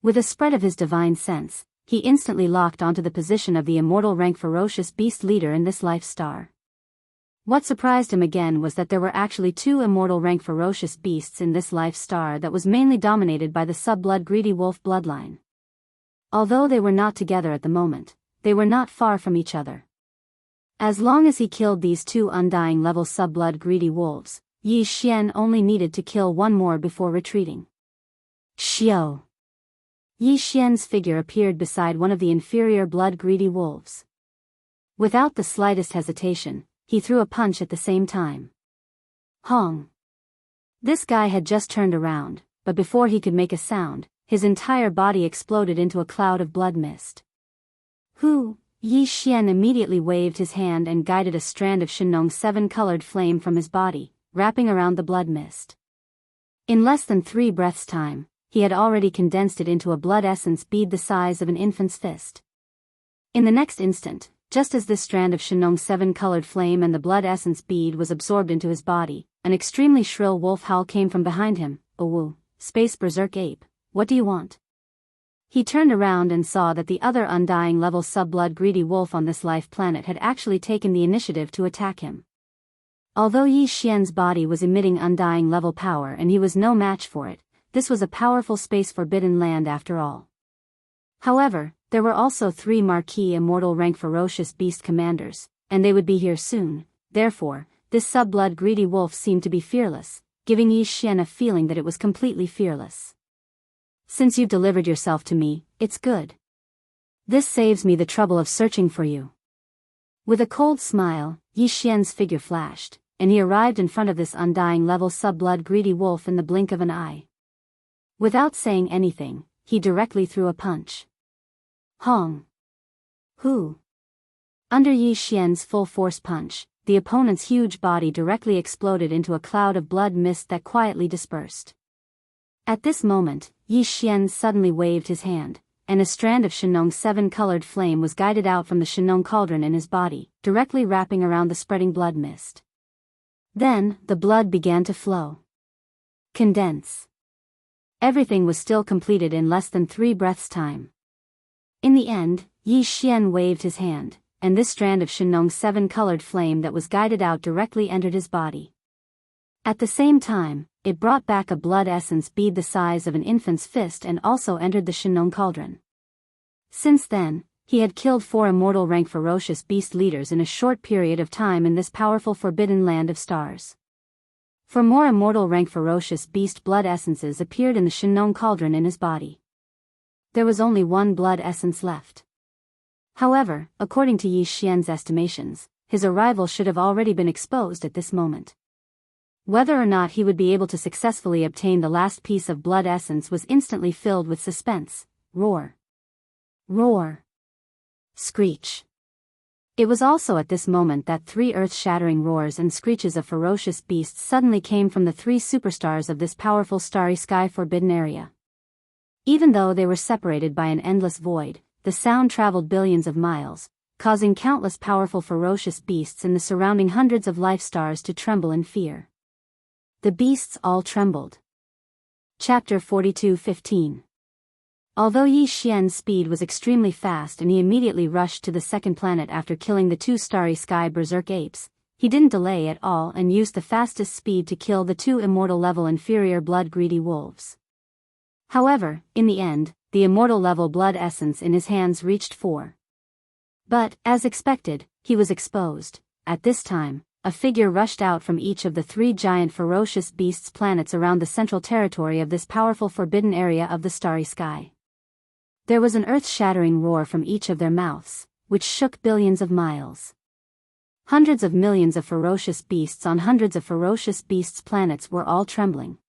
With a spread of his divine sense, he instantly locked onto the position of the immortal rank ferocious beast leader in this life star. What surprised him again was that there were actually 2 immortal rank ferocious beasts in this life star that was mainly dominated by the sub-blood greedy wolf bloodline. Although they were not together at the moment, they were not far from each other. As long as he killed these 2 undying level sub-blood greedy wolves, Yi Xian only needed to kill 1 more before retreating. Xiao! Yi Xian's figure appeared beside one of the inferior blood-greedy wolves. Without the slightest hesitation, he threw a punch at the same time. Hong! This guy had just turned around, but before he could make a sound, his entire body exploded into a cloud of blood mist. Hu! Yi Xian immediately waved his hand and guided a strand of Shenong 7-colored flame from his body, wrapping around the blood mist. In less than 3 breaths' time, he had already condensed it into a blood essence bead the size of an infant's fist. In the next instant, just as this strand of Shenong 7-colored flame and the blood essence bead was absorbed into his body, an extremely shrill wolf howl came from behind him. "Owu, Space Berserk Ape, what do you want?" He turned around and saw that the other undying level sub-blood greedy wolf on this life planet had actually taken the initiative to attack him. Although Yi Xian's body was emitting undying level power and he was no match for it, this was a powerful space forbidden land after all. However, there were also 3 Marquis immortal rank ferocious beast commanders, and they would be here soon. Therefore, this sub-blood greedy wolf seemed to be fearless, giving Yi Xian a feeling that it was completely fearless. "Since you've delivered yourself to me, it's good. This saves me the trouble of searching for you." With a cold smile, Yi Xian's figure flashed, and he arrived in front of this undying level sub-blood greedy wolf in the blink of an eye. Without saying anything, he directly threw a punch. Hong! Hu! Under Yi Xian's full force punch, the opponent's huge body directly exploded into a cloud of blood mist that quietly dispersed. At this moment, Yi Xian suddenly waved his hand, and a strand of Shenong 7-colored flame was guided out from the Shenong cauldron in his body, directly wrapping around the spreading blood mist. Then, the blood began to flow. Condense. Everything was still completed in less than 3 breaths' time. In the end, Yi Xian waved his hand, and this strand of Shenong 7-colored flame that was guided out directly entered his body. At the same time, it brought back a blood essence bead the size of an infant's fist and also entered the Shinong cauldron. Since then, he had killed 4 immortal rank ferocious beast leaders in a short period of time in this powerful forbidden land of stars. 4 more immortal rank ferocious beast blood essences appeared in the Shinong cauldron in his body. There was only 1 blood essence left. However, according to Yi Xian's estimations, his arrival should have already been exposed at this moment. Whether or not he would be able to successfully obtain the last piece of blood essence was instantly filled with suspense. Roar. Roar. Screech. It was also at this moment that 3 earth-shattering roars and screeches of ferocious beasts suddenly came from the 3 superstars of this powerful starry sky forbidden area. Even though they were separated by an endless void, the sound traveled billions of miles, causing countless powerful ferocious beasts in the surrounding hundreds of life stars to tremble in fear. The beasts all trembled. Chapter 42:15. Although Yi Xian's speed was extremely fast and he immediately rushed to the second planet after killing the 2 starry sky berserk apes, he didn't delay at all and used the fastest speed to kill the 2 immortal level inferior blood-greedy wolves. However, in the end, the immortal level blood essence in his hands reached 4. But, as expected, he was exposed. At this time, a figure rushed out from each of the 3 giant ferocious beasts' planets around the central territory of this powerful forbidden area of the starry sky. There was an earth-shattering roar from each of their mouths, which shook billions of miles. Hundreds of millions of ferocious beasts on hundreds of ferocious beasts' planets were all trembling.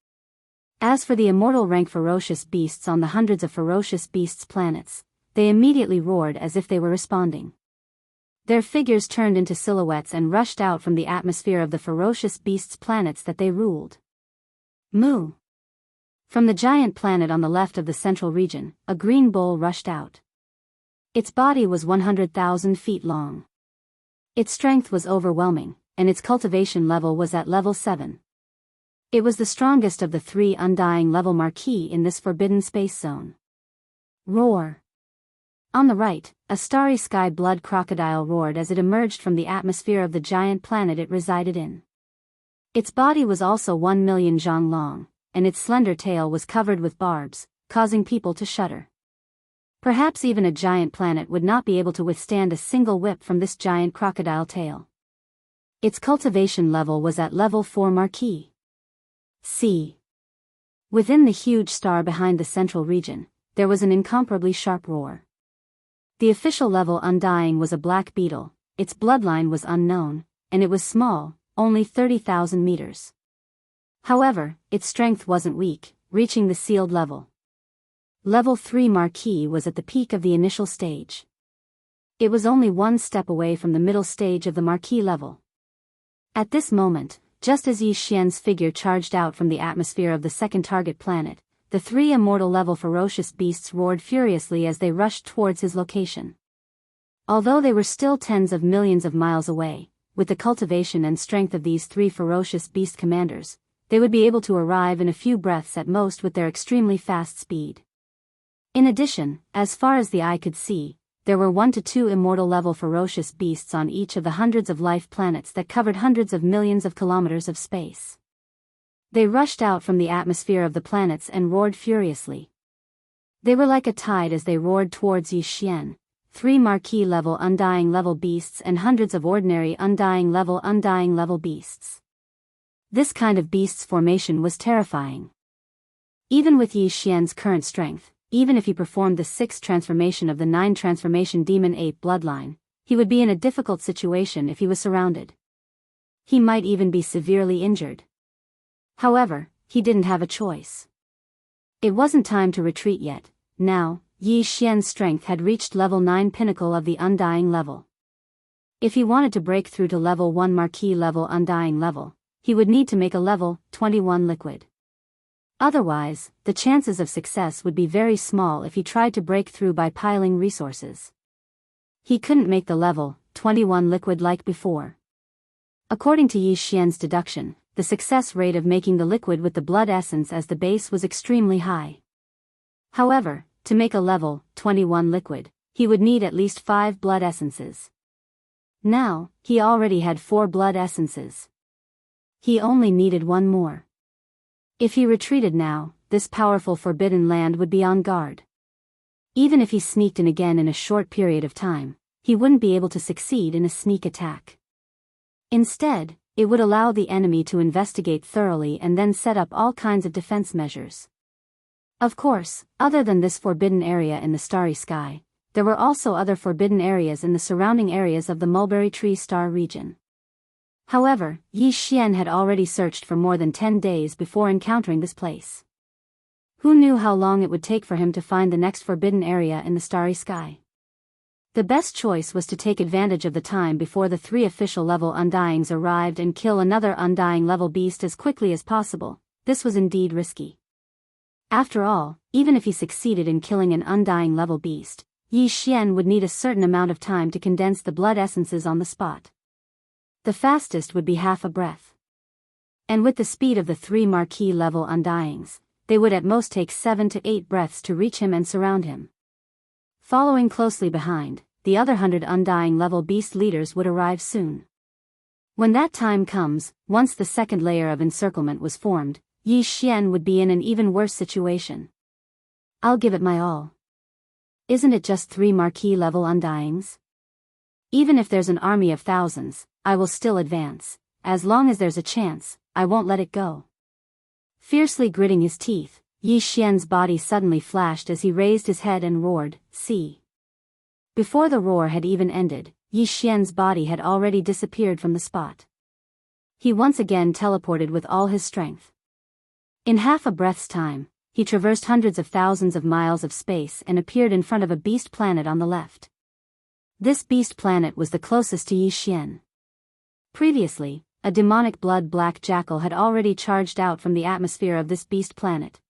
As for the immortal rank ferocious beasts on the hundreds of ferocious beasts' planets, they immediately roared as if they were responding. Their figures turned into silhouettes and rushed out from the atmosphere of the ferocious beasts' planets that they ruled. Moo! From the giant planet on the left of the central region, a green bull rushed out. Its body was 100,000 feet long. Its strength was overwhelming, and its cultivation level was at level 7. It was the strongest of the 3 undying level marquis in this forbidden space zone. Roar! On the right, a starry sky blood crocodile roared as it emerged from the atmosphere of the giant planet it resided in. Its body was also 1 million zhang long, and its slender tail was covered with barbs, causing people to shudder. Perhaps even a giant planet would not be able to withstand a single whip from this giant crocodile tail. Its cultivation level was at level 4 marquis. C. Within the huge star behind the central region, there was an incomparably sharp roar. The official level undying was a black beetle, its bloodline was unknown, and it was small, only 30,000 meters. However, its strength wasn't weak, reaching the sealed level. Level 3 marquis was at the peak of the initial stage. It was only 1 step away from the middle stage of the marquis level. At this moment, just as Yi Xian's figure charged out from the atmosphere of the second target planet, the 3 immortal level ferocious beasts roared furiously as they rushed towards his location. Although they were still tens of millions of miles away, with the cultivation and strength of these 3 ferocious beast commanders, they would be able to arrive in a few breaths at most with their extremely fast speed. In addition, as far as the eye could see, there were 1 to 2 immortal level ferocious beasts on each of the hundreds of life planets that covered hundreds of millions of kilometers of space. They rushed out from the atmosphere of the planets and roared furiously. They were like a tide as they roared towards Yi Xian, 3 marquis level undying level beasts and hundreds of ordinary undying level beasts. This kind of beast's formation was terrifying. Even with Yi Xian's current strength, even if he performed the 6th transformation of the 9 transformation demon ape bloodline, he would be in a difficult situation if he was surrounded. He might even be severely injured. However, he didn't have a choice. It wasn't time to retreat yet. Now, Yi Xian's strength had reached level 9 pinnacle of the undying level. If he wanted to break through to level 1 marquis level undying level, he would need to make a level 21 liquid. Otherwise, the chances of success would be very small if he tried to break through by piling resources. He couldn't make the level 21 liquid like before. According to Yi Xian's deduction, the success rate of making the liquid with the blood essence as the base was extremely high. However, to make a level 21 liquid, he would need at least 5 blood essences. Now, he already had 4 blood essences. He only needed 1 more. If he retreated now, this powerful forbidden land would be on guard. Even if he sneaked in again in a short period of time, he wouldn't be able to succeed in a sneak attack. Instead, it would allow the enemy to investigate thoroughly and then set up all kinds of defense measures. Of course, other than this forbidden area in the starry sky, there were also other forbidden areas in the surrounding areas of the mulberry tree star region. However, Yi Xian had already searched for more than 10 days before encountering this place. Who knew how long it would take for him to find the next forbidden area in the starry sky? The best choice was to take advantage of the time before the 3 official level Undyings arrived and kill another Undying level beast as quickly as possible. This was indeed risky. After all, even if he succeeded in killing an Undying level beast, Yi Xian would need a certain amount of time to condense the blood essences on the spot. The fastest would be half a breath. And with the speed of the 3 marquee level Undyings, they would at most take 7 to 8 breaths to reach him and surround him. Following closely behind, the other 100 Undying level beast leaders would arrive soon. When that time comes, once the second layer of encirclement was formed, Yi Xian would be in an even worse situation. I'll give it my all. Isn't it just 3 marquee level Undyings? Even if there's an army of thousands, I will still advance. As long as there's a chance, I won't let it go. Fiercely gritting his teeth, Yi Xian's body suddenly flashed as he raised his head and roared, "See!" Before the roar had even ended, Yi Xian's body had already disappeared from the spot. He once again teleported with all his strength. In half a breath's time, he traversed hundreds of thousands of miles of space and appeared in front of a beast planet on the left. This beast planet was the closest to Yi Xian. Previously, a demonic blood-black jackal had already charged out from the atmosphere of this beast planet.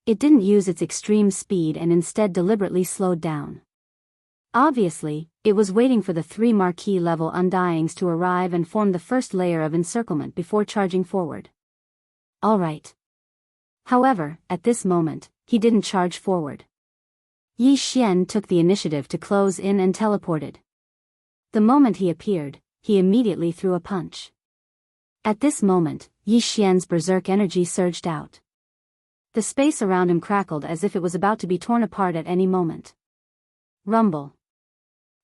It didn't use its extreme speed and instead deliberately slowed down. Obviously, it was waiting for the 3 marquee level Undyings to arrive and form the first layer of encirclement before charging forward. All right. However, at this moment, he didn't charge forward. Yi Xian took the initiative to close in and teleported. The moment he appeared, he immediately threw a punch. At this moment, Yi Xian's berserk energy surged out. The space around him crackled as if it was about to be torn apart at any moment. Rumble.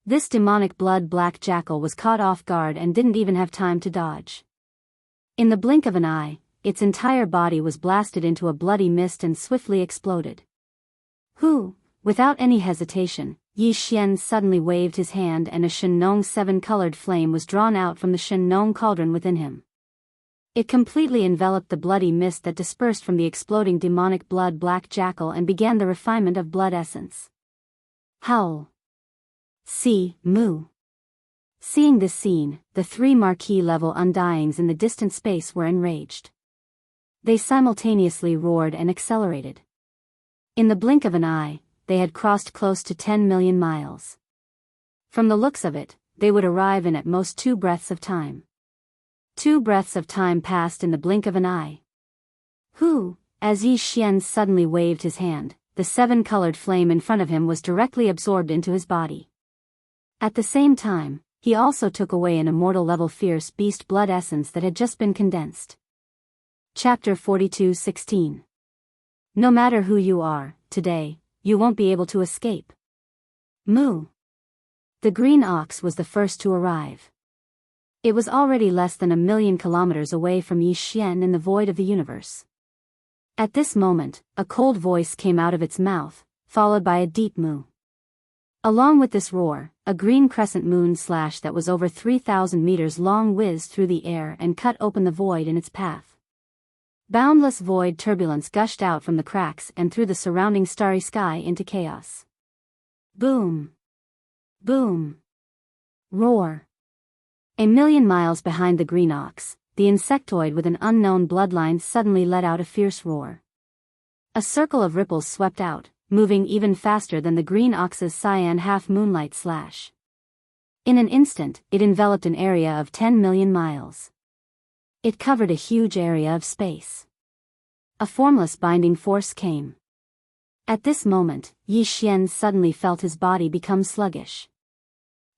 This demonic blood-black jackal was caught off guard and didn't even have time to dodge. In the blink of an eye, its entire body was blasted into a bloody mist and swiftly exploded. Without any hesitation, Yi Xian suddenly waved his hand and a Shen-Nong 7-colored flame was drawn out from the Shen-Nong cauldron within him. It completely enveloped the bloody mist that dispersed from the exploding demonic blood-black jackal and began the refinement of blood essence. Howl. See, moo. Seeing this scene, the 3 marquee level Undyings in the distant space were enraged. They simultaneously roared and accelerated. In the blink of an eye, they had crossed close to 10 million miles. From the looks of it, they would arrive in at most 2 breaths of time. 2 breaths of time passed in the blink of an eye. As Yi Xian suddenly waved his hand, the 7-colored flame in front of him was directly absorbed into his body. At the same time, he also took away an immortal level fierce beast blood essence that had just been condensed. Chapter 42:16. No matter who you are, today, you won't be able to escape. Moo. The green ox was the first to arrive. It was already less than 1,000,000 kilometers away from Yi Xian in the void of the universe. At this moment, a cold voice came out of its mouth, followed by a deep moo. Along with this roar, a green crescent moon slash that was over 3,000 meters long whizzed through the air and cut open the void in its path. Boundless void turbulence gushed out from the cracks and through the surrounding starry sky into chaos. Boom. Boom. Roar. 1,000,000 miles behind the green ox, the insectoid with an unknown bloodline suddenly let out a fierce roar. A circle of ripples swept out, moving even faster than the green ox's cyan half-moonlight slash. In an instant, it enveloped an area of 10 million miles. It covered a huge area of space. A formless binding force came. At this moment, Yi Xian suddenly felt his body become sluggish.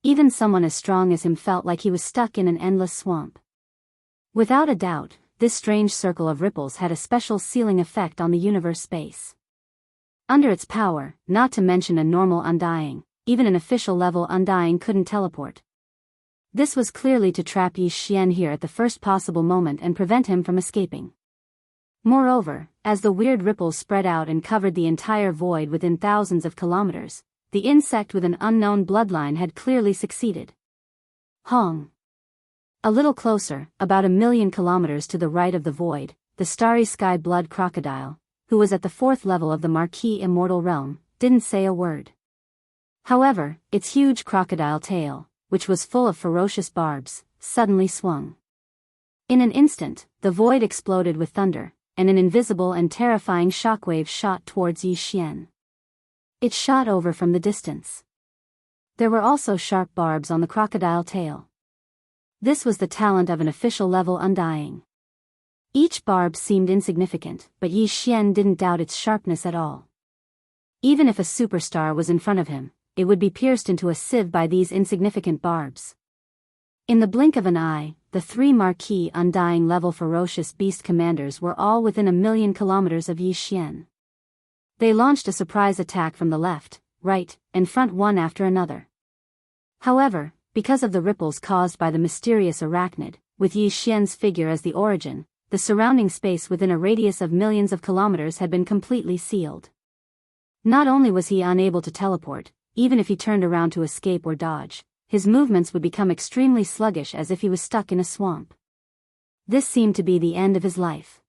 Even someone as strong as him felt like he was stuck in an endless swamp. Without a doubt, this strange circle of ripples had a special sealing effect on the universe space. Under its power, not to mention a normal undying, even an official level undying couldn't teleport. This was clearly to trap Yi Xian here at the first possible moment and prevent him from escaping. Moreover, as the weird ripples spread out and covered the entire void within thousands of kilometers, the insect with an unknown bloodline had clearly succeeded. Hong. A little closer, about 1,000,000 kilometers to the right of the void, the starry sky blood crocodile, who was at the 4th level of the Marquis Immortal Realm, didn't say a word. However, its huge crocodile tail, which was full of ferocious barbs, suddenly swung. In an instant, the void exploded with thunder, and an invisible and terrifying shockwave shot towards Yi Xian. It shot over from the distance. There were also sharp barbs on the crocodile tail. This was the talent of an official level undying. Each barb seemed insignificant, but Yi Xian didn't doubt its sharpness at all. Even if a superstar was in front of him, it would be pierced into a sieve by these insignificant barbs. In the blink of an eye, the 3 Marquis undying level ferocious beast commanders were all within 1,000,000 kilometers of Yi Xian. They launched a surprise attack from the left, right, and front one after another. However, because of the ripples caused by the mysterious arachnid, with Yi Xian's figure as the origin, the surrounding space within a radius of millions of kilometers had been completely sealed. Not only was he unable to teleport, even if he turned around to escape or dodge, his movements would become extremely sluggish as if he was stuck in a swamp. This seemed to be the end of his life.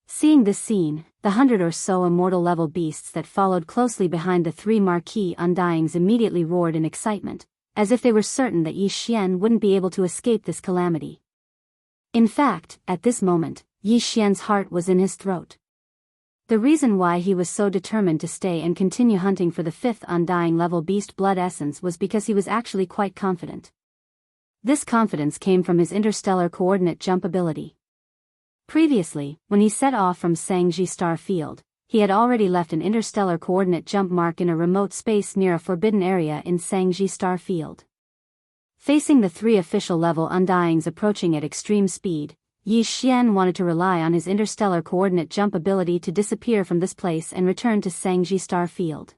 Seeing this scene, the 100 or so immortal level beasts that followed closely behind the 3 Marquis undyings immediately roared in excitement, as if they were certain that Yi Xian wouldn't be able to escape this calamity. In fact, at this moment, Yi Xian's heart was in his throat. The reason why he was so determined to stay and continue hunting for the 5th undying level beast blood essence was because he was actually quite confident. This confidence came from his interstellar coordinate jump ability. Previously, when he set off from Sangji Star Field, he had already left an interstellar coordinate jump mark in a remote space near a forbidden area in Sangji Star Field. Facing the 3 official level undyings approaching at extreme speed, Yi Xian wanted to rely on his interstellar coordinate jump ability to disappear from this place and return to Sangji Star Field.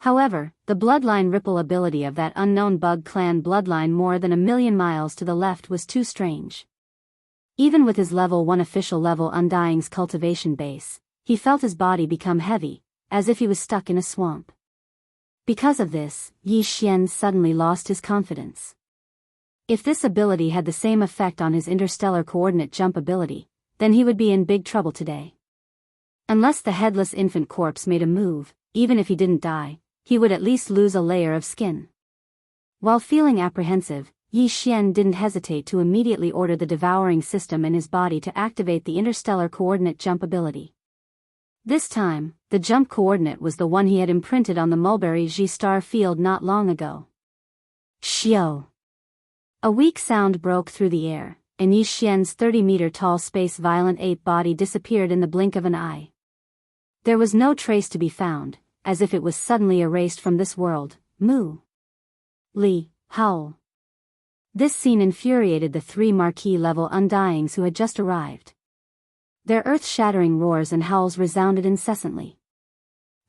However, the bloodline ripple ability of that unknown bug clan bloodline more than 1,000,000 miles to the left was too strange. Even with his level 1 official level undying's cultivation base, he felt his body become heavy, as if he was stuck in a swamp. Because of this, Yi Xian suddenly lost his confidence. If this ability had the same effect on his interstellar coordinate jump ability, then he would be in big trouble today. Unless the headless infant corpse made a move, even if he didn't die, he would at least lose a layer of skin. While feeling apprehensive, Yi Xian didn't hesitate to immediately order the devouring system in his body to activate the interstellar coordinate jump ability. This time, the jump coordinate was the one he had imprinted on the Mulberry Ji star field not long ago. Xiao! A weak sound broke through the air, and Yi Xian's 30-meter-tall space-violent ape body disappeared in the blink of an eye. There was no trace to be found, as if it was suddenly erased from this world. Moo! Li, howl! This scene infuriated the 3 Marquis-level undyings who had just arrived. Their earth-shattering roars and howls resounded incessantly.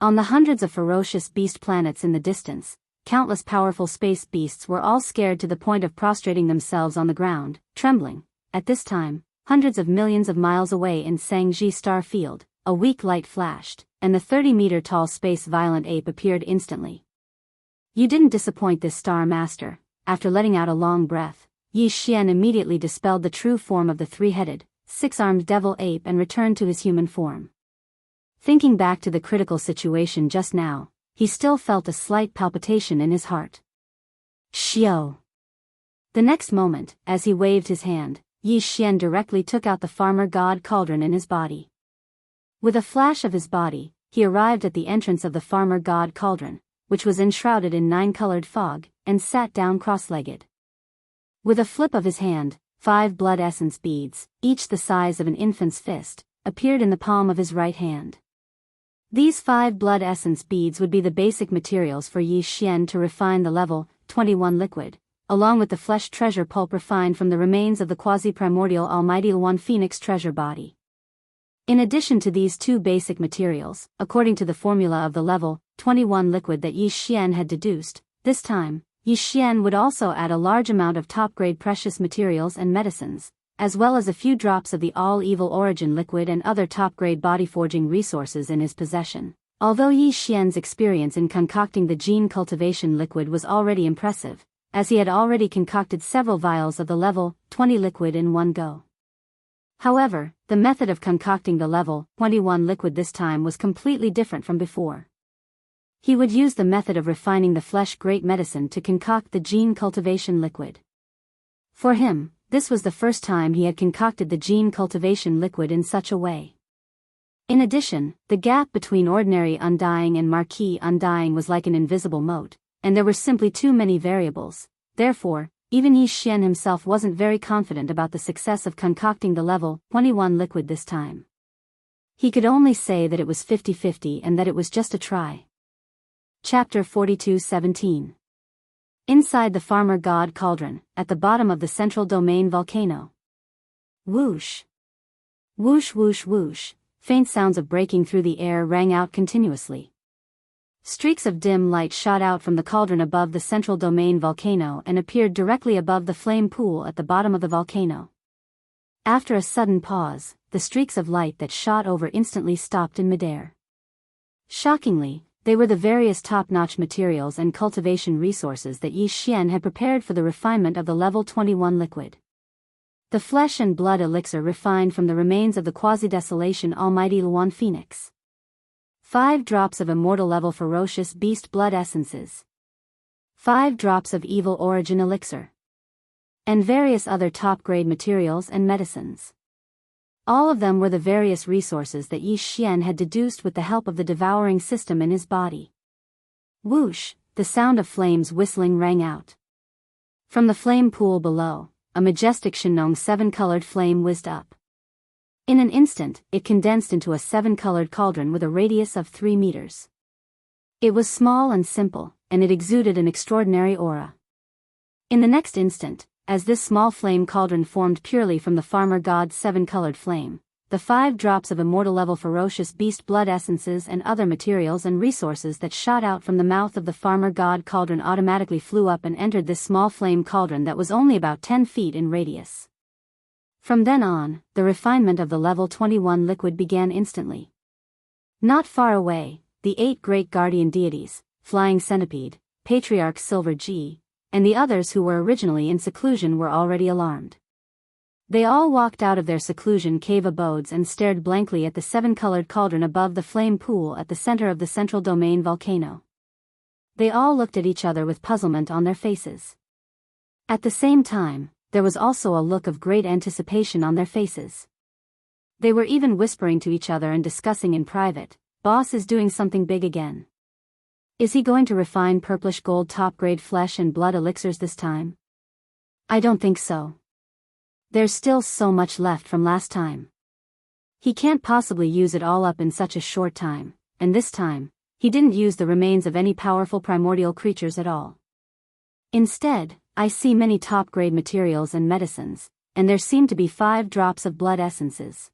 On the hundreds of ferocious beast planets in the distance, countless powerful space beasts were all scared to the point of prostrating themselves on the ground, trembling. At this time, hundreds of millions of miles away in Sangji Star Field, a weak light flashed, and the 30-meter-tall space-violent ape appeared instantly. You didn't disappoint this star master. After letting out a long breath, Yi Xian immediately dispelled the true form of the 3-headed, 6-armed devil ape and returned to his human form. Thinking back to the critical situation just now, he still felt a slight palpitation in his heart. Xiao! The next moment, as he waved his hand, Yi Xian directly took out the farmer god cauldron in his body. With a flash of his body, he arrived at the entrance of the farmer god cauldron, which was enshrouded in 9-colored fog, and sat down cross-legged. With a flip of his hand, 5 blood essence beads, each the size of an infant's fist, appeared in the palm of his right hand. These 5 blood essence beads would be the basic materials for Yi Xian to refine the level 21 liquid, along with the flesh treasure pulp refined from the remains of the quasi-primordial Almighty One Phoenix treasure body. In addition to these two basic materials, according to the formula of the level 21 liquid that Yi Xian had deduced, this time, Yi Xian would also add a large amount of top-grade precious materials and medicines, as well as a few drops of the all-evil origin liquid and other top-grade body-forging resources in his possession. Although Yi Xian's experience in concocting the gene cultivation liquid was already impressive, as he had already concocted several vials of the level 20 liquid in one go. However, the method of concocting the level 21 liquid this time was completely different from before. He would use the method of refining the flesh great medicine to concoct the gene cultivation liquid. For him, this was the first time he had concocted the gene cultivation liquid in such a way. In addition, the gap between ordinary undying and marquis undying was like an invisible moat, and there were simply too many variables. Therefore, even Yi Xian himself wasn't very confident about the success of concocting the level 21 liquid this time. He could only say that it was 50-50 and that it was just a try. Chapter 42:17. Inside the farmer god cauldron, at the bottom of the central domain volcano. Whoosh! Whoosh whoosh whoosh, faint sounds of breaking through the air rang out continuously. Streaks of dim light shot out from the cauldron above the central domain volcano and appeared directly above the flame pool at the bottom of the volcano. After a sudden pause, the streaks of light that shot over instantly stopped in midair. Shockingly, they were the various top-notch materials and cultivation resources that Yi Xian had prepared for the refinement of the level 21 liquid. The flesh and blood elixir refined from the remains of the quasi-desolation Almighty Luan Phoenix. 5 drops of immortal level ferocious beast blood essences. 5 drops of evil origin elixir. And various other top-grade materials and medicines. All of them were the various resources that Yi Xian had deduced with the help of the devouring system in his body. Whoosh, the sound of flames whistling rang out. From the flame pool below, a majestic Shenong 7-colored flame whizzed up. In an instant, it condensed into a 7-colored cauldron with a radius of 3 meters. It was small and simple, and it exuded an extraordinary aura. In the next instant, as this small flame cauldron formed purely from the farmer god's 7-colored flame, the 5 drops of immortal level ferocious beast blood essences and other materials and resources that shot out from the mouth of the farmer god cauldron automatically flew up and entered this small flame cauldron that was only about 10 feet in radius. From then on, the refinement of the level 21 liquid began instantly. Not far away, the 8 great guardian deities, Flying Centipede, Patriarch Silver G, and the others who were originally in seclusion were already alarmed. They all walked out of their seclusion cave abodes and stared blankly at the 7-colored cauldron above the flame pool at the center of the central domain volcano. They all looked at each other with puzzlement on their faces. At the same time, there was also a look of great anticipation on their faces. They were even whispering to each other and discussing in private, "Boss is doing something big again. Is he going to refine purplish gold top-grade flesh and blood elixirs this time? I don't think so. There's still so much left from last time. He can't possibly use it all up in such a short time, and this time, he didn't use the remains of any powerful primordial creatures at all. Instead, I see many top-grade materials and medicines, and there seem to be 5 drops of blood essences.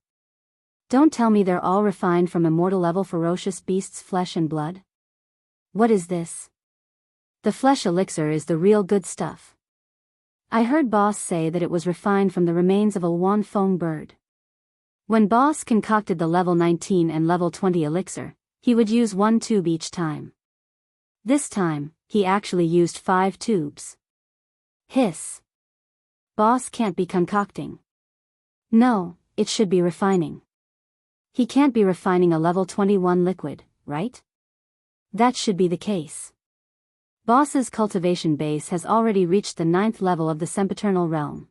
Don't tell me they're all refined from immortal level ferocious beasts' flesh and blood? What is this? The flesh elixir is the real good stuff. I heard Boss say that it was refined from the remains of a Luan Feng bird. When Boss concocted the level 19 and level 20 elixir, he would use 1 tube each time. This time, he actually used 5 tubes. Hiss. Boss can't be concocting. No, it should be refining. He can't be refining a level 21 liquid, right? That should be the case. Boss's cultivation base has already reached the 9th level of the sempiternal realm.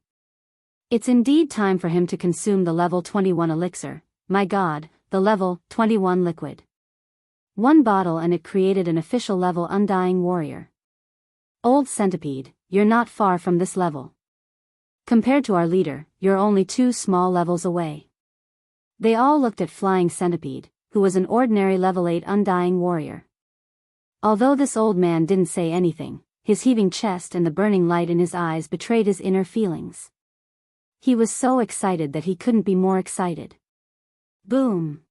It's indeed time for him to consume the level 21 elixir, my god, the level 21 liquid. 1 bottle and it created an official level undying warrior. Old Centipede, you're not far from this level. Compared to our leader, you're only 2 small levels away. They all looked at Flying Centipede, who was an ordinary level 8 undying warrior. Although this old man didn't say anything, his heaving chest and the burning light in his eyes betrayed his inner feelings. He was so excited that he couldn't be more excited. Boom!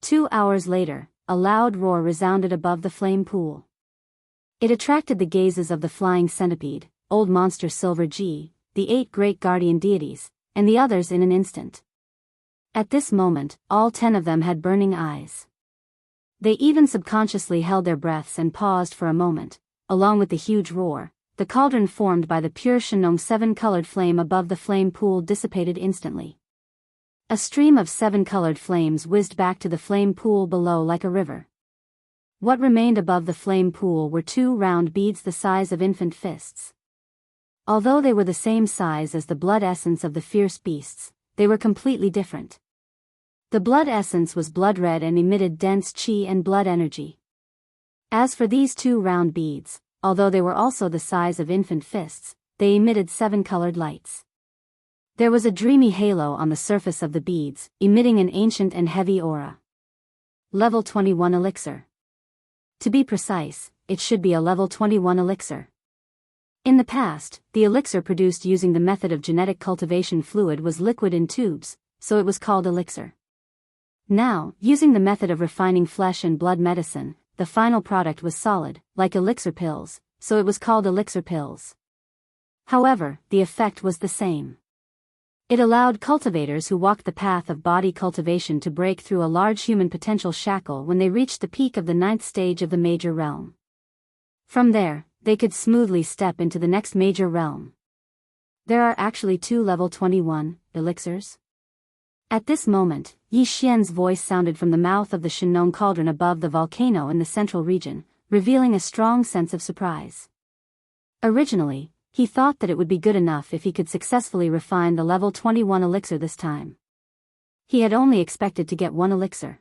2 hours later, a loud roar resounded above the flame pool. It attracted the gazes of the flying centipede, old monster Silver G, the 8 great guardian deities, and the others in an instant. At this moment, all 10 of them had burning eyes. They even subconsciously held their breaths and paused for a moment. Along with the huge roar, the cauldron formed by the pure Shenong 7-colored flame above the flame pool dissipated instantly. A stream of 7-colored flames whizzed back to the flame pool below like a river. What remained above the flame pool were 2 round beads the size of infant fists. Although they were the same size as the blood essence of the fierce beasts, they were completely different. The blood essence was blood red and emitted dense qi and blood energy. As for these 2 round beads, although they were also the size of infant fists, they emitted 7-colored lights. There was a dreamy halo on the surface of the beads, emitting an ancient and heavy aura. Level 21 elixir. To be precise, it should be a level 21 elixir. In the past, the elixir produced using the method of genetic cultivation fluid was liquid in tubes, so it was called elixir. Now, using the method of refining flesh and blood medicine, the final product was solid, like elixir pills, so it was called elixir pills. However, the effect was the same. It allowed cultivators who walked the path of body cultivation to break through a large human potential shackle when they reached the peak of the 9th stage of the major realm. From there, they could smoothly step into the next major realm. There are actually 2 level 21 elixirs. At this moment, Yi Xian's voice sounded from the mouth of the Shenong cauldron above the volcano in the central region, revealing a strong sense of surprise. Originally, he thought that it would be good enough if he could successfully refine the level 21 elixir this time. He had only expected to get 1 elixir.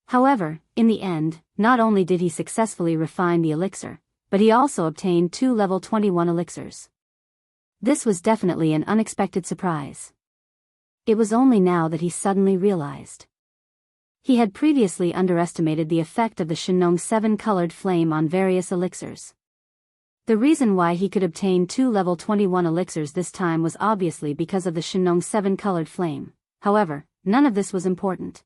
However, in the end, not only did he successfully refine the elixir, but he also obtained 2 level 21 elixirs. This was definitely an unexpected surprise. It was only now that he suddenly realized. He had previously underestimated the effect of the Shenong 7-colored flame on various elixirs. The reason why he could obtain 2 level 21 elixirs this time was obviously because of the Shenong 7-colored flame. However, none of this was important.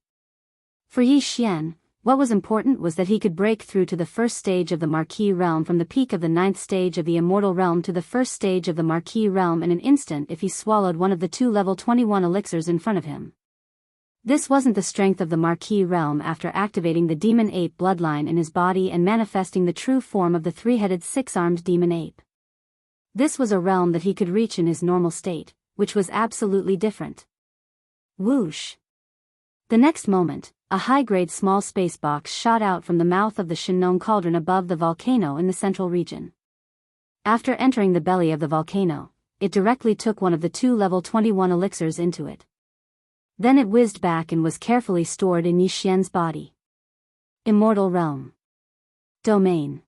For Yi Xian, what was important was that he could break through to the first stage of the Marquis realm from the peak of the 9th stage of the Immortal realm to the first stage of the Marquis realm in an instant if he swallowed one of the 2 level 21 elixirs in front of him. This wasn't the strength of the Marquis realm after activating the demon ape bloodline in his body and manifesting the true form of the 3-headed 6-armed demon ape. This was a realm that he could reach in his normal state, which was absolutely different. Whoosh! The next moment, a high-grade small space box shot out from the mouth of the Shenong cauldron above the volcano in the central region. After entering the belly of the volcano, it directly took one of the 2 level 21 elixirs into it. Then it whizzed back and was carefully stored in Yi Xian's body. Immortal Realm. Domain.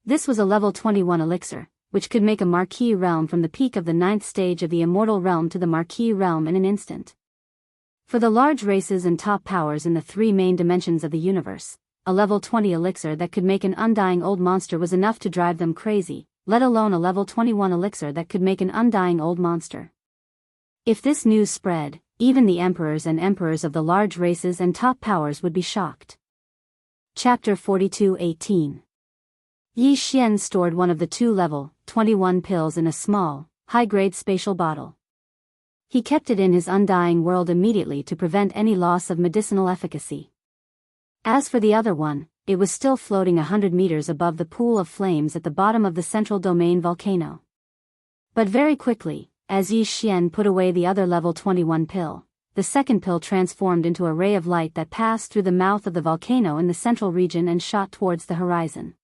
This was a level 21 elixir, which could make a Marquis realm from the peak of the 9th stage of the Immortal realm to the Marquis realm in an instant. For the large races and top powers in the 3 main dimensions of the universe, a level 20 elixir that could make an undying old monster was enough to drive them crazy, let alone a level 21 elixir that could make an undying old monster. If this news spread, even the emperors and emperors of the large races and top powers would be shocked. Chapter 42:18. Yi Xian stored one of the 2 level 21 pills in a small, high-grade spatial bottle. He kept it in his undying world immediately to prevent any loss of medicinal efficacy. As for the other one, it was still floating 100 meters above the pool of flames at the bottom of the central domain volcano. But very quickly, as Yi Xian put away the other level 21 pill, the second pill transformed into a ray of light that passed through the mouth of the volcano in the central region and shot towards the horizon.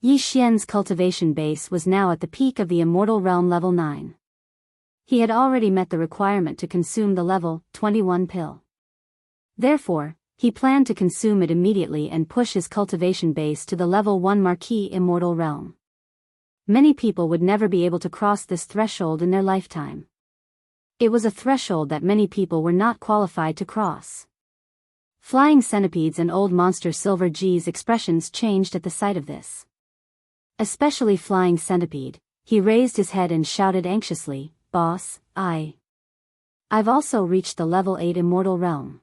Yi Xian's cultivation base was now at the peak of the Immortal Realm level 9. He had already met the requirement to consume the level 21 pill. Therefore, he planned to consume it immediately and push his cultivation base to the level 1 Marquis Immortal Realm. Many people would never be able to cross this threshold in their lifetime. It was a threshold that many people were not qualified to cross. Flying centipedes and old monster Silver G's expressions changed at the sight of this. Especially Flying Centipede. He raised his head and shouted anxiously, "Boss, I've also reached the level 8 immortal realm."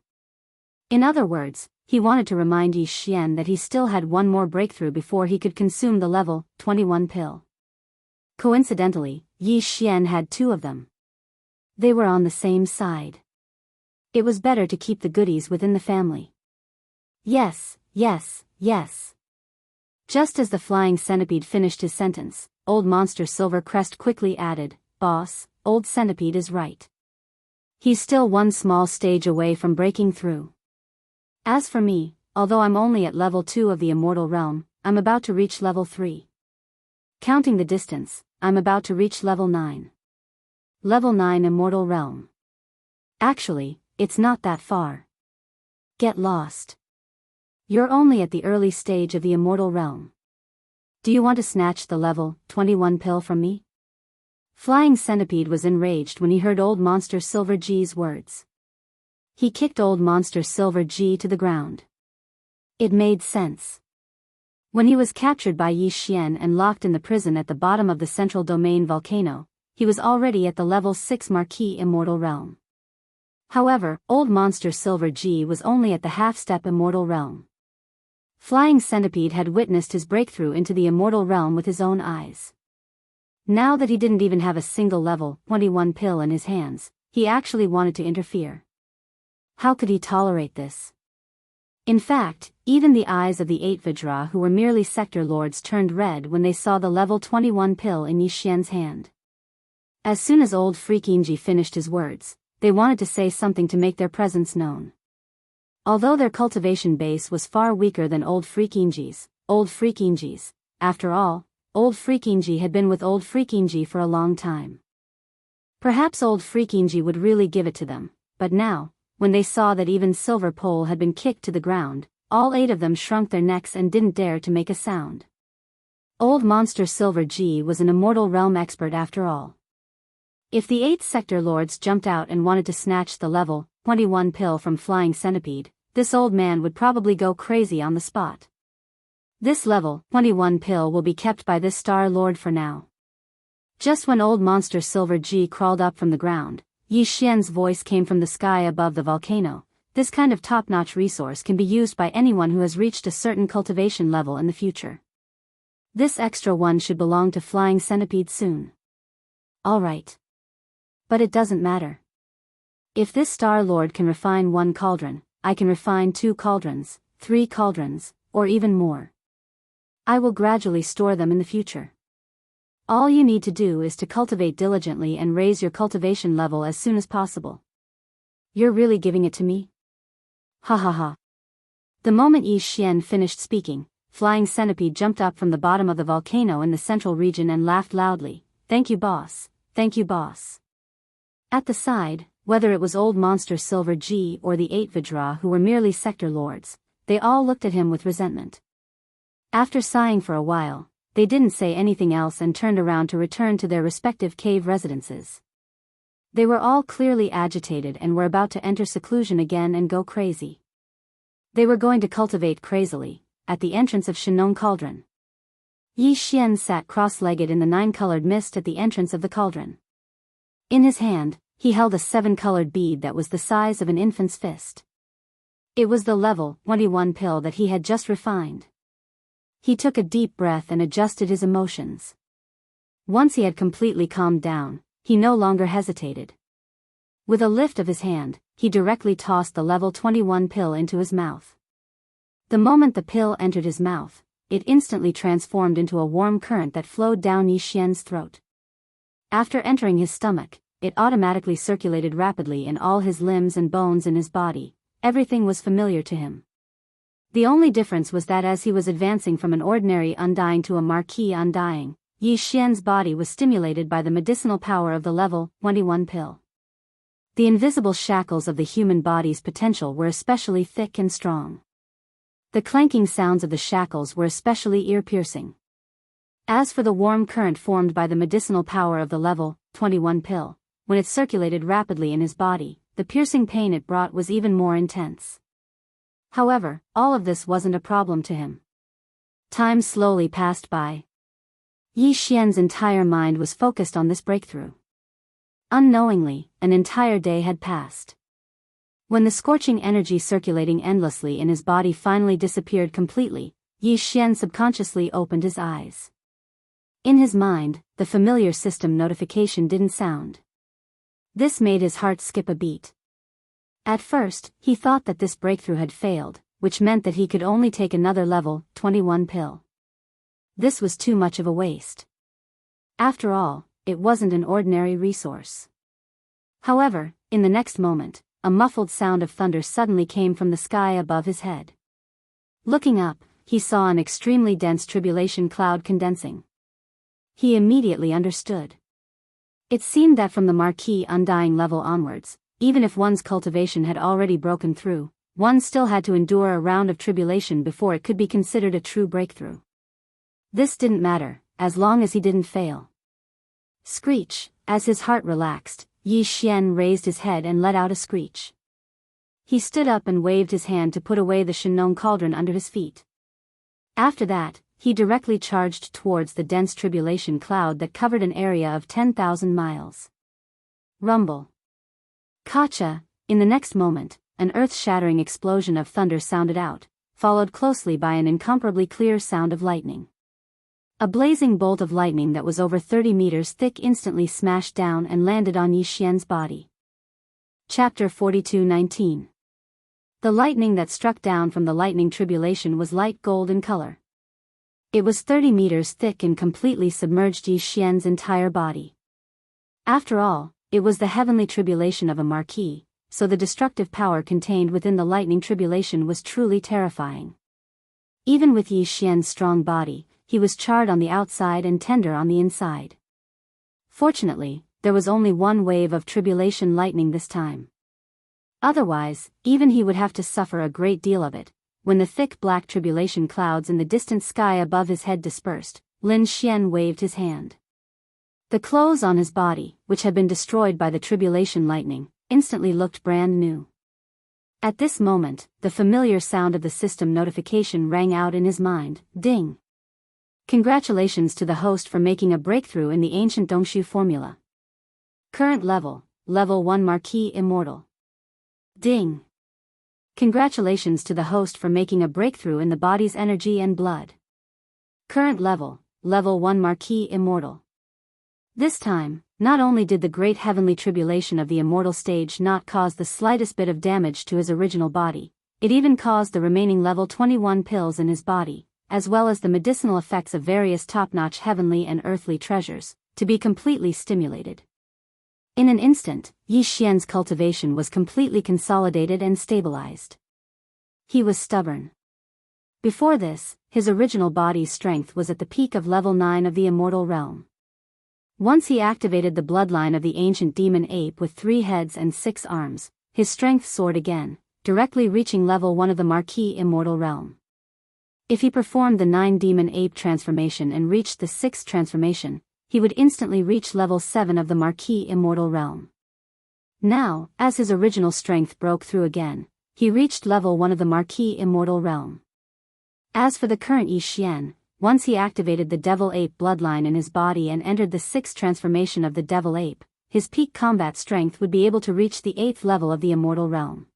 In other words, he wanted to remind Yi Xian that he still had one more breakthrough before he could consume the level 21 pill. Coincidentally, Yi Xian had two of them. They were on the same side. It was better to keep the goodies within the family. Yes, yes, yes. Just as the Flying Centipede finished his sentence, Old Monster Silvercrest quickly added, "Boss, Old Centipede is right. He's still one small stage away from breaking through. As for me, although I'm only at level 2 of the immortal realm, I'm about to reach level 3. Counting the distance, I'm about to reach level 9. Level 9 immortal realm. Actually, it's not that far. Get lost. You're only at the early stage of the immortal realm. Do you want to snatch the level 21 pill from me?" Flying Centipede was enraged when he heard Old Monster Silver G's words. He kicked Old Monster Silver G to the ground. It made sense. When he was captured by Yi Xian and locked in the prison at the bottom of the central domain volcano, he was already at the level 6 Marquis Immortal Realm. However, Old Monster Silver G was only at the half-step Immortal Realm. Flying Centipede had witnessed his breakthrough into the Immortal Realm with his own eyes. Now that he didn't even have a single level 21 pill in his hands, he actually wanted to interfere. How could he tolerate this? In fact, even the eyes of the 8 Vidra who were merely sector lords turned red when they saw the level 21 pill in Yi Xian's hand. As soon as old Freakinji finished his words, they wanted to say something to make their presence known. Although their cultivation base was far weaker than old Freakinji's, after all, old Freakinji had been with old Freakinji for a long time. Perhaps old Freakinji would really give it to them, but now, when they saw that even Silver Pole had been kicked to the ground, all 8 of them shrunk their necks and didn't dare to make a sound. Old Monster Silver G was an immortal realm expert after all. If the 8 sector lords jumped out and wanted to snatch the level 21 pill from Flying Centipede, this old man would probably go crazy on the spot. This level 21 pill will be kept by this Star Lord for now. Just when Old Monster Silver G crawled up from the ground, Yi Xian's voice came from the sky above the volcano. This kind of top-notch resource can be used by anyone who has reached a certain cultivation level in the future. This extra one should belong to Flying Centipede soon. Alright. But it doesn't matter. If this Star Lord can refine 1 cauldron, I can refine 2 cauldrons, 3 cauldrons, or even more. I will gradually store them in the future. All you need to do is to cultivate diligently and raise your cultivation level as soon as possible. You're really giving it to me? Ha ha ha. The moment Yi Xian finished speaking, Flying Centipede jumped up from the bottom of the volcano in the central region and laughed loudly. "Thank you, boss. Thank you, boss." At the side, whether it was Old Monster Silver G or the 8 Vidra who were merely sector lords, they all looked at him with resentment. After sighing for a while, they didn't say anything else and turned around to return to their respective cave residences. They were all clearly agitated and were about to enter seclusion again and go crazy. They were going to cultivate crazily, at the entrance of Shinong Cauldron. Yi Xian sat cross-legged in the 9-colored mist at the entrance of the cauldron. In his hand, he held a 7-colored bead that was the size of an infant's fist. It was the level 21 pill that he had just refined. He took a deep breath and adjusted his emotions. Once he had completely calmed down, he no longer hesitated. With a lift of his hand, he directly tossed the level 21 pill into his mouth. The moment the pill entered his mouth, it instantly transformed into a warm current that flowed down Yi Xian's throat. After entering his stomach, it automatically circulated rapidly in all his limbs and bones in his body. Everything was familiar to him. The only difference was that as he was advancing from an ordinary undying to a marquis undying, Yi Xian's body was stimulated by the medicinal power of the level 21 pill. The invisible shackles of the human body's potential were especially thick and strong. The clanking sounds of the shackles were especially ear-piercing. As for the warm current formed by the medicinal power of the level 21 pill, when it circulated rapidly in his body, the piercing pain it brought was even more intense. However, all of this wasn't a problem to him. Time slowly passed by. Yi Xian's entire mind was focused on this breakthrough. Unknowingly, an entire day had passed. When the scorching energy circulating endlessly in his body finally disappeared completely, Yi Xian subconsciously opened his eyes. In his mind, the familiar system notification didn't sound. This made his heart skip a beat. At first, he thought that this breakthrough had failed, which meant that he could only take another level 21 pill. This was too much of a waste. After all, it wasn't an ordinary resource. However, in the next moment, a muffled sound of thunder suddenly came from the sky above his head. Looking up, he saw an extremely dense tribulation cloud condensing. He immediately understood. It seemed that from the Marquis Undying level onwards, even if one's cultivation had already broken through, one still had to endure a round of tribulation before it could be considered a true breakthrough. This didn't matter, as long as he didn't fail. Screech, as his heart relaxed, Yi Xian raised his head and let out a screech. He stood up and waved his hand to put away the Shenong cauldron under his feet. After that, he directly charged towards the dense tribulation cloud that covered an area of 10,000 miles. Rumble. Kacha, in the next moment, an earth-shattering explosion of thunder sounded out, followed closely by an incomparably clear sound of lightning. A blazing bolt of lightning that was over 30 meters thick instantly smashed down and landed on Yi Xian's body. Chapter 42:19. The lightning that struck down from the lightning tribulation was light gold in color. It was 30 meters thick and completely submerged Yi Xian's entire body. After all, it was the heavenly tribulation of a marquis, so the destructive power contained within the lightning tribulation was truly terrifying. Even with Yi Xian's strong body, he was charred on the outside and tender on the inside. Fortunately, there was only one wave of tribulation lightning this time. Otherwise, even he would have to suffer a great deal of it. When the thick black tribulation clouds in the distant sky above his head dispersed, Lin Xian waved his hand. The clothes on his body, which had been destroyed by the tribulation lightning, instantly looked brand new. At this moment, the familiar sound of the system notification rang out in his mind, ding. Congratulations to the host for making a breakthrough in the ancient Dongshu formula. Current level, level 1 Marquis Immortal. Ding. Congratulations to the host for making a breakthrough in the body's energy and blood. Current level, level 1 Marquis Immortal. This time, not only did the great heavenly tribulation of the immortal stage not cause the slightest bit of damage to his original body, it even caused the remaining level 21 pills in his body, as well as the medicinal effects of various top-notch heavenly and earthly treasures, to be completely stimulated. In an instant, Yi Xian's cultivation was completely consolidated and stabilized. He was stubborn. Before this, his original body's strength was at the peak of level 9 of the immortal realm. Once he activated the bloodline of the ancient demon ape with 3 heads and 6 arms, his strength soared again, directly reaching level 1 of the Marquis Immortal realm. If he performed the 9 demon ape transformation and reached the 6th transformation, he would instantly reach level 7 of the Marquis Immortal realm. Now, as his original strength broke through again, he reached level 1 of the Marquis Immortal realm. As for the current Yi Xian, once he activated the devil ape bloodline in his body and entered the 6th transformation of the devil ape, his peak combat strength would be able to reach the 8th level of the immortal realm.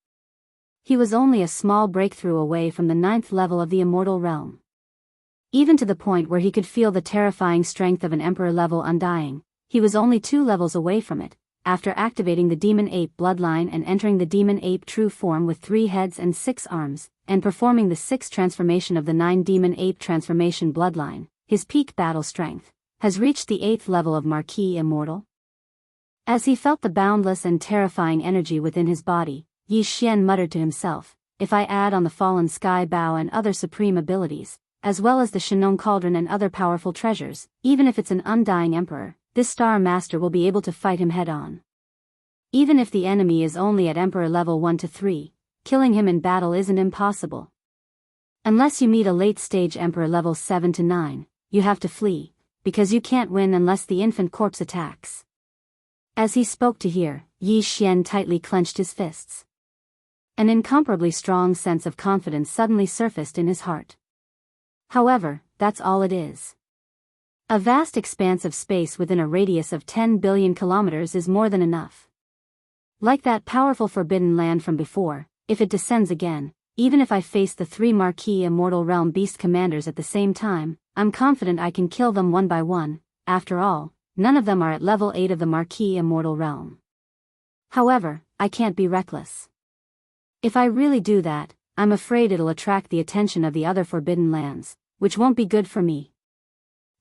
He was only a small breakthrough away from the 9th level of the immortal realm. Even to the point where he could feel the terrifying strength of an emperor level undying, he was only 2 levels away from it, after activating the demon ape bloodline and entering the demon ape true form with 3 heads and 6 arms, and performing the 6th transformation of the 9 demon ape transformation bloodline. His peak battle strength has reached the 8th level of Marquis Immortal. As he felt the boundless and terrifying energy within his body, Yi Xian muttered to himself, if I add on the fallen sky bow and other supreme abilities, as well as the Shenong cauldron and other powerful treasures, even if it's an undying emperor, this star master will be able to fight him head-on. Even if the enemy is only at emperor level 1 to 3, killing him in battle isn't impossible. Unless you meet a late-stage emperor level 7 to 9, you have to flee, because you can't win unless the infant corpse attacks. As he spoke to hear, Yi Xian tightly clenched his fists. An incomparably strong sense of confidence suddenly surfaced in his heart. However, that's all it is. A vast expanse of space within a radius of 10 billion kilometers is more than enough. Like that powerful forbidden land from before, if it descends again, even if I face the 3 Marquis Immortal Realm Beast Commanders at the same time, I'm confident I can kill them one by one. After all, none of them are at level 8 of the Marquis Immortal Realm. However, I can't be reckless. If I really do that, I'm afraid it'll attract the attention of the other forbidden lands, which won't be good for me.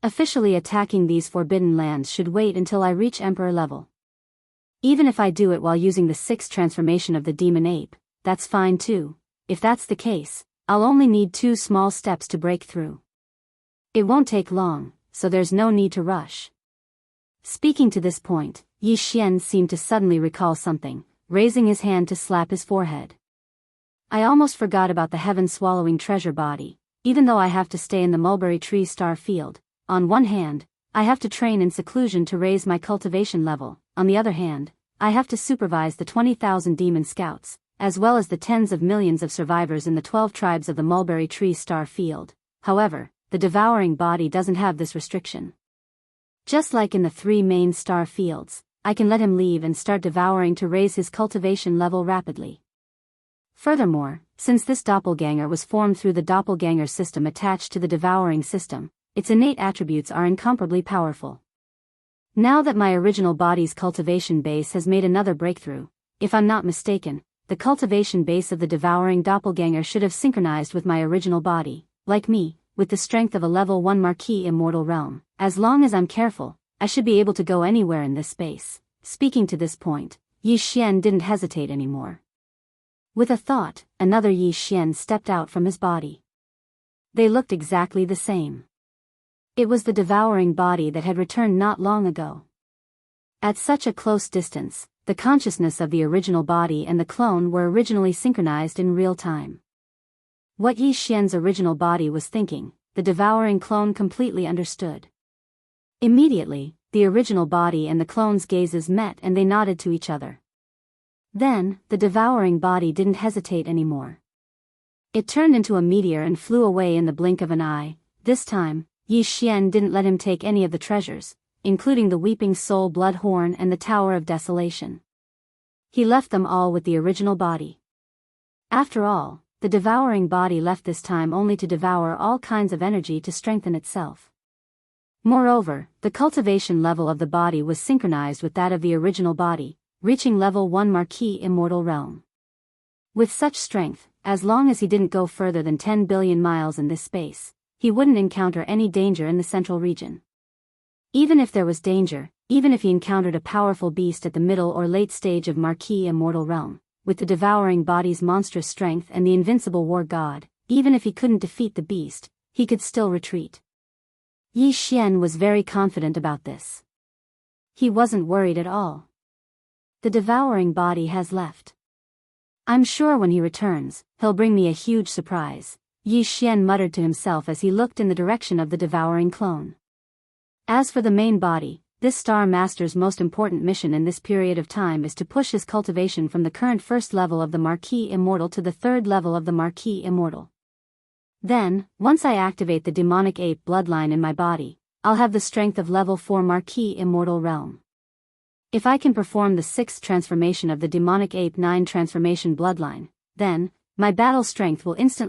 Officially attacking these forbidden lands should wait until I reach Emperor level. Even if I do it while using the 6th transformation of the Demon Ape, that's fine too. If that's the case, I'll only need 2 small steps to break through. It won't take long, so there's no need to rush. Speaking to this point, Yi Xian seemed to suddenly recall something, raising his hand to slap his forehead. I almost forgot about the heaven-swallowing treasure body. Even though I have to stay in the mulberry tree star field, on one hand, I have to train in seclusion to raise my cultivation level. On the other hand, I have to supervise the 20,000 demon scouts, as well as the tens of millions of survivors in the 12 tribes of the mulberry tree star field. However, the devouring body doesn't have this restriction. Just like in the 3 main star fields, I can let him leave and start devouring to raise his cultivation level rapidly. Furthermore, since this doppelganger was formed through the doppelganger system attached to the devouring system, its innate attributes are incomparably powerful. Now that my original body's cultivation base has made another breakthrough, if I'm not mistaken, the cultivation base of the devouring doppelganger should have synchronized with my original body, like me, with the strength of a level 1 Marquis Immortal Realm. As long as I'm careful, I should be able to go anywhere in this space. Speaking to this point, Yi Xian didn't hesitate anymore. With a thought, another Yi Xian stepped out from his body. They looked exactly the same. It was the devouring body that had returned not long ago. At such a close distance, the consciousness of the original body and the clone were originally synchronized in real time. What Yi Xian's original body was thinking, the devouring clone completely understood. Immediately, the original body and the clone's gazes met and they nodded to each other. Then, the devouring body didn't hesitate anymore. It turned into a meteor and flew away in the blink of an eye. This time, Yi Xian didn't let him take any of the treasures, including the Weeping Soul Blood Horn and the Tower of Desolation. He left them all with the original body. After all, the devouring body left this time only to devour all kinds of energy to strengthen itself. Moreover, the cultivation level of the body was synchronized with that of the original body, reaching level 1 Marquis Immortal Realm. With such strength, as long as he didn't go further than 10 billion miles in this space, he wouldn't encounter any danger in the central region. Even if there was danger, even if he encountered a powerful beast at the middle or late stage of Marquis Immortal Realm, with the devouring body's monstrous strength and the invincible war god, even if he couldn't defeat the beast, he could still retreat. Yi Xian was very confident about this. He wasn't worried at all. The devouring body has left. I'm sure when he returns, he'll bring me a huge surprise, Yi Xian muttered to himself as he looked in the direction of the devouring clone. As for the main body, this Star Master's most important mission in this period of time is to push his cultivation from the current 1st level of the Marquis Immortal to the 3rd level of the Marquis Immortal. Then, once I activate the demonic ape bloodline in my body, I'll have the strength of level 4 Marquis Immortal Realm. If I can perform the 6th transformation of the demonic ape 9 transformation bloodline, then, my battle strength will instantly